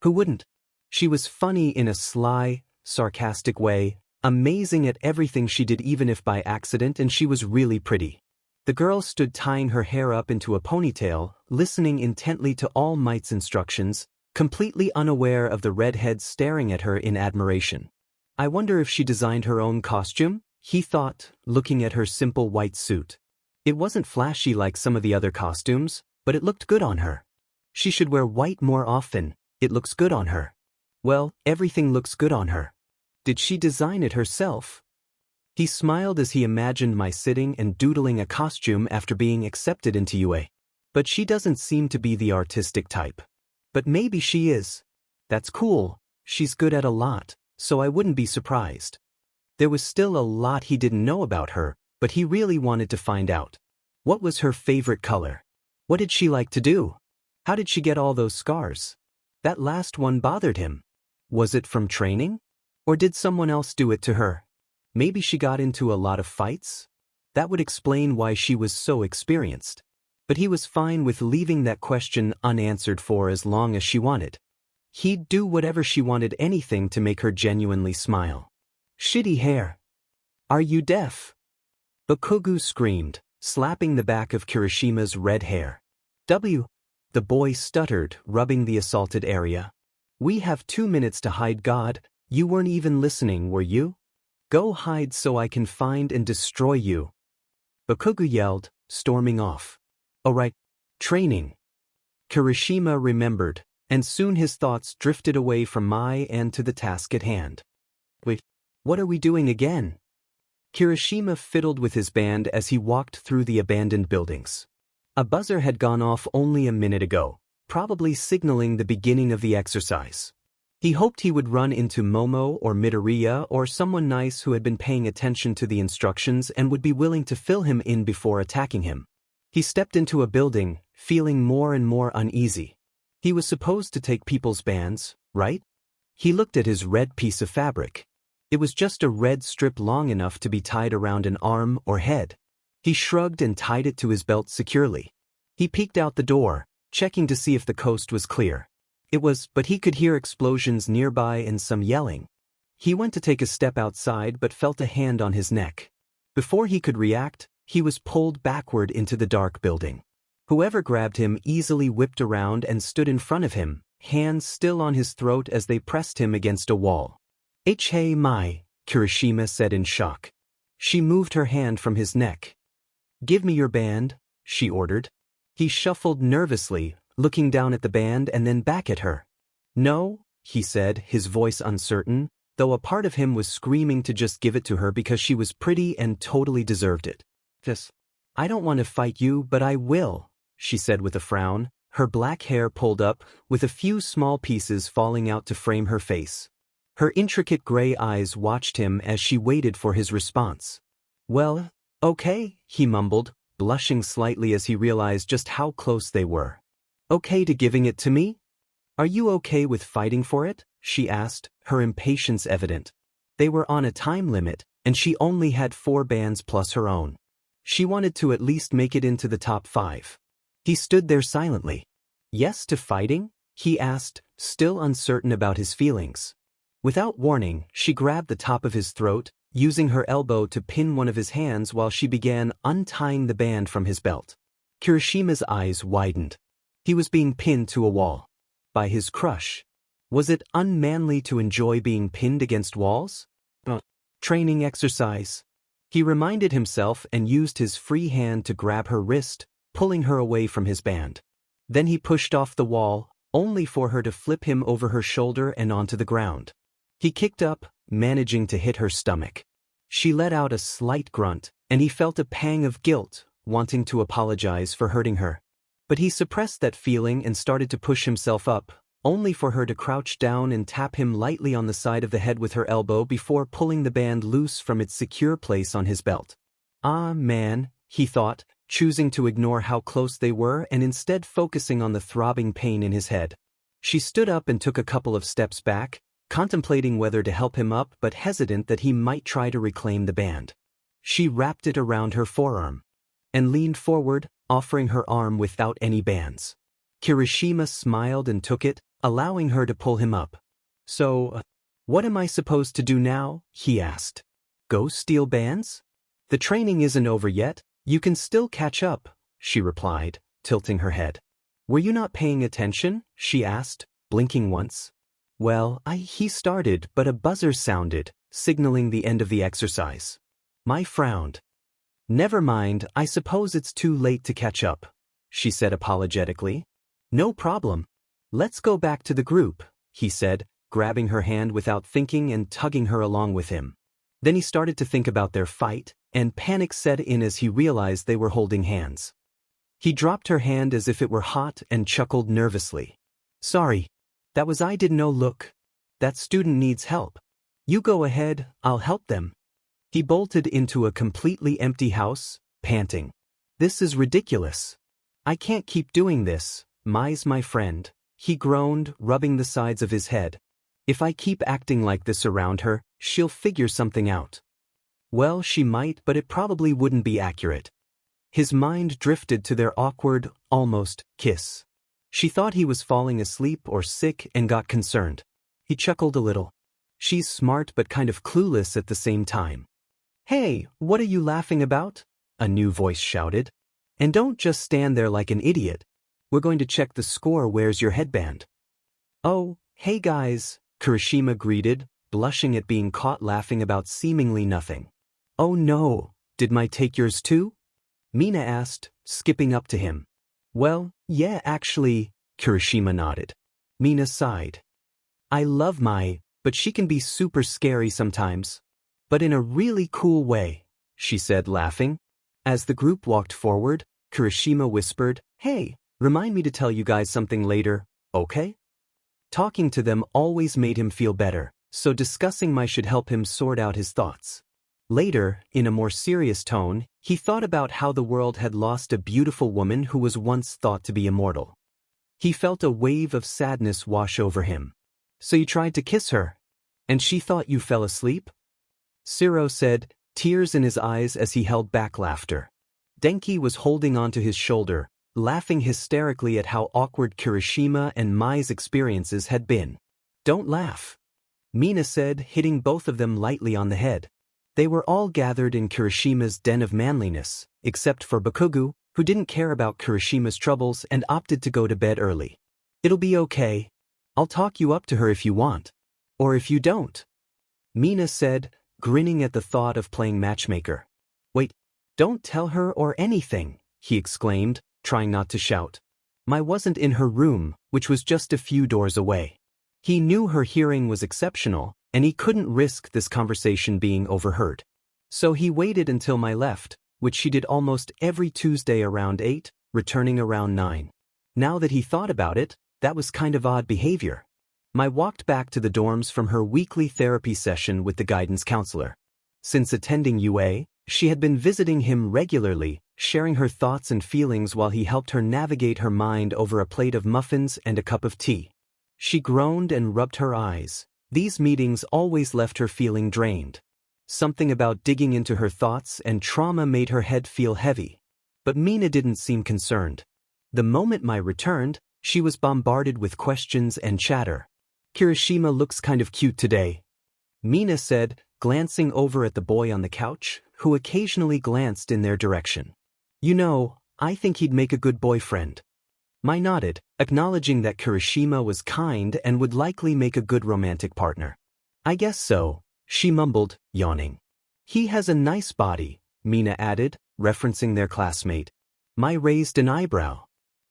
Who wouldn't? She was funny in a sly, sarcastic way, amazing at everything she did even if by accident, and she was really pretty. The girl stood tying her hair up into a ponytail, listening intently to all Might's instructions, completely unaware of the redhead staring at her in admiration. I wonder if she designed her own costume, he thought, looking at her simple white suit. It wasn't flashy like some of the other costumes, but it looked good on her. She should wear white more often, it looks good on her. Well, everything looks good on her. Did she design it herself? He smiled as he imagined Mai sitting and doodling a costume after being accepted into UA. But she doesn't seem to be the artistic type. But maybe she is. That's cool, she's good at a lot, so I wouldn't be surprised. There was still a lot he didn't know about her, but he really wanted to find out. What was her favorite color? What did she like to do? How did she get all those scars? That last one bothered him. Was it from training? Or did someone else do it to her? Maybe she got into a lot of fights? That would explain why she was so experienced. But he was fine with leaving that question unanswered for as long as she wanted. He'd do whatever she wanted, anything to make her genuinely smile. Shitty hair. Are you deaf? Bakugo screamed, slapping the back of Kirishima's red hair. The boy stuttered, rubbing the assaulted area. We have 2 minutes to hide. God, you weren't even listening, were you? Go hide so I can find and destroy you. Bakugo yelled, storming off. Alright. Training. Kirishima remembered, and soon his thoughts drifted away from Mai and to the task at hand. Wait, what are we doing again? Kirishima fiddled with his band as he walked through the abandoned buildings. A buzzer had gone off only a minute ago, probably signaling the beginning of the exercise. He hoped he would run into Momo or Midoriya or someone nice who had been paying attention to the instructions and would be willing to fill him in before attacking him. He stepped into a building, feeling more and more uneasy. He was supposed to take people's bands, right? He looked at his red piece of fabric. It was just a red strip long enough to be tied around an arm or head. He shrugged and tied it to his belt securely. He peeked out the door, checking to see if the coast was clear. It was, but he could hear explosions nearby and some yelling. He went to take a step outside but felt a hand on his neck. Before he could react, he was pulled backward into the dark building. Whoever grabbed him easily whipped around and stood in front of him, hands still on his throat as they pressed him against a wall. Hey Mai, Kirishima said in shock. She moved her hand from his neck. Give me your band, she ordered. He shuffled nervously, looking down at the band and then back at her. No, he said, his voice uncertain, though a part of him was screaming to just give it to her because she was pretty and totally deserved it. I don't want to fight you, but I will, she said with a frown, her black hair pulled up, with a few small pieces falling out to frame her face. Her intricate gray eyes watched him as she waited for his response. Well, okay, he mumbled, blushing slightly as he realized just how close they were. Okay to giving it to me? Are you okay with fighting for it? She asked, her impatience evident. They were on a time limit, and she only had 4 bands plus her own. She wanted to at least make it into the top 5. He stood there silently. Yes to fighting? He asked, still uncertain about his feelings. Without warning, she grabbed the top of his throat, using her elbow to pin one of his hands while she began untying the band from his belt. Kirishima's eyes widened. He was being pinned to a wall. By his crush. Was it unmanly to enjoy being pinned against walls? Training exercise. He reminded himself and used his free hand to grab her wrist, pulling her away from his band. Then he pushed off the wall, only for her to flip him over her shoulder and onto the ground. He kicked up, managing to hit her stomach. She let out a slight grunt, and he felt a pang of guilt, wanting to apologize for hurting her. But he suppressed that feeling and started to push himself up, only for her to crouch down and tap him lightly on the side of the head with her elbow before pulling the band loose from its secure place on his belt. Ah, man, he thought, choosing to ignore how close they were and instead focusing on the throbbing pain in his head. She stood up and took a couple of steps back, contemplating whether to help him up but hesitant that he might try to reclaim the band. She wrapped it around her forearm and leaned forward, offering her arm without any bands. Kirishima smiled and took it, allowing her to pull him up. So, what am I supposed to do now? He asked. Go steal bands? The training isn't over yet, you can still catch up, she replied, tilting her head. Were you not paying attention? She asked, blinking once. Well, he started, but a buzzer sounded, signaling the end of the exercise. Mai frowned. Never mind, I suppose it's too late to catch up, she said apologetically. No problem. Let's go back to the group, he said, grabbing her hand without thinking and tugging her along with him. Then he started to think about their fight, and panic set in as he realized they were holding hands. He dropped her hand as if it were hot and chuckled nervously. Sorry. That was I didn't know. Look. That student needs help. You go ahead, I'll help them. He bolted into a completely empty house, panting. This is ridiculous. I can't keep doing this, Mai's my friend, he groaned, rubbing the sides of his head. If I keep acting like this around her, she'll figure something out. Well, she might, but it probably wouldn't be accurate. His mind drifted to their awkward, almost, kiss. She thought he was falling asleep or sick and got concerned. He chuckled a little. She's smart but kind of clueless at the same time. Hey, what are you laughing about? A new voice shouted. And don't just stand there like an idiot. We're going to check the score. Where's your headband? Oh, Hey guys, Kirishima greeted, blushing at being caught laughing about seemingly nothing. Oh no, did Mai take yours too? Mina asked, skipping up to him. Well, yeah actually, Kirishima nodded. Mina sighed. I love Mai, but she can be super scary sometimes. But in a really cool way, she said laughing. As the group walked forward, Kirishima whispered, Hey, remind me to tell you guys something later, okay? Talking to them always made him feel better, so discussing Mai should help him sort out his thoughts. Later, in a more serious tone, he thought about how the world had lost a beautiful woman who was once thought to be immortal. He felt a wave of sadness wash over him. So you tried to kiss her? And she thought you fell asleep? Siro said, tears in his eyes as he held back laughter. Denki was holding onto his shoulder, laughing hysterically at how awkward Kirishima and Mai's experiences had been. Don't laugh, Mina said, hitting both of them lightly on the head. They were all gathered in Kirishima's den of manliness, except for Bakugo, who didn't care about Kirishima's troubles and opted to go to bed early. It'll be okay. I'll talk you up to her if you want. Or if you don't, Mina said, grinning at the thought of playing matchmaker. Wait, don't tell her or anything, he exclaimed, trying not to shout. Mai wasn't in her room, which was just a few doors away. He knew her hearing was exceptional, and he couldn't risk this conversation being overheard. So he waited until Mai left, which she did almost every Tuesday around 8, returning around 9. Now that he thought about it, that was kind of odd behavior. Mai walked back to the dorms from her weekly therapy session with the guidance counselor. Since attending UA, she had been visiting him regularly, sharing her thoughts and feelings while he helped her navigate her mind over a plate of muffins and a cup of tea. She groaned and rubbed her eyes. These meetings always left her feeling drained. Something about digging into her thoughts and trauma made her head feel heavy. But Mina didn't seem concerned. The moment Mai returned, she was bombarded with questions and chatter. Kirishima looks kind of cute today, Mina said, glancing over at the boy on the couch, who occasionally glanced in their direction. You know, I think he'd make a good boyfriend. Mai nodded, acknowledging that Kirishima was kind and would likely make a good romantic partner. I guess so, she mumbled, yawning. He has a nice body, Mina added, referencing their classmate. Mai raised an eyebrow.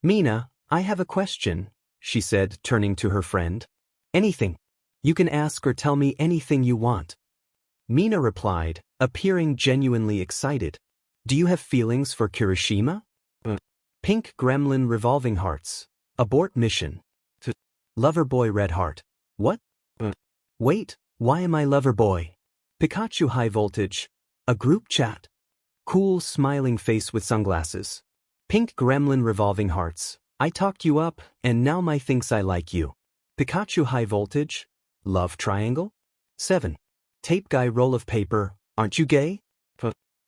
Mina, I have a question, she said, turning to her friend. Anything. You can ask or tell me anything you want. Mina replied, appearing genuinely excited. Do you have feelings for Kirishima? Pink Gremlin Revolving Hearts. Abort mission. Loverboy Red Heart. What? Wait, why am I Loverboy? Pikachu High Voltage. A group chat. Cool smiling face with sunglasses. Pink Gremlin Revolving Hearts. I talked you up, and now Mai thinks I like you. Pikachu High Voltage. Love Triangle? 7. Tape Guy Roll of Paper. Aren't you gay?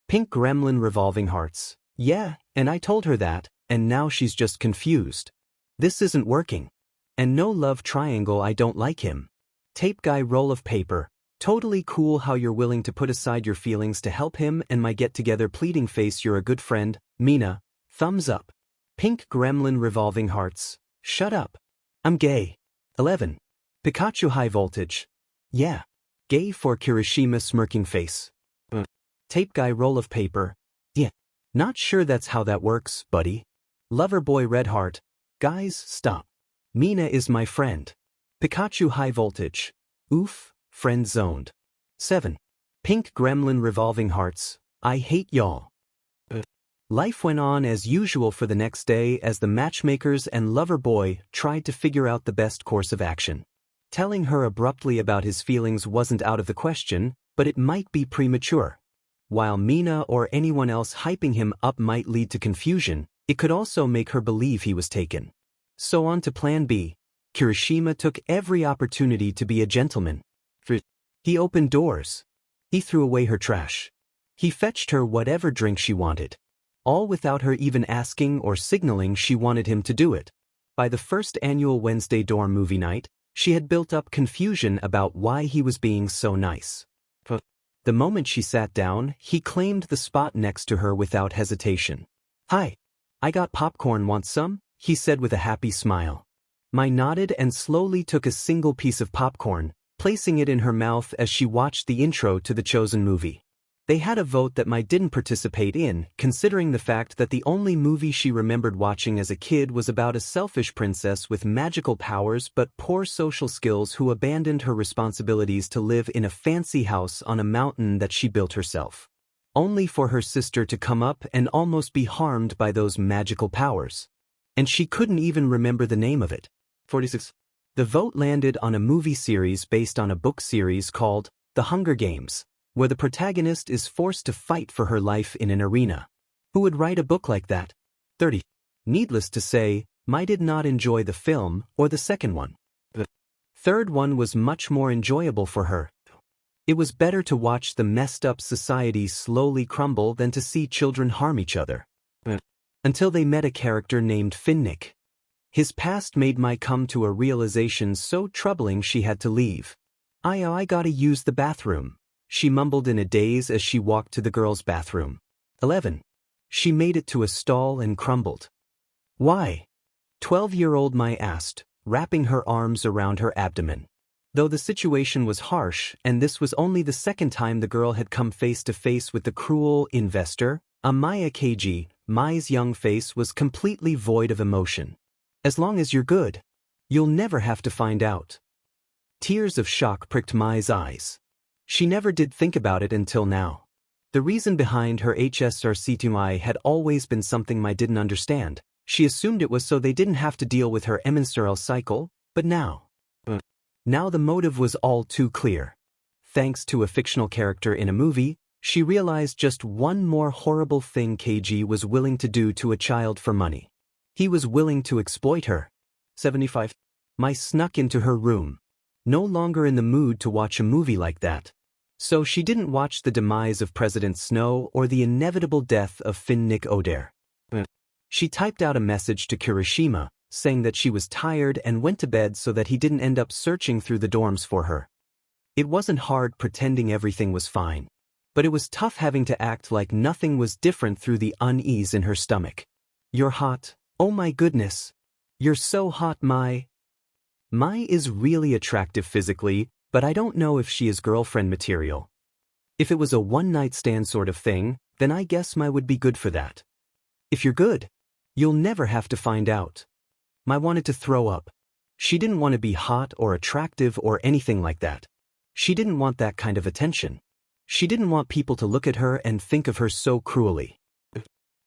Pink Gremlin Revolving Hearts. Yeah, and I told her that, and now she's just confused. This isn't working. And no love triangle, I don't like him. Tape Guy Roll of Paper. Totally cool how you're willing to put aside your feelings to help him and my get-together pleading face you're a good friend, Mina. Thumbs up. Pink Gremlin Revolving Hearts. Shut up. I'm gay. 11. Pikachu High Voltage. Yeah. Gay for Kirishima smirking face. Tape Guy Roll of Paper. Yeah. Not sure that's how that works, buddy. Loverboy Red Heart. Guys, stop. Mina is my friend. Pikachu High Voltage. Oof, friend zoned. 7. Pink Gremlin Revolving Hearts. I hate y'all. Life went on as usual for the next day as the matchmakers and Loverboy tried to figure out the best course of action. Telling her abruptly about his feelings wasn't out of the question, but it might be premature. While Mina or anyone else hyping him up might lead to confusion, it could also make her believe he was taken. So on to Plan B. Kirishima took every opportunity to be a gentleman. He opened doors. He threw away her trash. He fetched her whatever drink she wanted. All without her even asking or signaling she wanted him to do it. By the first annual Wednesday dorm movie night, she had built up confusion about why he was being so nice. The moment she sat down, he claimed the spot next to her without hesitation. Hi. I got popcorn, want some? He said with a happy smile. Mai nodded and slowly took a single piece of popcorn, placing it in her mouth as she watched the intro to the chosen movie. They had a vote that Mai didn't participate in, considering the fact that the only movie she remembered watching as a kid was about a selfish princess with magical powers but poor social skills who abandoned her responsibilities to live in a fancy house on a mountain that she built herself, only for her sister to come up and almost be harmed by those magical powers. And she couldn't even remember the name of it. 46. The vote landed on a movie series based on a book series called The Hunger Games, where the protagonist is forced to fight for her life in an arena. Who would write a book like that? 30. Needless to say, Mai did not enjoy the film or the second one. The third one was much more enjoyable for her. It was better to watch the messed-up society slowly crumble than to see children harm each other. Until they met a character named Finnick. His past made Mai come to a realization so troubling she had to leave. I gotta use the bathroom," she mumbled in a daze as she walked to the girls' bathroom. 11. She made it to a stall and crumbled. "Why?" 12-year-old Mai asked, wrapping her arms around her abdomen. Though the situation was harsh, and this was only the second time the girl had come face to face with the cruel investor, Amaya Keiji, Mai's young face was completely void of emotion. "As long as you're good, you'll never have to find out." Tears of shock pricked Mai's eyes. She never did think about it until now. The reason behind her HSRC to Mai had always been something Mai didn't understand. She assumed it was so they didn't have to deal with her menstrual cycle, but now the motive was all too clear. Thanks to a fictional character in a movie, she realized just one more horrible thing Keiji was willing to do to a child for money. He was willing to exploit her. 75. Mai snuck into her room. No longer in the mood to watch a movie like that. So she didn't watch the demise of President Snow or the inevitable death of Finnick Oder. She typed out a message to Kirishima, saying that she was tired and went to bed so that he didn't end up searching through the dorms for her. It wasn't hard pretending everything was fine. But it was tough having to act like nothing was different through the unease in her stomach. "You're hot. Oh my goodness. You're so hot, Mai." Mai is really attractive physically, but I don't know if she is girlfriend material. If it was a one-night stand sort of thing, then I guess Mai would be good for that. If you're good, you'll never have to find out. Mai wanted to throw up. She didn't want to be hot or attractive or anything like that. She didn't want that kind of attention. She didn't want people to look at her and think of her so cruelly.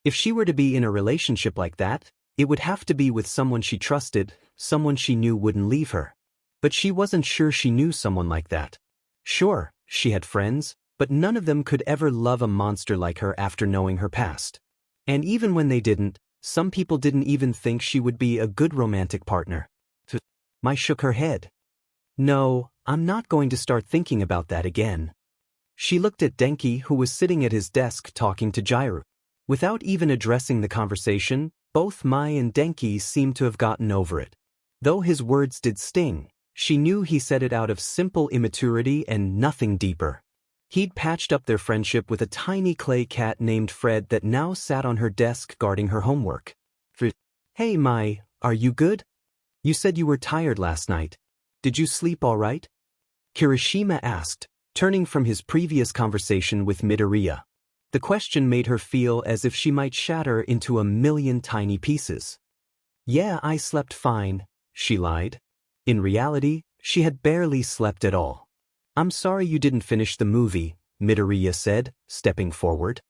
If she were to be in a relationship like that, it would have to be with someone she trusted, someone she knew wouldn't leave her. But she wasn't sure she knew someone like that. Sure, she had friends, but none of them could ever love a monster like her after knowing her past. And even when they didn't, some people didn't even think she would be a good romantic partner. Mai shook her head. "No, I'm not going to start thinking about that again." She looked at Denki, who was sitting at his desk talking to Jiru. Without even addressing the conversation, both Mai and Denki seemed to have gotten over it. Though his words did sting, she knew he said it out of simple immaturity and nothing deeper. He'd patched up their friendship with a tiny clay cat named Fred that now sat on her desk guarding her homework. "Hey Mai, are you good? You said you were tired last night. Did you sleep all right?" Kirishima asked, turning from his previous conversation with Midoriya. The question made her feel as if she might shatter into a million tiny pieces. "Yeah, I slept fine," she lied. In reality, she had barely slept at all. "I'm sorry you didn't finish the movie," Midoriya said, stepping forward.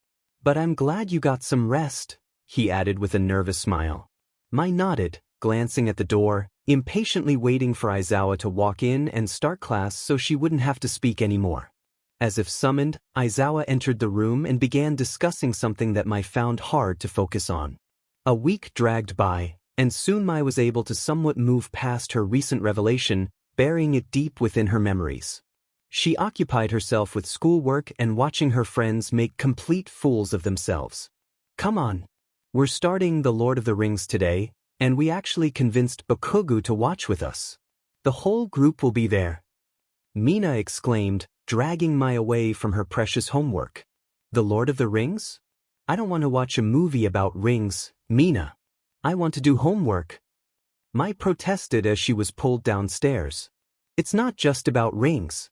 "But I'm glad you got some rest," he added with a nervous smile. Mai nodded, glancing at the door, impatiently waiting for Aizawa to walk in and start class so she wouldn't have to speak anymore. As if summoned, Aizawa entered the room and began discussing something that Mai found hard to focus on. A week dragged by, and soon Mai was able to somewhat move past her recent revelation, burying it deep within her memories. She occupied herself with schoolwork and watching her friends make complete fools of themselves. "Come on. We're starting The Lord of the Rings today, and we actually convinced Bakugo to watch with us. The whole group will be there," Mina exclaimed, dragging Mai away from her precious homework. "The Lord of the Rings? I don't want to watch a movie about rings, Mina. I want to do homework." Mai protested as she was pulled downstairs. It's not just about rings.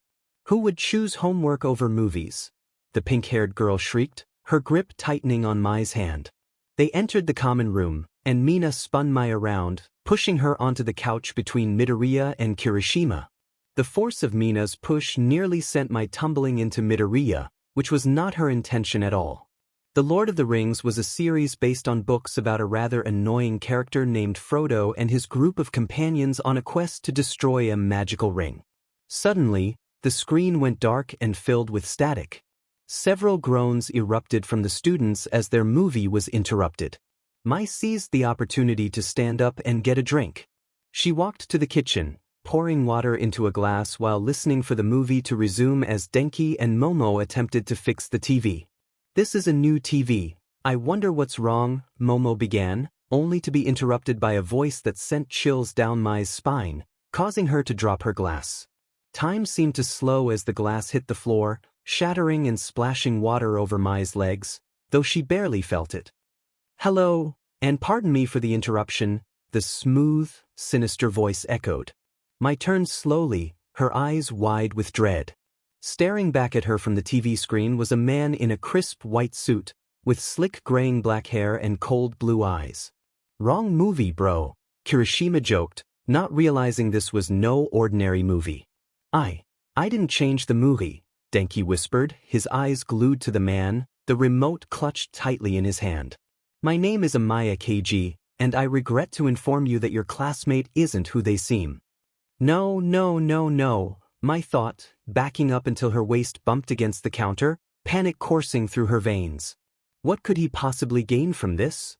Who would choose homework over movies? The pink-haired girl shrieked, her grip tightening on Mai's hand. They entered the common room, and Mina spun Mai around, pushing her onto the couch between Midoriya and Kirishima. The force of Mina's push nearly sent Mai tumbling into Midoriya, which was not her intention at all. The Lord of the Rings was a series based on books about a rather annoying character named Frodo and his group of companions on a quest to destroy a magical ring. Suddenly, the screen went dark and filled with static. Several groans erupted from the students as their movie was interrupted. Mai seized the opportunity to stand up and get a drink. She walked to the kitchen, pouring water into a glass while listening for the movie to resume as Denki and Momo attempted to fix the TV. This is a new TV. I wonder what's wrong, Momo began, only to be interrupted by a voice that sent chills down Mai's spine, causing her to drop her glass. Time seemed to slow as the glass hit the floor, shattering and splashing water over Mai's legs, though she barely felt it. Hello, and pardon me for the interruption, the smooth, sinister voice echoed. Mai turned slowly, her eyes wide with dread. Staring back at her from the TV screen was a man in a crisp white suit, with slick graying black hair and cold blue eyes. Wrong movie, bro, Kirishima joked, not realizing this was no ordinary movie. I didn't change the movie, Denki whispered, his eyes glued to the man, the remote clutched tightly in his hand. My name is Amaya KG, and I regret to inform you that your classmate isn't who they seem. No, Mai thought, backing up until her waist bumped against the counter, panic coursing through her veins. What could he possibly gain from this?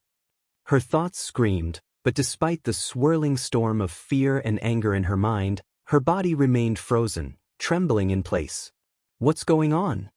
Her thoughts screamed, but despite the swirling storm of fear and anger in her mind, her body remained frozen, trembling in place. What's going on?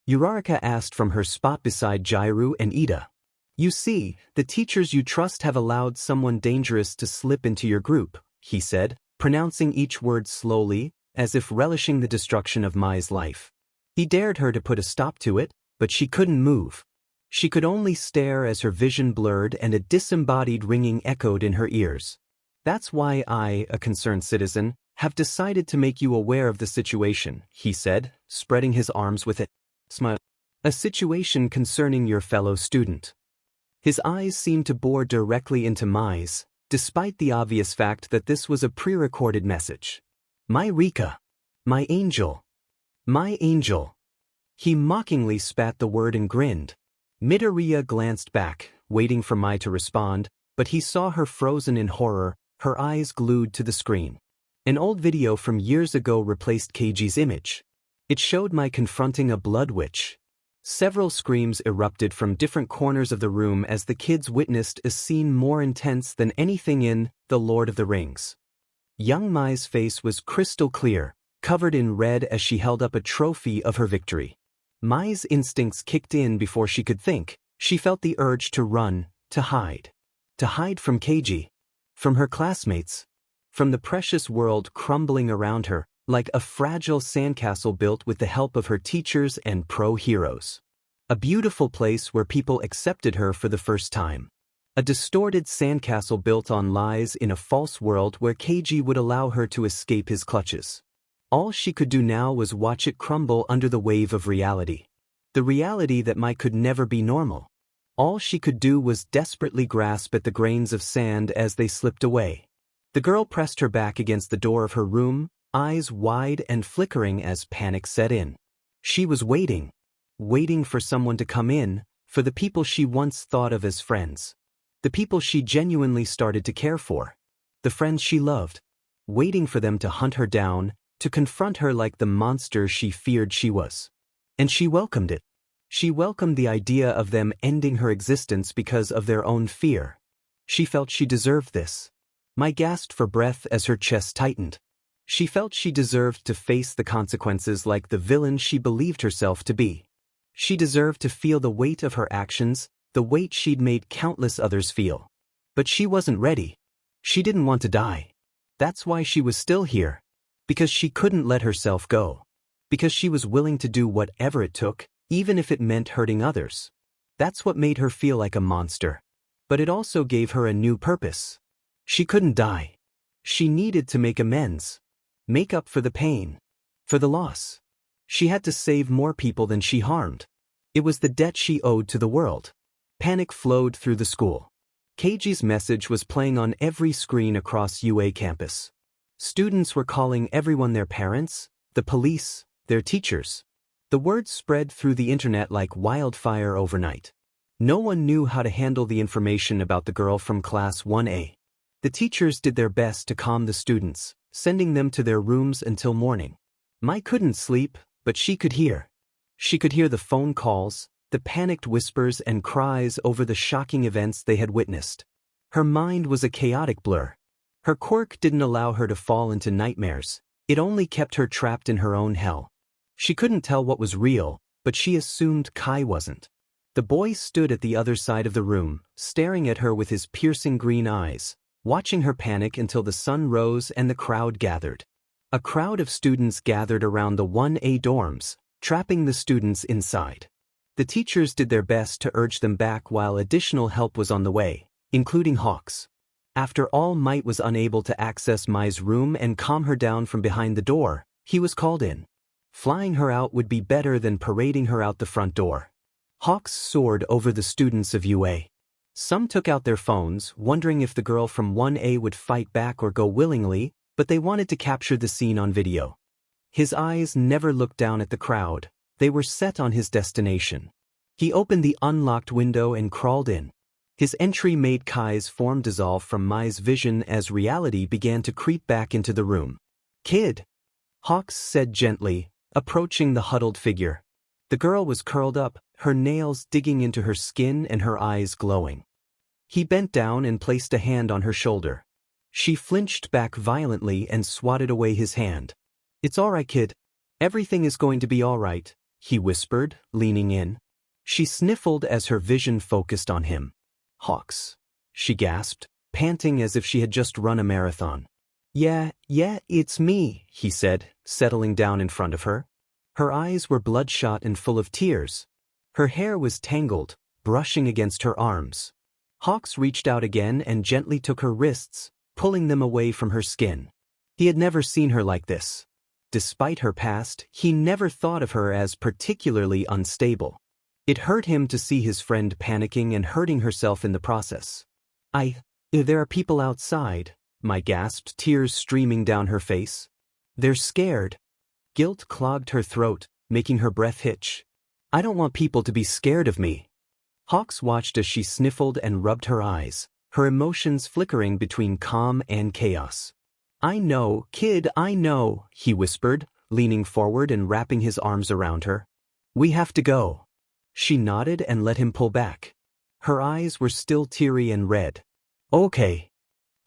Uraraka asked from her spot beside Jairu and Ida. You see, the teachers you trust have allowed someone dangerous to slip into your group, he said, pronouncing each word slowly, as if relishing the destruction of Mai's life. He dared her to put a stop to it, but she couldn't move. She could only stare as her vision blurred and a disembodied ringing echoed in her ears. That's why I, a concerned citizen, have decided to make you aware of the situation, he said, spreading his arms with a smile. A situation concerning your fellow student. His eyes seemed to bore directly into Mai's, despite the obvious fact that this was a pre-recorded message. My Rika. My angel. My angel. He mockingly spat the word and grinned. Midoriya glanced back, waiting for Mai to respond, but he saw her frozen in horror, her eyes glued to the screen. An old video from years ago replaced Keiji's image. It showed Mai confronting a blood witch. Several screams erupted from different corners of the room as the kids witnessed a scene more intense than anything in The Lord of the Rings. Young Mai's face was crystal clear, covered in red as she held up a trophy of her victory. Mai's instincts kicked in before she could think. She felt the urge to run, to hide. To hide from Keiji. From her classmates. From the precious world crumbling around her, like a fragile sandcastle built with the help of her teachers and pro-heroes. A beautiful place where people accepted her for the first time. A distorted sandcastle built on lies in a false world where Keiji would allow her to escape his clutches. All she could do now was watch it crumble under the wave of reality. The reality that Mai could never be normal. All she could do was desperately grasp at the grains of sand as they slipped away. The girl pressed her back against the door of her room, eyes wide and flickering as panic set in. She was waiting. Waiting for someone to come in, for the people she once thought of as friends. The people she genuinely started to care for. The friends she loved. Waiting for them to hunt her down, to confront her like the monster she feared she was. And she welcomed it. She welcomed the idea of them ending her existence because of their own fear. She felt she deserved this. Mai gasped for breath as her chest tightened. She felt she deserved to face the consequences like the villain she believed herself to be. She deserved to feel the weight of her actions, the weight she'd made countless others feel. But she wasn't ready. She didn't want to die. That's why she was still here. Because she couldn't let herself go. Because she was willing to do whatever it took, even if it meant hurting others. That's what made her feel like a monster. But it also gave her a new purpose. She couldn't die. She needed to make amends. Make up for the pain. For the loss. She had to save more people than she harmed. It was the debt she owed to the world. Panic flowed through the school. Keiji's message was playing on every screen across UA campus. Students were calling everyone, their parents, the police, their teachers. The word spread through the internet like wildfire overnight. No one knew how to handle the information about the girl from Class 1A. The teachers did their best to calm the students, sending them to their rooms until morning. Mai couldn't sleep, but she could hear. She could hear the phone calls, the panicked whispers and cries over the shocking events they had witnessed. Her mind was a chaotic blur. Her quirk didn't allow her to fall into nightmares. It only kept her trapped in her own hell. She couldn't tell what was real, but she assumed Kai wasn't. The boy stood at the other side of the room, staring at her with his piercing green eyes, watching her panic until the sun rose and the crowd gathered. A crowd of students gathered around the 1A dorms, trapping the students inside. The teachers did their best to urge them back while additional help was on the way, including Hawks. After all might was unable to access Mai's room and calm her down from behind the door, he was called in. Flying her out would be better than parading her out the front door. Hawks soared over the students of UA. Some took out their phones, wondering if the girl from 1A would fight back or go willingly, but they wanted to capture the scene on video. His eyes never looked down at the crowd. They were set on his destination. He opened the unlocked window and crawled in. His entry made Kai's form dissolve from Mai's vision as reality began to creep back into the room. "Kid," Hawks said gently, approaching the huddled figure. The girl was curled up, her nails digging into her skin and her eyes glowing. He bent down and placed a hand on her shoulder. She flinched back violently and swatted away his hand. "It's all right, kid. Everything is going to be all right," he whispered, leaning in. She sniffled as her vision focused on him. "Hawks," she gasped, panting as if she had just run a marathon. Yeah, it's me," he said, settling down in front of her. Her eyes were bloodshot and full of tears. Her hair was tangled, brushing against her arms. Hawks reached out again and gently took her wrists, pulling them away from her skin. He had never seen her like this. Despite her past, he never thought of her as particularly unstable. It hurt him to see his friend panicking and hurting herself in the process. There are people outside," Mai gasped, tears streaming down her face. "They're scared." Guilt clogged her throat, making her breath hitch. "I don't want people to be scared of me." Hawks watched as she sniffled and rubbed her eyes, her emotions flickering between calm and chaos. "I know, kid, I know," he whispered, leaning forward and wrapping his arms around her. "We have to go." She nodded and let him pull back. Her eyes were still teary and red. "Okay."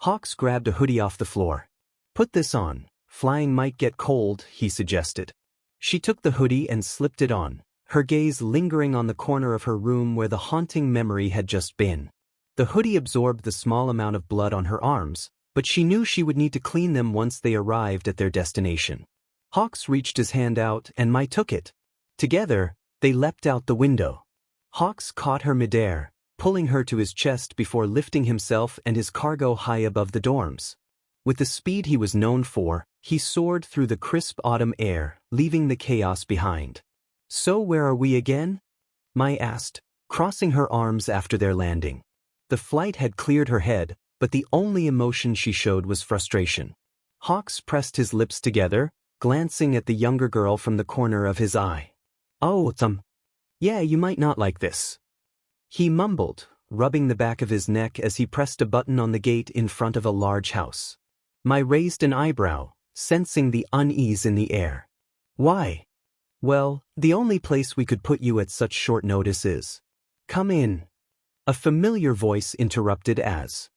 Hawks grabbed a hoodie off the floor. "Put this on. Flying might get cold," he suggested. She took the hoodie and slipped it on, her gaze lingering on the corner of her room where the haunting memory had just been. The hoodie absorbed the small amount of blood on her arms, but she knew she would need to clean them once they arrived at their destination. Hawks reached his hand out and Mai took it. Together, they leapt out the window. Hawks caught her midair, pulling her to his chest before lifting himself and his cargo high above the dorms. With the speed he was known for, he soared through the crisp autumn air, leaving the chaos behind. "So where are we again?" Mai asked, crossing her arms after their landing. The flight had cleared her head, but the only emotion she showed was frustration. Hawks pressed his lips together, glancing at the younger girl from the corner of his eye. "Oh, yeah, you might not like this," he mumbled, rubbing the back of his neck as he pressed a button on the gate in front of a large house. Mai raised an eyebrow, sensing the unease in the air. "Why?" "Well, the only place we could put you at such short notice is." "Come in." A familiar voice interrupted as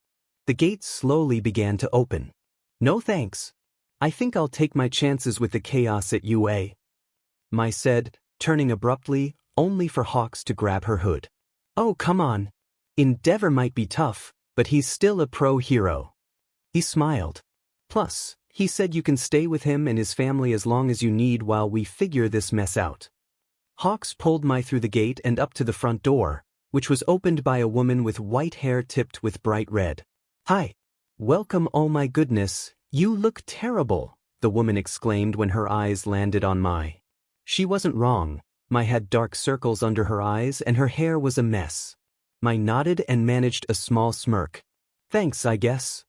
the gate slowly began to open. "No thanks. I think I'll take my chances with the chaos at UA," Mai said, turning abruptly, only for Hawks to grab her hood. "Oh, come on. Endeavor might be tough, but he's still a pro hero." He smiled. "Plus, he said you can stay with him and his family as long as you need while we figure this mess out." Hawks pulled Mai through the gate and up to the front door, which was opened by a woman with white hair tipped with bright red. "Hi." Welcome, oh my goodness, you look terrible, the woman exclaimed when her eyes landed on Mai. She wasn't wrong. Mai had dark circles under her eyes and her hair was a mess. Mai nodded and managed a small smirk. Thanks, I guess.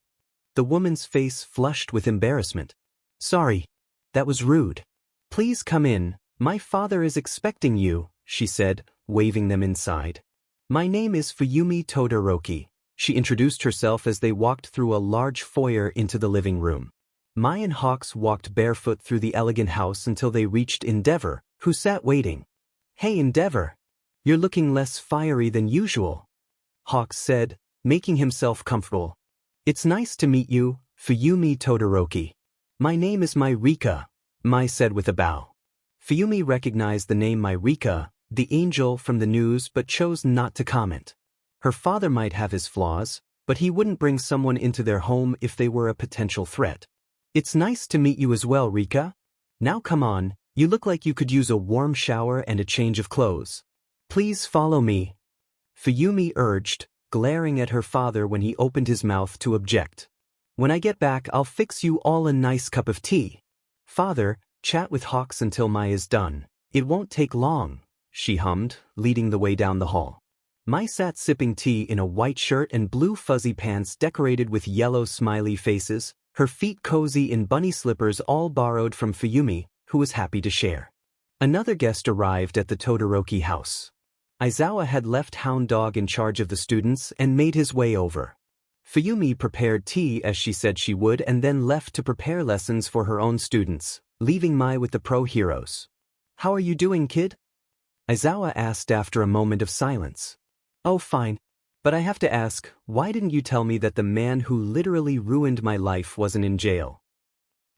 The woman's face flushed with embarrassment. Sorry. That was rude. Please come in, my father is expecting you, she said, waving them inside. My name is Fuyumi Todoroki. She introduced herself as they walked through a large foyer into the living room. Mai and Hawks walked barefoot through the elegant house until they reached Endeavor, who sat waiting. Hey Endeavor. You're looking less fiery than usual, Hawks said, making himself comfortable. It's nice to meet you, Fuyumi Todoroki. My name is Mairika, Mai said with a bow. Fuyumi recognized the name Mairika, the angel from the news, but chose not to comment. Her father might have his flaws, but he wouldn't bring someone into their home if they were a potential threat. It's nice to meet you as well, Rika. Now come on, you look like you could use a warm shower and a change of clothes. Please follow me, Fuyumi urged, glaring at her father when he opened his mouth to object. When I get back, I'll fix you all a nice cup of tea. Father, chat with Hawks until Mai is done. It won't take long, she hummed, leading the way down the hall. Mai sat sipping tea in a white shirt and blue fuzzy pants decorated with yellow smiley faces, her feet cozy in bunny slippers all borrowed from Fuyumi, who was happy to share. Another guest arrived at the Todoroki house. Aizawa had left Hound Dog in charge of the students and made his way over. Fuyumi prepared tea as she said she would and then left to prepare lessons for her own students, leaving Mai with the pro heroes. How are you doing, kid? Aizawa asked after a moment of silence. Oh, fine. But I have to ask, why didn't you tell me that the man who literally ruined my life wasn't in jail?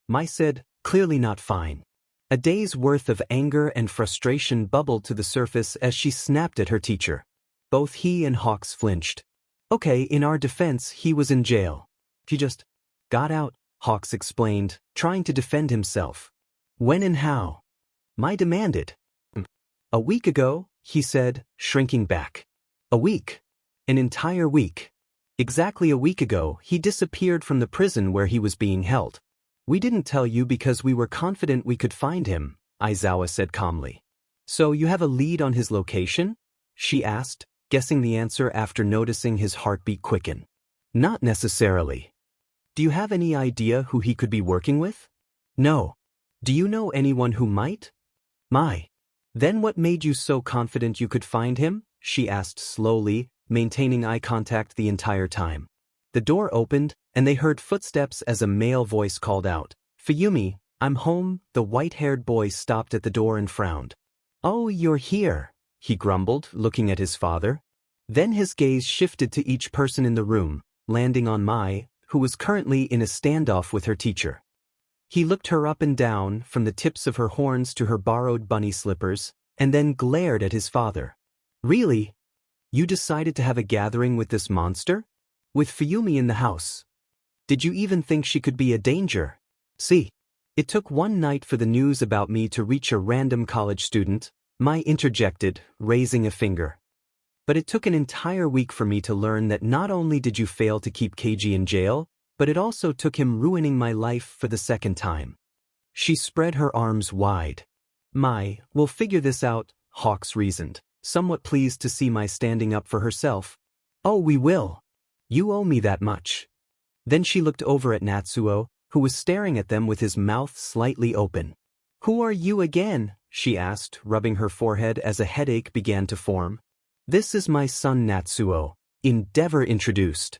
Mai said, clearly not fine. A day's worth of anger and frustration bubbled to the surface as she snapped at her teacher. Both he and Hawks flinched. Okay, in our defense, he was in jail. He just got out, Hawks explained, trying to defend himself. When and how? Mai demanded. A week ago, he said, shrinking back. A week. An entire week. Exactly a week ago, he disappeared from the prison where he was being held. We didn't tell you because we were confident we could find him, Aizawa said calmly. So you have a lead on his location? She asked, guessing the answer after noticing his heartbeat quicken. Not necessarily. Do you have any idea who he could be working with? No. Do you know anyone who might? Mai. Then what made you so confident you could find him? She asked slowly, maintaining eye contact the entire time. The door opened, and they heard footsteps as a male voice called out, Fuyumi, I'm home. The white-haired boy stopped at the door and frowned. Oh, you're here, he grumbled, looking at his father. Then his gaze shifted to each person in the room, landing on Mai, who was currently in a standoff with her teacher. He looked her up and down, from the tips of her horns to her borrowed bunny slippers, and then glared at his father. Really? You decided to have a gathering with this monster? With Fuyumi in the house? Did you even think she could be a danger? See, it took one night for the news about me to reach a random college student, Mai interjected, raising a finger. But it took an entire week for me to learn that not only did you fail to keep Keiji in jail, but it also took him ruining my life for the second time. She spread her arms wide. Mai, we'll figure this out, Hawks reasoned, somewhat pleased to see Mai standing up for herself. Oh, we will. You owe me that much. Then she looked over at Natsuo, who was staring at them with his mouth slightly open. Who are you again? She asked, rubbing her forehead as a headache began to form. This is my son Natsuo, Endeavor introduced.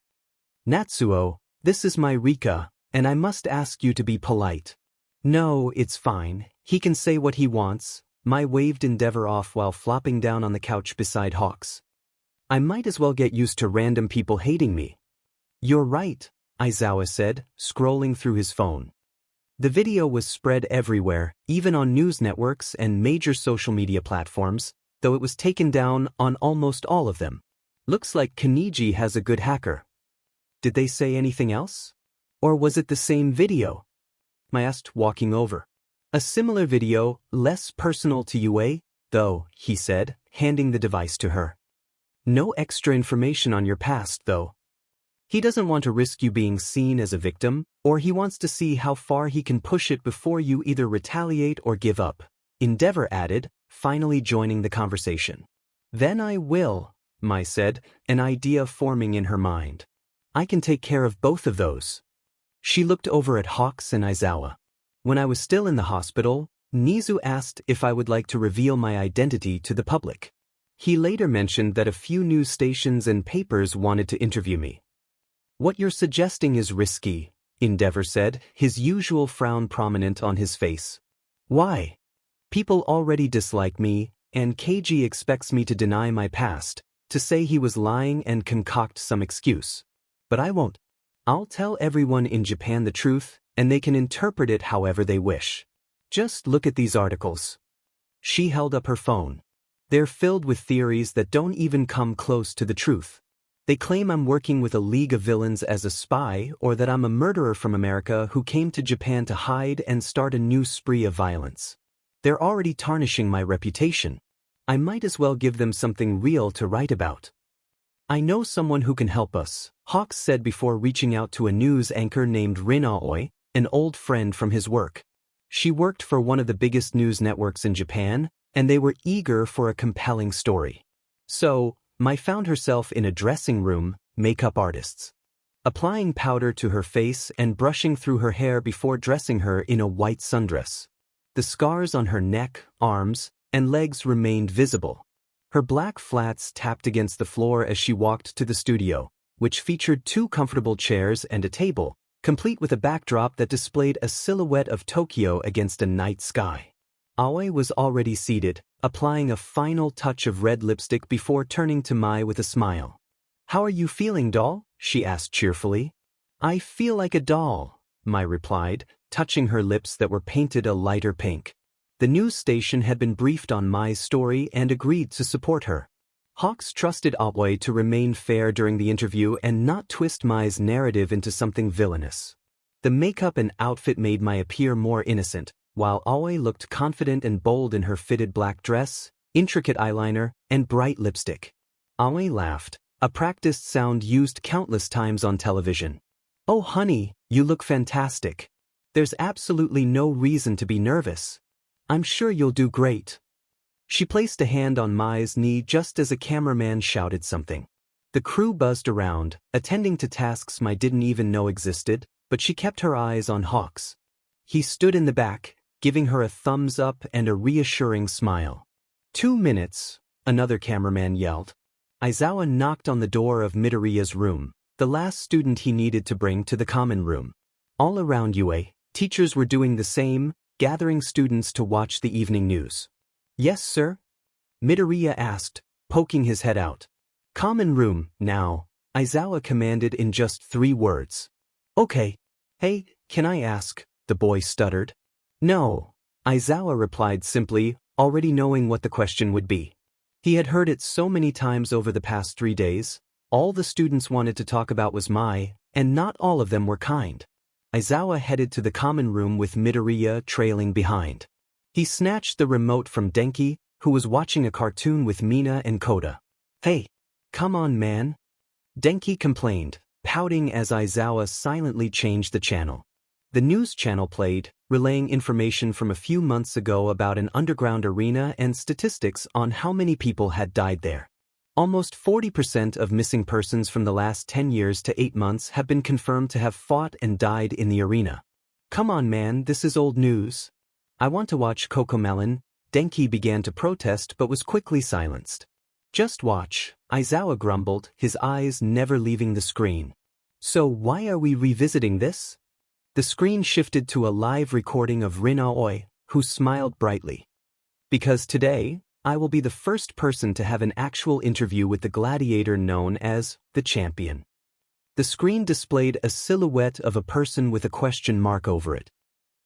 Natsuo, this is my Rika, and I must ask you to be polite. No, it's fine, he can say what he wants. Mai waved Endeavor off while flopping down on the couch beside Hawks. I might as well get used to random people hating me. You're right, Aizawa said, scrolling through his phone. The video was spread everywhere, even on news networks and major social media platforms, though it was taken down on almost all of them. Looks like Kaniji has a good hacker. Did they say anything else? Or was it the same video? Mai asked, walking over. A similar video, less personal to Yue, though, he said, handing the device to her. No extra information on your past, though. He doesn't want to risk you being seen as a victim, or he wants to see how far he can push it before you either retaliate or give up, Endeavor added, finally joining the conversation. Then I will, Mai said, an idea forming in her mind. I can take care of both of those. She looked over at Hawks and Aizawa. When I was still in the hospital, Nizu asked if I would like to reveal my identity to the public. He later mentioned that a few news stations and papers wanted to interview me. What you're suggesting is risky, Endeavor said, his usual frown prominent on his face. Why? People already dislike me, and Keiji expects me to deny my past, to say he was lying and concoct some excuse. But I won't. I'll tell everyone in Japan the truth, and they can interpret it however they wish. Just look at these articles. She held up her phone. They're filled with theories that don't even come close to the truth. They claim I'm working with a league of villains as a spy, or that I'm a murderer from America who came to Japan to hide and start a new spree of violence. They're already tarnishing my reputation. I might as well give them something real to write about. I know someone who can help us, Hawks said before reaching out to a news anchor named Rin Aoi, an old friend from his work. She worked for one of the biggest news networks in Japan, and they were eager for a compelling story. So, Mai found herself in a dressing room, makeup artists. Applying powder to her face and brushing through her hair before dressing her in a white sundress. The scars on her neck, arms, and legs remained visible. Her black flats tapped against the floor as she walked to the studio, which featured 2 comfortable chairs and a table, complete with a backdrop that displayed a silhouette of Tokyo against a night sky. Aoi was already seated, applying a final touch of red lipstick before turning to Mai with a smile. How are you feeling, doll? She asked cheerfully. I feel like a doll, Mai replied, touching her lips that were painted a lighter pink. The news station had been briefed on Mai's story and agreed to support her. Hawks trusted Aoi to remain fair during the interview and not twist Mai's narrative into something villainous. The makeup and outfit made Mai appear more innocent, while Aoi looked confident and bold in her fitted black dress, intricate eyeliner, and bright lipstick. Aoi laughed, a practiced sound used countless times on television. Oh honey, you look fantastic. There's absolutely no reason to be nervous. I'm sure you'll do great. She placed a hand on Mai's knee just as a cameraman shouted something. The crew buzzed around, attending to tasks Mai didn't even know existed, but she kept her eyes on Hawks. He stood in the back, giving her a thumbs up and a reassuring smile. 2 minutes, another cameraman yelled. Aizawa knocked on the door of Midoriya's room, the last student he needed to bring to the common room. All around UA, teachers were doing the same, gathering students to watch the evening news. Yes, sir? Midoriya asked, poking his head out. Common room, now, Aizawa commanded in just 3 words. Okay. Hey, can I ask? The boy stuttered. No, Aizawa replied simply, already knowing what the question would be. He had heard it so many times over the past 3 days. All the students wanted to talk about was Mai, and not all of them were kind. Aizawa headed to the common room with Midoriya trailing behind. He snatched the remote from Denki, who was watching a cartoon with Mina and Koda. Hey, come on man. Denki complained, pouting as Aizawa silently changed the channel. The news channel played, relaying information from a few months ago about an underground arena and statistics on how many people had died there. Almost 40% of missing persons from the last 10 years to 8 months have been confirmed to have fought and died in the arena. Come on man, this is old news. I want to watch Cocomelon. Denki began to protest but was quickly silenced. Just watch, Aizawa grumbled, his eyes never leaving the screen. So why are we revisiting this? The screen shifted to a live recording of Rin Aoi, who smiled brightly. Because today, I will be the first person to have an actual interview with the gladiator known as the champion. The screen displayed a silhouette of a person with a question mark over it.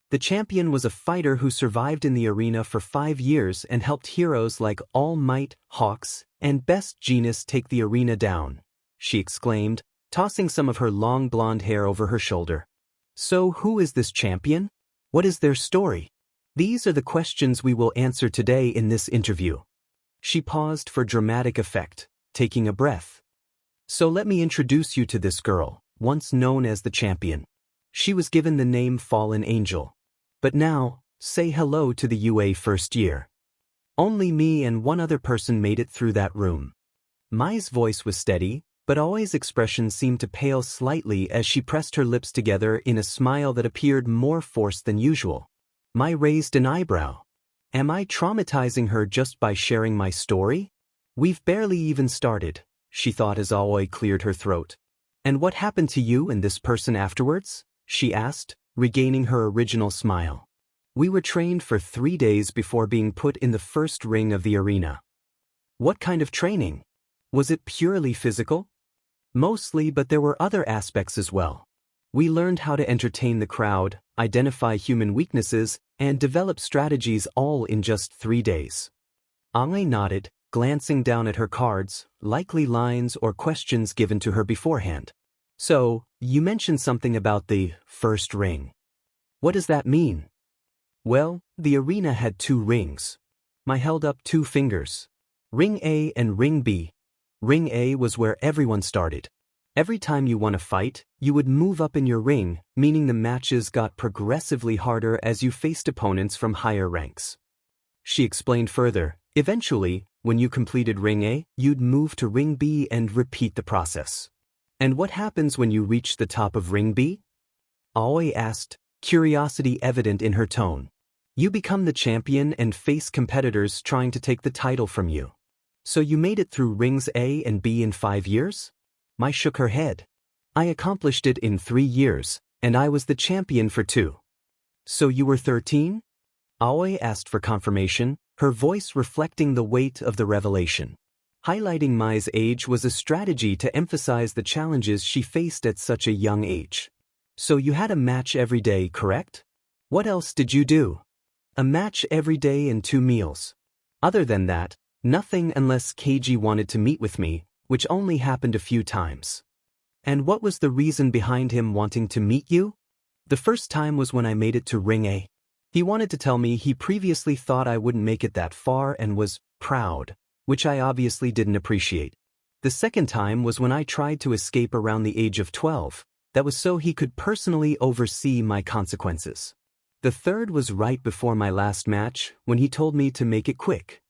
The champion was a fighter who survived in the arena for 5 years and helped heroes like All Might, Hawks, and Best Genius take the arena down, she exclaimed, tossing some of her long blonde hair over her shoulder. So who is this champion? What is their story? These are the questions we will answer today in this interview. She paused for dramatic effect, taking a breath. So let me introduce you to this girl, once known as the champion. She was given the name Fallen Angel. But now, say hello to the UA first year. Only me and one other person made it through that room. Mai's voice was steady, but Aoi's expression seemed to pale slightly as she pressed her lips together in a smile that appeared more forced than usual. Mai raised an eyebrow. Am I traumatizing her just by sharing my story? We've barely even started, she thought as Aoi cleared her throat. And what happened to you and this person afterwards? She asked, regaining her original smile. We were trained for 3 days before being put in the first ring of the arena. What kind of training? Was it purely physical? Mostly, but there were other aspects as well. We learned how to entertain the crowd, identify human weaknesses, and develop strategies all in just 3 days. Aoi nodded, glancing down at her cards, likely lines or questions given to her beforehand. So, you mentioned something about the first ring. What does that mean? Well, the arena had 2 rings. Mai held up 2 fingers. Ring A and Ring B. Ring A was where everyone started. Every time you won a fight, you would move up in your ring, meaning the matches got progressively harder as you faced opponents from higher ranks. She explained further, eventually, when you completed Ring A, you'd move to Ring B and repeat the process. And what happens when you reach the top of Ring B? Aoi asked, curiosity evident in her tone. You become the champion and face competitors trying to take the title from you. So you made it through Rings A and B in 5 years? Mai shook her head. I accomplished it in 3 years, and I was the champion for 2. So you were 13? Aoi asked for confirmation, her voice reflecting the weight of the revelation. Highlighting Mai's age was a strategy to emphasize the challenges she faced at such a young age. So you had a match every day, correct? What else did you do? A match every day and 2 meals. Other than that, nothing unless Keiji wanted to meet with me, which only happened a few times. And what was the reason behind him wanting to meet you? The first time was when I made it to Ring A. He wanted to tell me he previously thought I wouldn't make it that far and was proud, which I obviously didn't appreciate. The second time was when I tried to escape around the age of 12. That was so he could personally oversee my consequences. The third was right before my last match, when he told me to make it quick.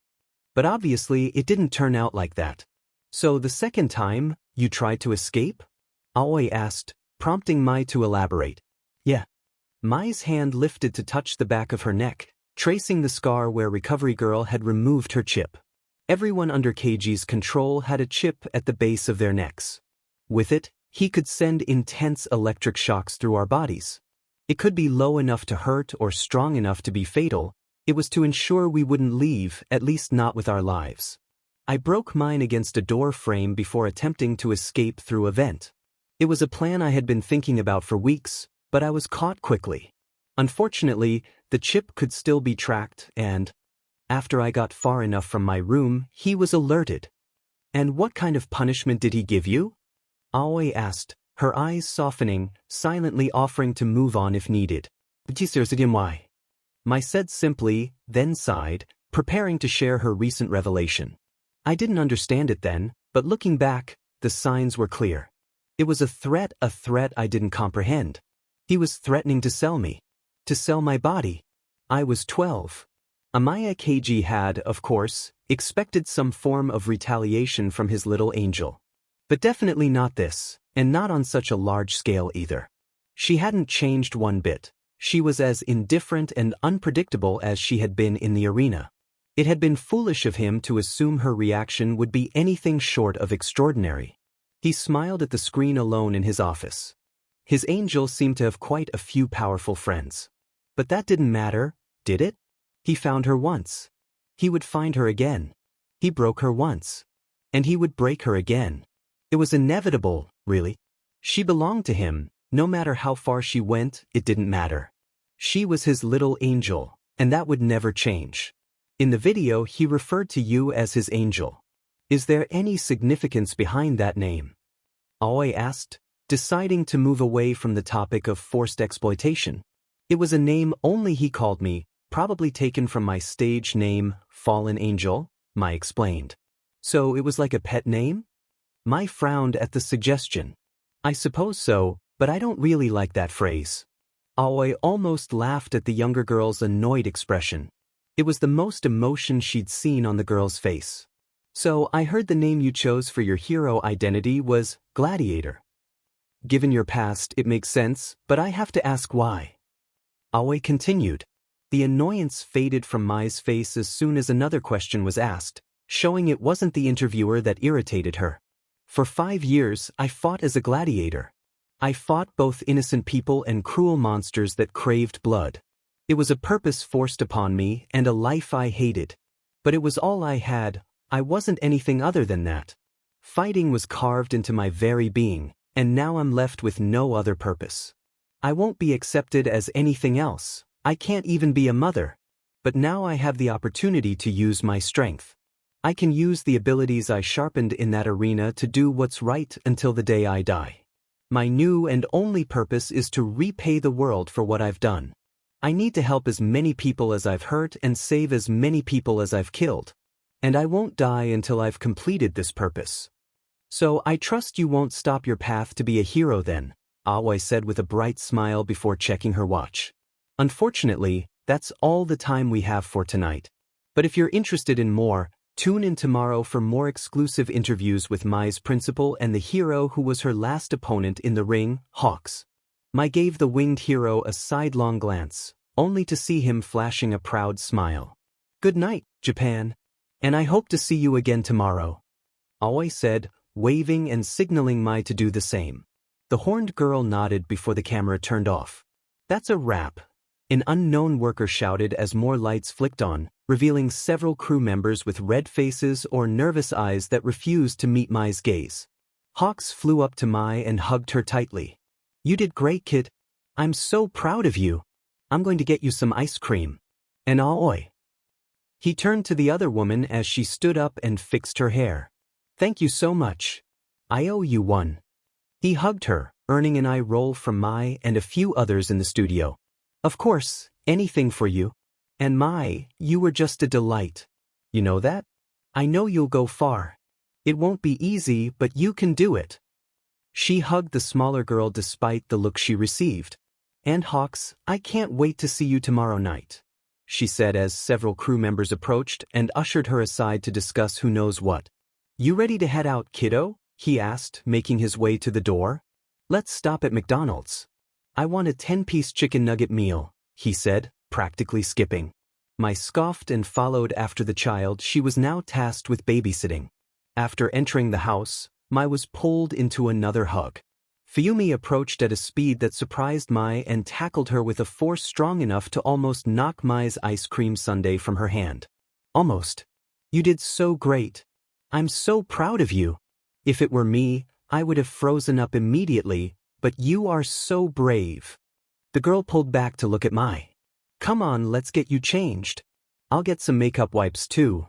But obviously it didn't turn out like that. So the second time, you tried to escape? Aoi asked, prompting Mai to elaborate. Yeah. Mai's hand lifted to touch the back of her neck, tracing the scar where Recovery Girl had removed her chip. Everyone under Keiji's control had a chip at the base of their necks. With it, he could send intense electric shocks through our bodies. It could be low enough to hurt or strong enough to be fatal. It was to ensure we wouldn't leave, at least not with our lives. I broke mine against a door frame before attempting to escape through a vent. It was a plan I had been thinking about for weeks, but I was caught quickly. Unfortunately, the chip could still be tracked and, after I got far enough from my room, he was alerted. And what kind of punishment did he give you? Aoi asked, her eyes softening, silently offering to move on if needed. Mai said simply, then sighed, preparing to share her recent revelation. I didn't understand it then, but looking back, the signs were clear. It was a threat I didn't comprehend. He was threatening to sell me. To sell my body. I was 12. Amaya Keiji had, of course, expected some form of retaliation from his little angel. But definitely not this, and not on such a large scale either. She hadn't changed one bit. She was as indifferent and unpredictable as she had been in the arena. It had been foolish of him to assume her reaction would be anything short of extraordinary. He smiled at the screen alone in his office. His angel seemed to have quite a few powerful friends. But that didn't matter, did it? He found her once. He would find her again. He broke her once. And he would break her again. It was inevitable, really. She belonged to him. No matter how far she went, it didn't matter. She was his little angel, and that would never change. In the video, he referred to you as his angel. Is there any significance behind that name? Aoi asked, deciding to move away from the topic of forced exploitation. It was a name only he called me, probably taken from my stage name, Fallen Angel, Mai explained. So it was like a pet name? Mai frowned at the suggestion. I suppose so, but I don't really like that phrase. Aoi almost laughed at the younger girl's annoyed expression. It was the most emotion she'd seen on the girl's face. So I heard the name you chose for your hero identity was Gladiator. Given your past, it makes sense, but I have to ask why. Aoi continued. The annoyance faded from Mai's face as soon as another question was asked, showing it wasn't the interviewer that irritated her. For 5 years, I fought as a gladiator. I fought both innocent people and cruel monsters that craved blood. It was a purpose forced upon me and a life I hated. But it was all I had. I wasn't anything other than that. Fighting was carved into my very being, and now I'm left with no other purpose. I won't be accepted as anything else. I can't even be a mother. But now I have the opportunity to use my strength. I can use the abilities I sharpened in that arena to do what's right until the day I die. My new and only purpose is to repay the world for what I've done. I need to help as many people as I've hurt and save as many people as I've killed. And I won't die until I've completed this purpose. So I trust you won't stop your path to be a hero then, Aoi said with a bright smile before checking her watch. Unfortunately, that's all the time we have for tonight. But if you're interested in more, tune in tomorrow for more exclusive interviews with Mai's principal and the hero who was her last opponent in the ring, Hawks. Mai gave the winged hero a sidelong glance, only to see him flashing a proud smile. Good night, Japan. And I hope to see you again tomorrow. Aoi said, waving and signaling Mai to do the same. The horned girl nodded before the camera turned off. That's a wrap. An unknown worker shouted as more lights flicked on, revealing several crew members with red faces or nervous eyes that refused to meet Mai's gaze. Hawks flew up to Mai and hugged her tightly. You did great, kid. I'm so proud of you. I'm going to get you some ice cream. And Aoi. He turned to the other woman as she stood up and fixed her hair. Thank you so much. I owe you one. He hugged her, earning an eye roll from Mai and a few others in the studio. Of course, anything for you. And Mai, you were just a delight. You know that? I know you'll go far. It won't be easy, but you can do it. She hugged the smaller girl despite the look she received. And Hawks, I can't wait to see you tomorrow night, she said as several crew members approached and ushered her aside to discuss who knows what. You ready to head out, kiddo? He asked, making his way to the door. Let's stop at McDonald's. I want a 10-piece chicken nugget meal, he said, practically skipping. Mai scoffed and followed after the child she was now tasked with babysitting. After entering the house, Mai was pulled into another hug. Fuyumi approached at a speed that surprised Mai and tackled her with a force strong enough to almost knock Mai's ice cream sundae from her hand. Almost. You did so great. I'm so proud of you. If it were me, I would have frozen up immediately, but you are so brave. The girl pulled back to look at Mai. Come on, let's get you changed. I'll get some makeup wipes too.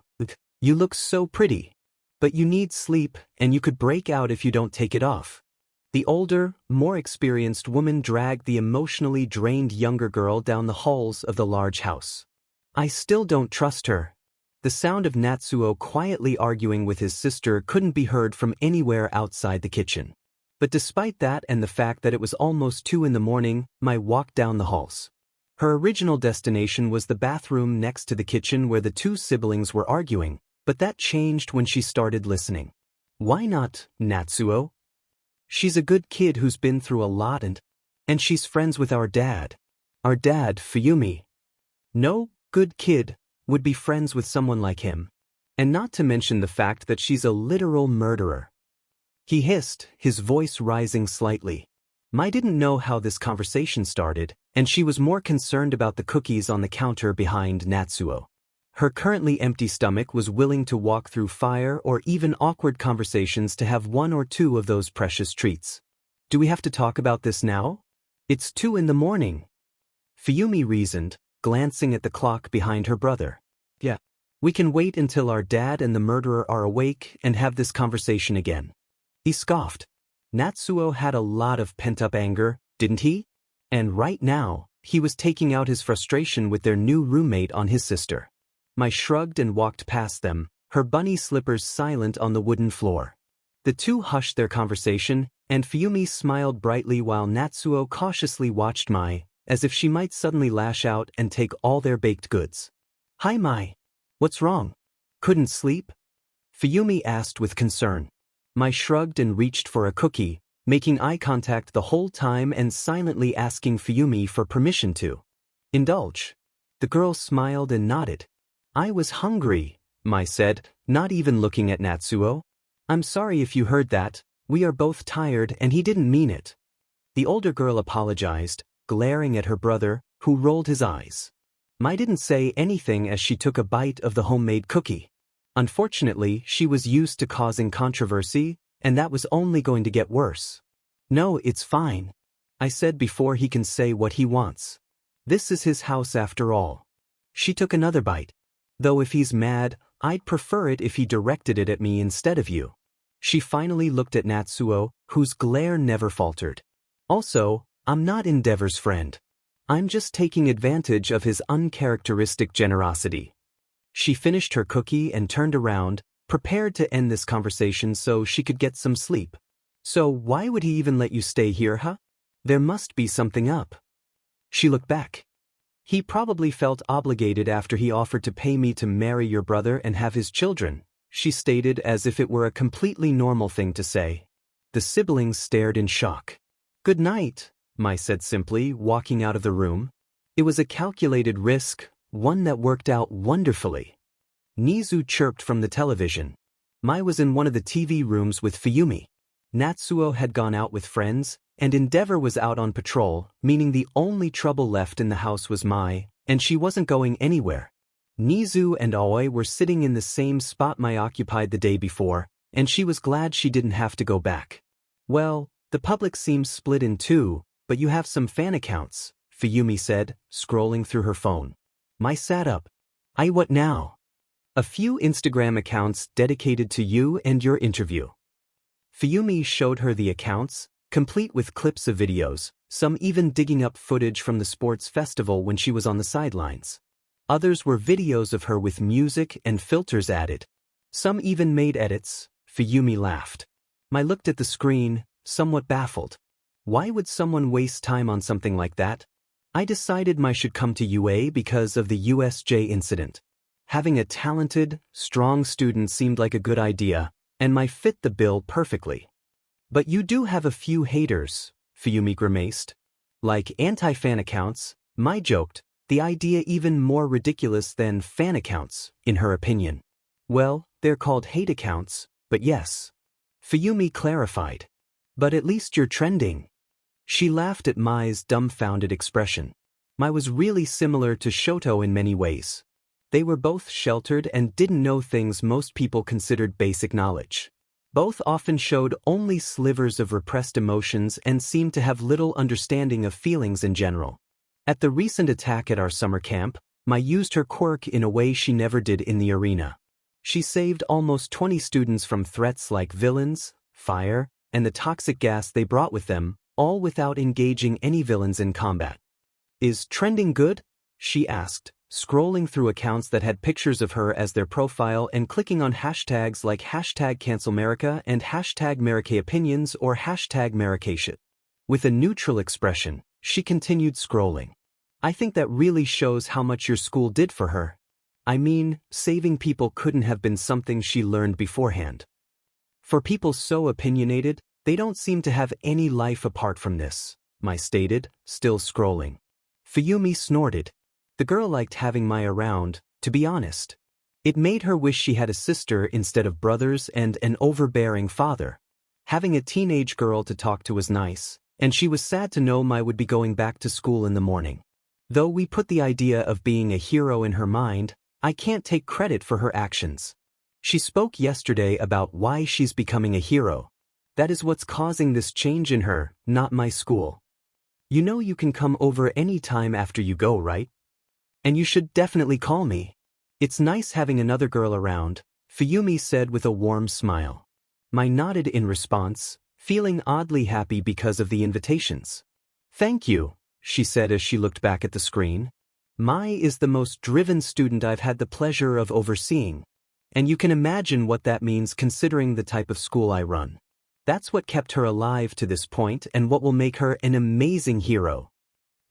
You look so pretty. But you need sleep, and you could break out if you don't take it off. The older, more experienced woman dragged the emotionally drained younger girl down the halls of the large house. I still don't trust her. The sound of Natsuo quietly arguing with his sister couldn't be heard from anywhere outside the kitchen. But despite that and the fact that it was almost 2 a.m, Mai walked down the halls. Her original destination was the bathroom next to the kitchen where the two siblings were arguing, but that changed when she started listening. Why not, Natsuo? She's a good kid who's been through a lot and she's friends with our dad. Our dad, Fuyumi. No good kid would be friends with someone like him. And not to mention the fact that she's a literal murderer. He hissed, his voice rising slightly. Mai didn't know how this conversation started, and she was more concerned about the cookies on the counter behind Natsuo. Her currently empty stomach was willing to walk through fire or even awkward conversations to have 1 or 2 of those precious treats. Do we have to talk about this now? It's 2 a.m. Fuyumi reasoned, glancing at the clock behind her brother. Yeah. We can wait until our dad and the murderer are awake and have this conversation again. He scoffed. Natsuo had a lot of pent-up anger, didn't he? And right now, he was taking out his frustration with their new roommate on his sister. Mai shrugged and walked past them, her bunny slippers silent on the wooden floor. The two hushed their conversation, and Fuyumi smiled brightly while Natsuo cautiously watched Mai, as if she might suddenly lash out and take all their baked goods. "Hi Mai. What's wrong? Couldn't sleep?" Fuyumi asked with concern. Mai shrugged and reached for a cookie, making eye contact the whole time and silently asking Fuyumi for permission to indulge. The girl smiled and nodded. "I was hungry," Mai said, not even looking at Natsuo. "I'm sorry if you heard that, we are both tired and he didn't mean it." The older girl apologized, glaring at her brother, who rolled his eyes. Mai didn't say anything as she took a bite of the homemade cookie. Unfortunately, she was used to causing controversy, and that was only going to get worse. "No, it's fine," I said before he can say what he wants. "This is his house after all." She took another bite. "Though if he's mad, I'd prefer it if he directed it at me instead of you." She finally looked at Natsuo, whose glare never faltered. "Also, I'm not Endeavor's friend. I'm just taking advantage of his uncharacteristic generosity." She finished her cookie and turned around, prepared to end this conversation so she could get some sleep. "So why would he even let you stay here, huh? There must be something up." She looked back. "He probably felt obligated after he offered to pay me to marry your brother and have his children," she stated as if it were a completely normal thing to say. The siblings stared in shock. "Good night," Mai said simply, walking out of the room. It was a calculated risk, one that worked out wonderfully. Nizu chirped from the television. Mai was in one of the TV rooms with Fuyumi. Natsuo had gone out with friends, and Endeavor was out on patrol, meaning the only trouble left in the house was Mai, and she wasn't going anywhere. Nizu and Aoi were sitting in the same spot Mai occupied the day before, and she was glad she didn't have to go back. "Well, the public seems split in two, but you have some fan accounts," Fuyumi said, scrolling through her phone. Mai sat up. What now?" "A few Instagram accounts dedicated to you and your interview." Fuyumi showed her the accounts, complete with clips of videos, some even digging up footage from the sports festival when she was on the sidelines. Others were videos of her with music and filters added. Some even made edits. Fuyumi laughed. Mai looked at the screen, somewhat baffled. Why would someone waste time on something like that? "I decided Mai should come to UA because of the USJ incident. Having a talented, strong student seemed like a good idea, and Mai fit the bill perfectly." "But you do have a few haters," Fuyumi grimaced. "Like anti-fan accounts," Mai joked, the idea even more ridiculous than fan accounts, in her opinion. "Well, they're called hate accounts, but yes." Fuyumi clarified. "But at least you're trending." She laughed at Mai's dumbfounded expression. Mai was really similar to Shoto in many ways. They were both sheltered and didn't know things most people considered basic knowledge. Both often showed only slivers of repressed emotions and seemed to have little understanding of feelings in general. At the recent attack at our summer camp, Mai used her quirk in a way she never did in the arena. She saved almost 20 students from threats like villains, fire, and the toxic gas they brought with them, all without engaging any villains in combat. "Is trending good?" she asked, scrolling through accounts that had pictures of her as their profile and clicking on hashtags like #CancelMerica and #MericaOpinions or #Maricashit. With a neutral expression, she continued scrolling. "I think that really shows how much your school did for her. I mean, saving people couldn't have been something she learned beforehand. For people so opinionated, they don't seem to have any life apart from this," Mai stated, still scrolling. Fuyumi snorted. The girl liked having Mai around, to be honest. It made her wish she had a sister instead of brothers and an overbearing father. Having a teenage girl to talk to was nice, and she was sad to know Mai would be going back to school in the morning. Though we put the idea of being a hero in her mind, I can't take credit for her actions. She spoke yesterday about why she's becoming a hero. That is what's causing this change in her, not my school. "You know you can come over any time after you go, right? And you should definitely call me. It's nice having another girl around," Fuyumi said with a warm smile. Mai nodded in response, feeling oddly happy because of the invitations. "Thank you," she said as she looked back at the screen. "Mai is the most driven student I've had the pleasure of overseeing. And you can imagine what that means considering the type of school I run. That's what kept her alive to this point and what will make her an amazing hero.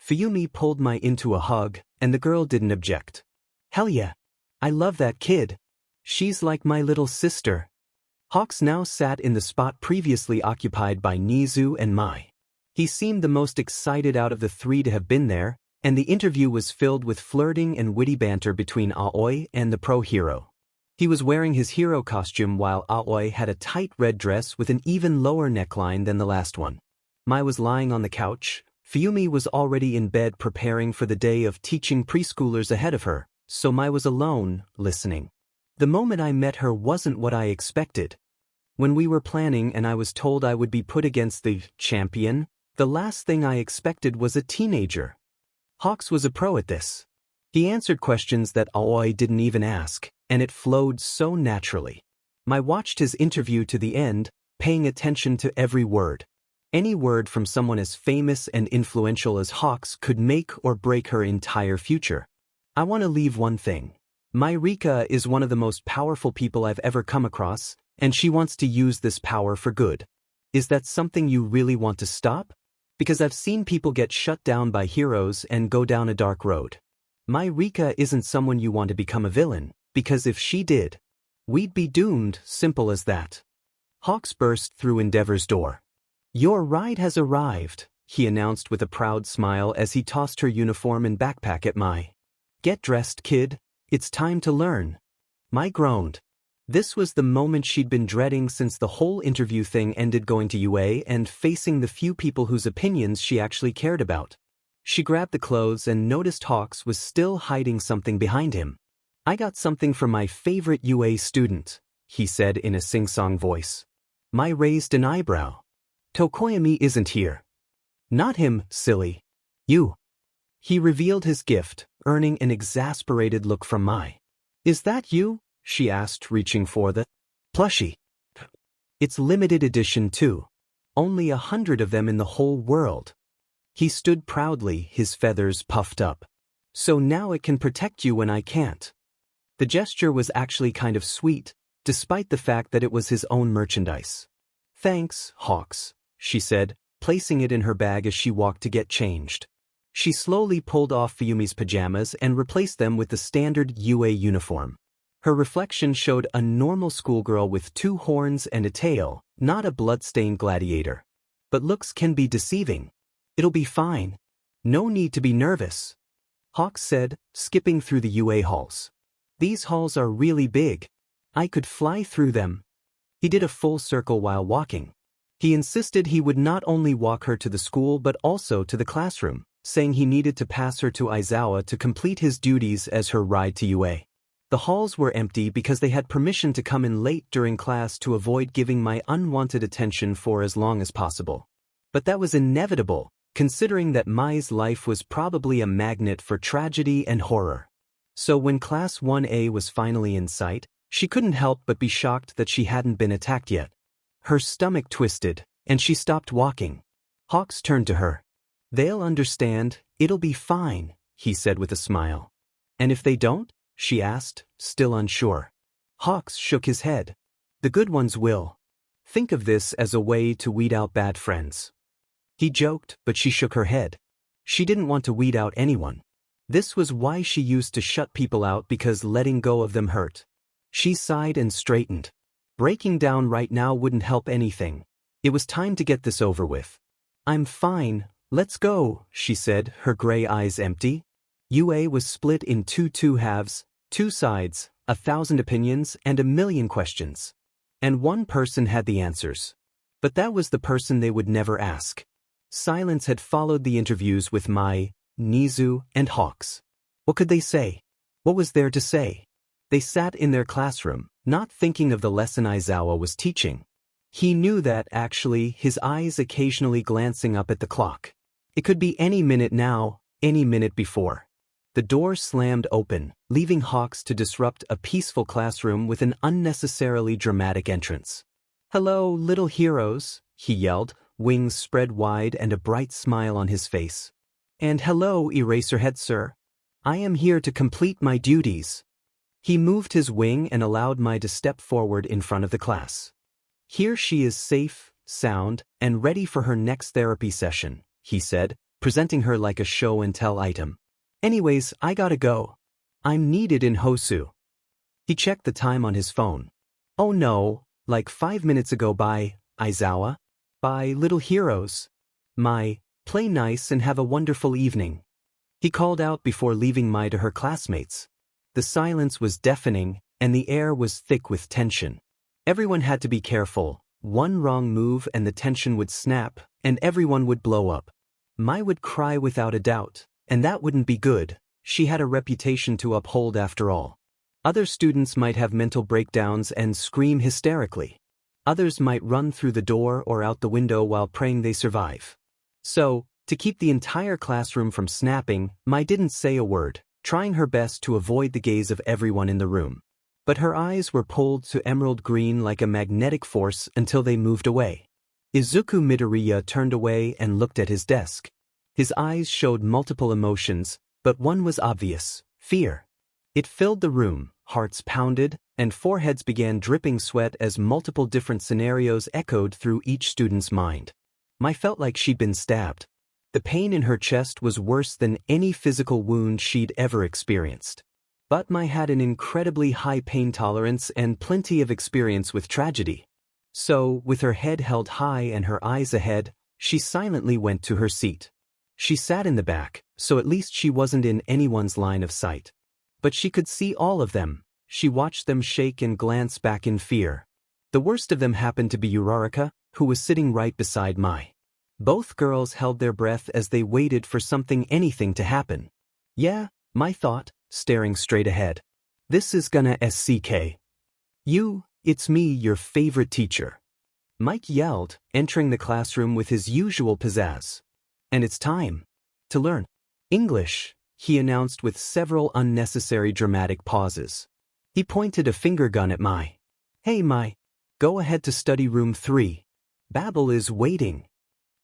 Fuyumi pulled Mai into a hug, and the girl didn't object. Hell yeah. I love that kid. She's like my little sister. Hawks now sat in the spot previously occupied by Nizu and Mai. He seemed the most excited out of the three to have been there, and the interview was filled with flirting and witty banter between Aoi and the pro-hero. He was wearing his hero costume while Aoi had a tight red dress with an even lower neckline than the last one. Mai was lying on the couch. Fuyumi was already in bed preparing for the day of teaching preschoolers ahead of her, so Mai was alone, listening. The moment I met her wasn't what I expected. When we were planning and I was told I would be put against the champion, the last thing I expected was a teenager. Hawks was a pro at this. He answered questions that Aoi didn't even ask, and it flowed so naturally. Mai watched his interview to the end, paying attention to every word. Any word from someone as famous and influential as Hawks could make or break her entire future. I want to leave one thing. Mai Rika is one of the most powerful people I've ever come across, and she wants to use this power for good. Is that something you really want to stop? Because I've seen people get shut down by heroes and go down a dark road. Mai Rika isn't someone you want to become a villain, because if she did, we'd be doomed, simple as that. Hawks burst through Endeavor's door. Your ride has arrived, he announced with a proud smile as he tossed her uniform and backpack at Mai. Get dressed, kid. It's time to learn. Mai groaned. This was the moment she'd been dreading since the whole interview thing ended, going to UA and facing the few people whose opinions she actually cared about. She grabbed the clothes and noticed Hawks was still hiding something behind him. I got something for my favorite UA student, he said in a sing-song voice. Mai raised an eyebrow. Tokoyami isn't here. Not him, silly. You. He revealed his gift, earning an exasperated look from Mai. Is that you? She asked, reaching for the plushie. It's limited edition too. Only 100 of them in the whole world. He stood proudly, his feathers puffed up. So now it can protect you when I can't. The gesture was actually kind of sweet, despite the fact that it was his own merchandise. Thanks, Hawks, she said, placing it in her bag as she walked to get changed. She slowly pulled off Fuyumi's pajamas and replaced them with the standard UA uniform. Her reflection showed a normal schoolgirl with 2 horns and a tail, not a blood-stained gladiator. But looks can be deceiving. It'll be fine. No need to be nervous, Hawks said, skipping through the UA halls. These halls are really big. I could fly through them. He did a full circle while walking. He insisted he would not only walk her to the school but also to the classroom, saying he needed to pass her to Aizawa to complete his duties as her ride to UA. The halls were empty because they had permission to come in late during class to avoid giving my unwanted attention for as long as possible. But that was inevitable, considering that Mai's life was probably a magnet for tragedy and horror. So when Class 1A was finally in sight, she couldn't help but be shocked that she hadn't been attacked yet. Her stomach twisted, and she stopped walking. Hawks turned to her. They'll understand, it'll be fine, he said with a smile. And if they don't? She asked, still unsure. Hawks shook his head. The good ones will. Think of this as a way to weed out bad friends. He joked, but she shook her head. She didn't want to weed out anyone. This was why she used to shut people out, because letting go of them hurt. She sighed and straightened. Breaking down right now wouldn't help anything. It was time to get this over with. I'm fine, let's go, she said, her gray eyes empty. UA was split in two halves, 2 sides, 1,000 opinions and 1,000,000 questions. And one person had the answers. But that was the person they would never ask. Silence had followed the interviews with Mai, Nizu, and Hawks. What could they say? What was there to say? They sat in their classroom, not thinking of the lesson Aizawa was teaching. He knew that, actually, his eyes occasionally glancing up at the clock. It could be any minute now, any minute before. The door slammed open, leaving Hawks to disrupt a peaceful classroom with an unnecessarily dramatic entrance. Hello, little heroes, he yelled, wings spread wide and a bright smile on his face. And hello, Eraserhead sir. I am here to complete my duties. He moved his wing and allowed Mai to step forward in front of the class. Here she is safe, sound, and ready for her next therapy session, he said, presenting her like a show-and-tell item. Anyways, I gotta go. I'm needed in Hosu. He checked the time on his phone. Oh no, like 5 minutes ago. Bye, Aizawa. Bye, little heroes. Mai, play nice and have a wonderful evening. He called out before leaving Mai to her classmates. The silence was deafening, and the air was thick with tension. Everyone had to be careful. One wrong move and the tension would snap, and everyone would blow up. Mai would cry without a doubt, and that wouldn't be good. She had a reputation to uphold after all. Other students might have mental breakdowns and scream hysterically. Others might run through the door or out the window while praying they survive. So, to keep the entire classroom from snapping, Mai didn't say a word, trying her best to avoid the gaze of everyone in the room. But her eyes were pulled to emerald green like a magnetic force until they moved away. Izuku Midoriya turned away and looked at his desk. His eyes showed multiple emotions, but one was obvious: fear. It filled the room, hearts pounded, and foreheads began dripping sweat as multiple different scenarios echoed through each student's mind. Mai felt like she'd been stabbed. The pain in her chest was worse than any physical wound she'd ever experienced. But Mai had an incredibly high pain tolerance and plenty of experience with tragedy. So, with her head held high and her eyes ahead, she silently went to her seat. She sat in the back, so at least she wasn't in anyone's line of sight. But she could see all of them. She watched them shake and glance back in fear. The worst of them happened to be Uraraka, who was sitting right beside Mai. Both girls held their breath as they waited for anything to happen. Yeah, Mai thought, staring straight ahead. This is gonna SCK. It's me, your favorite teacher. Mike yelled, entering the classroom with his usual pizzazz. And it's time to learn English, he announced with several unnecessary dramatic pauses. He pointed a finger gun at Mai. Hey Mai, go ahead to study room 3. Babel is waiting,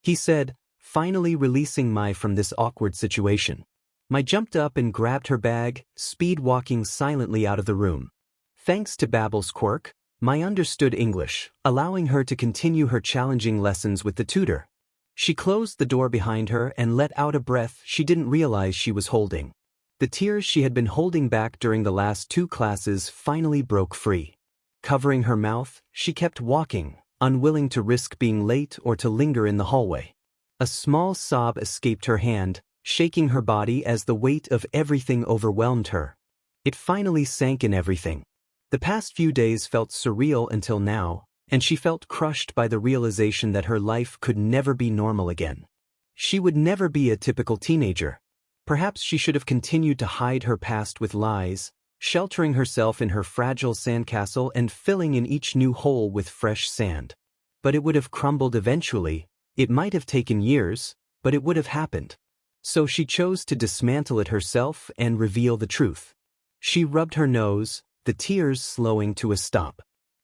he said, finally releasing Mai from this awkward situation. Mai jumped up and grabbed her bag, speed walking silently out of the room. Thanks to Babel's quirk, Mai understood English, allowing her to continue her challenging lessons with the tutor. She closed the door behind her and let out a breath she didn't realize she was holding. The tears she had been holding back during the last 2 classes finally broke free. Covering her mouth, she kept walking, unwilling to risk being late or to linger in the hallway. A small sob escaped her hand, shaking her body as the weight of everything overwhelmed her. It finally sank in everything. The past few days felt surreal until now, and she felt crushed by the realization that her life could never be normal again. She would never be a typical teenager. Perhaps she should have continued to hide her past with lies, sheltering herself in her fragile sandcastle and filling in each new hole with fresh sand. But it would have crumbled eventually. It might have taken years, but it would have happened. So she chose to dismantle it herself and reveal the truth. She rubbed her nose, the tears slowing to a stop.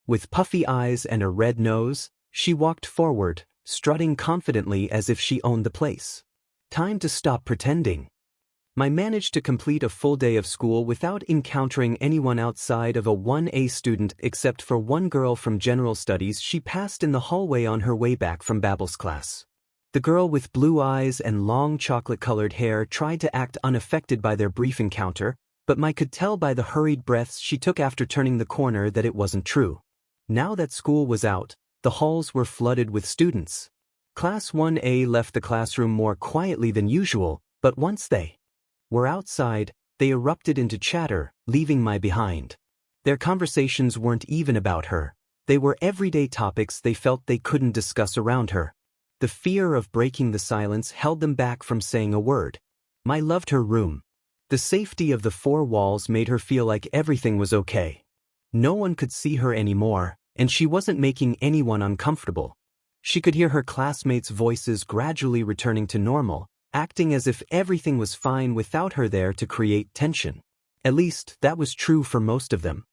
With puffy eyes and a red nose, she walked forward, strutting confidently as if she owned the place. Time to stop pretending. Mai managed to complete a full day of school without encountering anyone outside of a 1A student except for one girl from general studies she passed in the hallway on her way back from Babel's class. The girl with blue eyes and long chocolate-colored hair tried to act unaffected by their brief encounter, but Mai could tell by the hurried breaths she took after turning the corner that it wasn't true. Now that school was out, the halls were flooded with students. Class 1A left the classroom more quietly than usual, but once they were outside, they erupted into chatter, leaving Mai behind. Their conversations weren't even about her. They were everyday topics they felt they couldn't discuss around her. The fear of breaking the silence held them back from saying a word. Mai loved her room. The safety of the 4 walls made her feel like everything was okay. No one could see her anymore, and she wasn't making anyone uncomfortable. She could hear her classmates' voices gradually returning to normal, acting as if everything was fine without her there to create tension. At least, that was true for most of them.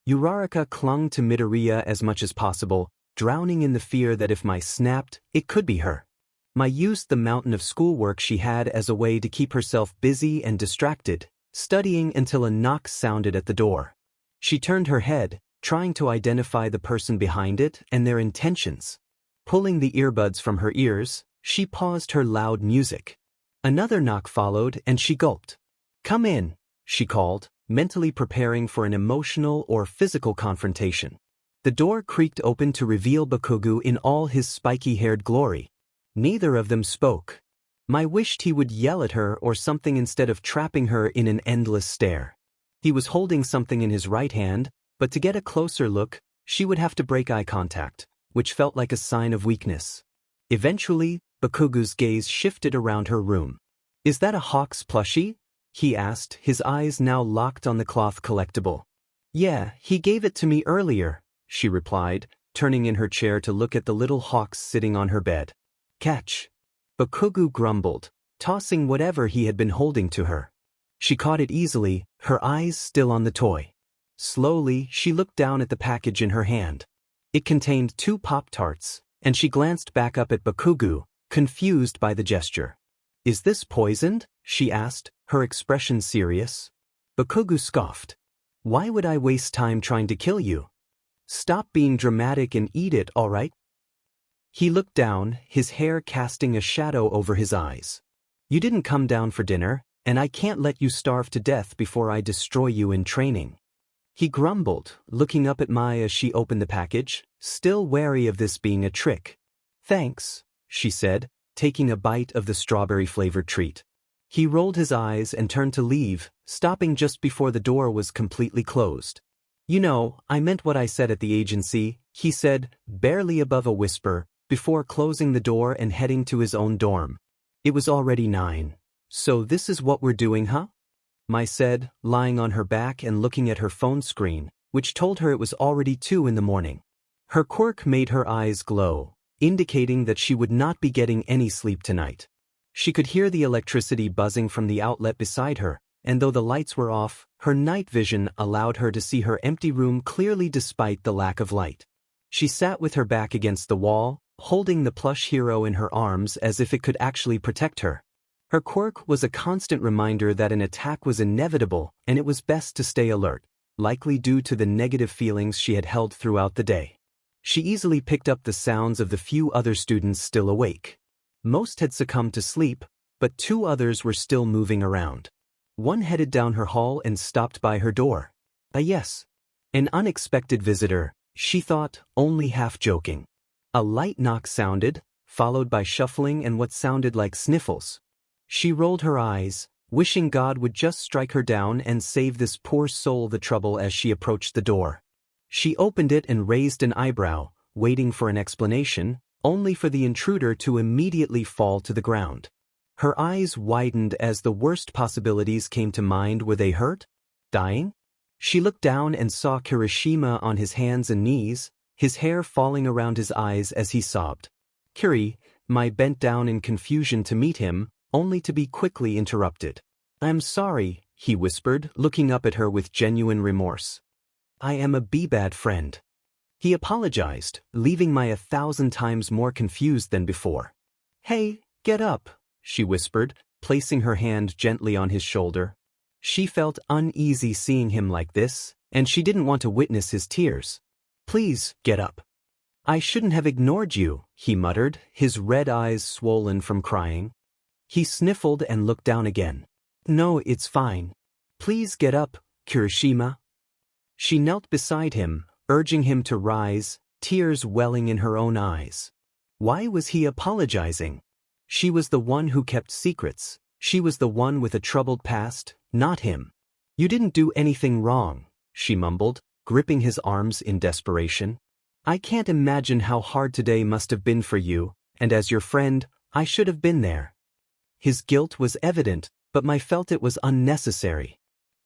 Uraraka clung to Midoriya as much as possible, drowning in the fear that if Mai snapped, it could be her. Mai used the mountain of schoolwork she had as a way to keep herself busy and distracted, studying until a knock sounded at the door. She turned her head, trying to identify the person behind it and their intentions. Pulling the earbuds from her ears, she paused her loud music. Another knock followed and she gulped. "Come in," she called, mentally preparing for an emotional or physical confrontation. The door creaked open to reveal Bakugo in all his spiky-haired glory. Neither of them spoke. Mai wished he would yell at her or something instead of trapping her in an endless stare. He was holding something in his right hand, but to get a closer look, she would have to break eye contact, which felt like a sign of weakness. Eventually, Bakugo's gaze shifted around her room. "Is that a Hawk's plushie?" he asked, his eyes now locked on the cloth collectible. "Yeah, he gave it to me earlier," she replied, turning in her chair to look at the little hawks sitting on her bed. "Catch." Bakugo grumbled, tossing whatever he had been holding to her. She caught it easily, her eyes still on the toy. Slowly, she looked down at the package in her hand. It contained 2 Pop-Tarts, and she glanced back up at Bakugo, confused by the gesture. "Is this poisoned?" she asked, her expression serious. Bakugo scoffed. "Why would I waste time trying to kill you? Stop being dramatic and eat it, all right?" He looked down, his hair casting a shadow over his eyes. "You didn't come down for dinner, and I can't let you starve to death before I destroy you in training." He grumbled, looking up at Mai as she opened the package, still wary of this being a trick. "Thanks," she said, taking a bite of the strawberry-flavored treat. He rolled his eyes and turned to leave, stopping just before the door was completely closed. "You know, I meant what I said at the agency," he said, barely above a whisper, before closing the door and heading to his own dorm. It was already 9. "So this is what we're doing, huh?" Mai said, lying on her back and looking at her phone screen, which told her it was already 2 in the morning. Her quirk made her eyes glow, indicating that she would not be getting any sleep tonight. She could hear the electricity buzzing from the outlet beside her, and though the lights were off, her night vision allowed her to see her empty room clearly despite the lack of light. She sat with her back against the wall, holding the plush hero in her arms as if it could actually protect her. Her quirk was a constant reminder that an attack was inevitable and it was best to stay alert, likely due to the negative feelings she had held throughout the day. She easily picked up the sounds of the few other students still awake. Most had succumbed to sleep, but 2 others were still moving around. One headed down her hall and stopped by her door. Yes. An unexpected visitor, she thought, only half joking. A light knock sounded, followed by shuffling and what sounded like sniffles. She rolled her eyes, wishing God would just strike her down and save this poor soul the trouble as she approached the door. She opened it and raised an eyebrow, waiting for an explanation, only for the intruder to immediately fall to the ground. Her eyes widened as the worst possibilities came to mind. Were they hurt? Dying? She looked down and saw Kirishima on his hands and knees, his hair falling around his eyes as he sobbed. Mai bent down in confusion to meet him, only to be quickly interrupted. "I'm sorry," he whispered, looking up at her with genuine remorse. "I am a bad friend." He apologized, leaving Mai 1,000 times more confused than before. "Hey, get up," she whispered, placing her hand gently on his shoulder. She felt uneasy seeing him like this, and she didn't want to witness his tears. "Please, get up." "I shouldn't have ignored you," he muttered, his red eyes swollen from crying. He sniffled and looked down again. "No, it's fine. Please get up, Kirishima." She knelt beside him, urging him to rise, tears welling in her own eyes. Why was he apologizing? She was the one who kept secrets. She was the one with a troubled past, not him. "You didn't do anything wrong," she mumbled, gripping his arms in desperation. "I can't imagine how hard today must have been for you, and as your friend, I should have been there." His guilt was evident, but Mai felt it was unnecessary.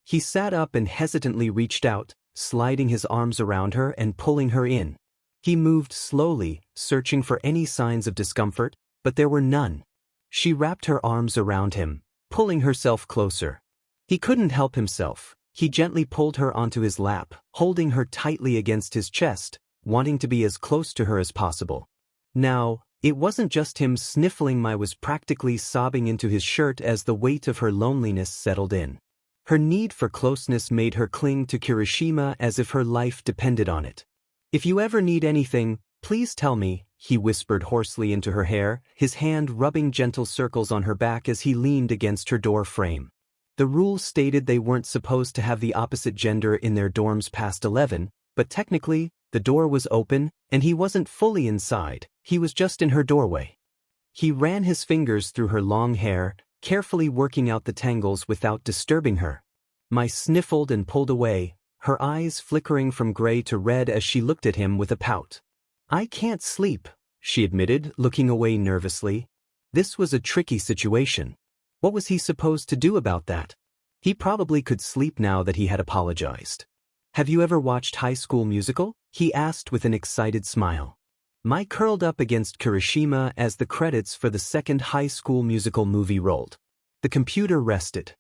He sat up and hesitantly reached out, sliding his arms around her and pulling her in. He moved slowly, searching for any signs of discomfort, but there were none. She wrapped her arms around him, pulling herself closer. He couldn't help himself. He gently pulled her onto his lap, holding her tightly against his chest, wanting to be as close to her as possible. Now, it wasn't just him sniffling. Mai was practically sobbing into his shirt as the weight of her loneliness settled in. Her need for closeness made her cling to Kirishima as if her life depended on it. "If you ever need anything, please tell me," he whispered hoarsely into her hair, his hand rubbing gentle circles on her back as he leaned against her door frame. The rules stated they weren't supposed to have the opposite gender in their dorms past 11, but technically, the door was open, and he wasn't fully inside, he was just in her doorway. He ran his fingers through her long hair, carefully working out the tangles without disturbing her. Mai sniffled and pulled away, her eyes flickering from gray to red as she looked at him with a pout. "I can't sleep," she admitted, looking away nervously. This was a tricky situation. What was he supposed to do about that? He probably could sleep now that he had apologized. "Have you ever watched High School Musical?" he asked with an excited smile. Mai curled up against Kirishima as the credits for the second High School Musical movie rolled. The computer rested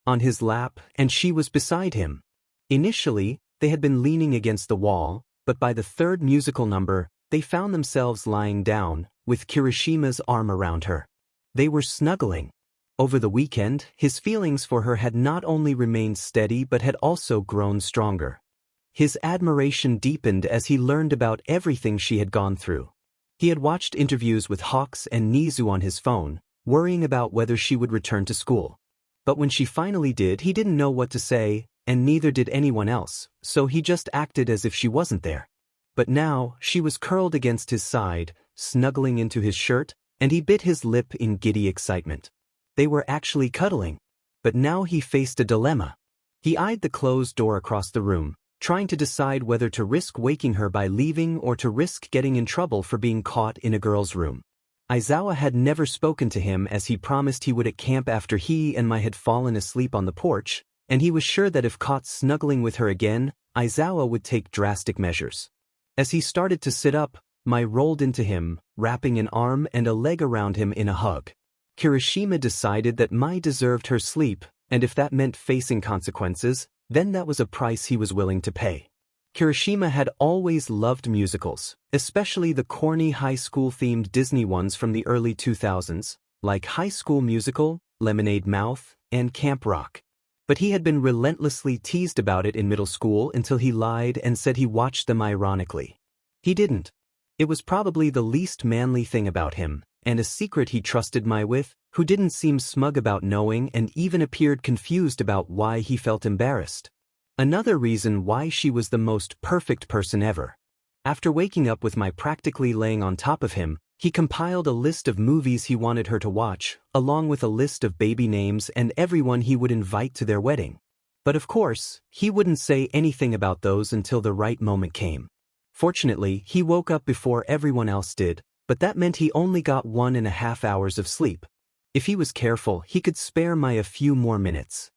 on his lap, and she was beside him. Initially, they had been leaning against the wall, but by the third musical number, they found themselves lying down, with Kirishima's arm around her. They were snuggling. Over the weekend, his feelings for her had not only remained steady but had also grown stronger. His admiration deepened as he learned about everything she had gone through. He had watched interviews with Hawks and Nizu on his phone, worrying about whether she would return to school. But when she finally did, he didn't know what to say, and neither did anyone else, so he just acted as if she wasn't there. But now, she was curled against his side, snuggling into his shirt, and he bit his lip in giddy excitement. They were actually cuddling. But now he faced a dilemma. He eyed the closed door across the room, trying to decide whether to risk waking her by leaving or to risk getting in trouble for being caught in a girl's room. Aizawa had never spoken to him as he promised he would at camp after he and Mai had fallen asleep on the porch, and he was sure that if caught snuggling with her again, Aizawa would take drastic measures. As he started to sit up, Mai rolled into him, wrapping an arm and a leg around him in a hug. Kirishima decided that Mai deserved her sleep, and if that meant facing consequences, then that was a price he was willing to pay. Kirishima had always loved musicals, especially the corny high school-themed Disney ones from the early 2000s, like High School Musical, Lemonade Mouth, and Camp Rock. But he had been relentlessly teased about it in middle school until he lied and said he watched them ironically. He didn't. It was probably the least manly thing about him, and a secret he trusted Mai with, who didn't seem smug about knowing and even appeared confused about why he felt embarrassed. Another reason why she was the most perfect person ever. After waking up with Mai practically laying on top of him, he compiled a list of movies he wanted her to watch, along with a list of baby names and everyone he would invite to their wedding. But of course, he wouldn't say anything about those until the right moment came. Fortunately, he woke up before everyone else did, but that meant he only got 1.5 hours of sleep. If he was careful, he could spare Mai a few more minutes.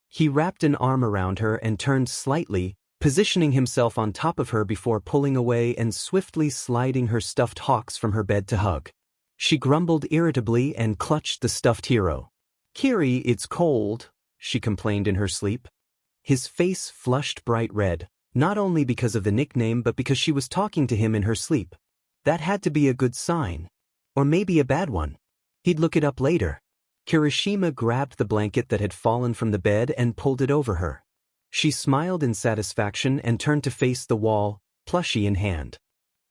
He wrapped an arm around her and turned slightly, positioning himself on top of her before pulling away and swiftly sliding her stuffed Hawks from her bed to hug. She grumbled irritably and clutched the stuffed hero. "Kiri, it's cold," she complained in her sleep. His face flushed bright red, not only because of the nickname but because she was talking to him in her sleep. That had to be a good sign. Or maybe a bad one. He'd look it up later. Kirishima grabbed the blanket that had fallen from the bed and pulled it over her. She smiled in satisfaction and turned to face the wall, plushie in hand.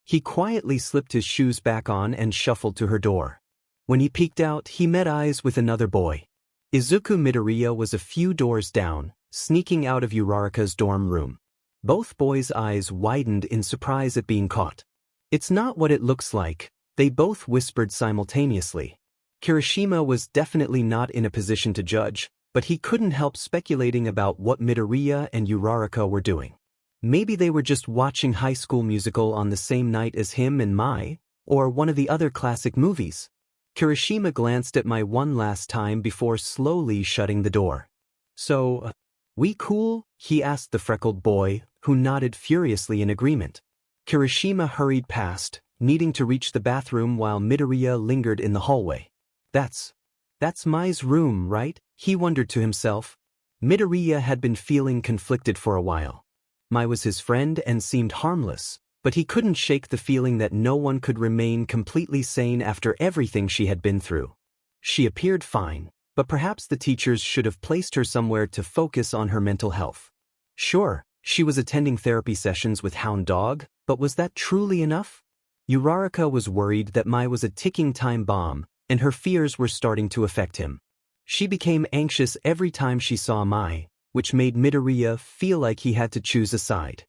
He quietly slipped his shoes back on and shuffled to her door. When he peeked out, he met eyes with another boy. Izuku Midoriya was a few doors down, sneaking out of Uraraka's dorm room. Both boys' eyes widened in surprise at being caught. "It's not what it looks like," they both whispered simultaneously. Kirishima was definitely not in a position to judge, but he couldn't help speculating about what Midoriya and Uraraka were doing. Maybe they were just watching High School Musical on the same night as him and Mai, or one of the other classic movies. Kirishima glanced at Mai one last time before slowly shutting the door. "So, we cool?" he asked the freckled boy, who nodded furiously in agreement. Kirishima hurried past, needing to reach the bathroom while Midoriya lingered in the hallway. That's Mai's room, right?" he wondered to himself. Midoriya had been feeling conflicted for a while. Mai was his friend and seemed harmless, but he couldn't shake the feeling that no one could remain completely sane after everything she had been through. She appeared fine, but perhaps the teachers should have placed her somewhere to focus on her mental health. Sure, she was attending therapy sessions with Hound Dog, but was that truly enough? Uraraka was worried that Mai was a ticking time bomb, and her fears were starting to affect him. She became anxious every time she saw Mai, which made Midoriya feel like he had to choose a side.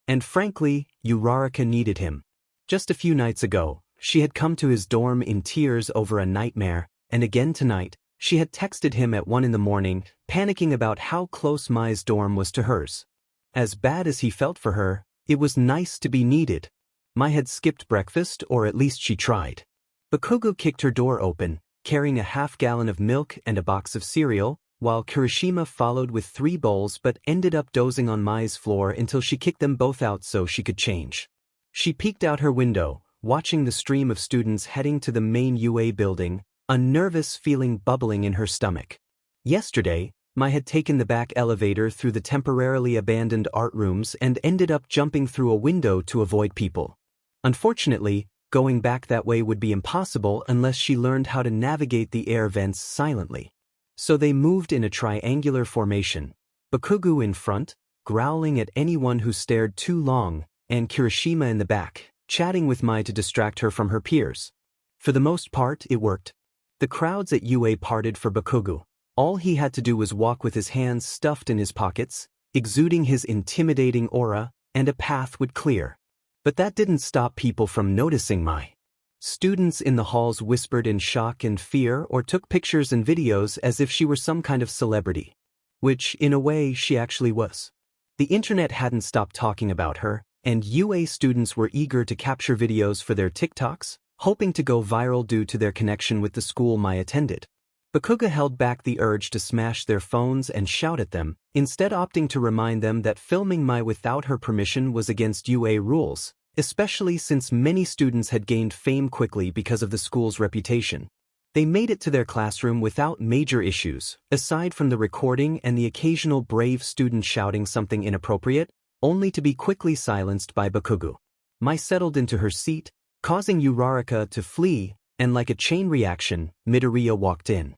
And frankly, Uraraka needed him. Just a few nights ago, she had come to his dorm in tears over a nightmare, and again tonight, she had texted him at 1 a.m, panicking about how close Mai's dorm was to hers. As bad as he felt for her, it was nice to be needed. Mai had skipped breakfast, or at least she tried. Bakugo kicked her door open, carrying a half-gallon of milk and a box of cereal, while Kirishima followed with 3 bowls but ended up dozing on Mai's floor until she kicked them both out so she could change. She peeked out her window, watching the stream of students heading to the main UA building, a nervous feeling bubbling in her stomach. Yesterday, Mai had taken the back elevator through the temporarily abandoned art rooms and ended up jumping through a window to avoid people. Unfortunately, going back that way would be impossible unless she learned how to navigate the air vents silently. So they moved in a triangular formation, Bakugo in front, growling at anyone who stared too long, and Kirishima in the back, chatting with Mai to distract her from her peers. For the most part, it worked. The crowds at UA parted for Bakugo. All he had to do was walk with his hands stuffed in his pockets, exuding his intimidating aura, and a path would clear. But that didn't stop people from noticing Mai. Students in the halls whispered in shock and fear or took pictures and videos as if she were some kind of celebrity. Which, in a way, she actually was. The internet hadn't stopped talking about her, and UA students were eager to capture videos for their TikToks, hoping to go viral due to their connection with the school Mai attended. Bakugo held back the urge to smash their phones and shout at them, instead opting to remind them that filming Mai without her permission was against UA rules, especially since many students had gained fame quickly because of the school's reputation. They made it to their classroom without major issues, aside from the recording and the occasional brave student shouting something inappropriate, only to be quickly silenced by Bakugo. Mai settled into her seat, causing Uraraka to flee, and like a chain reaction, Midoriya walked in.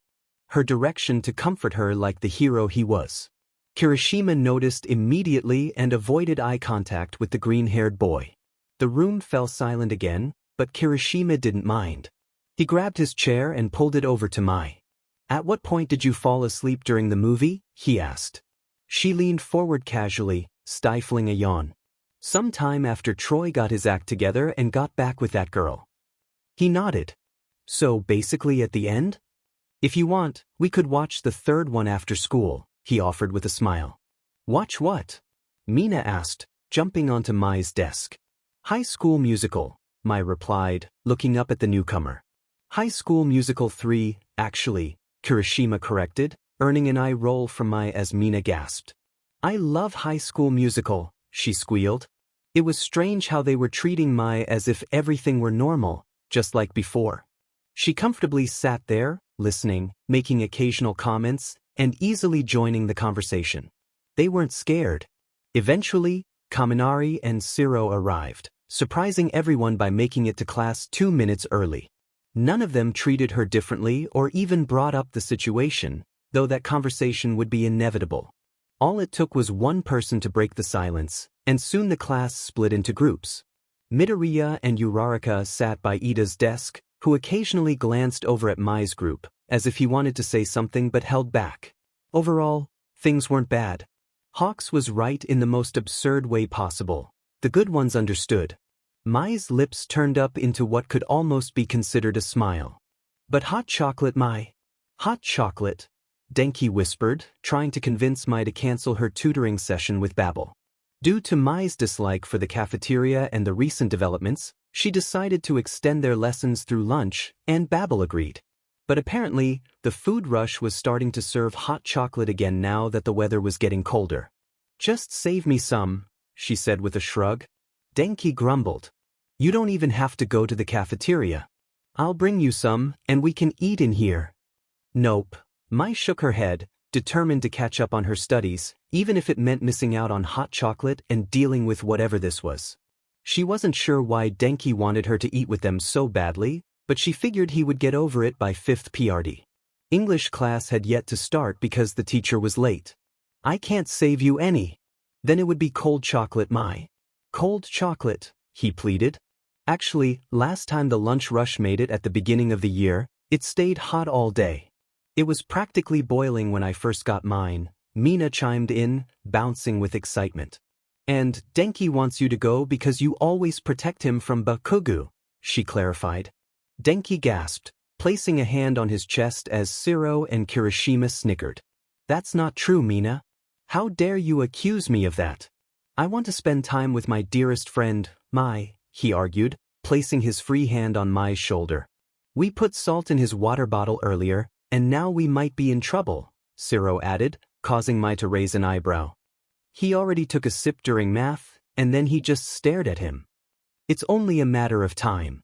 Her direction to comfort her like the hero he was. Kirishima noticed immediately and avoided eye contact with the green-haired boy. The room fell silent again, but Kirishima didn't mind. He grabbed his chair and pulled it over to Mai. "At what point did you fall asleep during the movie?" he asked. She leaned forward casually, stifling a yawn. "Sometime after Troy got his act together and got back with that girl." He nodded. "So basically at the end? If you want, we could watch the third one after school," he offered with a smile. "Watch what?" Mina asked, jumping onto Mai's desk. "High School Musical," Mai replied, looking up at the newcomer. "High School Musical 3, actually," Kirishima corrected, earning an eye roll from Mai as Mina gasped. "I love High School Musical," she squealed. It was strange how they were treating Mai as if everything were normal, just like before. She comfortably sat there, listening, making occasional comments, and easily joining the conversation. They weren't scared. Eventually, Kaminari and Siro arrived, surprising everyone by making it to class 2 minutes early. None of them treated her differently or even brought up the situation, though that conversation would be inevitable. All it took was one person to break the silence, and soon the class split into groups. Midoriya and Uraraka sat by Ida's desk, who occasionally glanced over at Mai's group, as if he wanted to say something but held back. Overall, things weren't bad. Hawks was right in the most absurd way possible. The good ones understood. Mai's lips turned up into what could almost be considered a smile. "But hot chocolate, Mai." "Hot chocolate," Denki whispered, trying to convince Mai to cancel her tutoring session with Babel. Due to Mai's dislike for the cafeteria and the recent developments, she decided to extend their lessons through lunch, and Babel agreed. But apparently, the food rush was starting to serve hot chocolate again now that the weather was getting colder. "Just save me some," she said with a shrug. Denki grumbled. "You don't even have to go to the cafeteria. I'll bring you some, and we can eat in here." "Nope." Mai shook her head, determined to catch up on her studies, even if it meant missing out on hot chocolate and dealing with whatever this was. She wasn't sure why Denki wanted her to eat with them so badly, but she figured he would get over it by 5th PRD. English class had yet to start because the teacher was late. I can't save you any. Then it would be cold chocolate, Mai. Cold chocolate, he pleaded. Actually, last time the lunch rush made it at the beginning of the year, it stayed hot all day. It was practically boiling when I first got mine, Mina chimed in, bouncing with excitement. And Denki wants you to go because you always protect him from Bakugo, she clarified. Denki gasped, placing a hand on his chest as Shiro and Kirishima snickered. That's not true, Mina. How dare you accuse me of that? I want to spend time with my dearest friend, Mai, he argued, placing his free hand on Mai's shoulder. We put salt in his water bottle earlier, and now we might be in trouble, Shiro added, causing Mai to raise an eyebrow. He already took a sip during math, and then he just stared at him. It's only a matter of time.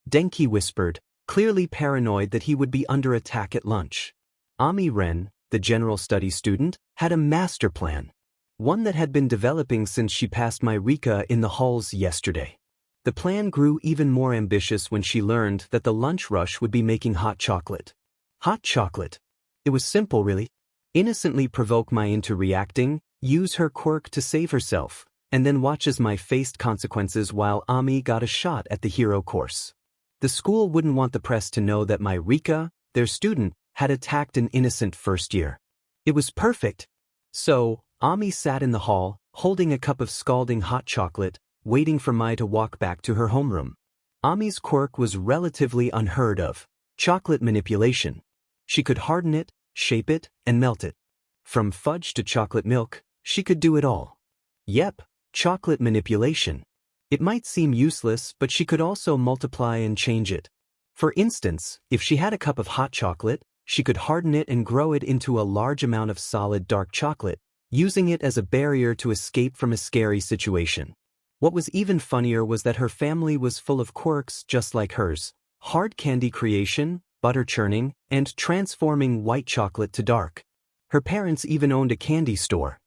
Denki whispered, clearly paranoid that he would be under attack at lunch. Ami Ren, the general studies student, had a master plan. One that had been developing since she passed Midoriya in the halls yesterday. The plan grew even more ambitious when she learned that the lunch rush would be making hot chocolate. Hot chocolate. It was simple, really. Innocently provoke Mai into reacting, use her quirk to save herself, and then watch as Mai faced consequences while Ami got a shot at the hero course. The school wouldn't want the press to know that Midoriya, their student, had attacked an innocent first year. It was perfect. So, Ami sat in the hall, holding a cup of scalding hot chocolate, waiting for Mai to walk back to her homeroom. Ami's quirk was relatively unheard of, chocolate manipulation. She could harden it, shape it, and melt it. From fudge to chocolate milk, she could do it all. Yep, chocolate manipulation. It might seem useless, but she could also multiply and change it. For instance, if she had a cup of hot chocolate, she could harden it and grow it into a large amount of solid dark chocolate, using it as a barrier to escape from a scary situation. What was even funnier was that her family was full of quirks just like hers: hard candy creation, butter churning, and transforming white chocolate to dark. Her parents even owned a candy store.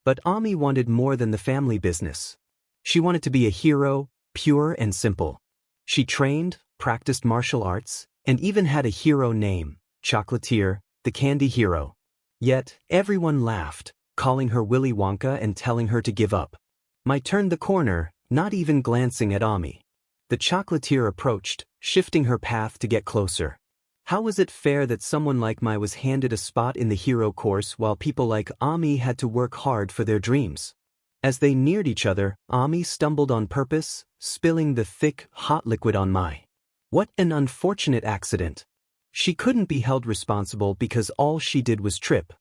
But Ami wanted more than the family business. She wanted to be a hero, pure and simple. She trained, practiced martial arts, and even had a hero name, Chocolatier, the Candy Hero. Yet, everyone laughed, calling her Willy Wonka and telling her to give up. Mai turned the corner, not even glancing at Ami. The chocolatier approached, shifting her path to get closer. How was it fair that someone like Mai was handed a spot in the hero course while people like Ami had to work hard for their dreams? As they neared each other, Ami stumbled on purpose, spilling the thick, hot liquid on Mai. What an unfortunate accident. She couldn't be held responsible because all she did was trip.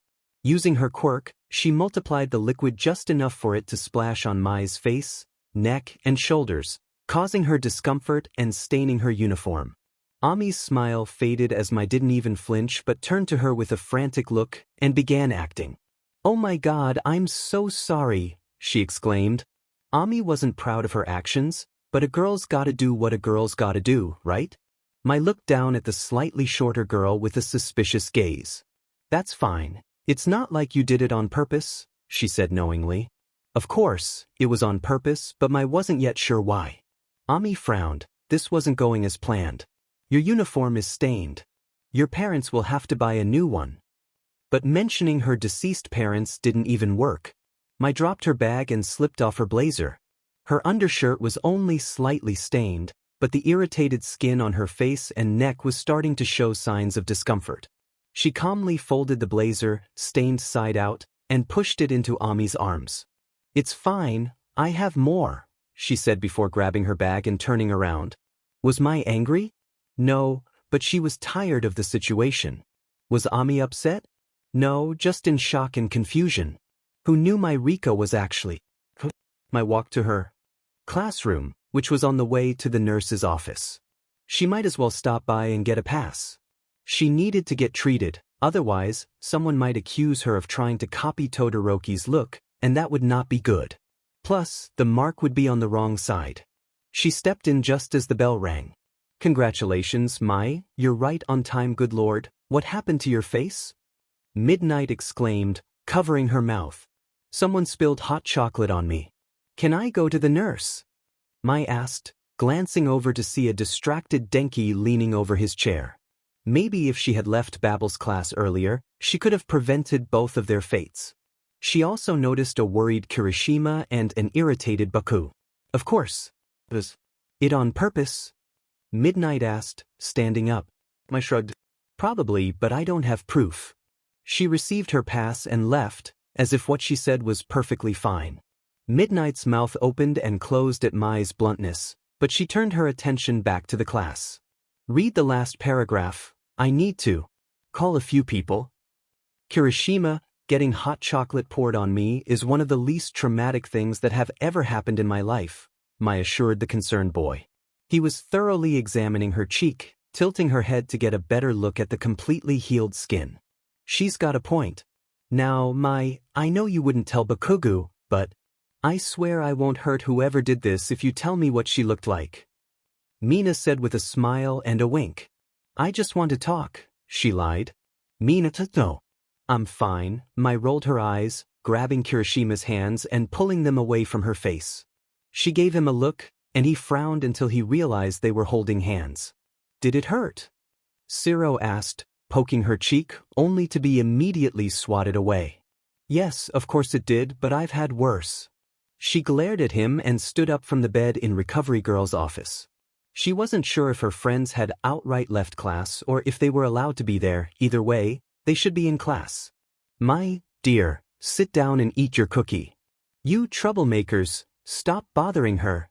Using her quirk, she multiplied the liquid just enough for it to splash on Mai's face, neck, and shoulders, causing her discomfort and staining her uniform. Ami's smile faded as Mai didn't even flinch but turned to her with a frantic look and began acting. "Oh my God, I'm so sorry," she exclaimed. Ami wasn't proud of her actions, but a girl's gotta do what a girl's gotta do, right? Mai looked down at the slightly shorter girl with a suspicious gaze. "That's fine. It's not like you did it on purpose," she said knowingly. Of course, it was on purpose, but Mai wasn't yet sure why. Ami frowned. This wasn't going as planned. "Your uniform is stained. Your parents will have to buy a new one." But mentioning her deceased parents didn't even work. Mai dropped her bag and slipped off her blazer. Her undershirt was only slightly stained, but the irritated skin on her face and neck was starting to show signs of discomfort. She calmly folded the blazer, stained side out, and pushed it into Ami's arms. "It's fine, I have more," she said before grabbing her bag and turning around. Was Mai angry? No, but she was tired of the situation. Was Ami upset? No, just in shock and confusion. Who knew Midoriya was actually? Mai walked to her classroom, which was on the way to the nurse's office. She might as well stop by and get a pass. She needed to get treated, otherwise, someone might accuse her of trying to copy Todoroki's look, and that would not be good. Plus, the mark would be on the wrong side. She stepped in just as the bell rang. "Congratulations, Mai, you're right on time, good lord. What happened to your face?" Midnight exclaimed, covering her mouth. "Someone spilled hot chocolate on me. Can I go to the nurse?" Mai asked, glancing over to see a distracted Denki leaning over his chair. Maybe if she had left Babel's class earlier, she could have prevented both of their fates. She also noticed a worried Kirishima and an irritated Baku. Of course. Was it on purpose? Midnight asked, standing up. I shrugged. Probably, but I don't have proof. She received her pass and left, as if what she said was perfectly fine. Midnight's mouth opened and closed at Mai's bluntness, but she turned her attention back to the class. Read the last paragraph. I need to. Call a few people. Kirishima, getting hot chocolate poured on me is one of the least traumatic things that have ever happened in my life, Mai assured the concerned boy. He was thoroughly examining her cheek, tilting her head to get a better look at the completely healed skin. She's got a point. Now, Mai, I know you wouldn't tell Bakugo, but I swear I won't hurt whoever did this if you tell me what she looked like. Mina said with a smile and a wink. I just want to talk, she lied. Mina no. I'm fine, Mai rolled her eyes, grabbing Kirishima's hands and pulling them away from her face. She gave him a look, and he frowned until he realized they were holding hands. Did it hurt? Shiro asked, poking her cheek, only to be immediately swatted away. Yes, of course it did, but I've had worse. She glared at him and stood up from the bed in Recovery Girl's office. She wasn't sure if her friends had outright left class or if they were allowed to be there. Either way, they should be in class. My dear, sit down and eat your cookie. You troublemakers, stop bothering her.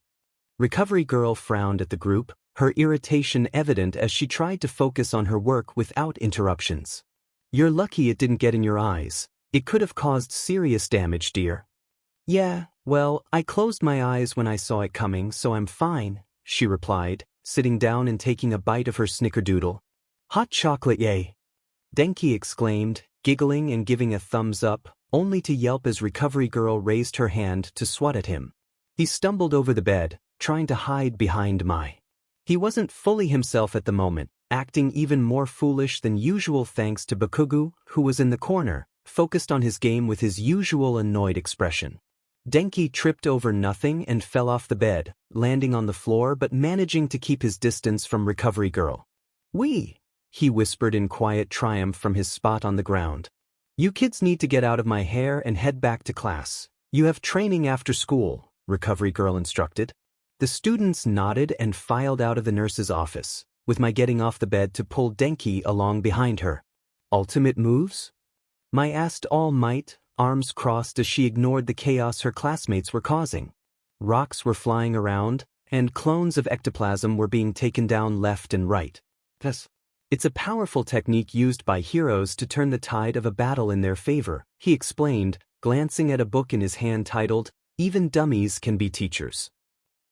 Recovery Girl frowned at the group, her irritation evident as she tried to focus on her work without interruptions. You're lucky it didn't get in your eyes. It could have caused serious damage, dear. Yeah, well, I closed my eyes when I saw it coming, so I'm fine, she replied, sitting down and taking a bite of her snickerdoodle. Hot chocolate, yay! Denki exclaimed, giggling and giving a thumbs up, only to yelp as Recovery Girl raised her hand to swat at him. He stumbled over the bed, trying to hide behind Mai. He wasn't fully himself at the moment, acting even more foolish than usual thanks to Bakugo, who was in the corner, focused on his game with his usual annoyed expression. Denki tripped over nothing and fell off the bed, landing on the floor but managing to keep his distance from Recovery Girl. "Wee!" he whispered in quiet triumph from his spot on the ground. "You kids need to get out of my hair and head back to class. You have training after school," Recovery Girl instructed. The students nodded and filed out of the nurse's office, with Mai getting off the bed to pull Denki along behind her. Ultimate moves? Mai asked all might, arms crossed as she ignored the chaos her classmates were causing. Rocks were flying around, and clones of ectoplasm were being taken down left and right. It's a powerful technique used by heroes to turn the tide of a battle in their favor, he explained, glancing at a book in his hand titled, Even Dummies Can Be Teachers.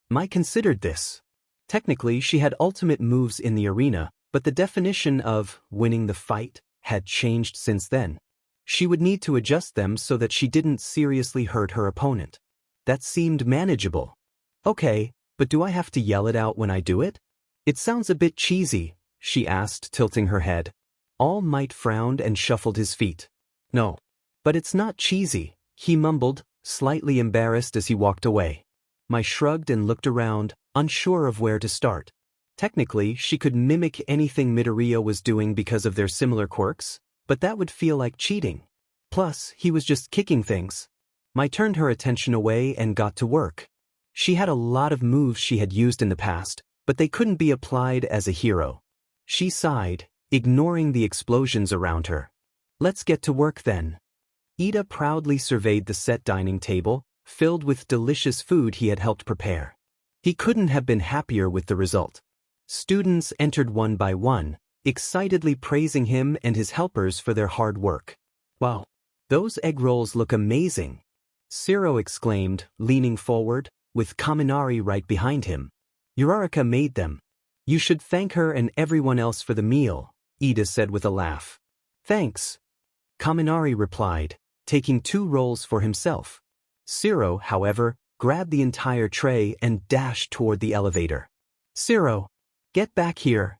Mai considered this. Technically, she had ultimate moves in the arena, but the definition of winning the fight had changed since then. She would need to adjust them so that she didn't seriously hurt her opponent. That seemed manageable. Okay, but do I have to yell it out when I do it? It sounds a bit cheesy, she asked, tilting her head. All Might frowned and shuffled his feet. No. But it's not cheesy, he mumbled, slightly embarrassed as he walked away. Mai shrugged and looked around, unsure of where to start. Technically, she could mimic anything Midoriya was doing because of their similar quirks, but that would feel like cheating. Plus, he was just kicking things. Mai turned her attention away and got to work. She had a lot of moves she had used in the past, but they couldn't be applied as a hero. She sighed, ignoring the explosions around her. Let's get to work then. Ida proudly surveyed the set dining table, filled with delicious food he had helped prepare. He couldn't have been happier with the result. Students entered one by one, excitedly praising him and his helpers for their hard work. Wow, those egg rolls look amazing, Shiro exclaimed, leaning forward, with Kaminari right behind him. Uraraka made them. You should thank her and everyone else for the meal, Ida said with a laugh. Thanks, Kaminari replied, taking 2 rolls for himself. Shiro, however, grabbed the entire tray and dashed toward the elevator. Shiro, get back here,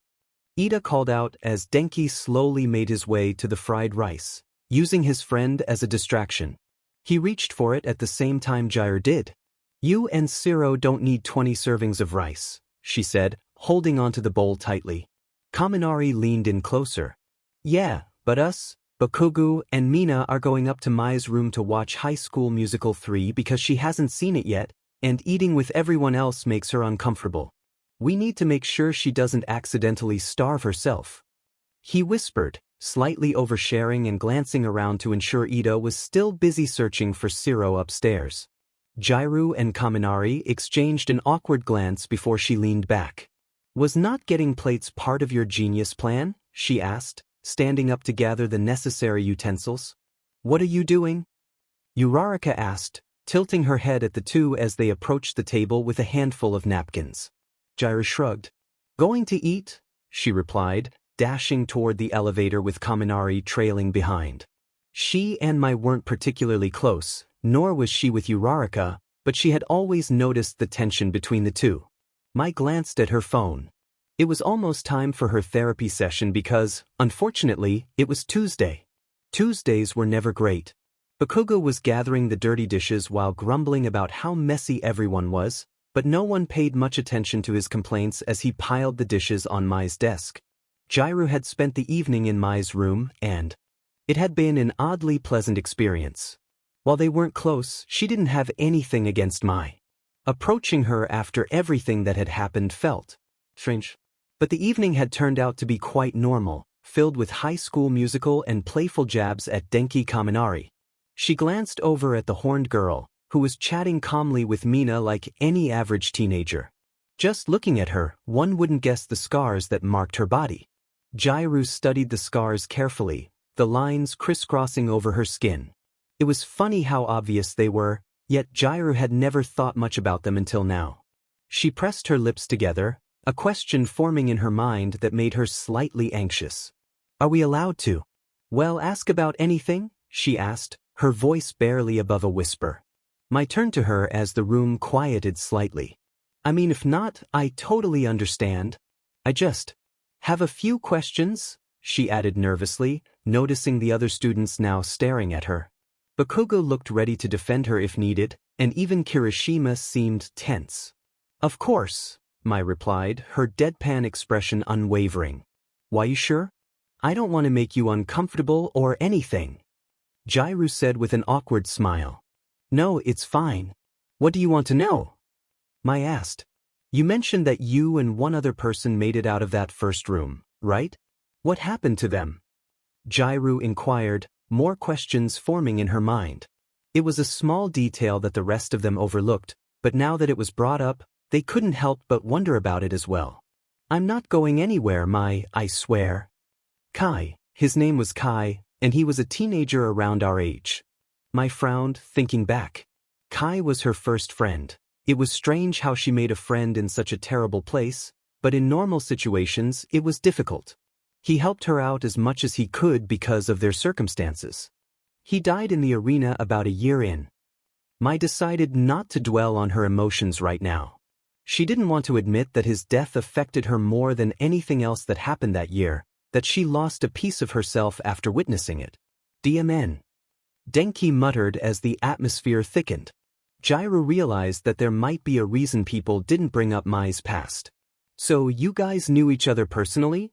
Ida called out as Denki slowly made his way to the fried rice, using his friend as a distraction. He reached for it at the same time Jair did. You and Shiro don't need 20 servings of rice, she said, holding onto the bowl tightly. Kaminari leaned in closer. Yeah, but us, Bakugo and Mina are going up to Mai's room to watch High School Musical 3 because she hasn't seen it yet, and eating with everyone else makes her uncomfortable. We need to make sure she doesn't accidentally starve herself. He whispered, slightly oversharing and glancing around to ensure Ito was still busy searching for Shiro upstairs. Jairu and Kaminari exchanged an awkward glance before she leaned back. Was not getting plates part of your genius plan? She asked, standing up to gather the necessary utensils. What are you doing? Uraraka asked, tilting her head at the two as they approached the table with a handful of napkins. Jairu shrugged. Going to eat? She replied, dashing toward the elevator with Kaminari trailing behind. She and Mai weren't particularly close, nor was she with Uraraka, but she had always noticed the tension between the two. Mai glanced at her phone. It was almost time for her therapy session because, unfortunately, it was Tuesday. Tuesdays were never great. Bakugo was gathering the dirty dishes while grumbling about how messy everyone was, but no one paid much attention to his complaints as he piled the dishes on Mai's desk. Jairu had spent the evening in Mai's room and it had been an oddly pleasant experience. While they weren't close, she didn't have anything against Mai. Approaching her after everything that had happened felt strange. But the evening had turned out to be quite normal, filled with High School Musical and playful jabs at Denki Kaminari. She glanced over at the horned girl, who was chatting calmly with Mina like any average teenager. Just looking at her, one wouldn't guess the scars that marked her body. Jairu studied the scars carefully, the lines crisscrossing over her skin. It was funny how obvious they were, yet Jairu had never thought much about them until now. She pressed her lips together, a question forming in her mind that made her slightly anxious. Are we allowed to? Well, ask about anything? She asked, her voice barely above a whisper. Mai turned to her as the room quieted slightly. I mean, if not, I totally understand. I just have a few questions, she added nervously, noticing the other students now staring at her. Bakugo looked ready to defend her if needed, and even Kirishima seemed tense. Of course, Mai replied, her deadpan expression unwavering. Why, you sure? I don't want to make you uncomfortable or anything. Jairu said with an awkward smile. No, it's fine. What do you want to know? Mai asked. You mentioned that you and one other person made it out of that first room, right? What happened to them? Jairu inquired, more questions forming in her mind. It was a small detail that the rest of them overlooked, but now that it was brought up, they couldn't help but wonder about it as well. I'm not going anywhere, Mai, I swear. Kai, his name was Kai, and he was a teenager around our age. Mai frowned, thinking back. Kai was her first friend. It was strange how she made a friend in such a terrible place, but in normal situations it was difficult. He helped her out as much as he could because of their circumstances. He died in the arena about a year in. Mai decided not to dwell on her emotions right now. She didn't want to admit that his death affected her more than anything else that happened that year, that she lost a piece of herself after witnessing it. DMN. Denki muttered as the atmosphere thickened. Jairu realized that there might be a reason people didn't bring up Mai's past. So you guys knew each other personally?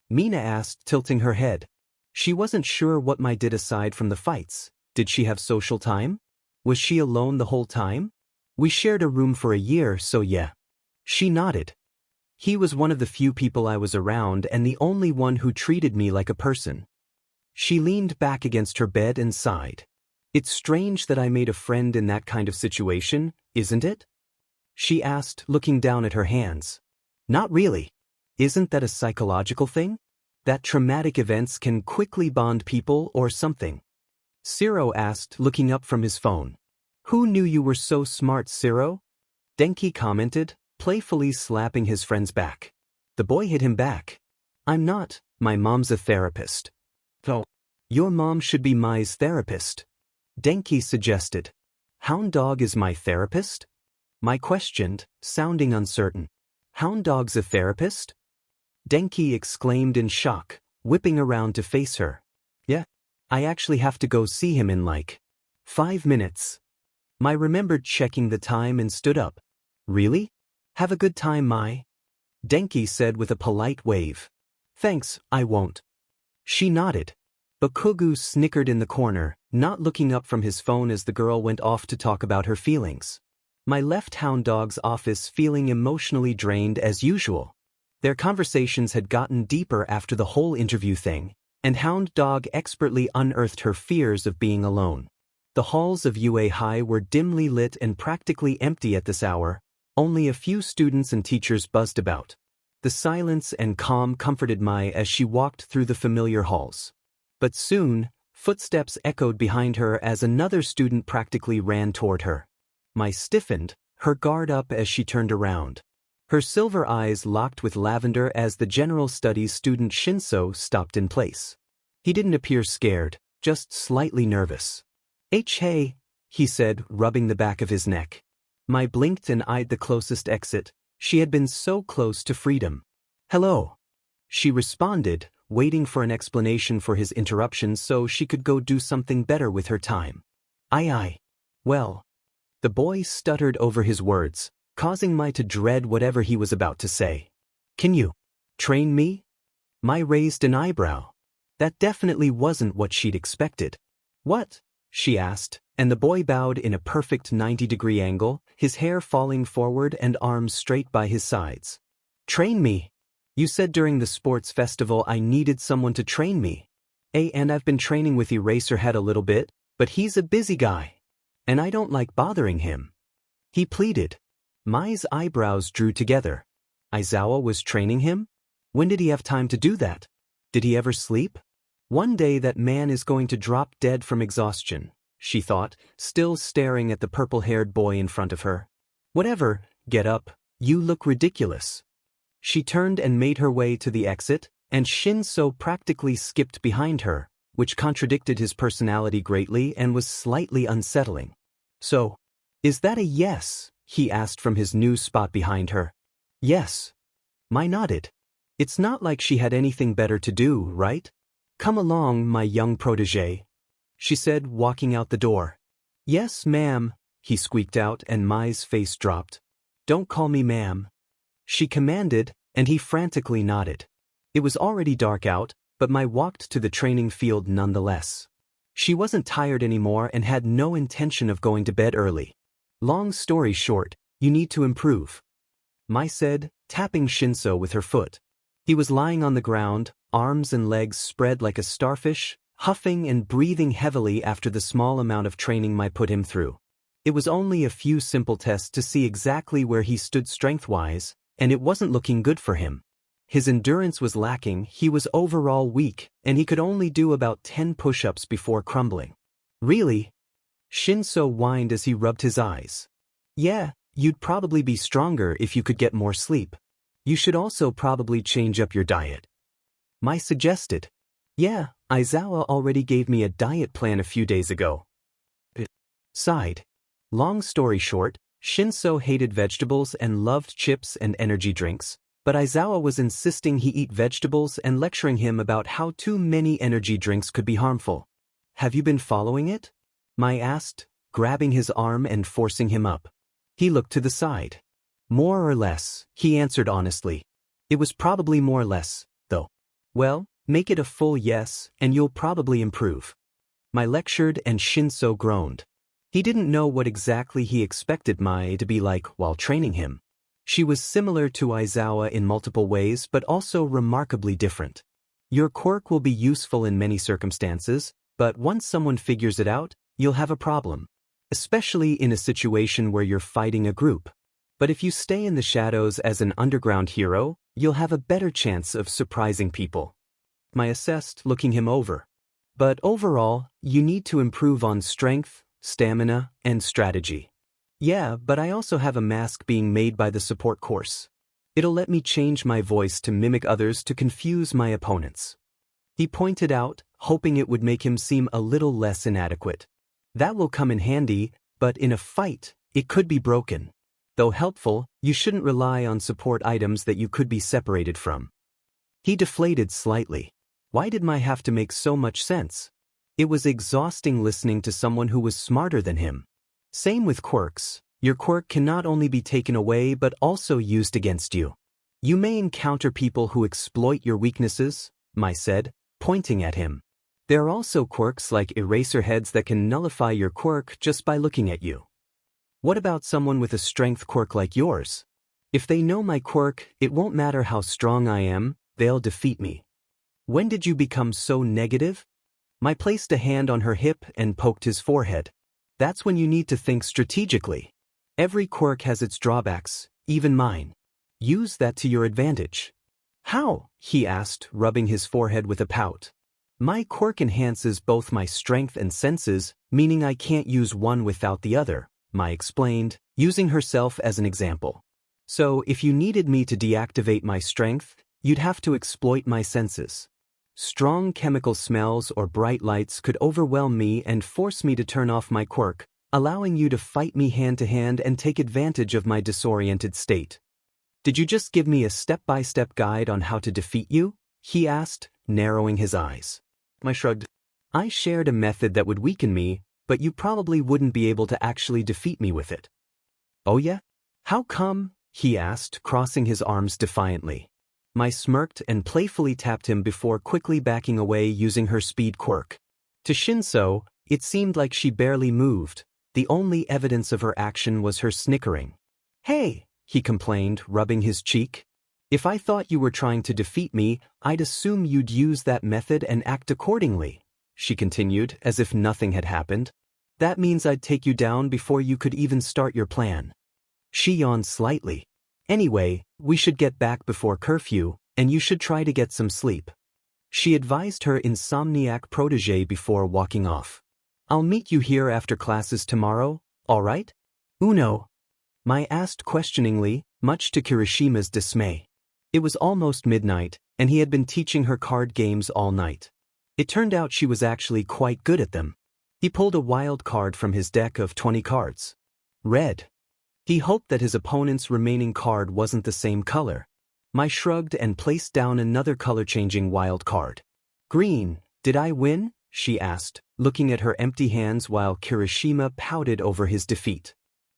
Mina asked, tilting her head. She wasn't sure what Mai did aside from the fights. Did she have social time? Was she alone the whole time? We shared a room for a year, so yeah. She nodded. He was one of the few people I was around and the only one who treated me like a person. She leaned back against her bed and sighed. It's strange that I made a friend in that kind of situation, isn't it? She asked, looking down at her hands. Not really. Isn't that a psychological thing? That traumatic events can quickly bond people or something? Shiro asked, looking up from his phone. Who knew you were so smart, Shiro? Denki commented, playfully slapping his friend's back. The boy hit him back. I'm not, my mom's a therapist. Oh. Your mom should be Mai's therapist. Denki suggested. Hound Dog is my therapist? Mai questioned, sounding uncertain. Hound Dog's a therapist? Denki exclaimed in shock, whipping around to face her. Yeah, I actually have to go see him in like 5 minutes. Mai remembered checking the time and stood up. Really? Have a good time, Mai. Denki said with a polite wave. Thanks, I won't. She nodded. Bakugo snickered in the corner, not looking up from his phone as the girl went off to talk about her feelings. My left hound dog's office feeling emotionally drained as usual. Their conversations had gotten deeper after the whole interview thing, and hound dog expertly unearthed her fears of being alone. The halls of UA High were dimly lit and practically empty at this hour, only a few students and teachers buzzed about. The silence and calm comforted Mai as she walked through the familiar halls. But soon, footsteps echoed behind her as another student practically ran toward her. Mai stiffened, her guard up as she turned around. Her silver eyes locked with lavender as the general studies student Shinsou stopped in place. He didn't appear scared, just slightly nervous. Hey, he said, rubbing the back of his neck. Mai blinked and eyed the closest exit. She had been so close to freedom. Hello. She responded, waiting for an explanation for his interruption so she could go do something better with her time. Aye. Well. The boy stuttered over his words, causing Mai to dread whatever he was about to say. Can you train me? Mai raised an eyebrow. That definitely wasn't what she'd expected. What? She asked, and the boy bowed in a perfect 90-degree angle, his hair falling forward and arms straight by his sides. Train me? You said during the sports festival I needed someone to train me. And I've been training with Eraserhead a little bit, but he's a busy guy. And I don't like bothering him. He pleaded. Mai's eyebrows drew together. Aizawa was training him? When did he have time to do that? Did he ever sleep? One day that man is going to drop dead from exhaustion, she thought, still staring at the purple-haired boy in front of her. Whatever, get up, you look ridiculous. She turned and made her way to the exit, and Shinsou practically skipped behind her, which contradicted his personality greatly and was slightly unsettling. So, is that a yes? He asked from his new spot behind her. Yes. Mai nodded. It's not like she had anything better to do, right? Come along, my young protégé, she said, walking out the door. Yes, ma'am, he squeaked out, and Mai's face dropped. Don't call me ma'am, she commanded, and he frantically nodded. It was already dark out, but Mai walked to the training field nonetheless. She wasn't tired anymore and had no intention of going to bed early. Long story short, you need to improve, Mai said, tapping Shinsou with her foot. He was lying on the ground, arms and legs spread like a starfish, huffing and breathing heavily after the small amount of training Mai put him through. It was only a few simple tests to see exactly where he stood strength-wise, and it wasn't looking good for him. His endurance was lacking, he was overall weak, and he could only do about 10 push-ups before crumbling. Really? Shinsou whined as he rubbed his eyes. Yeah, you'd probably be stronger if you could get more sleep. You should also probably change up your diet, Mai suggested. Yeah, Aizawa already gave me a diet plan a few days ago. Sighed. Long story short, Shinsou hated vegetables and loved chips and energy drinks, but Aizawa was insisting he eat vegetables and lecturing him about how too many energy drinks could be harmful. Have you been following it? Mai asked, grabbing his arm and forcing him up. He looked to the side. More or less, he answered honestly. It was probably more or less, though. Well, make it a full yes, and you'll probably improve. Mai lectured and Shinsou groaned. He didn't know what exactly he expected Mai to be like while training him. She was similar to Aizawa in multiple ways but also remarkably different. Your quirk will be useful in many circumstances, but once someone figures it out, you'll have a problem. Especially in a situation where you're fighting a group. But if you stay in the shadows as an underground hero, you'll have a better chance of surprising people. Mai assessed, looking him over. But overall, you need to improve on strength, stamina, and strategy. Yeah, but I also have a mask being made by the support course. It'll let me change my voice to mimic others to confuse my opponents. He pointed out, hoping it would make him seem a little less inadequate. That will come in handy, but in a fight, it could be broken. Though helpful, you shouldn't rely on support items that you could be separated from. He deflated slightly. Why did Mai have to make so much sense? It was exhausting listening to someone who was smarter than him. Same with quirks. Your quirk can not only be taken away but also used against you. You may encounter people who exploit your weaknesses, Mai said, pointing at him. There are also quirks like eraser heads that can nullify your quirk just by looking at you. What about someone with a strength quirk like yours? If they know my quirk, it won't matter how strong I am, they'll defeat me. When did you become so negative? Mai placed a hand on her hip and poked his forehead. That's when you need to think strategically. Every quirk has its drawbacks, even mine. Use that to your advantage. How? He asked, rubbing his forehead with a pout. My quirk enhances both my strength and senses, meaning I can't use one without the other, Mai explained, using herself as an example. So if you needed me to deactivate my strength, you'd have to exploit my senses. Strong chemical smells or bright lights could overwhelm me and force me to turn off my quirk, allowing you to fight me hand-to-hand and take advantage of my disoriented state. Did you just give me a step-by-step guide on how to defeat you? He asked, narrowing his eyes. Mai shrugged. I shared a method that would weaken me, but you probably wouldn't be able to actually defeat me with it. Oh yeah? How come? He asked, crossing his arms defiantly. Mai smirked and playfully tapped him before quickly backing away using her speed quirk. To Shinsou, it seemed like she barely moved. The only evidence of her action was her snickering. Hey, he complained, rubbing his cheek. If I thought you were trying to defeat me, I'd assume you'd use that method and act accordingly, she continued, as if nothing had happened. That means I'd take you down before you could even start your plan. She yawned slightly. Anyway, we should get back before curfew, and you should try to get some sleep. She advised her insomniac protege before walking off. I'll meet you here after classes tomorrow, all right? Uno? Mai asked questioningly, much to Kirishima's dismay. It was almost midnight, and he had been teaching her card games all night. It turned out she was actually quite good at them. He pulled a wild card from his deck of 20 cards. Red. He hoped that his opponent's remaining card wasn't the same color. Mai shrugged and placed down another color-changing wild card. Green. Did I win? She asked, looking at her empty hands while Kirishima pouted over his defeat.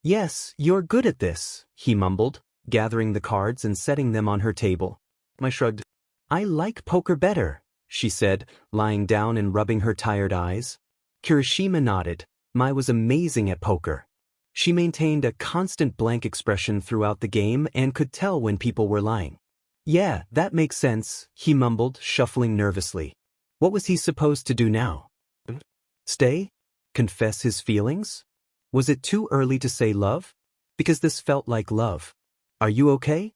Yes, you're good at this, he mumbled, gathering the cards and setting them on her table. Mai shrugged. I like poker better, she said, lying down and rubbing her tired eyes. Kirishima nodded. Mai was amazing at poker. She maintained a constant blank expression throughout the game and could tell when people were lying. Yeah, that makes sense, he mumbled, shuffling nervously. What was he supposed to do now? Stay? Confess his feelings? Was it too early to say love? Because this felt like love. Are you okay?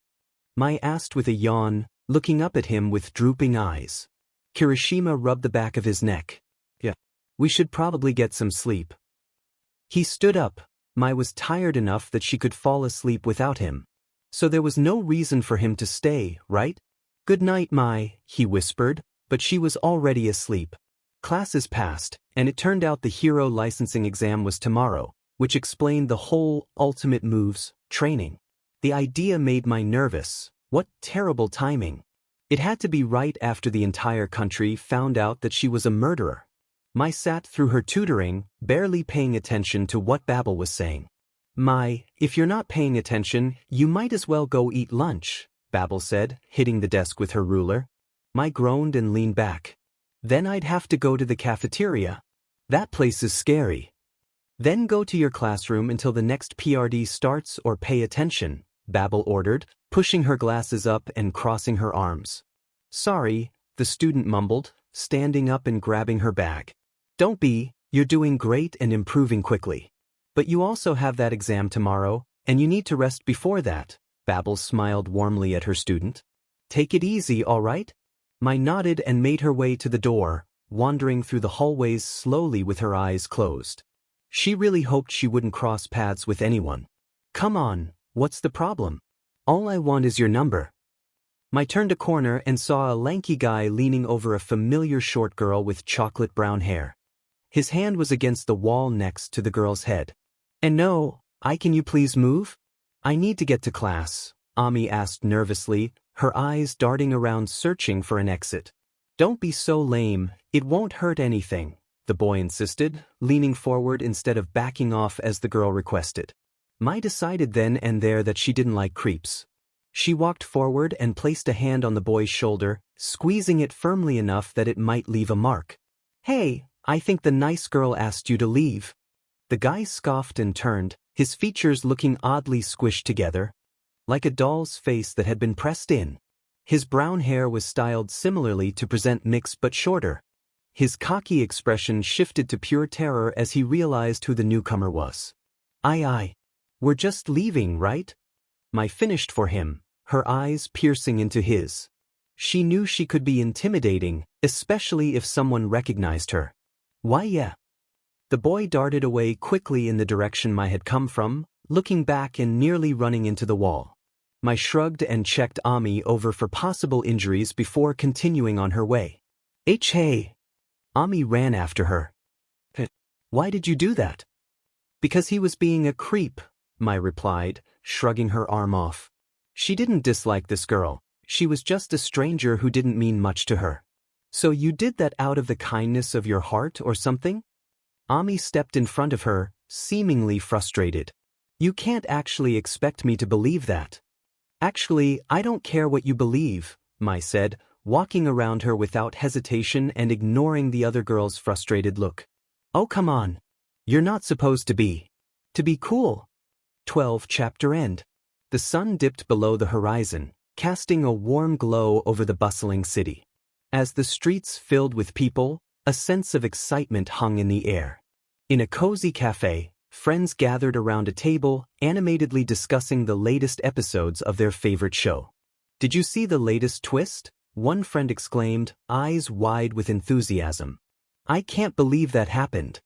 Mai asked with a yawn, looking up at him with drooping eyes. Kirishima rubbed the back of his neck. Yeah. We should probably get some sleep. He stood up. Mai was tired enough that she could fall asleep without him. So there was no reason for him to stay, right? Good night, Mai, he whispered, but she was already asleep. Classes passed, and it turned out the hero licensing exam was tomorrow, which explained the whole ultimate moves training. The idea made Mai nervous. What terrible timing. It had to be right after the entire country found out that she was a murderer. Mai sat through her tutoring, barely paying attention to what Babel was saying. Mai, if you're not paying attention, you might as well go eat lunch, Babel said, hitting the desk with her ruler. Mai groaned and leaned back. Then I'd have to go to the cafeteria. That place is scary. Then go to your classroom until the next PRD starts or pay attention, Babel ordered, pushing her glasses up and crossing her arms. Sorry, the student mumbled, standing up and grabbing her bag. Don't be, you're doing great and improving quickly. But you also have that exam tomorrow, and you need to rest before that, Babel smiled warmly at her student. Take it easy, all right? Mai nodded and made her way to the door, wandering through the hallways slowly with her eyes closed. She really hoped she wouldn't cross paths with anyone. Come on, what's the problem? All I want is your number. Mai turned a corner and saw a lanky guy leaning over a familiar short girl with chocolate brown hair. His hand was against the wall next to the girl's head. And no, can you please move? I need to get to class, Ami asked nervously, her eyes darting around searching for an exit. Don't be so lame, it won't hurt anything, the boy insisted, leaning forward instead of backing off as the girl requested. Mai decided then and there that she didn't like creeps. She walked forward and placed a hand on the boy's shoulder, squeezing it firmly enough that it might leave a mark. "Hey, I think the nice girl asked you to leave." The guy scoffed and turned, his features looking oddly squished together, like a doll's face that had been pressed in. His brown hair was styled similarly to present mixed but shorter. His cocky expression shifted to pure terror as he realized who the newcomer was. Aye. We're just leaving, right?" Mai finished for him, her eyes piercing into his. She knew she could be intimidating, especially if someone recognized her. "Why yeah." The boy darted away quickly in the direction Mai had come from, looking back and nearly running into the wall. Mai shrugged and checked Ami over for possible injuries before continuing on her way. Hey. Ami ran after her. "Why did you do that?" "Because he was being a creep," Mai replied, shrugging her arm off. She didn't dislike this girl, she was just a stranger who didn't mean much to her. "So you did that out of the kindness of your heart or something?" Ami stepped in front of her, seemingly frustrated. "You can't actually expect me to believe that." "Actually, I don't care what you believe," Mai said, walking around her without hesitation and ignoring the other girl's frustrated look. "Oh come on. You're not supposed to be cool." 12 Chapter End. The sun dipped below the horizon, casting a warm glow over the bustling city. As the streets filled with people, a sense of excitement hung in the air. In a cozy cafe, friends gathered around a table, animatedly discussing the latest episodes of their favorite show. "Did you see the latest twist?" one friend exclaimed, eyes wide with enthusiasm. "I can't believe that happened."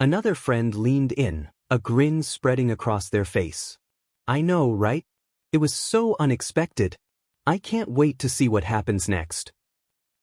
Another friend leaned in, a grin spreading across their face. "I know, right? It was so unexpected. I can't wait to see what happens next."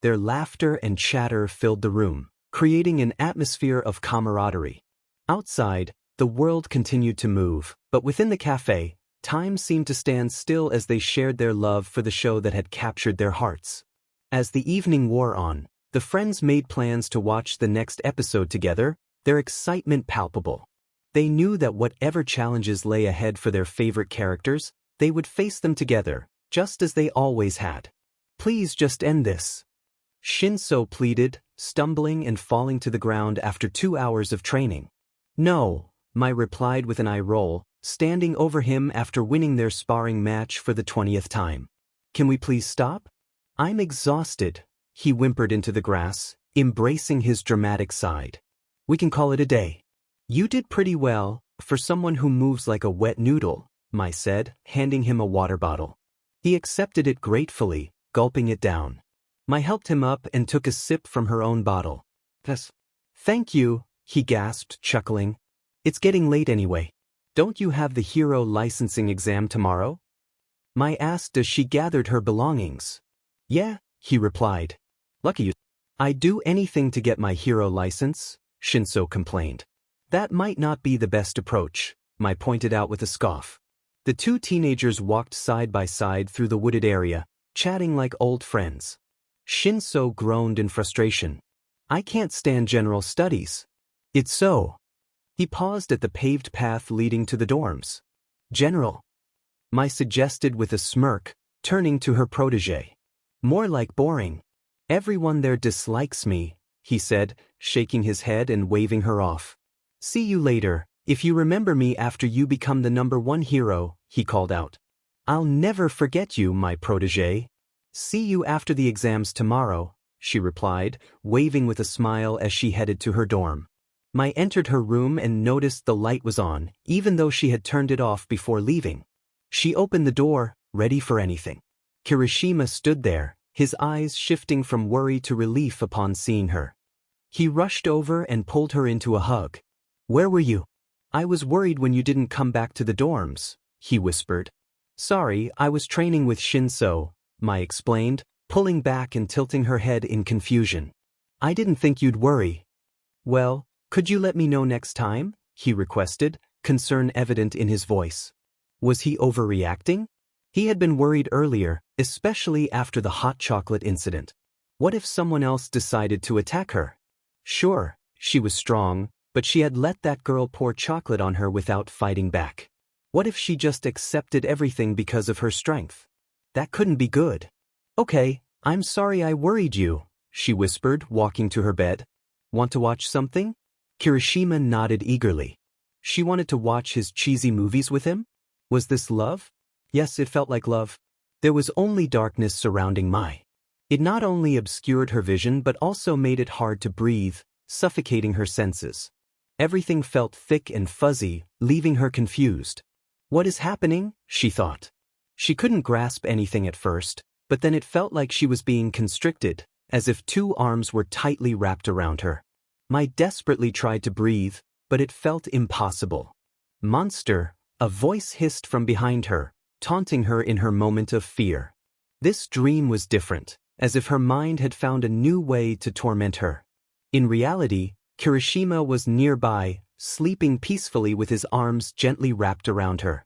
Their laughter and chatter filled the room, creating an atmosphere of camaraderie. Outside, the world continued to move, but within the cafe, time seemed to stand still as they shared their love for the show that had captured their hearts. As the evening wore on, the friends made plans to watch the next episode together, their excitement palpable. They knew that whatever challenges lay ahead for their favorite characters, they would face them together, just as they always had. "Please just end this," Shinsou pleaded, stumbling and falling to the ground after 2 hours of training. "No," Mai replied with an eye roll, standing over him after winning their sparring match for the 20th time. "Can we please stop? I'm exhausted," he whimpered into the grass, embracing his dramatic side. "We can call it a day." "You did pretty well, for someone who moves like a wet noodle," Mai said, handing him a water bottle. He accepted it gratefully, gulping it down. Mai helped him up and took a sip from her own bottle. "Thank you," he gasped, chuckling. "It's getting late anyway. Don't you have the hero licensing exam tomorrow?" Mai asked as she gathered her belongings. "Yeah," he replied. "Lucky you." "I'd do anything to get my hero license," Shinsou complained. "That might not be the best approach," Mai pointed out with a scoff. The two teenagers walked side by side through the wooded area, chatting like old friends. Shinsou groaned in frustration. "I can't stand general studies." "It's so." He paused at the paved path leading to the dorms. "General," Mai suggested with a smirk, turning to her protégé. "More like boring. Everyone there dislikes me," he said, shaking his head and waving her off. "See you later, if you remember me after you become the #1 hero," he called out. "I'll never forget you, my protégé." "See you after the exams tomorrow," she replied, waving with a smile as she headed to her dorm. Mai entered her room and noticed the light was on, even though she had turned it off before leaving. She opened the door, ready for anything. Kirishima stood there, his eyes shifting from worry to relief upon seeing her. He rushed over and pulled her into a hug. "Where were you?" "I was worried when you didn't come back to the dorms," he whispered. "Sorry, I was training with Shinsou," Mai explained, pulling back and tilting her head in confusion. "I didn't think you'd worry." "Well, could you let me know next time?" he requested, concern evident in his voice. Was he overreacting? He had been worried earlier, especially after the hot chocolate incident. What if someone else decided to attack her? Sure, she was strong, but she had let that girl pour chocolate on her without fighting back. What if she just accepted everything because of her strength? That couldn't be good. Okay, I'm sorry I worried you, she whispered, walking to her bed. Want to watch something? Kirishima nodded eagerly. She wanted to watch his cheesy movies with him? Was this love? Yes, it felt like love. There was only darkness surrounding Mai. It not only obscured her vision but also made it hard to breathe, suffocating her senses. Everything felt thick and fuzzy, leaving her confused. What is happening? She thought. She couldn't grasp anything at first, but then it felt like she was being constricted, as if two arms were tightly wrapped around her. Mai desperately tried to breathe, but it felt impossible. Monster, a voice hissed from behind her, taunting her in her moment of fear. This dream was different, as if her mind had found a new way to torment her. In reality, Kirishima was nearby, sleeping peacefully with his arms gently wrapped around her.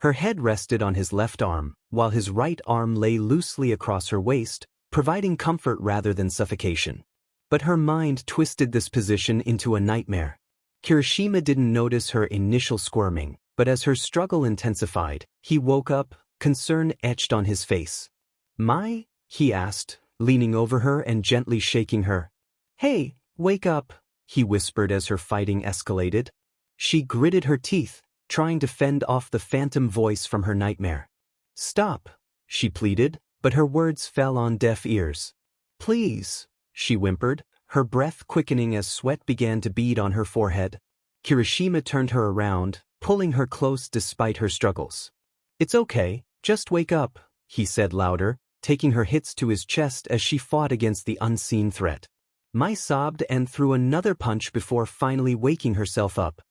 Her head rested on his left arm, while his right arm lay loosely across her waist, providing comfort rather than suffocation. But her mind twisted this position into a nightmare. Kirishima didn't notice her initial squirming, but as her struggle intensified, he woke up, concern etched on his face. Mai? He asked, leaning over her and gently shaking her. Hey, wake up, he whispered as her fighting escalated. She gritted her teeth, trying to fend off the phantom voice from her nightmare. Stop, she pleaded, but her words fell on deaf ears. Please, she whimpered, her breath quickening as sweat began to bead on her forehead. Kirishima turned her around, pulling her close despite her struggles. It's okay, just wake up, he said louder, taking her hits to his chest as she fought against the unseen threat. Mai sobbed and threw another punch before finally waking herself up.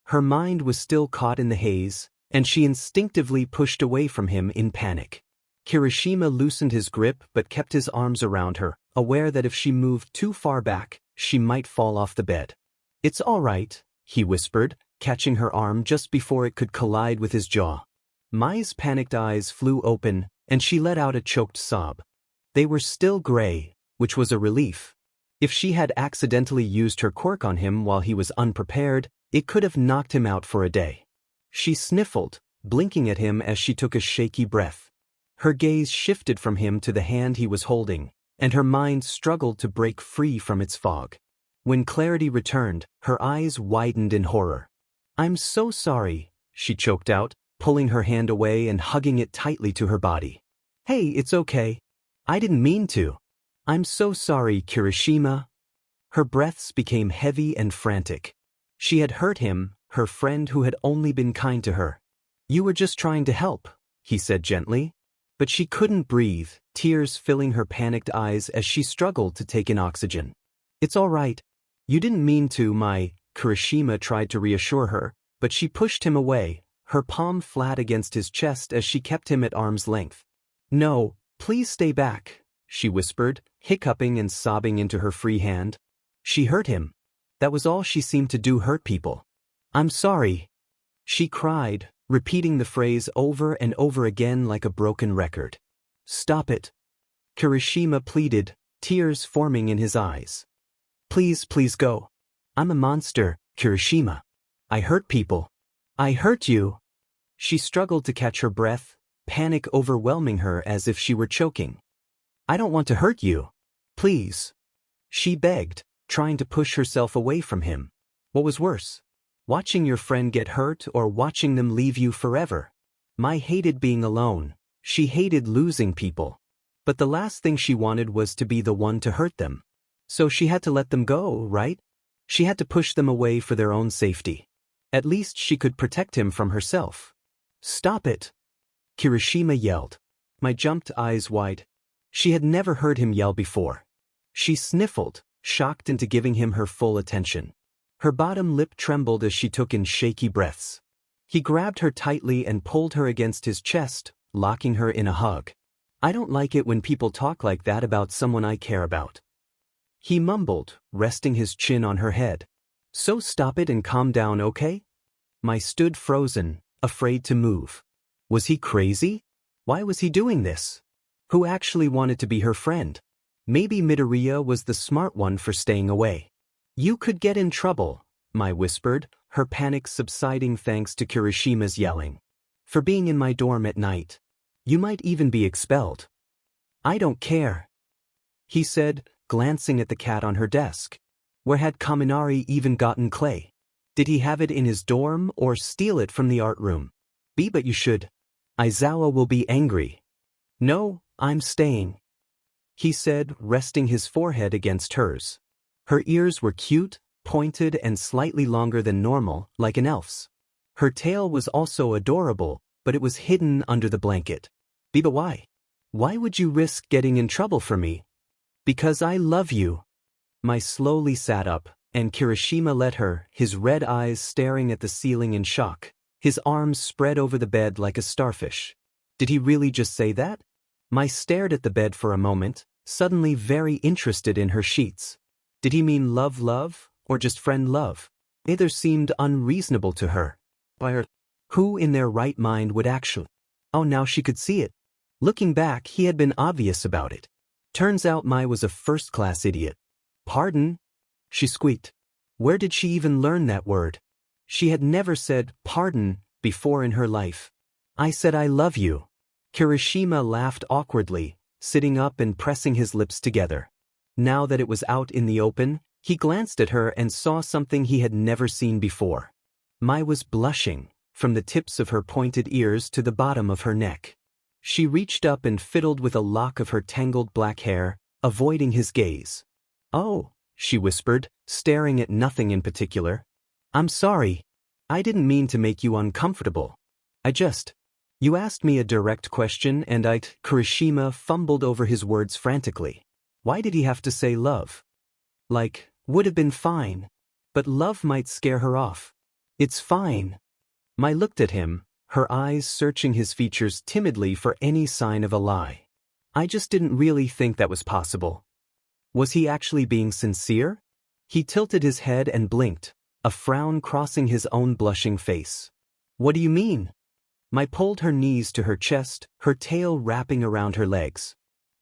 Her mind was still caught in the haze, and she instinctively pushed away from him in panic. Kirishima loosened his grip but kept his arms around her, aware that if she moved too far back, she might fall off the bed. It's all right, he whispered, catching her arm just before it could collide with his jaw. Mai's panicked eyes flew open, and she let out a choked sob. They were still gray, which was a relief. If she had accidentally used her quirk on him while he was unprepared, it could have knocked him out for a day. She sniffled, blinking at him as she took a shaky breath. Her gaze shifted from him to the hand he was holding, and her mind struggled to break free from its fog. When clarity returned, her eyes widened in horror. I'm so sorry, she choked out, pulling her hand away and hugging it tightly to her body. Hey, it's okay. I didn't mean to. I'm so sorry, Kirishima. Her breaths became heavy and frantic. She had hurt him, her friend who had only been kind to her. You were just trying to help, he said gently. But she couldn't breathe, tears filling her panicked eyes as she struggled to take in oxygen. It's all right. You didn't mean to, Mai, Kirishima tried to reassure her, but she pushed him away, her palm flat against his chest as she kept him at arm's length. No, please stay back, she whispered, hiccuping and sobbing into her free hand. She hurt him. That was all she seemed to do, hurt people. I'm sorry. She cried, repeating the phrase over and over again like a broken record. Stop it. Kirishima pleaded, tears forming in his eyes. Please, please go. I'm a monster, Kirishima. I hurt people. I hurt you. She struggled to catch her breath, panic overwhelming her as if she were choking. I don't want to hurt you. Please. She begged, trying to push herself away from him. What was worse? Watching your friend get hurt or watching them leave you forever? Mai hated being alone. She hated losing people. But the last thing she wanted was to be the one to hurt them. So she had to let them go, right? She had to push them away for their own safety. At least she could protect him from herself. Stop it! Kirishima yelled. Mai jumped, eyes wide. She had never heard him yell before. She sniffled, shocked into giving him her full attention. Her bottom lip trembled as she took in shaky breaths. He grabbed her tightly and pulled her against his chest, locking her in a hug. I don't like it when people talk like that about someone I care about. He mumbled, resting his chin on her head. So stop it and calm down, okay? Mai stood frozen, afraid to move. Was he crazy? Why was he doing this? Who actually wanted to be her friend? Maybe Midoriya was the smart one for staying away. You could get in trouble, Mai whispered, her panic subsiding thanks to Kirishima's yelling. For being in my dorm at night. You might even be expelled. I don't care, he said, glancing at the cat on her desk. Where had Kaminari even gotten clay? Did he have it in his dorm or steal it from the art room? But you should. Aizawa will be angry. No, I'm staying, he said, resting his forehead against hers. Her ears were cute, pointed and slightly longer than normal, like an elf's. Her tail was also adorable, but it was hidden under the blanket. But why? Why would you risk getting in trouble for me? Because I love you. Mai slowly sat up, and Kirishima let her, his red eyes staring at the ceiling in shock, his arms spread over the bed like a starfish. Did he really just say that? Mai stared at the bed for a moment, suddenly very interested in her sheets. Did he mean love, or just friend love? Either seemed unreasonable to her. Who in their right mind would actually? Oh, now she could see it. Looking back, he had been obvious about it. Turns out Mai was a first-class idiot. Pardon? She squeaked. Where did she even learn that word? She had never said pardon before in her life. I said I love you. Kirishima laughed awkwardly, sitting up and pressing his lips together. Now that it was out in the open, he glanced at her and saw something he had never seen before. Mai was blushing, from the tips of her pointed ears to the bottom of her neck. She reached up and fiddled with a lock of her tangled black hair, avoiding his gaze. Oh, she whispered, staring at nothing in particular. I'm sorry. I didn't mean to make you uncomfortable. You asked me a direct question and Kirishima fumbled over his words frantically. Why did he have to say love? Like, would have been fine. But love might scare her off. It's fine. Mai looked at him, her eyes searching his features timidly for any sign of a lie. I just didn't really think that was possible. Was he actually being sincere? He tilted his head and blinked, a frown crossing his own blushing face. What do you mean? Mai pulled her knees to her chest, her tail wrapping around her legs.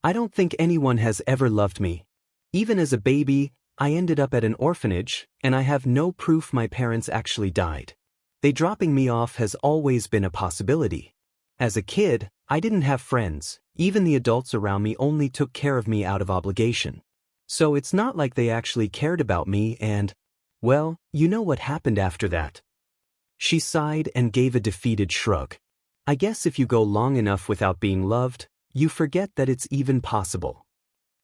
I don't think anyone has ever loved me. Even as a baby, I ended up at an orphanage, and I have no proof my parents actually died. Dropping me off has always been a possibility. As a kid, I didn't have friends, even the adults around me only took care of me out of obligation. So it's not like they actually cared about me and, well, you know what happened after that. She sighed and gave a defeated shrug. I guess if you go long enough without being loved, you forget that it's even possible.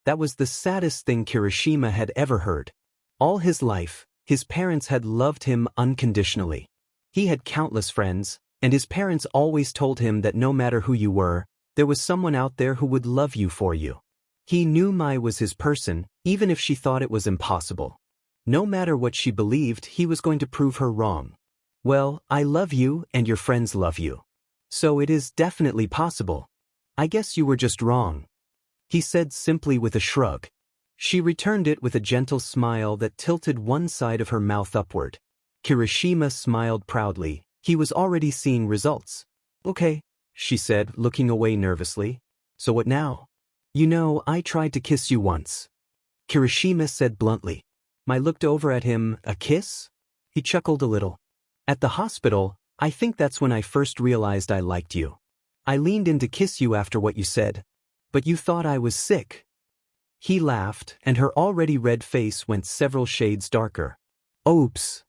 That was the saddest thing Kirishima had ever heard. All his life, his parents had loved him unconditionally. He had countless friends, and his parents always told him that no matter who you were, there was someone out there who would love you for you. He knew Mai was his person, even if she thought it was impossible. No matter what she believed, he was going to prove her wrong. Well, I love you and your friends love you. So it is definitely possible. I guess you were just wrong, he said simply with a shrug. She returned it with a gentle smile that tilted one side of her mouth upward. Kirishima smiled proudly. He was already seeing results. Okay, she said, looking away nervously. So what now? You know, I tried to kiss you once. Kirishima said bluntly. Mai looked over at him. A kiss? He chuckled a little. At the hospital, I think that's when I first realized I liked you. I leaned in to kiss you after what you said. But you thought I was sick. He laughed, and her already red face went several shades darker. Oops.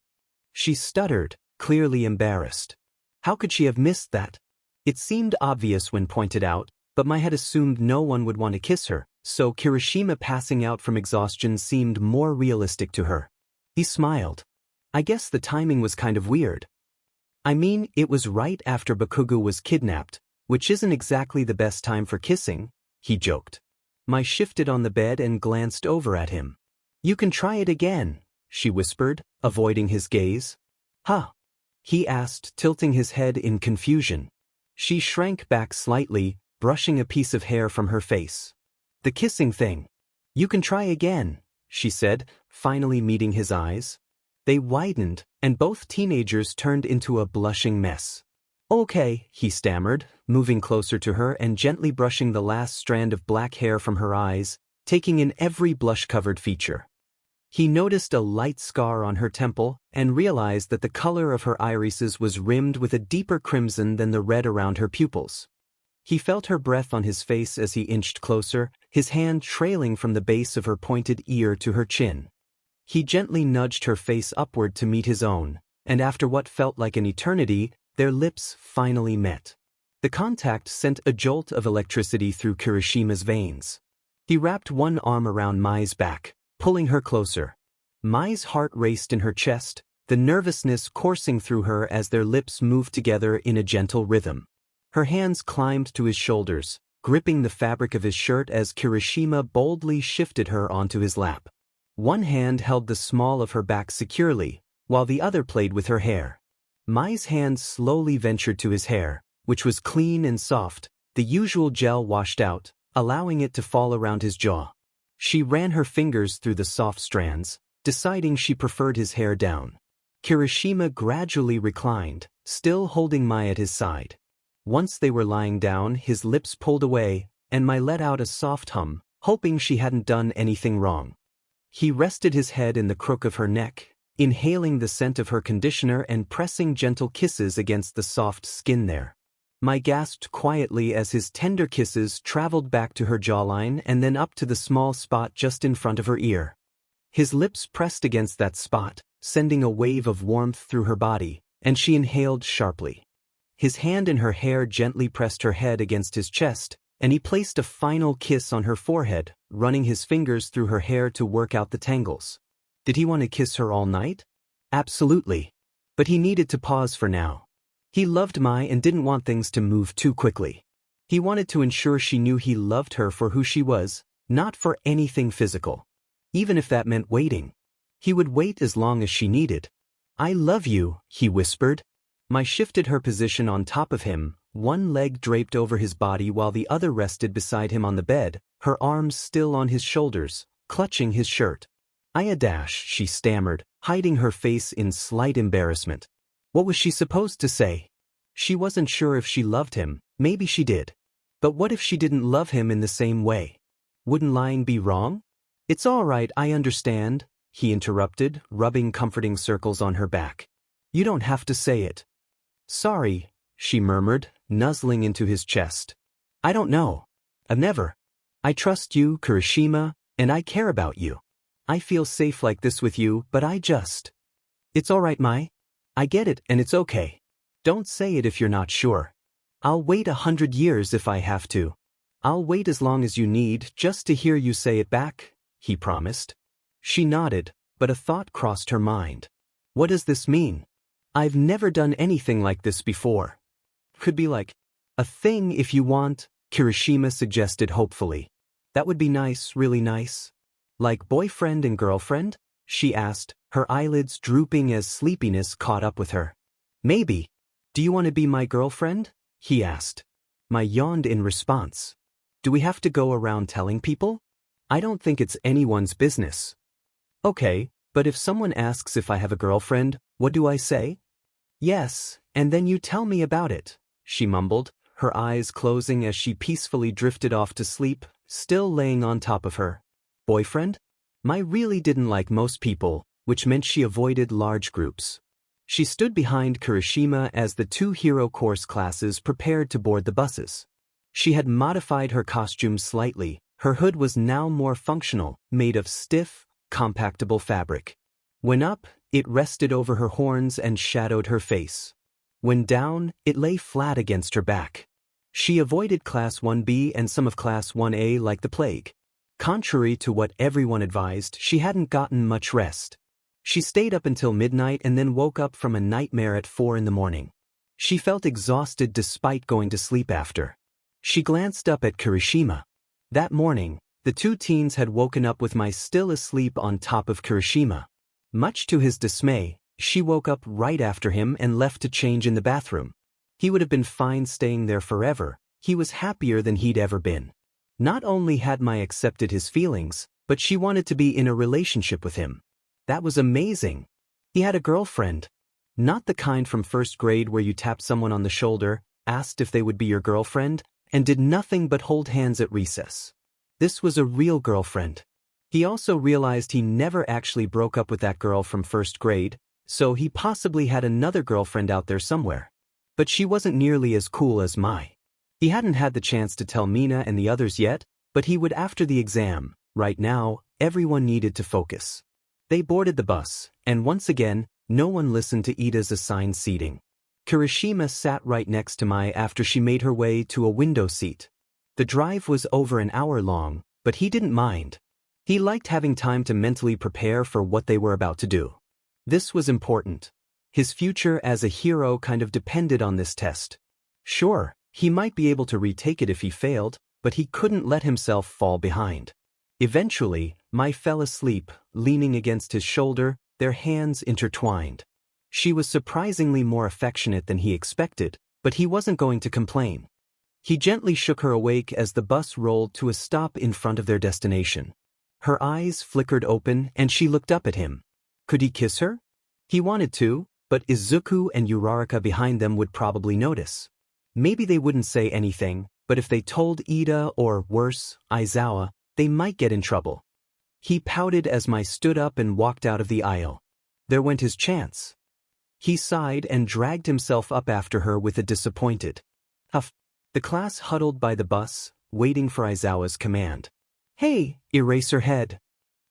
She stuttered, clearly embarrassed. How could she have missed that? It seemed obvious when pointed out, but Mai had assumed no one would want to kiss her, so Kirishima passing out from exhaustion seemed more realistic to her. He smiled. I guess the timing was kind of weird. I mean, it was right after Bakugo was kidnapped, which isn't exactly the best time for kissing, he joked. Mai shifted on the bed and glanced over at him. You can try it again, she whispered, avoiding his gaze. Huh? He asked, tilting his head in confusion. She shrank back slightly, brushing a piece of hair from her face. The kissing thing. You can try again, she said, finally meeting his eyes. They widened, and both teenagers turned into a blushing mess. Okay, he stammered, moving closer to her and gently brushing the last strand of black hair from her eyes, taking in every blush-covered feature. He noticed a light scar on her temple and realized that the color of her irises was rimmed with a deeper crimson than the red around her pupils. He felt her breath on his face as he inched closer, his hand trailing from the base of her pointed ear to her chin. He gently nudged her face upward to meet his own, and after what felt like an eternity, their lips finally met. The contact sent a jolt of electricity through Kirishima's veins. He wrapped one arm around Mai's back, pulling her closer. Mai's heart raced in her chest, the nervousness coursing through her as their lips moved together in a gentle rhythm. Her hands climbed to his shoulders, gripping the fabric of his shirt as Kirishima boldly shifted her onto his lap. One hand held the small of her back securely, while the other played with her hair. Mai's hand slowly ventured to his hair, which was clean and soft, the usual gel washed out, allowing it to fall around his jaw. She ran her fingers through the soft strands, deciding she preferred his hair down. Kirishima gradually reclined, still holding Mai at his side. Once they were lying down, his lips pulled away, and Mai let out a soft hum, hoping she hadn't done anything wrong. He rested his head in the crook of her neck, inhaling the scent of her conditioner and pressing gentle kisses against the soft skin there. Mai gasped quietly as his tender kisses traveled back to her jawline and then up to the small spot just in front of her ear. His lips pressed against that spot, sending a wave of warmth through her body, and she inhaled sharply. His hand in her hair gently pressed her head against his chest, and he placed a final kiss on her forehead, running his fingers through her hair to work out the tangles. Did he want to kiss her all night? Absolutely. But he needed to pause for now. He loved Mai and didn't want things to move too quickly. He wanted to ensure she knew he loved her for who she was, not for anything physical. Even if that meant waiting. He would wait as long as she needed. I love you, he whispered. Mai shifted her position on top of him, one leg draped over his body while the other rested beside him on the bed, her arms still on his shoulders, clutching his shirt. She stammered, hiding her face in slight embarrassment. What was she supposed to say? She wasn't sure if she loved him, maybe she did. But what if she didn't love him in the same way? Wouldn't lying be wrong? It's all right, I understand, he interrupted, rubbing comforting circles on her back. You don't have to say it. Sorry, she murmured, nuzzling into his chest. I don't know. I've never. I trust you, Kirishima, and I care about you. I feel safe like this with you, but I just... It's all right, Mai. I get it, and it's okay. Don't say it if you're not sure. I'll wait 100 years if I have to. I'll wait as long as you need just to hear you say it back, he promised. She nodded, but a thought crossed her mind. What does this mean? I've never done anything like this before. Could be like, a thing if you want, Kirishima suggested hopefully. That would be nice, really nice. Like boyfriend and girlfriend? She asked, her eyelids drooping as sleepiness caught up with her. Maybe. Do you want to be my girlfriend? He asked. Mai yawned in response. Do we have to go around telling people? I don't think it's anyone's business. Okay, but if someone asks if I have a girlfriend, what do I say? Yes, and then you tell me about it, she mumbled, her eyes closing as she peacefully drifted off to sleep, still laying on top of her. Boyfriend? Mai really didn't like most people, which meant she avoided large groups. She stood behind Kirishima as the two hero course classes prepared to board the buses. She had modified her costume slightly, her hood was now more functional, made of stiff, compactable fabric. When up, it rested over her horns and shadowed her face. When down, it lay flat against her back. She avoided Class 1B and some of Class 1A like the plague. Contrary to what everyone advised, she hadn't gotten much rest. She stayed up until midnight and then woke up from a nightmare at 4 in the morning. She felt exhausted despite going to sleep after. She glanced up at Kirishima. That morning, the two teens had woken up with Mai still asleep on top of Kirishima. Much to his dismay, she woke up right after him and left to change in the bathroom. He would have been fine staying there forever. He was happier than he'd ever been. Not only had Mai accepted his feelings, but she wanted to be in a relationship with him. That was amazing. He had a girlfriend. Not the kind from first grade where you tapped someone on the shoulder, asked if they would be your girlfriend, and did nothing but hold hands at recess. This was a real girlfriend. He also realized he never actually broke up with that girl from first grade, so he possibly had another girlfriend out there somewhere. But she wasn't nearly as cool as Mai. He hadn't had the chance to tell Mina and the others yet, but he would after the exam. Right now, everyone needed to focus. They boarded the bus, and once again, no one listened to Ida's assigned seating. Kirishima sat right next to Mai after she made her way to a window seat. The drive was over an hour long, but he didn't mind. He liked having time to mentally prepare for what they were about to do. This was important. His future as a hero kind of depended on this test. Sure, he might be able to retake it if he failed, but he couldn't let himself fall behind. Eventually, Mai fell asleep, leaning against his shoulder, their hands intertwined. She was surprisingly more affectionate than he expected, but he wasn't going to complain. He gently shook her awake as the bus rolled to a stop in front of their destination. Her eyes flickered open and she looked up at him. Could he kiss her? He wanted to, but Izuku and Uraraka behind them would probably notice. Maybe they wouldn't say anything, but if they told Ida or, worse, Aizawa, they might get in trouble. He pouted as Mai stood up and walked out of the aisle. There went his chance. He sighed and dragged himself up after her with a disappointed huff. The class huddled by the bus, waiting for Aizawa's command. Hey, Eraserhead.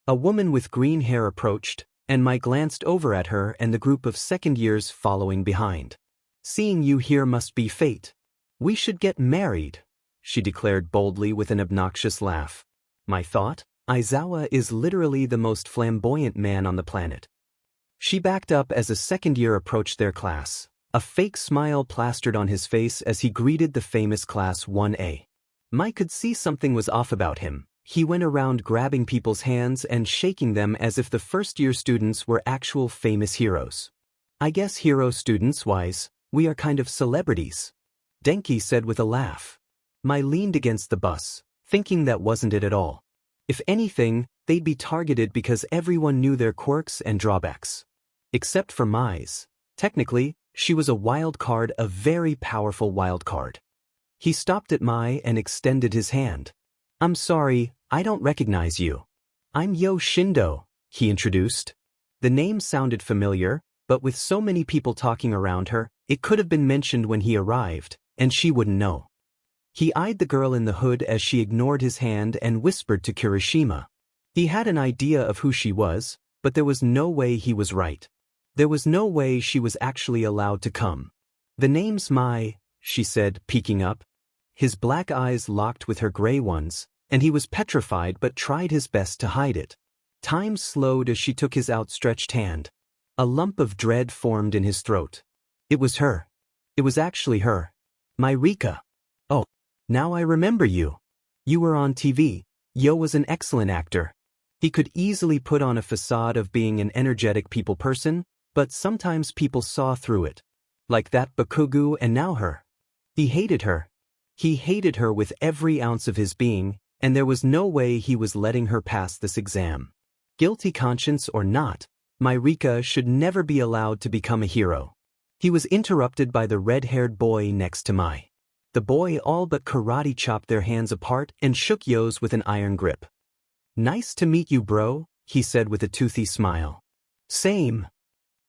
A woman with green hair approached, and Mai glanced over at her and the group of second years following behind. Seeing you here must be fate. We should get married, she declared boldly with an obnoxious laugh. Mai thought, Aizawa is literally the most flamboyant man on the planet. She backed up as a second year approached their class, a fake smile plastered on his face as he greeted the famous Class 1A. Mai could see something was off about him. He went around grabbing people's hands and shaking them as if the first-year students were actual famous heroes. I guess hero students-wise, we are kind of celebrities, Denki said with a laugh. Mai leaned against the bus, thinking that wasn't it at all. If anything, they'd be targeted because everyone knew their quirks and drawbacks. Except for Mai's. Technically, she was a wild card, a very powerful wild card. He stopped at Mai and extended his hand. I'm sorry, I don't recognize you. I'm Yo Shindo, he introduced. The name sounded familiar, but with so many people talking around her, it could have been mentioned when he arrived, and she wouldn't know. He eyed the girl in the hood as she ignored his hand and whispered to Kirishima. He had an idea of who she was, but there was no way he was right. There was no way she was actually allowed to come. The name's Mai, she said, peeking up. His black eyes locked with her gray ones, and he was petrified but tried his best to hide it. Time slowed as she took his outstretched hand. A lump of dread formed in his throat. It was her. It was actually her. Rika. Oh, now I remember you. You were on TV. Yo was an excellent actor. He could easily put on a facade of being an energetic people person, but sometimes people saw through it. Like that Bakugo and now her. He hated her. He hated her with every ounce of his being, and there was no way he was letting her pass this exam. Guilty conscience or not, Rika should never be allowed to become a hero. He was interrupted by the red-haired boy next to Mai. The boy all but karate chopped their hands apart and shook Yo's with an iron grip. Nice to meet you, bro, he said with a toothy smile. Same.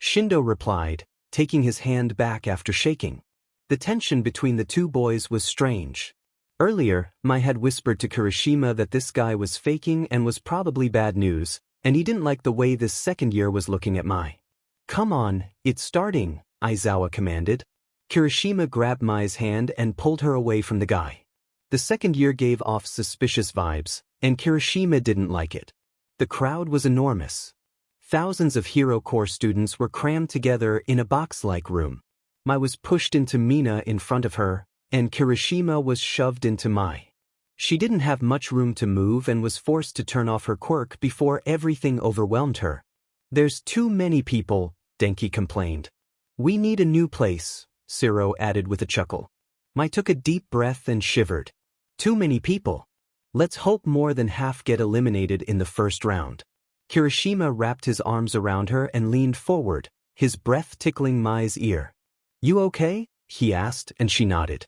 Shindo replied, taking his hand back after shaking. The tension between the two boys was strange. Earlier, Mai had whispered to Kirishima that this guy was faking and was probably bad news, and he didn't like the way this second year was looking at Mai. Come on, it's starting, Aizawa commanded. Kirishima grabbed Mai's hand and pulled her away from the guy. The second year gave off suspicious vibes, and Kirishima didn't like it. The crowd was enormous. Thousands of Hero Corps students were crammed together in a box-like room. Mai was pushed into Mina in front of her, and Kirishima was shoved into Mai. She didn't have much room to move and was forced to turn off her quirk before everything overwhelmed her. There's too many people, Denki complained. We need a new place, Siro added with a chuckle. Mai took a deep breath and shivered. Too many people. Let's hope more than half get eliminated in the first round. Kirishima wrapped his arms around her and leaned forward, his breath tickling Mai's ear. You okay? He asked, and she nodded.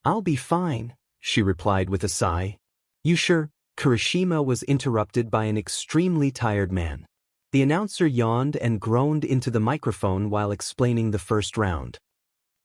I'll be fine, she replied with a sigh. You sure? Kirishima was interrupted by an extremely tired man. The announcer yawned and groaned into the microphone while explaining the first round.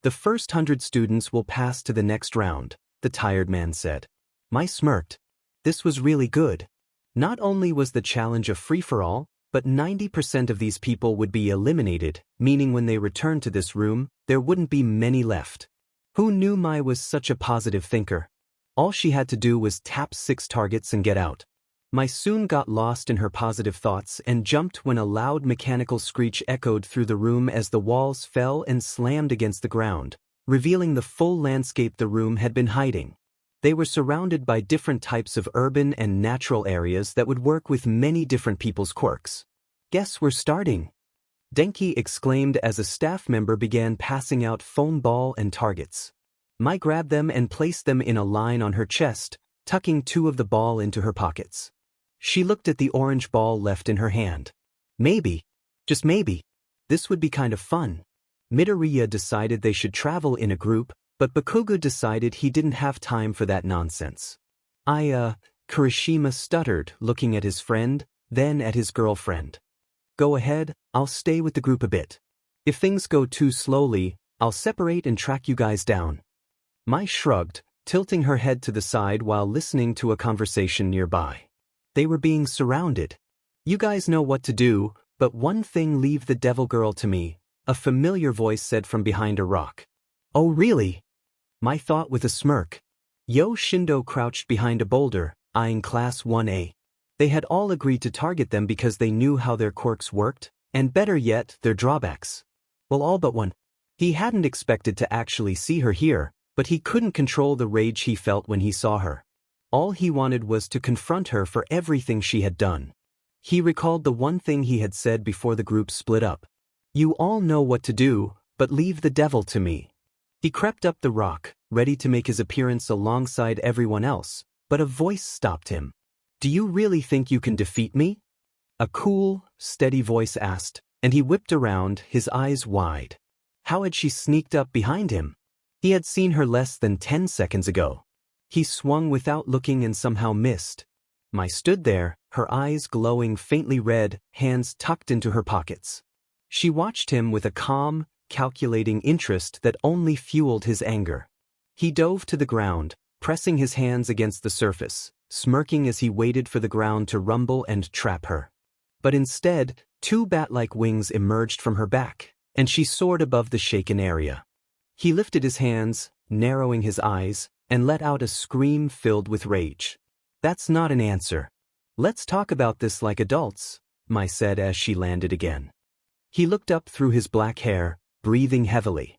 The first 100 students will pass to the next round. the tired man said. Mai smirked. This was really good. Not only was the challenge a free-for-all, but 90% of these people would be eliminated, meaning when they returned to this room, there wouldn't be many left. Who knew Mai was such a positive thinker? All she had to do was tap 6 targets and get out. Mai soon got lost in her positive thoughts and jumped when a loud mechanical screech echoed through the room as the walls fell and slammed against the ground, revealing the full landscape the room had been hiding. They were surrounded by different types of urban and natural areas that would work with many different people's quirks. Guess we're starting, Denki exclaimed as a staff member began passing out foam ball and targets. Mai grabbed them and placed them in a line on her chest, tucking 2 of the ball into her pockets. She looked at the orange ball left in her hand. Maybe, just maybe, this would be kind of fun. Midoriya decided they should travel in a group, but Bakugo decided he didn't have time for that nonsense. Kirishima stuttered, looking at his friend, then at his girlfriend. Go ahead, I'll stay with the group a bit. If things go too slowly, I'll separate and track you guys down. Mai shrugged, tilting her head to the side while listening to a conversation nearby. They were being surrounded. You guys know what to do, but one thing, leave the devil girl to me, a familiar voice said from behind a rock. Oh really? Mai thought with a smirk. Shindo crouched behind a boulder, eyeing Class 1A. They had all agreed to target them because they knew how their quirks worked, and better yet, their drawbacks. Well, all but one. He hadn't expected to actually see her here, but he couldn't control the rage he felt when he saw her. All he wanted was to confront her for everything she had done. He recalled the one thing he had said before the group split up. You all know what to do, but leave the devil to me. He crept up the rock, ready to make his appearance alongside everyone else, but a voice stopped him. Do you really think you can defeat me? A cool, steady voice asked, and he whipped around, his eyes wide. How had she sneaked up behind him? He had seen her less than 10 seconds ago. He swung without looking and somehow missed. Mai stood there, her eyes glowing faintly red, hands tucked into her pockets. She watched him with a calm, calculating interest that only fueled his anger. He dove to the ground, pressing his hands against the surface, smirking as he waited for the ground to rumble and trap her. But instead, 2 bat-like wings emerged from her back, and she soared above the shaken area. He lifted his hands, narrowing his eyes, and let out a scream filled with rage. That's not an answer. Let's talk about this like adults, Mai said as she landed again. He looked up through his black hair, breathing heavily.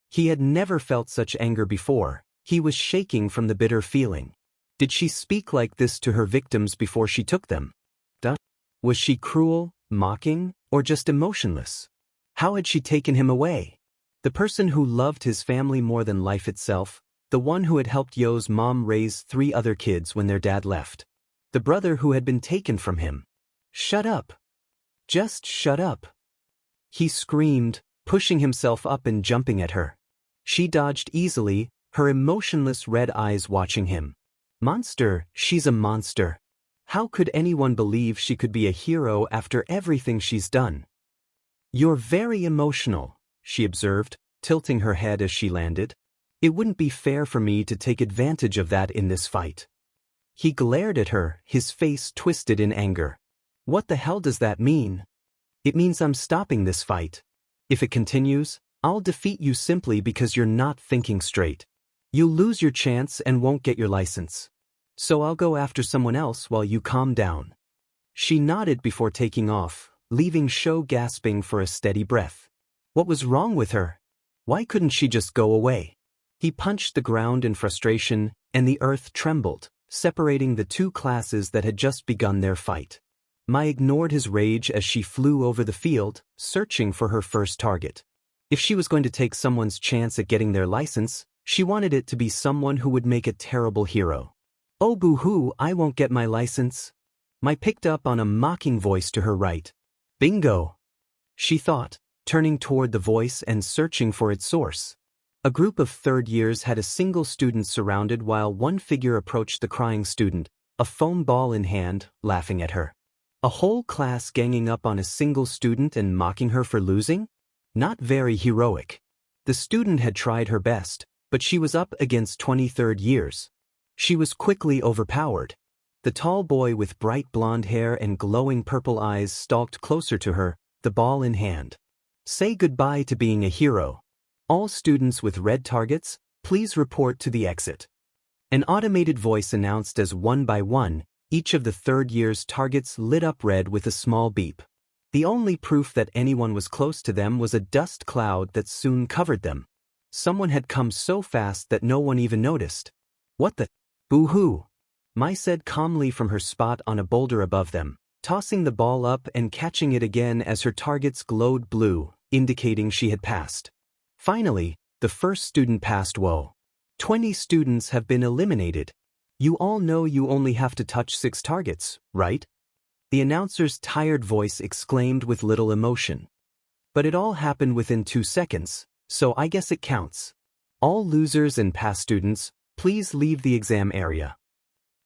He had never felt such anger before. He was shaking from the bitter feeling. Did she speak like this to her victims before she took them? Was she cruel, mocking, or just emotionless? How had she taken him away? The person who loved his family more than life itself, the one who had helped Yo's mom raise 3 other kids when their dad left. The brother who had been taken from him. Shut up. Just shut up. He screamed, pushing himself up and jumping at her. She dodged easily, her emotionless red eyes watching him. Monster, she's a monster. How could anyone believe she could be a hero after everything she's done? You're very emotional, she observed, tilting her head as she landed. It wouldn't be fair for me to take advantage of that in this fight. He glared at her, his face twisted in anger. What the hell does that mean? It means I'm stopping this fight. If it continues, I'll defeat you simply because you're not thinking straight. You'll lose your chance and won't get your license. So I'll go after someone else while you calm down. She nodded before taking off, leaving Sho gasping for a steady breath. What was wrong with her? Why couldn't she just go away? He punched the ground in frustration, and the earth trembled, separating the 2 classes that had just begun their fight. Mai ignored his rage as she flew over the field, searching for her first target. If she was going to take someone's chance at getting their license, she wanted it to be someone who would make a terrible hero. Oh boo-hoo, I won't get my license. Mai picked up on a mocking voice to her right. Bingo! She thought, turning toward the voice and searching for its source. A group of 3rd years had a single student surrounded while one figure approached the crying student, a foam ball in hand, laughing at her. A whole class ganging up on a single student and mocking her for losing? Not very heroic. The student had tried her best, but she was up against 23rd years. She was quickly overpowered. The tall boy with bright blonde hair and glowing purple eyes stalked closer to her, the ball in hand. Say goodbye to being a hero. All students with red targets, please report to the exit. An automated voice announced as one by one, each of the third year's targets lit up red with a small beep. The only proof that anyone was close to them was a dust cloud that soon covered them. Someone had come so fast that no one even noticed. What the? Boo-hoo! Mai said calmly from her spot on a boulder above them, tossing the ball up and catching it again as her targets glowed blue, indicating she had passed. Finally, the first student passed. Whoa. 20 students have been eliminated. You all know you only have to touch 6 targets, right? The announcer's tired voice exclaimed with little emotion. But it all happened within 2 seconds, so I guess it counts. All losers and past students, please leave the exam area.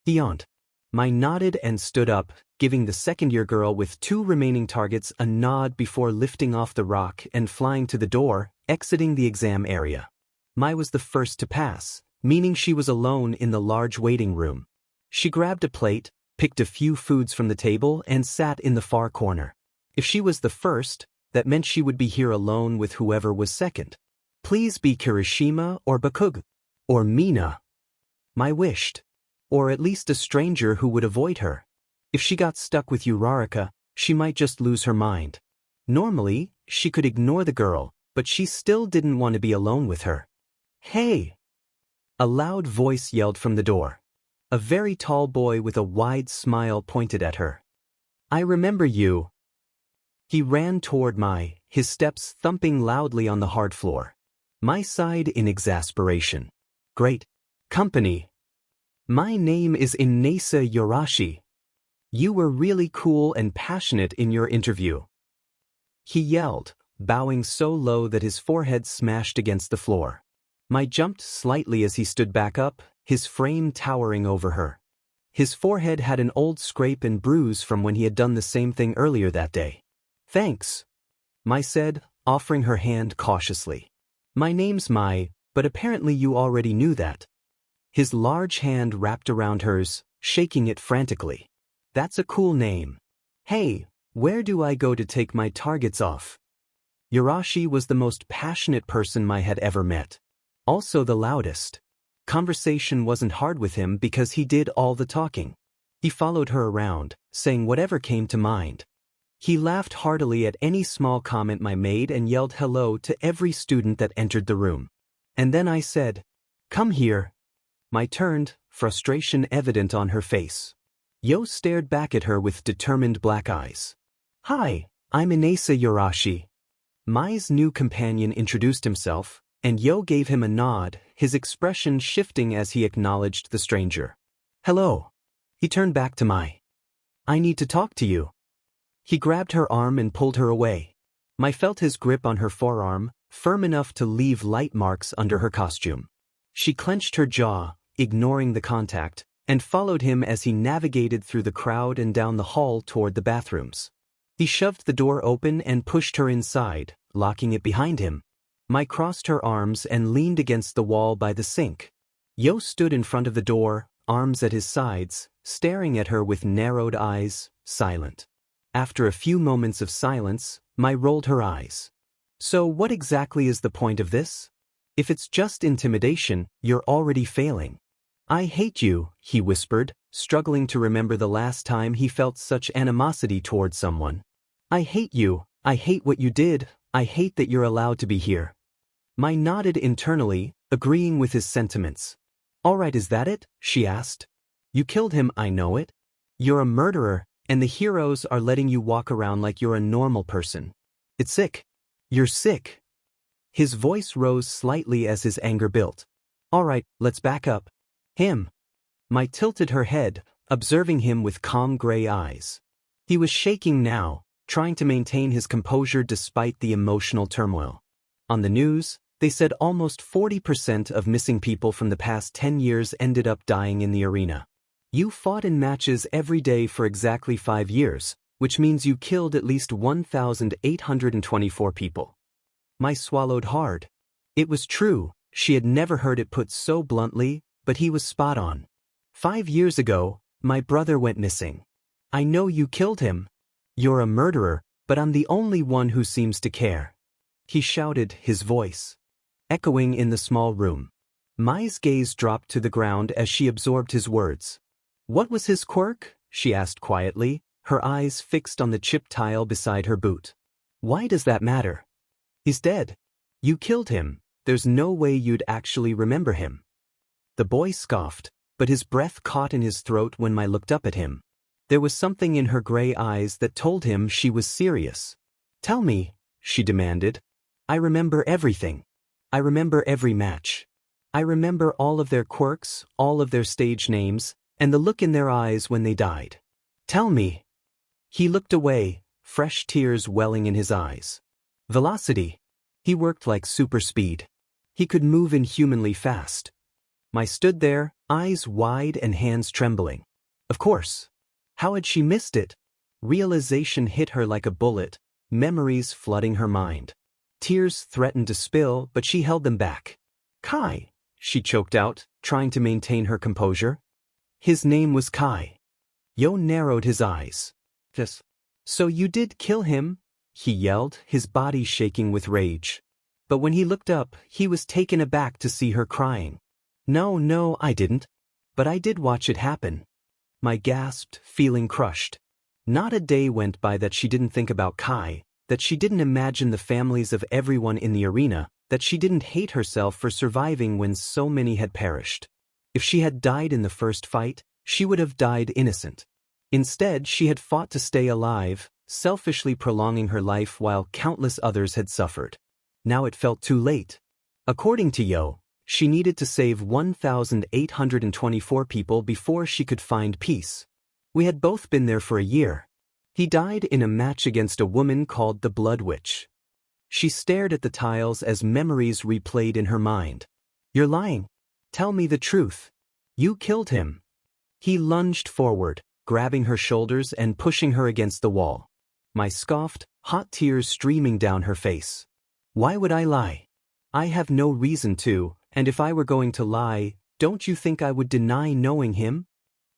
Beyond. Mai nodded and stood up, giving the second-year girl with 2 remaining targets a nod before lifting off the rock and flying to the door, exiting the exam area. Mai was the first to pass, meaning she was alone in the large waiting room. She grabbed a plate, picked a few foods from the table and sat in the far corner. If she was the first, that meant she would be here alone with whoever was second. Please be Kirishima or Bakugo. Or Mina. Mai wished. Or at least a stranger who would avoid her. If she got stuck with Uraraka, she might just lose her mind. Normally, she could ignore the girl, but she still didn't want to be alone with her. Hey! A loud voice yelled from the door. A very tall boy with a wide smile pointed at her. I remember you. He ran toward Mai, his steps thumping loudly on the hard floor. Mai sighed in exasperation. Great company. My name is Inasa Yorashi. You were really cool and passionate in your interview. He yelled, bowing so low that his forehead smashed against the floor. Mai jumped slightly as he stood back up, his frame towering over her. His forehead had an old scrape and bruise from when he had done the same thing earlier that day. Thanks, Mai said, offering her hand cautiously. My name's Mai, but apparently you already knew that. His large hand wrapped around hers, shaking it frantically. That's a cool name. Hey, where do I go to take my targets off? Yorashi was the most passionate person Mai had ever met. Also the loudest. Conversation wasn't hard with him because he did all the talking. He followed her around, saying whatever came to mind. He laughed heartily at any small comment Mai made and yelled hello to every student that entered the room. And then I said, "Come here." Mai turned, frustration evident on her face. Yo stared back at her with determined black eyes. Hi, I'm Inasa Yorashi. Mai's new companion introduced himself, and Yo gave him a nod, his expression shifting as he acknowledged the stranger. Hello. He turned back to Mai. I need to talk to you. He grabbed her arm and pulled her away. Mai felt his grip on her forearm, firm enough to leave light marks under her costume. She clenched her jaw, ignoring the contact, and followed him as he navigated through the crowd and down the hall toward the bathrooms. He shoved the door open and pushed her inside, locking it behind him. Mai crossed her arms and leaned against the wall by the sink. Yo stood in front of the door, arms at his sides, staring at her with narrowed eyes, silent. After a few moments of silence, Mai rolled her eyes. So what exactly is the point of this? If it's just intimidation, you're already failing. I hate you, he whispered, struggling to remember the last time he felt such animosity toward someone. I hate you, I hate what you did, I hate that you're allowed to be here. Mai nodded internally, agreeing with his sentiments. All right, is that it? She asked. You killed him, I know it. You're a murderer, and the heroes are letting you walk around like you're a normal person. It's sick. You're sick. His voice rose slightly as his anger built. All right, let's back up. Him. Mai tilted her head, observing him with calm gray eyes. He was shaking now, trying to maintain his composure despite the emotional turmoil. On the news, they said almost 40% of missing people from the past 10 years ended up dying in the arena. You fought in matches every day for exactly 5 years, which means you killed at least 1,824 people. Mai swallowed hard. It was true, She had never heard it put so bluntly, but he was spot on. 5 years ago, my brother went missing. I know you killed him. You're a murderer, but I'm the only one who seems to care. He shouted, his voice echoing in the small room. Mai's gaze dropped to the ground as she absorbed his words. What was his quirk? She asked quietly, her eyes fixed on the chipped tile beside her boot. Why does that matter? He's dead. You killed him. There's no way you'd actually remember him. The boy scoffed, but his breath caught in his throat when Mai looked up at him. There was something in her gray eyes that told him she was serious. Tell me, she demanded. I remember everything. I remember every match. I remember all of their quirks, all of their stage names, and the look in their eyes when they died. Tell me. He looked away, fresh tears welling in his eyes. Velocity. He worked like super speed. He could move inhumanly fast. Mai stood there, eyes wide and hands trembling. Of course. How had she missed it? Realization hit her like a bullet, memories flooding her mind. Tears threatened to spill, but she held them back. Kai, she choked out, trying to maintain her composure. His name was Kai. Yo narrowed his eyes. Yes. So you did kill him? He yelled, his body shaking with rage. But when he looked up, he was taken aback to see her crying. No, I didn't. But I did watch it happen. Mai gasped, feeling crushed. Not a day went by that she didn't think about Kai, that she didn't imagine the families of everyone in the arena, that she didn't hate herself for surviving when so many had perished. If she had died in the first fight, she would have died innocent. Instead, she had fought to stay alive, selfishly prolonging her life while countless others had suffered. Now it felt too late. According to Yo, she needed to save 1,824 people before she could find peace. We had both been there for a year. He died in a match against a woman called the Blood Witch. She stared at the tiles as memories replayed in her mind. You're lying. Tell me the truth. You killed him. He lunged forward, grabbing her shoulders and pushing her against the wall. Mai scoffed, hot tears streaming down her face. Why would I lie? I have no reason to, and if I were going to lie, don't you think I would deny knowing him?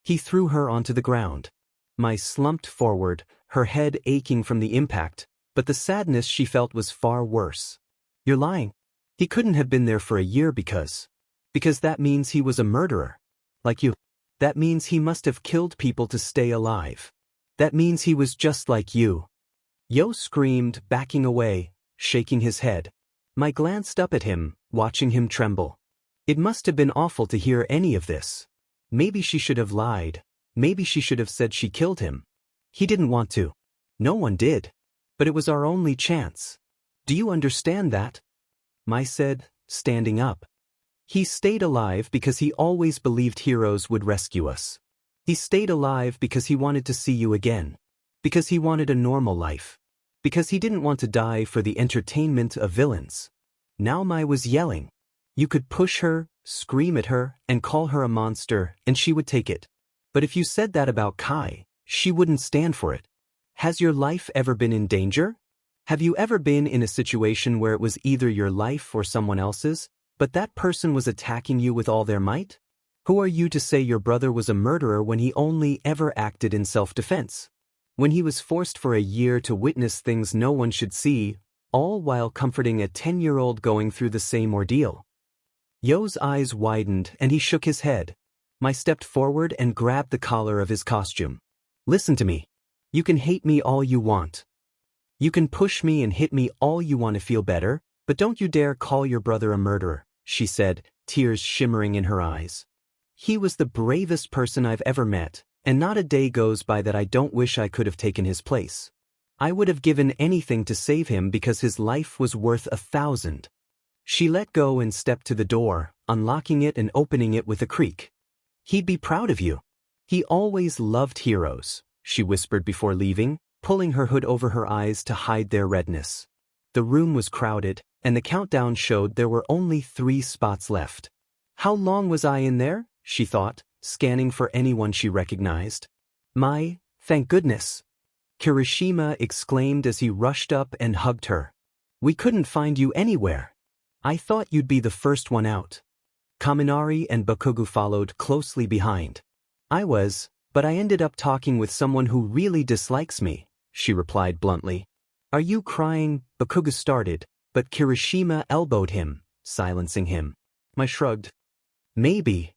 He threw her onto the ground. Mai slumped forward, her head aching from the impact, but the sadness she felt was far worse. You're lying. He couldn't have been there for a year because that means he was a murderer. Like you. That means he must have killed people to stay alive. That means he was just like you. Yo screamed, backing away, shaking his head. Mai glanced up at him, watching him tremble. It must have been awful to hear any of this. Maybe she should have lied. Maybe she should have said she killed him. He didn't want to. No one did. But it was our only chance. Do you understand that? Mai said, standing up. He stayed alive because he always believed heroes would rescue us. He stayed alive because he wanted to see you again. Because he wanted a normal life. Because he didn't want to die for the entertainment of villains. Now Mai was yelling. You could push her, scream at her, and call her a monster, and she would take it. But if you said that about Kai, she wouldn't stand for it. Has your life ever been in danger? Have you ever been in a situation where it was either your life or someone else's, but that person was attacking you with all their might? Who are you to say your brother was a murderer when he only ever acted in self-defense? When he was forced for a year to witness things no one should see, all while comforting a 10-year-old going through the same ordeal. Yo's eyes widened and he shook his head. Mai stepped forward and grabbed the collar of his costume. Listen to me. You can hate me all you want. You can push me and hit me all you want to feel better, but don't you dare call your brother a murderer, she said, tears shimmering in her eyes. He was the bravest person I've ever met, and not a day goes by that I don't wish I could have taken his place. I would have given anything to save him because his life was worth 1,000. She let go and stepped to the door, unlocking it and opening it with a creak. He'd be proud of you. He always loved heroes, she whispered before leaving, pulling her hood over her eyes to hide their redness. The room was crowded, and the countdown showed there were only 3 spots left. How long was I in there? She thought, scanning for anyone she recognized. Mai, thank goodness. Kirishima exclaimed as he rushed up and hugged her. We couldn't find you anywhere. I thought you'd be the first one out. Kaminari and Bakugo followed closely behind. I was, but I ended up talking with someone who really dislikes me, she replied bluntly. Are you crying? Bakugo started, but Kirishima elbowed him, silencing him. Mai shrugged. Maybe.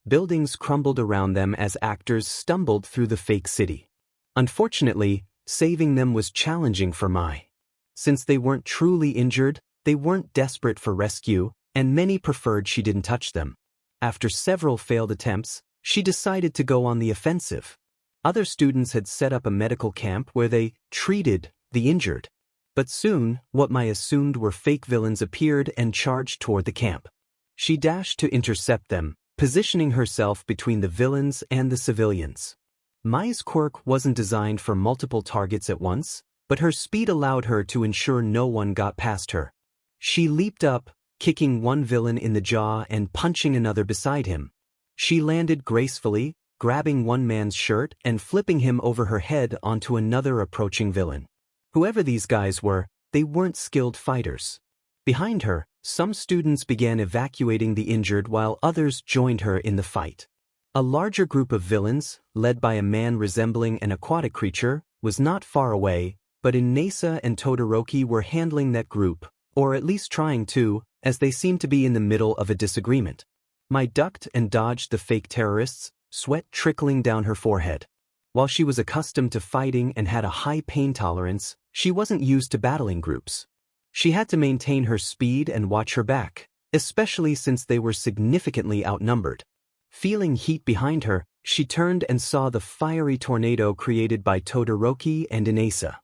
Buildings crumbled around them as actors stumbled through the fake city. Unfortunately, saving them was challenging for Mai. Since they weren't truly injured, they weren't desperate for rescue, and many preferred she didn't touch them. After several failed attempts, she decided to go on the offensive. Other students had set up a medical camp where they treated the injured. But soon, what Mai assumed were fake villains appeared and charged toward the camp. She dashed to intercept them, positioning herself between the villains and the civilians. Mai's quirk wasn't designed for multiple targets at once, but her speed allowed her to ensure no one got past her. She leaped up, kicking one villain in the jaw and punching another beside him. She landed gracefully, grabbing one man's shirt and flipping him over her head onto another approaching villain. Whoever these guys were, they weren't skilled fighters. Behind her, some students began evacuating the injured while others joined her in the fight. A larger group of villains, led by a man resembling an aquatic creature, was not far away, but Inasa and Todoroki were handling that group, or at least trying to, as they seemed to be in the middle of a disagreement. Mai ducked and dodged the fake terrorists, sweat trickling down her forehead. While she was accustomed to fighting and had a high pain tolerance, she wasn't used to battling groups. She had to maintain her speed and watch her back, especially since they were significantly outnumbered. Feeling heat behind her, she turned and saw the fiery tornado created by Todoroki and Inasa.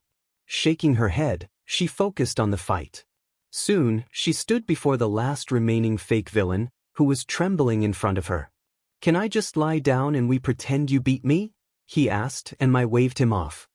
Shaking her head, she focused on the fight. Soon, she stood before the last remaining fake villain, who was trembling in front of her. Can I just lie down and we pretend you beat me? He asked, and Mai waved him off.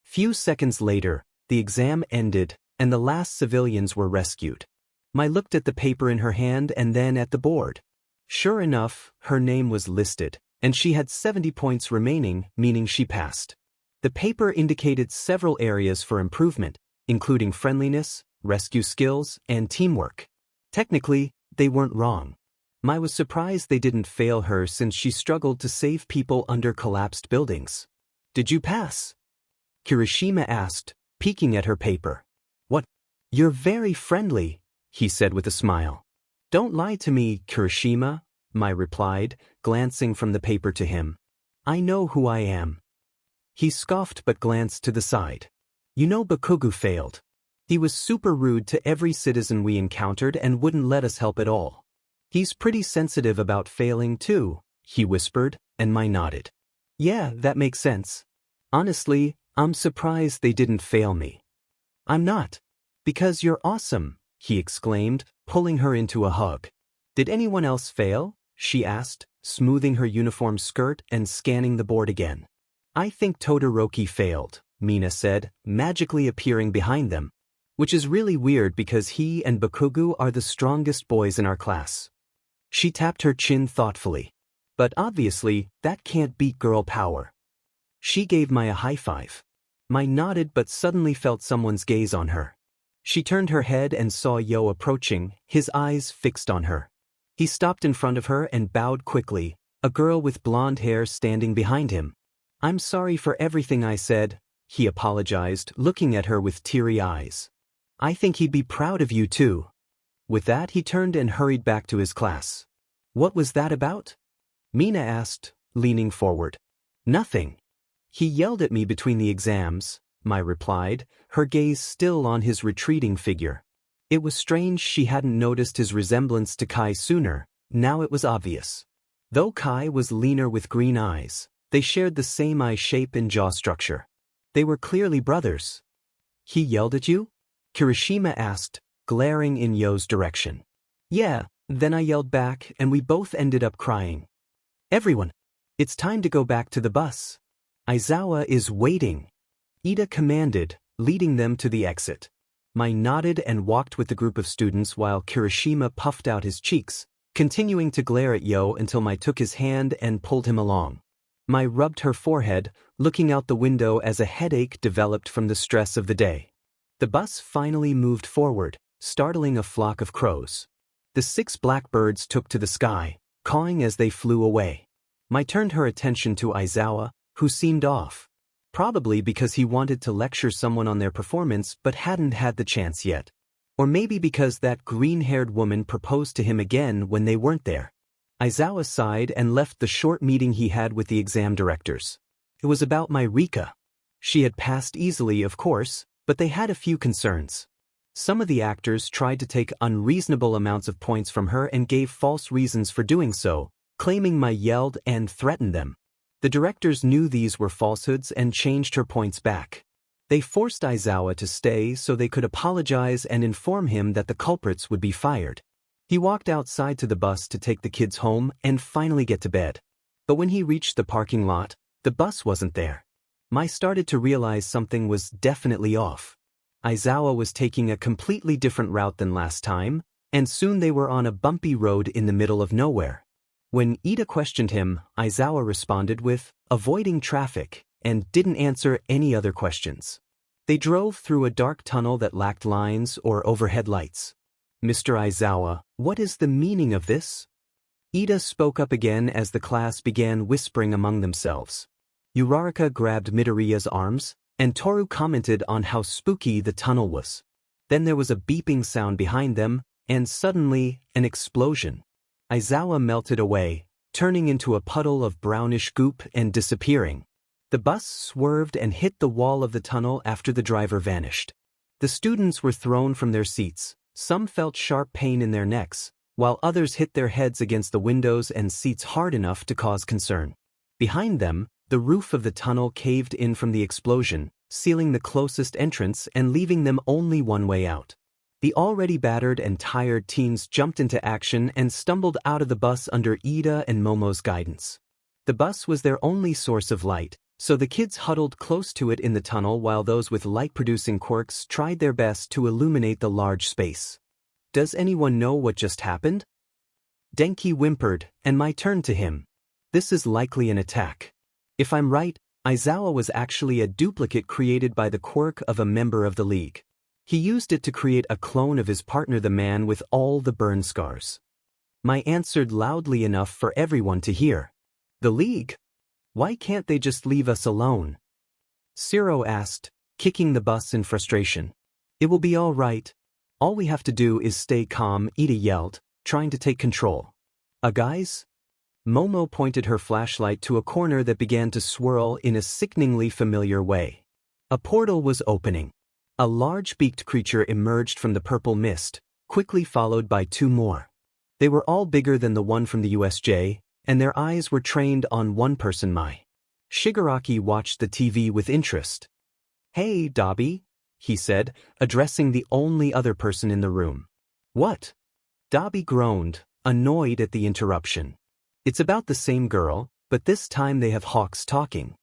Few seconds later, the exam ended, and the last civilians were rescued. Mai looked at the paper in her hand and then at the board. Sure enough, her name was listed, and she had 70 points remaining, meaning she passed. The paper indicated several areas for improvement, including friendliness, rescue skills, and teamwork. Technically, they weren't wrong. Mai was surprised they didn't fail her since she struggled to save people under collapsed buildings. Did you pass? Kirishima asked, peeking at her paper. What? You're very friendly, he said with a smile. Don't lie to me, Kirishima, Mai replied, glancing from the paper to him. I know who I am. He scoffed but glanced to the side. You know Bakugo failed. He was super rude to every citizen we encountered and wouldn't let us help at all. He's pretty sensitive about failing too, he whispered, and Mai nodded. Yeah, that makes sense. Honestly, I'm surprised they didn't fail me. I'm not. Because you're awesome, he exclaimed, pulling her into a hug. Did anyone else fail? She asked, smoothing her uniform skirt and scanning the board again. I think Todoroki failed, Mina said, magically appearing behind them. Which is really weird because he and Bakugo are the strongest boys in our class. She tapped her chin thoughtfully. But obviously, that can't beat girl power. She gave Mai a high five. Mai nodded but suddenly felt someone's gaze on her. She turned her head and saw Yo approaching, his eyes fixed on her. He stopped in front of her and bowed quickly, a girl with blonde hair standing behind him. I'm sorry for everything I said, he apologized, looking at her with teary eyes. I think he'd be proud of you too. With that he turned and hurried back to his class. What was that about? Mina asked, leaning forward. Nothing. He yelled at me between the exams, Mai replied, her gaze still on his retreating figure. It was strange she hadn't noticed his resemblance to Kai sooner, now it was obvious. Though Kai was leaner with green eyes, they shared the same eye shape and jaw structure. They were clearly brothers. He yelled at you? Kirishima asked, glaring in Yo's direction. Yeah, then I yelled back and we both ended up crying. Everyone, it's time to go back to the bus. Aizawa is waiting. Ida commanded, leading them to the exit. Mai nodded and walked with the group of students while Kirishima puffed out his cheeks, continuing to glare at Yo until Mai took his hand and pulled him along. Mai rubbed her forehead, looking out the window as a headache developed from the stress of the day. The bus finally moved forward, startling a flock of crows. The 6 blackbirds took to the sky, cawing as they flew away. Mai turned her attention to Aizawa, who seemed off. Probably because he wanted to lecture someone on their performance but hadn't had the chance yet. Or maybe because that green-haired woman proposed to him again when they weren't there. Aizawa sighed and left the short meeting he had with the exam directors. It was about Midoriya. She had passed easily, of course, but they had a few concerns. Some of the actors tried to take unreasonable amounts of points from her and gave false reasons for doing so, claiming Mai yelled and threatened them. The directors knew these were falsehoods and changed her points back. They forced Aizawa to stay so they could apologize and inform him that the culprits would be fired. He walked outside to the bus to take the kids home and finally get to bed. But when he reached the parking lot, the bus wasn't there. Mai started to realize something was definitely off. Aizawa was taking a completely different route than last time, and soon they were on a bumpy road in the middle of nowhere. When Ida questioned him, Aizawa responded with, avoiding traffic, and didn't answer any other questions. They drove through a dark tunnel that lacked lines or overhead lights. Mr. Aizawa, what is the meaning of this? Ida spoke up again as the class began whispering among themselves. Uraraka grabbed Midoriya's arms, and Toru commented on how spooky the tunnel was. Then there was a beeping sound behind them, and suddenly, an explosion. Aizawa melted away, turning into a puddle of brownish goop and disappearing. The bus swerved and hit the wall of the tunnel after the driver vanished. The students were thrown from their seats. Some felt sharp pain in their necks, while others hit their heads against the windows and seats hard enough to cause concern. Behind them, the roof of the tunnel caved in from the explosion, sealing the closest entrance and leaving them only one way out. The already battered and tired teens jumped into action and stumbled out of the bus under Ida and Momo's guidance. The bus was their only source of light, so the kids huddled close to it in the tunnel while those with light-producing quirks tried their best to illuminate the large space. Does anyone know what just happened? Denki whimpered, and Mai turned to him. This is likely an attack. If I'm right, Aizawa was actually a duplicate created by the quirk of a member of the League. He used it to create a clone of his partner, the man with all the burn scars. Mai answered loudly enough for everyone to hear. The League? Why can't they just leave us alone? Shiro asked, kicking the bus in frustration. It will be all right. All we have to do is stay calm, Ida yelled, trying to take control. Guys? Momo pointed her flashlight to a corner that began to swirl in a sickeningly familiar way. A portal was opening. A large beaked creature emerged from the purple mist, quickly followed by 2 more. They were all bigger than the one from the USJ, and their eyes were trained on one person, Mai. Shigaraki watched the TV with interest. Hey, Dabi, he said, addressing the only other person in the room. What? Dabi groaned, annoyed at the interruption. It's about the same girl, but this time they have hawks talking.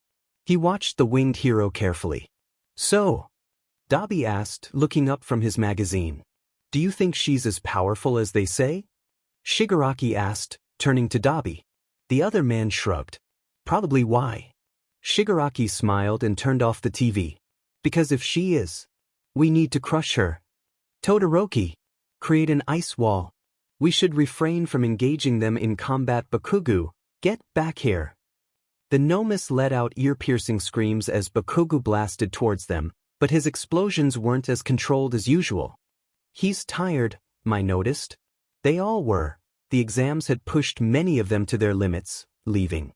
He watched the winged hero carefully. So? Dabi asked, looking up from his magazine. Do you think she's as powerful as they say? Shigaraki asked, turning to Dabi. The other man shrugged. Probably why? Shigaraki smiled and turned off the TV. Because if she is, we need to crush her. Todoroki, create an ice wall. We should refrain from engaging them in combat. Bakugo, get back here. The Nomus let out ear-piercing screams as Bakugo blasted towards them, but his explosions weren't as controlled as usual. He's tired, Mai noticed. They all were. The exams had pushed many of them to their limits, leaving.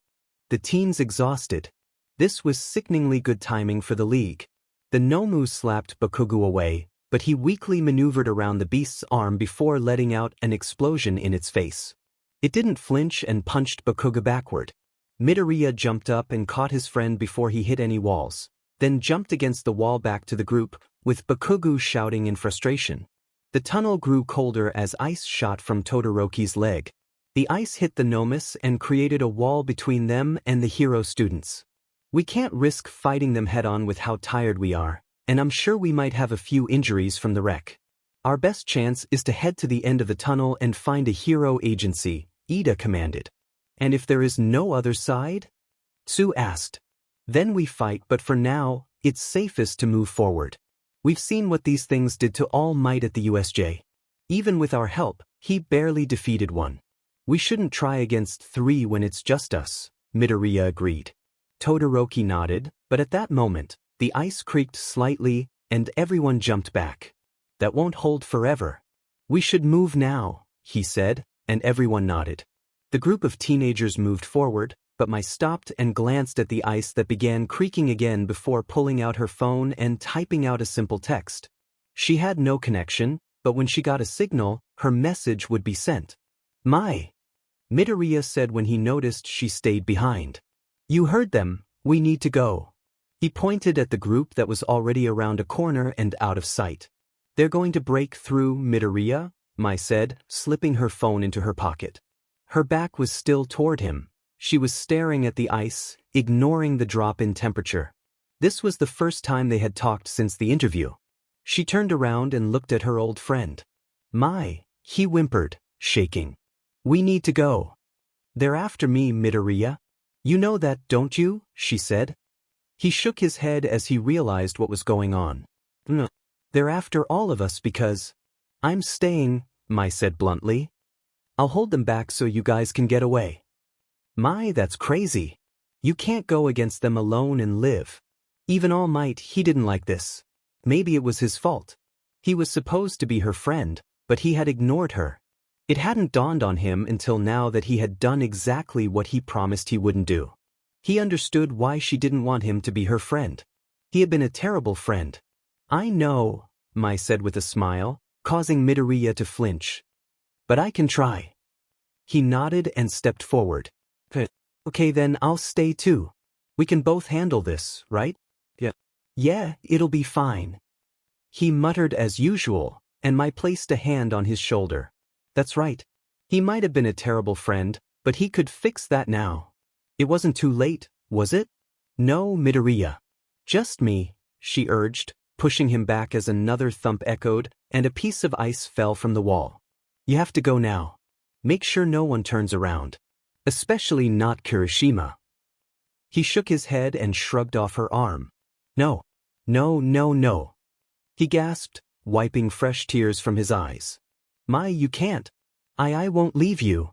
The teens exhausted. This was sickeningly good timing for the League. The Nomu slapped Bakugo away, but he weakly maneuvered around the beast's arm before letting out an explosion in its face. It didn't flinch and punched Bakugo backward. Midoriya jumped up and caught his friend before he hit any walls, then jumped against the wall back to the group, with Bakugo shouting in frustration. The tunnel grew colder as ice shot from Todoroki's leg. The ice hit the Nomus and created a wall between them and the hero students. We can't risk fighting them head-on with how tired we are, and I'm sure we might have a few injuries from the wreck. Our best chance is to head to the end of the tunnel and find a hero agency, Ida commanded. And if there is no other side? Tsu asked. Then we fight, but for now, it's safest to move forward. We've seen what these things did to All Might at the USJ. Even with our help, he barely defeated one. We shouldn't try against 3 when it's just us, Midoriya agreed. Todoroki nodded, but at that moment, the ice creaked slightly, and everyone jumped back. That won't hold forever. We should move now, he said, and everyone nodded. The group of teenagers moved forward, but Mai stopped and glanced at the ice that began creaking again before pulling out her phone and typing out a simple text. She had no connection, but when she got a signal, her message would be sent. Mai, Midoriya said when he noticed she stayed behind. You heard them, we need to go. He pointed at the group that was already around a corner and out of sight. They're going to break through, Midoriya, Mai said, slipping her phone into her pocket. Her back was still toward him. She was staring at the ice, ignoring the drop in temperature. This was the first time they had talked since the interview. She turned around and looked at her old friend. Mai, he whimpered, shaking. We need to go. They're after me, Midoriya. You know that, don't you? She said. He shook his head as he realized what was going on. No. They're after all of us because... I'm staying, Mai said bluntly. I'll hold them back so you guys can get away. Mai, that's crazy. You can't go against them alone and live. Even All Might, he didn't like this. Maybe it was his fault. He was supposed to be her friend, but he had ignored her. It hadn't dawned on him until now that he had done exactly what he promised he wouldn't do. He understood why she didn't want him to be her friend. He had been a terrible friend. I know, Mai said with a smile, causing Midoriya to flinch. But I can try. He nodded and stepped forward. Okay then, I'll stay too. We can both handle this, right? Yeah, it'll be fine. He muttered as usual, and Mai placed a hand on his shoulder. That's right. He might have been a terrible friend, but he could fix that now. It wasn't too late, was it? No, Midoriya. Just me, she urged, pushing him back as another thump echoed, and a piece of ice fell from the wall. You have to go now. Make sure no one turns around. Especially not Kirishima. He shook his head and shrugged off her arm. No. He gasped, wiping fresh tears from his eyes. Mai, you can't. I won't leave you.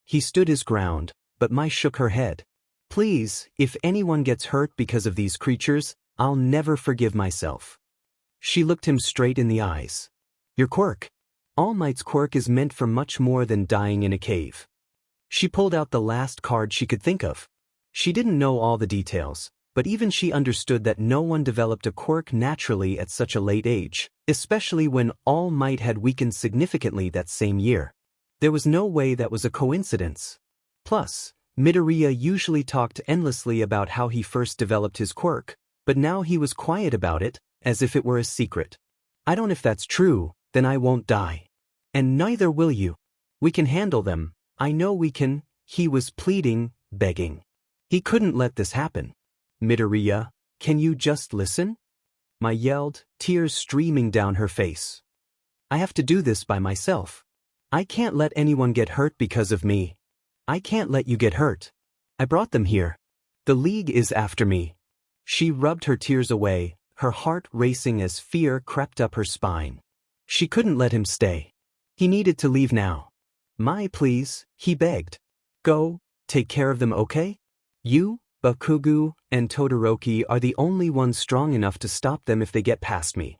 He stood his ground, but Mai shook her head. Please, if anyone gets hurt because of these creatures, I'll never forgive myself. She looked him straight in the eyes. Your quirk. All Might's quirk is meant for much more than dying in a cave. She pulled out the last card she could think of. She didn't know all the details, but even she understood that no one developed a quirk naturally at such a late age, especially when All Might had weakened significantly that same year. There was no way that was a coincidence. Plus, Midoriya usually talked endlessly about how he first developed his quirk, but now he was quiet about it, as if it were a secret. I don't know if that's true, then I won't die. And neither will you. We can handle them, I know we can, he was pleading, begging. He couldn't let this happen. Midoriya, can you just listen? Mai yelled, tears streaming down her face. I have to do this by myself. I can't let anyone get hurt because of me. I can't let you get hurt. I brought them here. The League is after me. She rubbed her tears away, her heart racing as fear crept up her spine. She couldn't let him stay. He needed to leave now. Mai, please, he begged. Go, take care of them, okay? You, Bakugo, and Todoroki are the only ones strong enough to stop them if they get past me.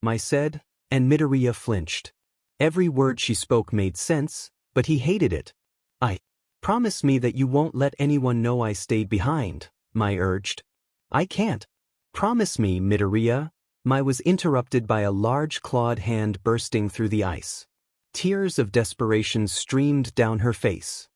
Mai said, and Midoriya flinched. Every word she spoke made sense, but he hated it. Promise me that you won't let anyone know I stayed behind, Mai urged. I can't. Promise me, Midoriya. Mai was interrupted by a large clawed hand bursting through the ice. Tears of desperation streamed down her face.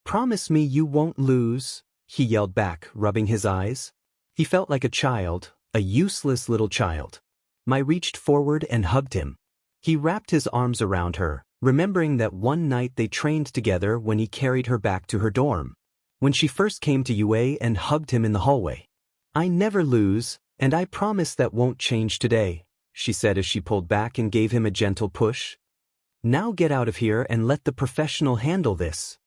Promise me you won't lose, he yelled back, rubbing his eyes. He felt like a child, a useless little child. Mai reached forward and hugged him. He wrapped his arms around her, remembering that one night they trained together when he carried her back to her dorm. When she first came to UA and hugged him in the hallway. I never lose, and I promise that won't change today, she said as she pulled back and gave him a gentle push. Now get out of here and let the professional handle this.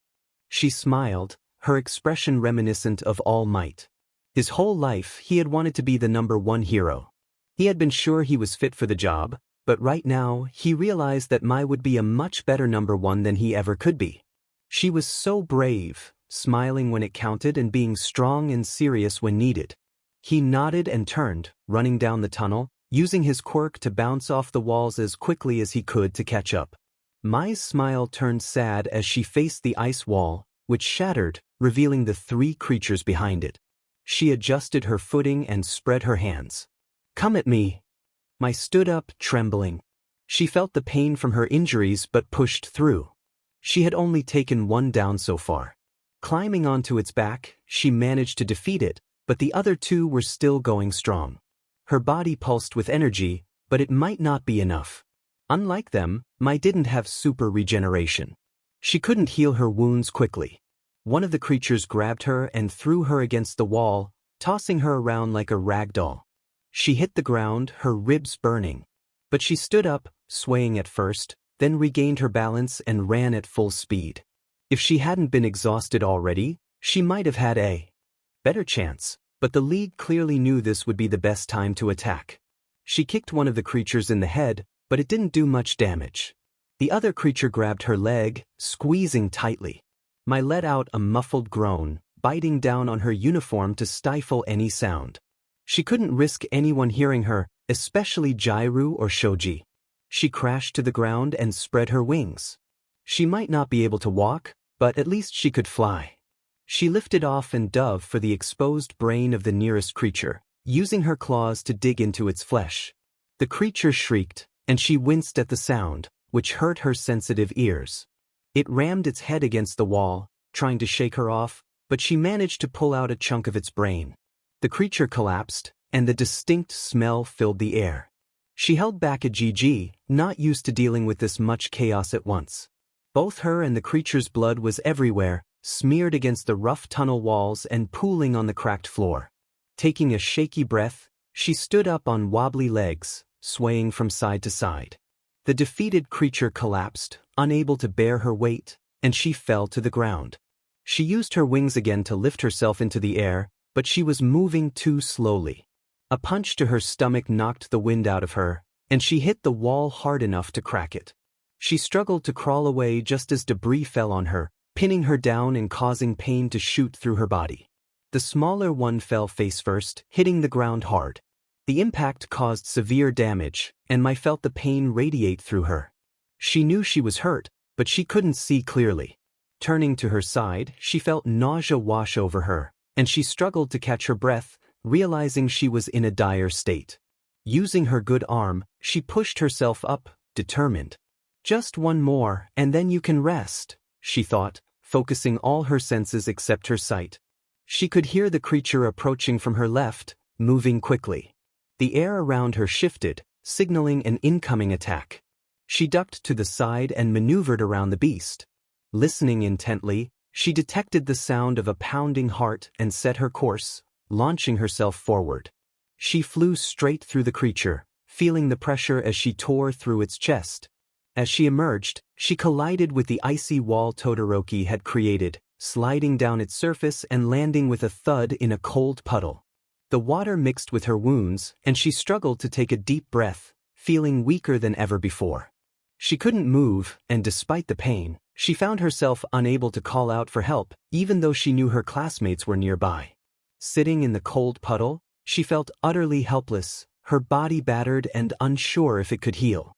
She smiled, her expression reminiscent of All Might. His whole life he had wanted to be the #1 hero. He had been sure he was fit for the job, but right now he realized that Mai would be a much better number one than he ever could be. She was so brave, smiling when it counted and being strong and serious when needed. He nodded and turned, running down the tunnel, using his quirk to bounce off the walls as quickly as he could to catch up. Mai's smile turned sad as she faced the ice wall, which shattered, revealing the 3 creatures behind it. She adjusted her footing and spread her hands. "Come at me." Mai stood up, trembling. She felt the pain from her injuries but pushed through. She had only taken 1 down so far. Climbing onto its back, she managed to defeat it, but the other 2 were still going strong. Her body pulsed with energy, but it might not be enough. Unlike them, Mai didn't have super regeneration. She couldn't heal her wounds quickly. One of the creatures grabbed her and threw her against the wall, tossing her around like a rag doll. She hit the ground, her ribs burning. But she stood up, swaying at first, then regained her balance and ran at full speed. If she hadn't been exhausted already, she might have had a better chance, but the league clearly knew this would be the best time to attack. She kicked one of the creatures in the head, but it didn't do much damage. The other creature grabbed her leg, squeezing tightly. Mai let out a muffled groan, biting down on her uniform to stifle any sound. She couldn't risk anyone hearing her, especially Jairu or Shoji. She crashed to the ground and spread her wings. She might not be able to walk, but at least she could fly. She lifted off and dove for the exposed brain of the nearest creature, using her claws to dig into its flesh. The creature shrieked, and she winced at the sound, which hurt her sensitive ears. It rammed its head against the wall, trying to shake her off, but she managed to pull out a chunk of its brain. The creature collapsed, and the distinct smell filled the air. She held back a GG, not used to dealing with this much chaos at once. Both her and the creature's blood was everywhere, smeared against the rough tunnel walls and pooling on the cracked floor. Taking a shaky breath, she stood up on wobbly legs, swaying from side to side. The defeated creature collapsed, unable to bear her weight, and she fell to the ground. She used her wings again to lift herself into the air, but she was moving too slowly. A punch to her stomach knocked the wind out of her, and she hit the wall hard enough to crack it. She struggled to crawl away just as debris fell on her, pinning her down and causing pain to shoot through her body. The smaller one fell face first, hitting the ground hard. The impact caused severe damage, and Mai felt the pain radiate through her. She knew she was hurt, but she couldn't see clearly. Turning to her side, she felt nausea wash over her, and she struggled to catch her breath, realizing she was in a dire state. Using her good arm, she pushed herself up, determined. "Just one more, and then you can rest," she thought, focusing all her senses except her sight. She could hear the creature approaching from her left, moving quickly. The air around her shifted, signaling an incoming attack. She ducked to the side and maneuvered around the beast. Listening intently, she detected the sound of a pounding heart and set her course, launching herself forward. She flew straight through the creature, feeling the pressure as she tore through its chest. As she emerged, she collided with the icy wall Todoroki had created, sliding down its surface and landing with a thud in a cold puddle. The water mixed with her wounds, and she struggled to take a deep breath, feeling weaker than ever before. She couldn't move, and despite the pain, she found herself unable to call out for help, even though she knew her classmates were nearby. Sitting in the cold puddle, she felt utterly helpless, her body battered and unsure if it could heal.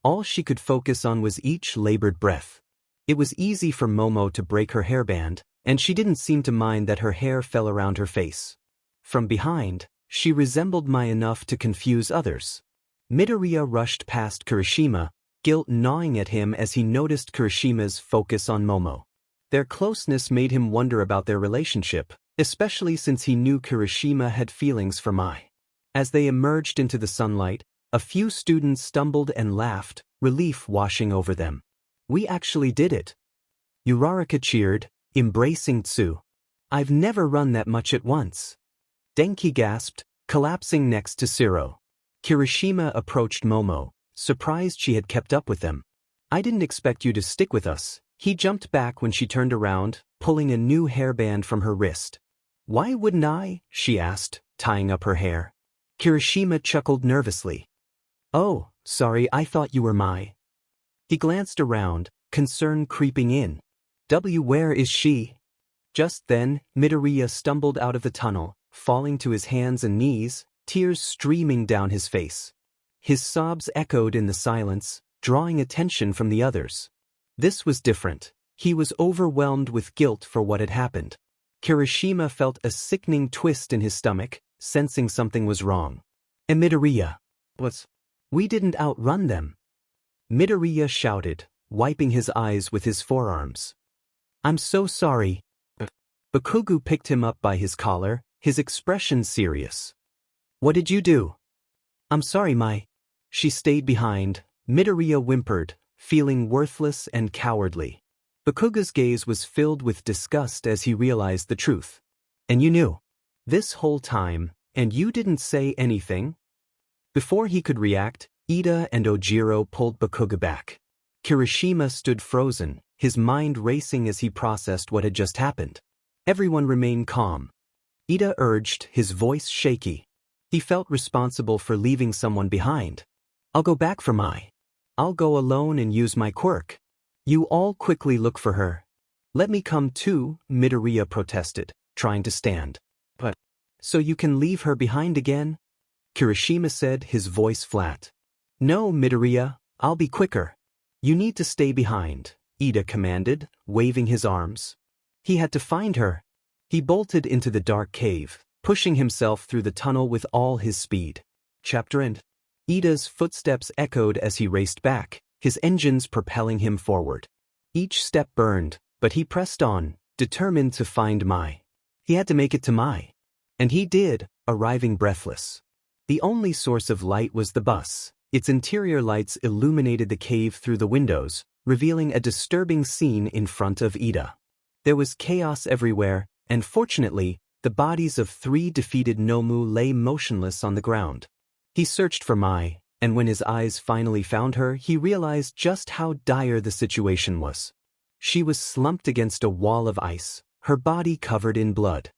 All she could focus on was each labored breath. It was easy for Momo to break her hairband, and she didn't seem to mind that her hair fell around her face. From behind, she resembled Mai enough to confuse others. Midoriya rushed past Kirishima, guilt gnawing at him as he noticed Kirishima's focus on Momo. Their closeness made him wonder about their relationship, especially since he knew Kirishima had feelings for Mai. As they emerged into the sunlight, a few students stumbled and laughed, relief washing over them. "We actually did it." Uraraka cheered, embracing Tsu. "I've never run that much at once." Denki gasped, collapsing next to Siro. Kirishima approached Momo, surprised she had kept up with them. "I didn't expect you to stick with us." He jumped back when she turned around, pulling a new hairband from her wrist. "Why wouldn't I?" she asked, tying up her hair. Kirishima chuckled nervously. Oh, sorry, I thought you were Mai. He glanced around, concern creeping in. Where is she? Just then, Midoriya stumbled out of the tunnel, falling to his hands and knees, tears streaming down his face. His sobs echoed in the silence, drawing attention from the others. This was different. He was overwhelmed with guilt for what had happened. Kirishima felt a sickening twist in his stomach, sensing something was wrong. And Midoriya. We didn't outrun them. Midoriya shouted, wiping his eyes with his forearms. I'm so sorry. Bakugo picked him up by his collar, his expression serious. What did you do? I'm sorry, Mai. She stayed behind. Midoriya whimpered, feeling worthless and cowardly. Bakugo's gaze was filled with disgust as he realized the truth. And you knew. This whole time, and you didn't say anything? Before he could react, Ida and Ojiro pulled Bakugo back. Kirishima stood frozen, his mind racing as he processed what had just happened. Everyone remained calm. Ida urged, his voice shaky. He felt responsible for leaving someone behind. I'll go back for Mai. I'll go alone and use my quirk. You all quickly look for her. Let me come too, Midoriya protested, trying to stand. But, so you can leave her behind again? Kirishima said, his voice flat. No, Midoriya, I'll be quicker. You need to stay behind, Ida commanded, waving his arms. He had to find her. He bolted into the dark cave, pushing himself through the tunnel with all his speed. Chapter end. Ida's footsteps echoed as he raced back, his engines propelling him forward. Each step burned, but he pressed on, determined to find Mai. He had to make it to Mai. And he did, arriving breathless. The only source of light was the bus. Its interior lights illuminated the cave through the windows, revealing a disturbing scene in front of Ida. There was chaos everywhere, and fortunately, the bodies of 3 defeated Nomu lay motionless on the ground. He searched for Mai, and when his eyes finally found her, he realized just how dire the situation was. She was slumped against a wall of ice, her body covered in blood.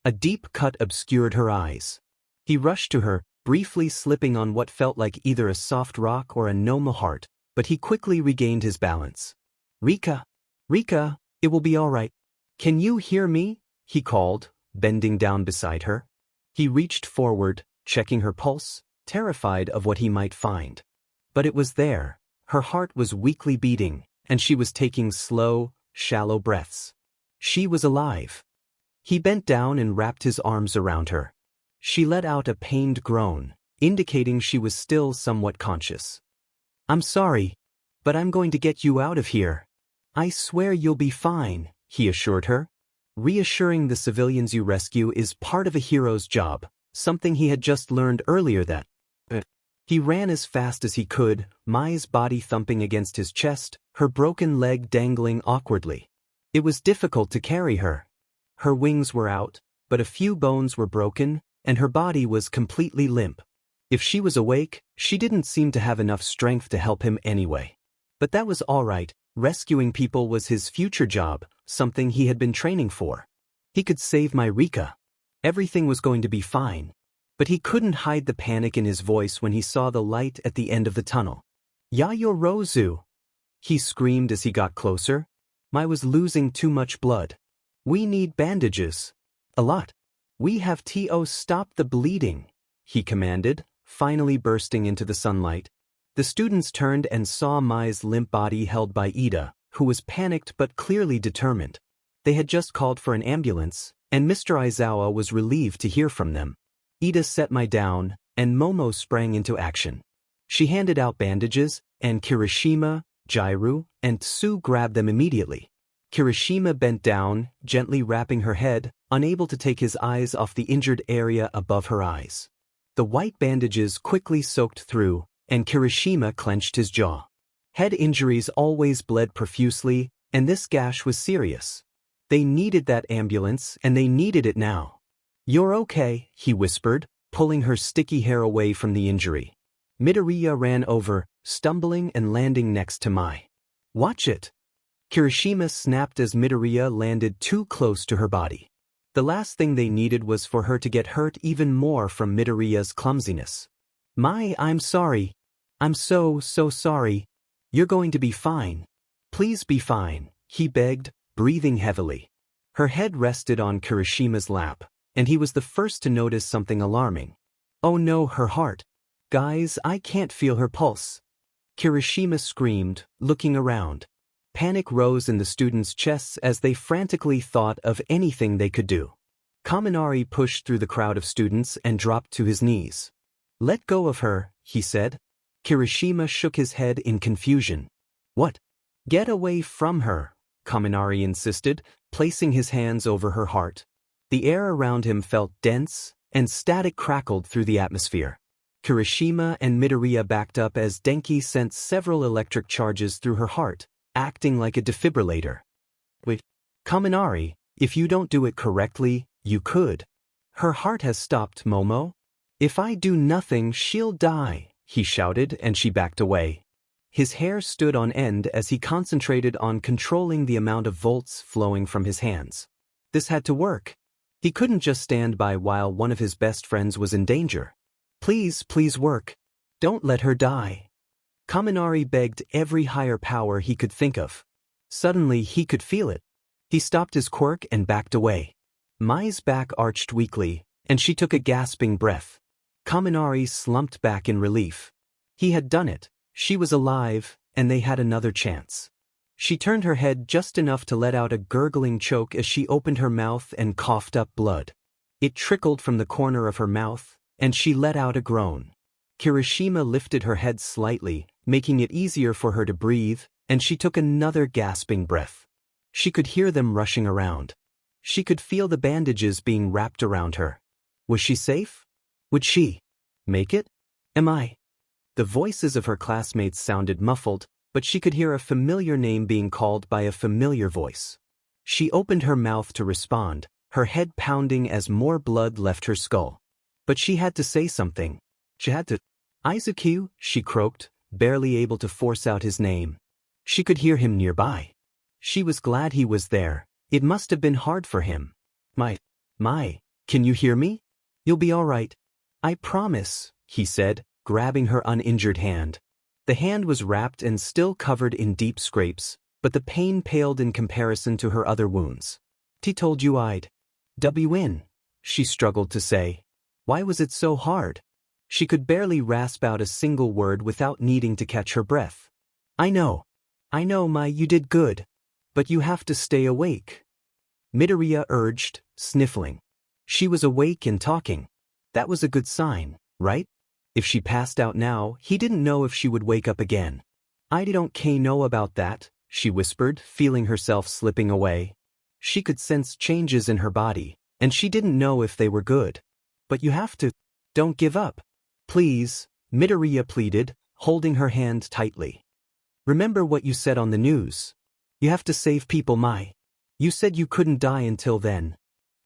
A deep cut obscured her eyes. He rushed to her, briefly slipping on what felt like either a soft rock or a Nomu heart, but he quickly regained his balance. Rika! Rika, it will be all right. Can you hear me? He called, bending down beside her. He reached forward, checking her pulse, terrified of what he might find. But it was there. Her heart was weakly beating, and she was taking slow, shallow breaths. She was alive. He bent down and wrapped his arms around her. She let out a pained groan, indicating she was still somewhat conscious. I'm sorry, but I'm going to get you out of here. I swear you'll be fine, he assured her. Reassuring the civilians you rescue is part of a hero's job, something he had just learned earlier that. He ran as fast as he could, Mai's body thumping against his chest, her broken leg dangling awkwardly. It was difficult to carry her. Her wings were out, but a few bones were broken, and her body was completely limp. If she was awake, she didn't seem to have enough strength to help him anyway. But that was all right. Rescuing people was his future job, something he had been training for. He could save my Rika. Everything was going to be fine. But he couldn't hide the panic in his voice when he saw the light at the end of the tunnel. Yayorozu! He screamed as he got closer. Mai was losing too much blood. We need bandages. A lot. We have to stop the bleeding, he commanded, finally bursting into the sunlight. The students turned and saw Mai's limp body held by Ida, who was panicked but clearly determined. They had just called for an ambulance, and Mr. Aizawa was relieved to hear from them. Ida set Mai down, and Momo sprang into action. She handed out bandages, and Kirishima, Jairu, and Tsu grabbed them immediately. Kirishima bent down, gently wrapping her head, unable to take his eyes off the injured area above her eyes. The white bandages quickly soaked through, and Kirishima clenched his jaw. Head injuries always bled profusely, and this gash was serious. They needed that ambulance, and they needed it now. You're okay, he whispered, pulling her sticky hair away from the injury. Midoriya ran over, stumbling and landing next to Mai. Watch it! Kirishima snapped as Midoriya landed too close to her body. The last thing they needed was for her to get hurt even more from Midoriya's clumsiness. I'm sorry. I'm so sorry. You're going to be fine. Please be fine, he begged, breathing heavily. Her head rested on Kirishima's lap, and he was the first to notice something alarming. Oh no, her heart. Guys, I can't feel her pulse. Kirishima screamed, looking around. Panic rose in the students' chests as they frantically thought of anything they could do. Kaminari pushed through the crowd of students and dropped to his knees. Let go of her, he said. Kirishima shook his head in confusion. What? Get away from her, Kaminari insisted, placing his hands over her heart. The air around him felt dense, and static crackled through the atmosphere. Kirishima and Midoriya backed up as Denki sent several electric charges through her heart, acting like a defibrillator. Wait, Kaminari, if you don't do it correctly, you could. Her heart has stopped, Momo. If I do nothing, she'll die, he shouted, and she backed away. His hair stood on end as he concentrated on controlling the amount of volts flowing from his hands. This had to work. He couldn't just stand by while one of his best friends was in danger. Please work. Don't let her die. Kaminari begged every higher power he could think of. Suddenly he could feel it. He stopped his quirk and backed away. Mai's back arched weakly, and she took a gasping breath. Kaminari slumped back in relief. He had done it. She was alive, and they had another chance. She turned her head just enough to let out a gurgling choke as she opened her mouth and coughed up blood. It trickled from the corner of her mouth, and she let out a groan. Kirishima lifted her head slightly, making it easier for her to breathe, and she took another gasping breath. She could hear them rushing around. She could feel the bandages being wrapped around her. Was she safe? Would she make it? Am I? The voices of her classmates sounded muffled, but she could hear a familiar name being called by a familiar voice. She opened her mouth to respond, her head pounding as more blood left her skull. But she had to say something. She had to. Izuku, she croaked, barely able to force out his name. She could hear him nearby. She was glad he was there. It must have been hard for him. Mai, can you hear me? You'll be all right. I promise, he said, grabbing her uninjured hand. The hand was wrapped and still covered in deep scrapes, but the pain paled in comparison to her other wounds. He told you I'd win, she struggled to say. Why was it so hard? She could barely rasp out a single word without needing to catch her breath. I know, Mai, you did good. But you have to stay awake. Midoriya urged, sniffling. She was awake and talking. That was a good sign, right? If she passed out now, he didn't know if she would wake up again. I don't know about that, she whispered, feeling herself slipping away. She could sense changes in her body, and she didn't know if they were good. But you have to. Don't give up. Please, Midoriya pleaded, holding her hand tightly. Remember what you said on the news. You have to save people, Mai. You said you couldn't die until then.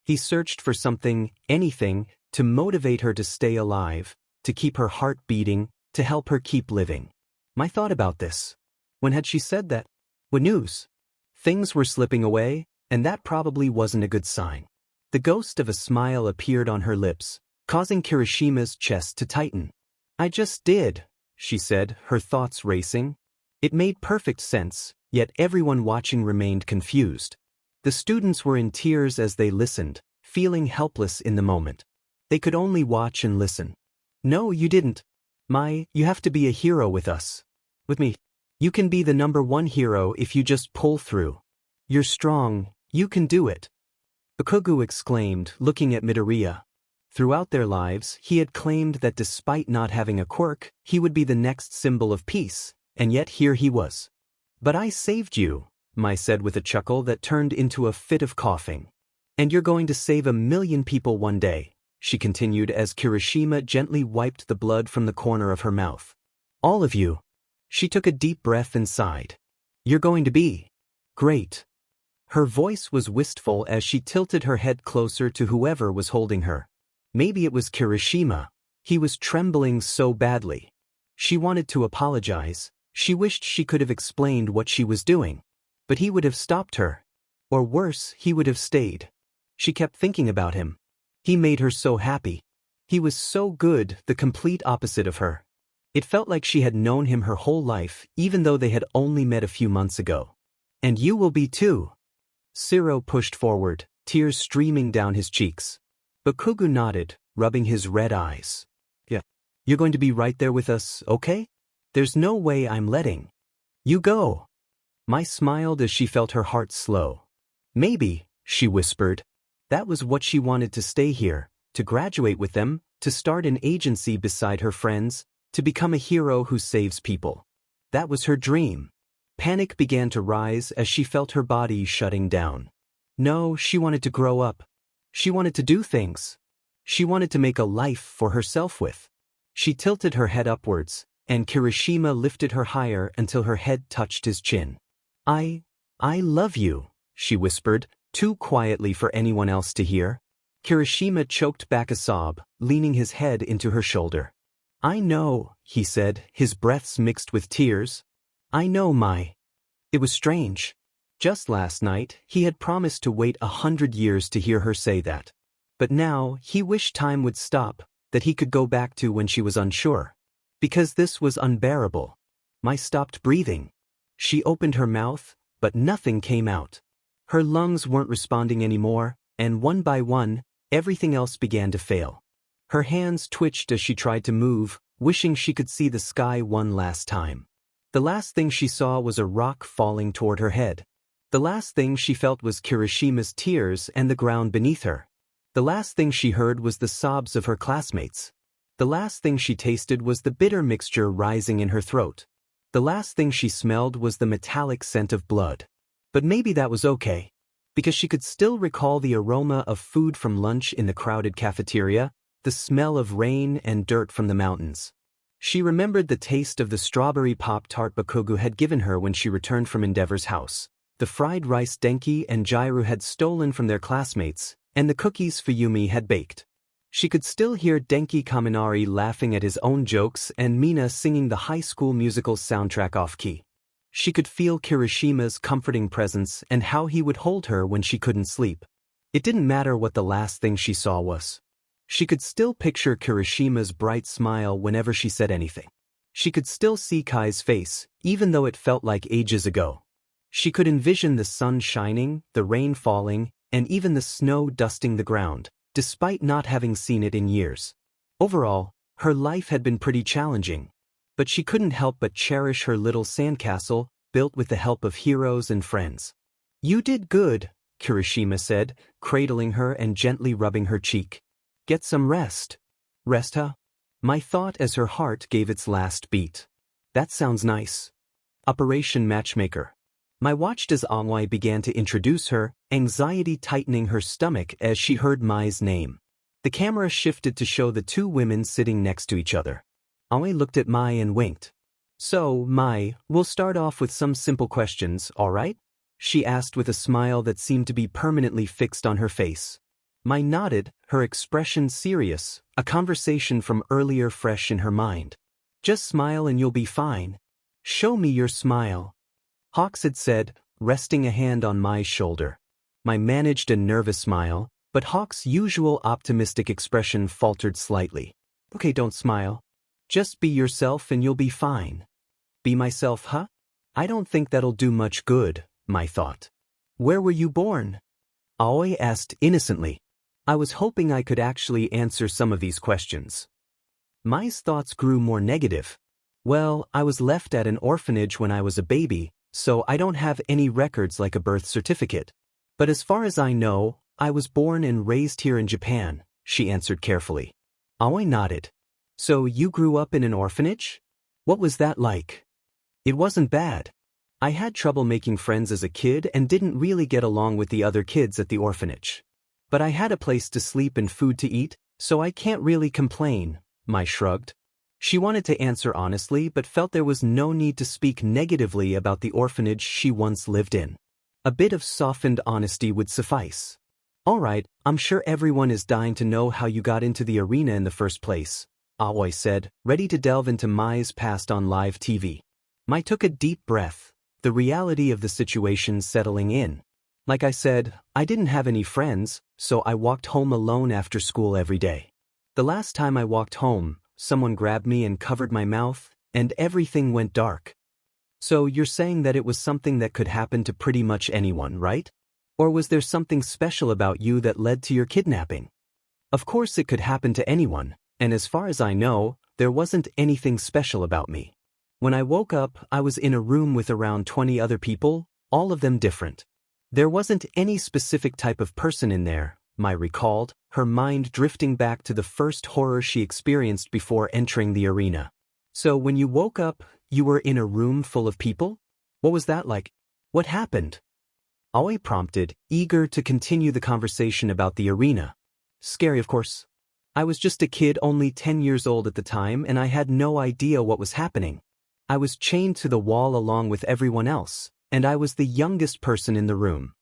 He searched for something, anything, to motivate her to stay alive, to keep her heart beating, to help her keep living. Mai thought about this. When had she said that? What news? Things were slipping away, and that probably wasn't a good sign. The ghost of a smile appeared on her lips, causing Kirishima's chest to tighten. I just did, she said, her thoughts racing. It made perfect sense, yet everyone watching remained confused. The students were in tears as they listened, feeling helpless in the moment. They could only watch and listen. No, you didn't. Mai, you have to be a hero with us. With me. You can be the #1 hero if you just pull through. You're strong, you can do it. Bakugo exclaimed, looking at Midoriya. Throughout their lives, he had claimed that despite not having a quirk, he would be the next symbol of peace, and yet here he was. But I saved you, Mai said with a chuckle that turned into a fit of coughing. And you're going to save 1,000,000 people one day, she continued as Kirishima gently wiped the blood from the corner of her mouth. All of you. She took a deep breath and sighed. You're going to be great. Her voice was wistful as she tilted her head closer to whoever was holding her. Maybe it was Kirishima. He was trembling so badly. She wanted to apologize. She wished she could have explained what she was doing. But he would have stopped her. Or worse, he would have stayed. She kept thinking about him. He made her so happy. He was so good, the complete opposite of her. It felt like she had known him her whole life, even though they had only met a few months ago. And you will be too. Shiro pushed forward, tears streaming down his cheeks. Bakugo nodded, rubbing his red eyes. Yeah. You're going to be right there with us, okay? There's no way I'm letting you go. Mai smiled as she felt her heart slow. Maybe, she whispered. That was what she wanted, to stay here, to graduate with them, to start an agency beside her friends, to become a hero who saves people. That was her dream. Panic began to rise as she felt her body shutting down. No, she wanted to grow up. She wanted to do things. She wanted to make a life for herself with. She tilted her head upwards, and Kirishima lifted her higher until her head touched his chin. I love you, she whispered, too quietly for anyone else to hear. Kirishima choked back a sob, leaning his head into her shoulder. I know, he said, his breaths mixed with tears. I know, Mai. It was strange. Just last night, he had promised to wait 100 years to hear her say that. But now, he wished time would stop, that he could go back to when she was unsure. Because this was unbearable. Mai stopped breathing. She opened her mouth, but nothing came out. Her lungs weren't responding anymore, and one by one, everything else began to fail. Her hands twitched as she tried to move, wishing she could see the sky one last time. The last thing she saw was a rock falling toward her head. The last thing she felt was Kirishima's tears and the ground beneath her. The last thing she heard was the sobs of her classmates. The last thing she tasted was the bitter mixture rising in her throat. The last thing she smelled was the metallic scent of blood. But maybe that was okay, because she could still recall the aroma of food from lunch in the crowded cafeteria, the smell of rain and dirt from the mountains. She remembered the taste of the strawberry Pop-Tart Bakugo had given her when she returned from Endeavor's house, the fried rice Denki and Jairu had stolen from their classmates, and the cookies Fuyumi had baked. She could still hear Denki Kaminari laughing at his own jokes and Mina singing the high school musical soundtrack off-key. She could feel Kirishima's comforting presence and how he would hold her when she couldn't sleep. It didn't matter what the last thing she saw was. She could still picture Kirishima's bright smile whenever she said anything. She could still see Kai's face, even though it felt like ages ago. She could envision the sun shining, the rain falling, and even the snow dusting the ground, despite not having seen it in years. Overall, her life had been pretty challenging. But she couldn't help but cherish her little sandcastle, built with the help of heroes and friends. You did good, Kirishima said, cradling her and gently rubbing her cheek. Get some rest. Rest, huh? Mai thought as her heart gave its last beat. That sounds nice. Operation Matchmaker. Mai watched as Angwai began to introduce her, anxiety tightening her stomach as she heard Mai's name. The camera shifted to show the two women sitting next to each other. Angwai looked at Mai and winked. So, Mai, we'll start off with some simple questions, all right? She asked with a smile that seemed to be permanently fixed on her face. Mai nodded, her expression serious, a conversation from earlier fresh in her mind. Just smile and you'll be fine. Show me your smile. Hawks had said, resting a hand on Mai's shoulder. Mai managed a nervous smile, but Hawk's usual optimistic expression faltered slightly. Okay, don't smile. Just be yourself and you'll be fine. Be myself, huh? I don't think that'll do much good, Mai thought. Where were you born? Aoi asked innocently. I was hoping I could actually answer some of these questions. Mai's thoughts grew more negative. Well, I was left at an orphanage when I was a baby, so I don't have any records like a birth certificate. But as far as I know, I was born and raised here in Japan, she answered carefully. Aoi nodded. So you grew up in an orphanage? What was that like? It wasn't bad. I had trouble making friends as a kid and didn't really get along with the other kids at the orphanage. But I had a place to sleep and food to eat, so I can't really complain, Mai shrugged. She wanted to answer honestly but felt there was no need to speak negatively about the orphanage she once lived in. A bit of softened honesty would suffice. All right, I'm sure everyone is dying to know how you got into the arena in the first place, Aoi said, ready to delve into Mai's past on live TV. Mai took a deep breath, the reality of the situation settling in. Like I said, I didn't have any friends, so I walked home alone after school every day. The last time I walked home, someone grabbed me and covered my mouth, and everything went dark. So you're saying that it was something that could happen to pretty much anyone, right? Or was there something special about you that led to your kidnapping? Of course it could happen to anyone, and as far as I know, there wasn't anything special about me. When I woke up, I was in a room with around 20 other people, all of them different. There wasn't any specific type of person in there, Mai recalled, her mind drifting back to the first horror she experienced before entering the arena. So when you woke up, you were in a room full of people? What was that like? What happened? Aoi prompted, eager to continue the conversation about the arena. Scary, of course. I was just a kid only 10 years old at the time and I had no idea what was happening. I was chained to the wall along with everyone else, and I was the youngest person in the room.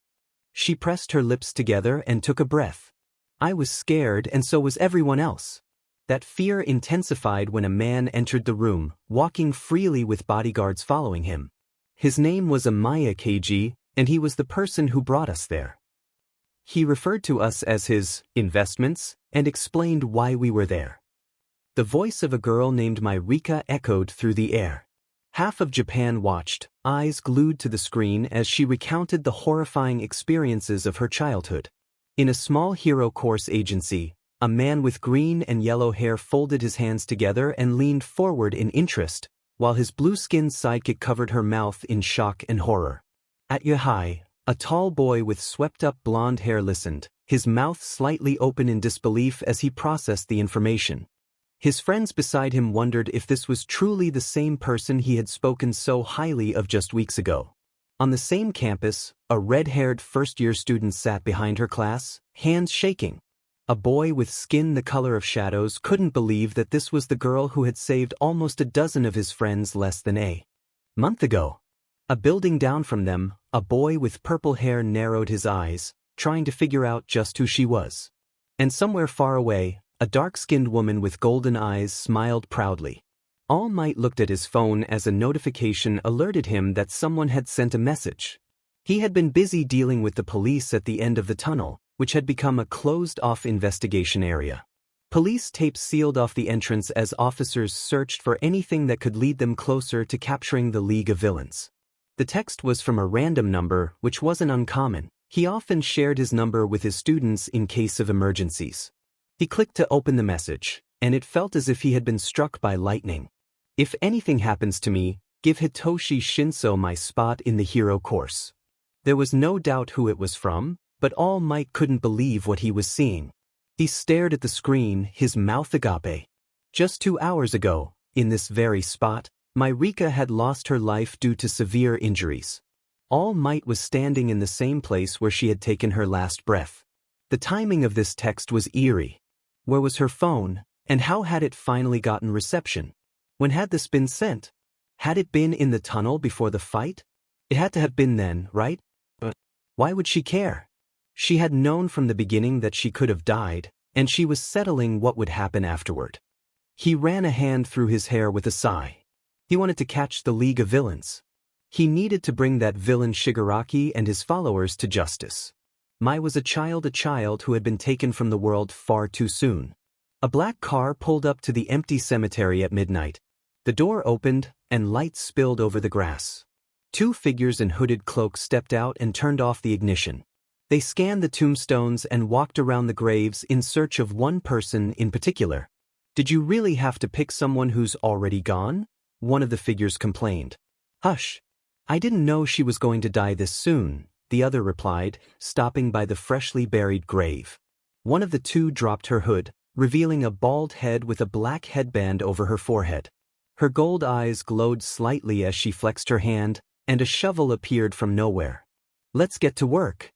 She pressed her lips together and took a breath. I was scared and so was everyone else. That fear intensified when a man entered the room, walking freely with bodyguards following him. His name was Amaya Keiji, and he was the person who brought us there. He referred to us as his investments and explained why we were there. The voice of a girl named Midoriya echoed through the air. Half of Japan watched, eyes glued to the screen as she recounted the horrifying experiences of her childhood. In a small hero course agency, a man with green and yellow hair folded his hands together and leaned forward in interest, while his blue-skinned sidekick covered her mouth in shock and horror. At Yahai, a tall boy with swept-up blonde hair listened, his mouth slightly open in disbelief as he processed the information. His friends beside him wondered if this was truly the same person he had spoken so highly of just weeks ago. On the same campus, a red-haired first-year student sat behind her class, hands shaking. A boy with skin the color of shadows couldn't believe that this was the girl who had saved almost a dozen of his friends less than a month ago. A building down from them, a boy with purple hair narrowed his eyes, trying to figure out just who she was. And somewhere far away, a dark-skinned woman with golden eyes smiled proudly. All Might looked at his phone as a notification alerted him that someone had sent a message. He had been busy dealing with the police at the end of the tunnel, which had become a closed-off investigation area. Police tapes sealed off the entrance as officers searched for anything that could lead them closer to capturing the League of Villains. The text was from a random number, which wasn't uncommon. He often shared his number with his students in case of emergencies. He clicked to open the message, and it felt as if he had been struck by lightning. If anything happens to me, give Hitoshi Shinsou my spot in the hero course. There was no doubt who it was from, but All Might couldn't believe what he was seeing. He stared at the screen, his mouth agape. Just 2 hours ago, in this very spot, Midoriya had lost her life due to severe injuries. All Might was standing in the same place where she had taken her last breath. The timing of this text was eerie. Where was her phone, and how had it finally gotten reception? When had this been sent? Had it been in the tunnel before the fight? It had to have been then, right? But why would she care? She had known from the beginning that she could have died, and she was settling what would happen afterward. He ran a hand through his hair with a sigh. He wanted to catch the League of Villains. He needed to bring that villain Shigaraki and his followers to justice. Mai was a child who had been taken from the world far too soon. A black car pulled up to the empty cemetery at midnight. The door opened, and light spilled over the grass. 2 figures in hooded cloaks stepped out and turned off the ignition. They scanned the tombstones and walked around the graves in search of one person in particular. Did you really have to pick someone who's already gone? One of the figures complained. Hush. I didn't know she was going to die this soon, the other replied, stopping by the freshly buried grave. One of the 2 dropped her hood, revealing a bald head with a black headband over her forehead. Her gold eyes glowed slightly as she flexed her hand, and a shovel appeared from nowhere. Let's get to work.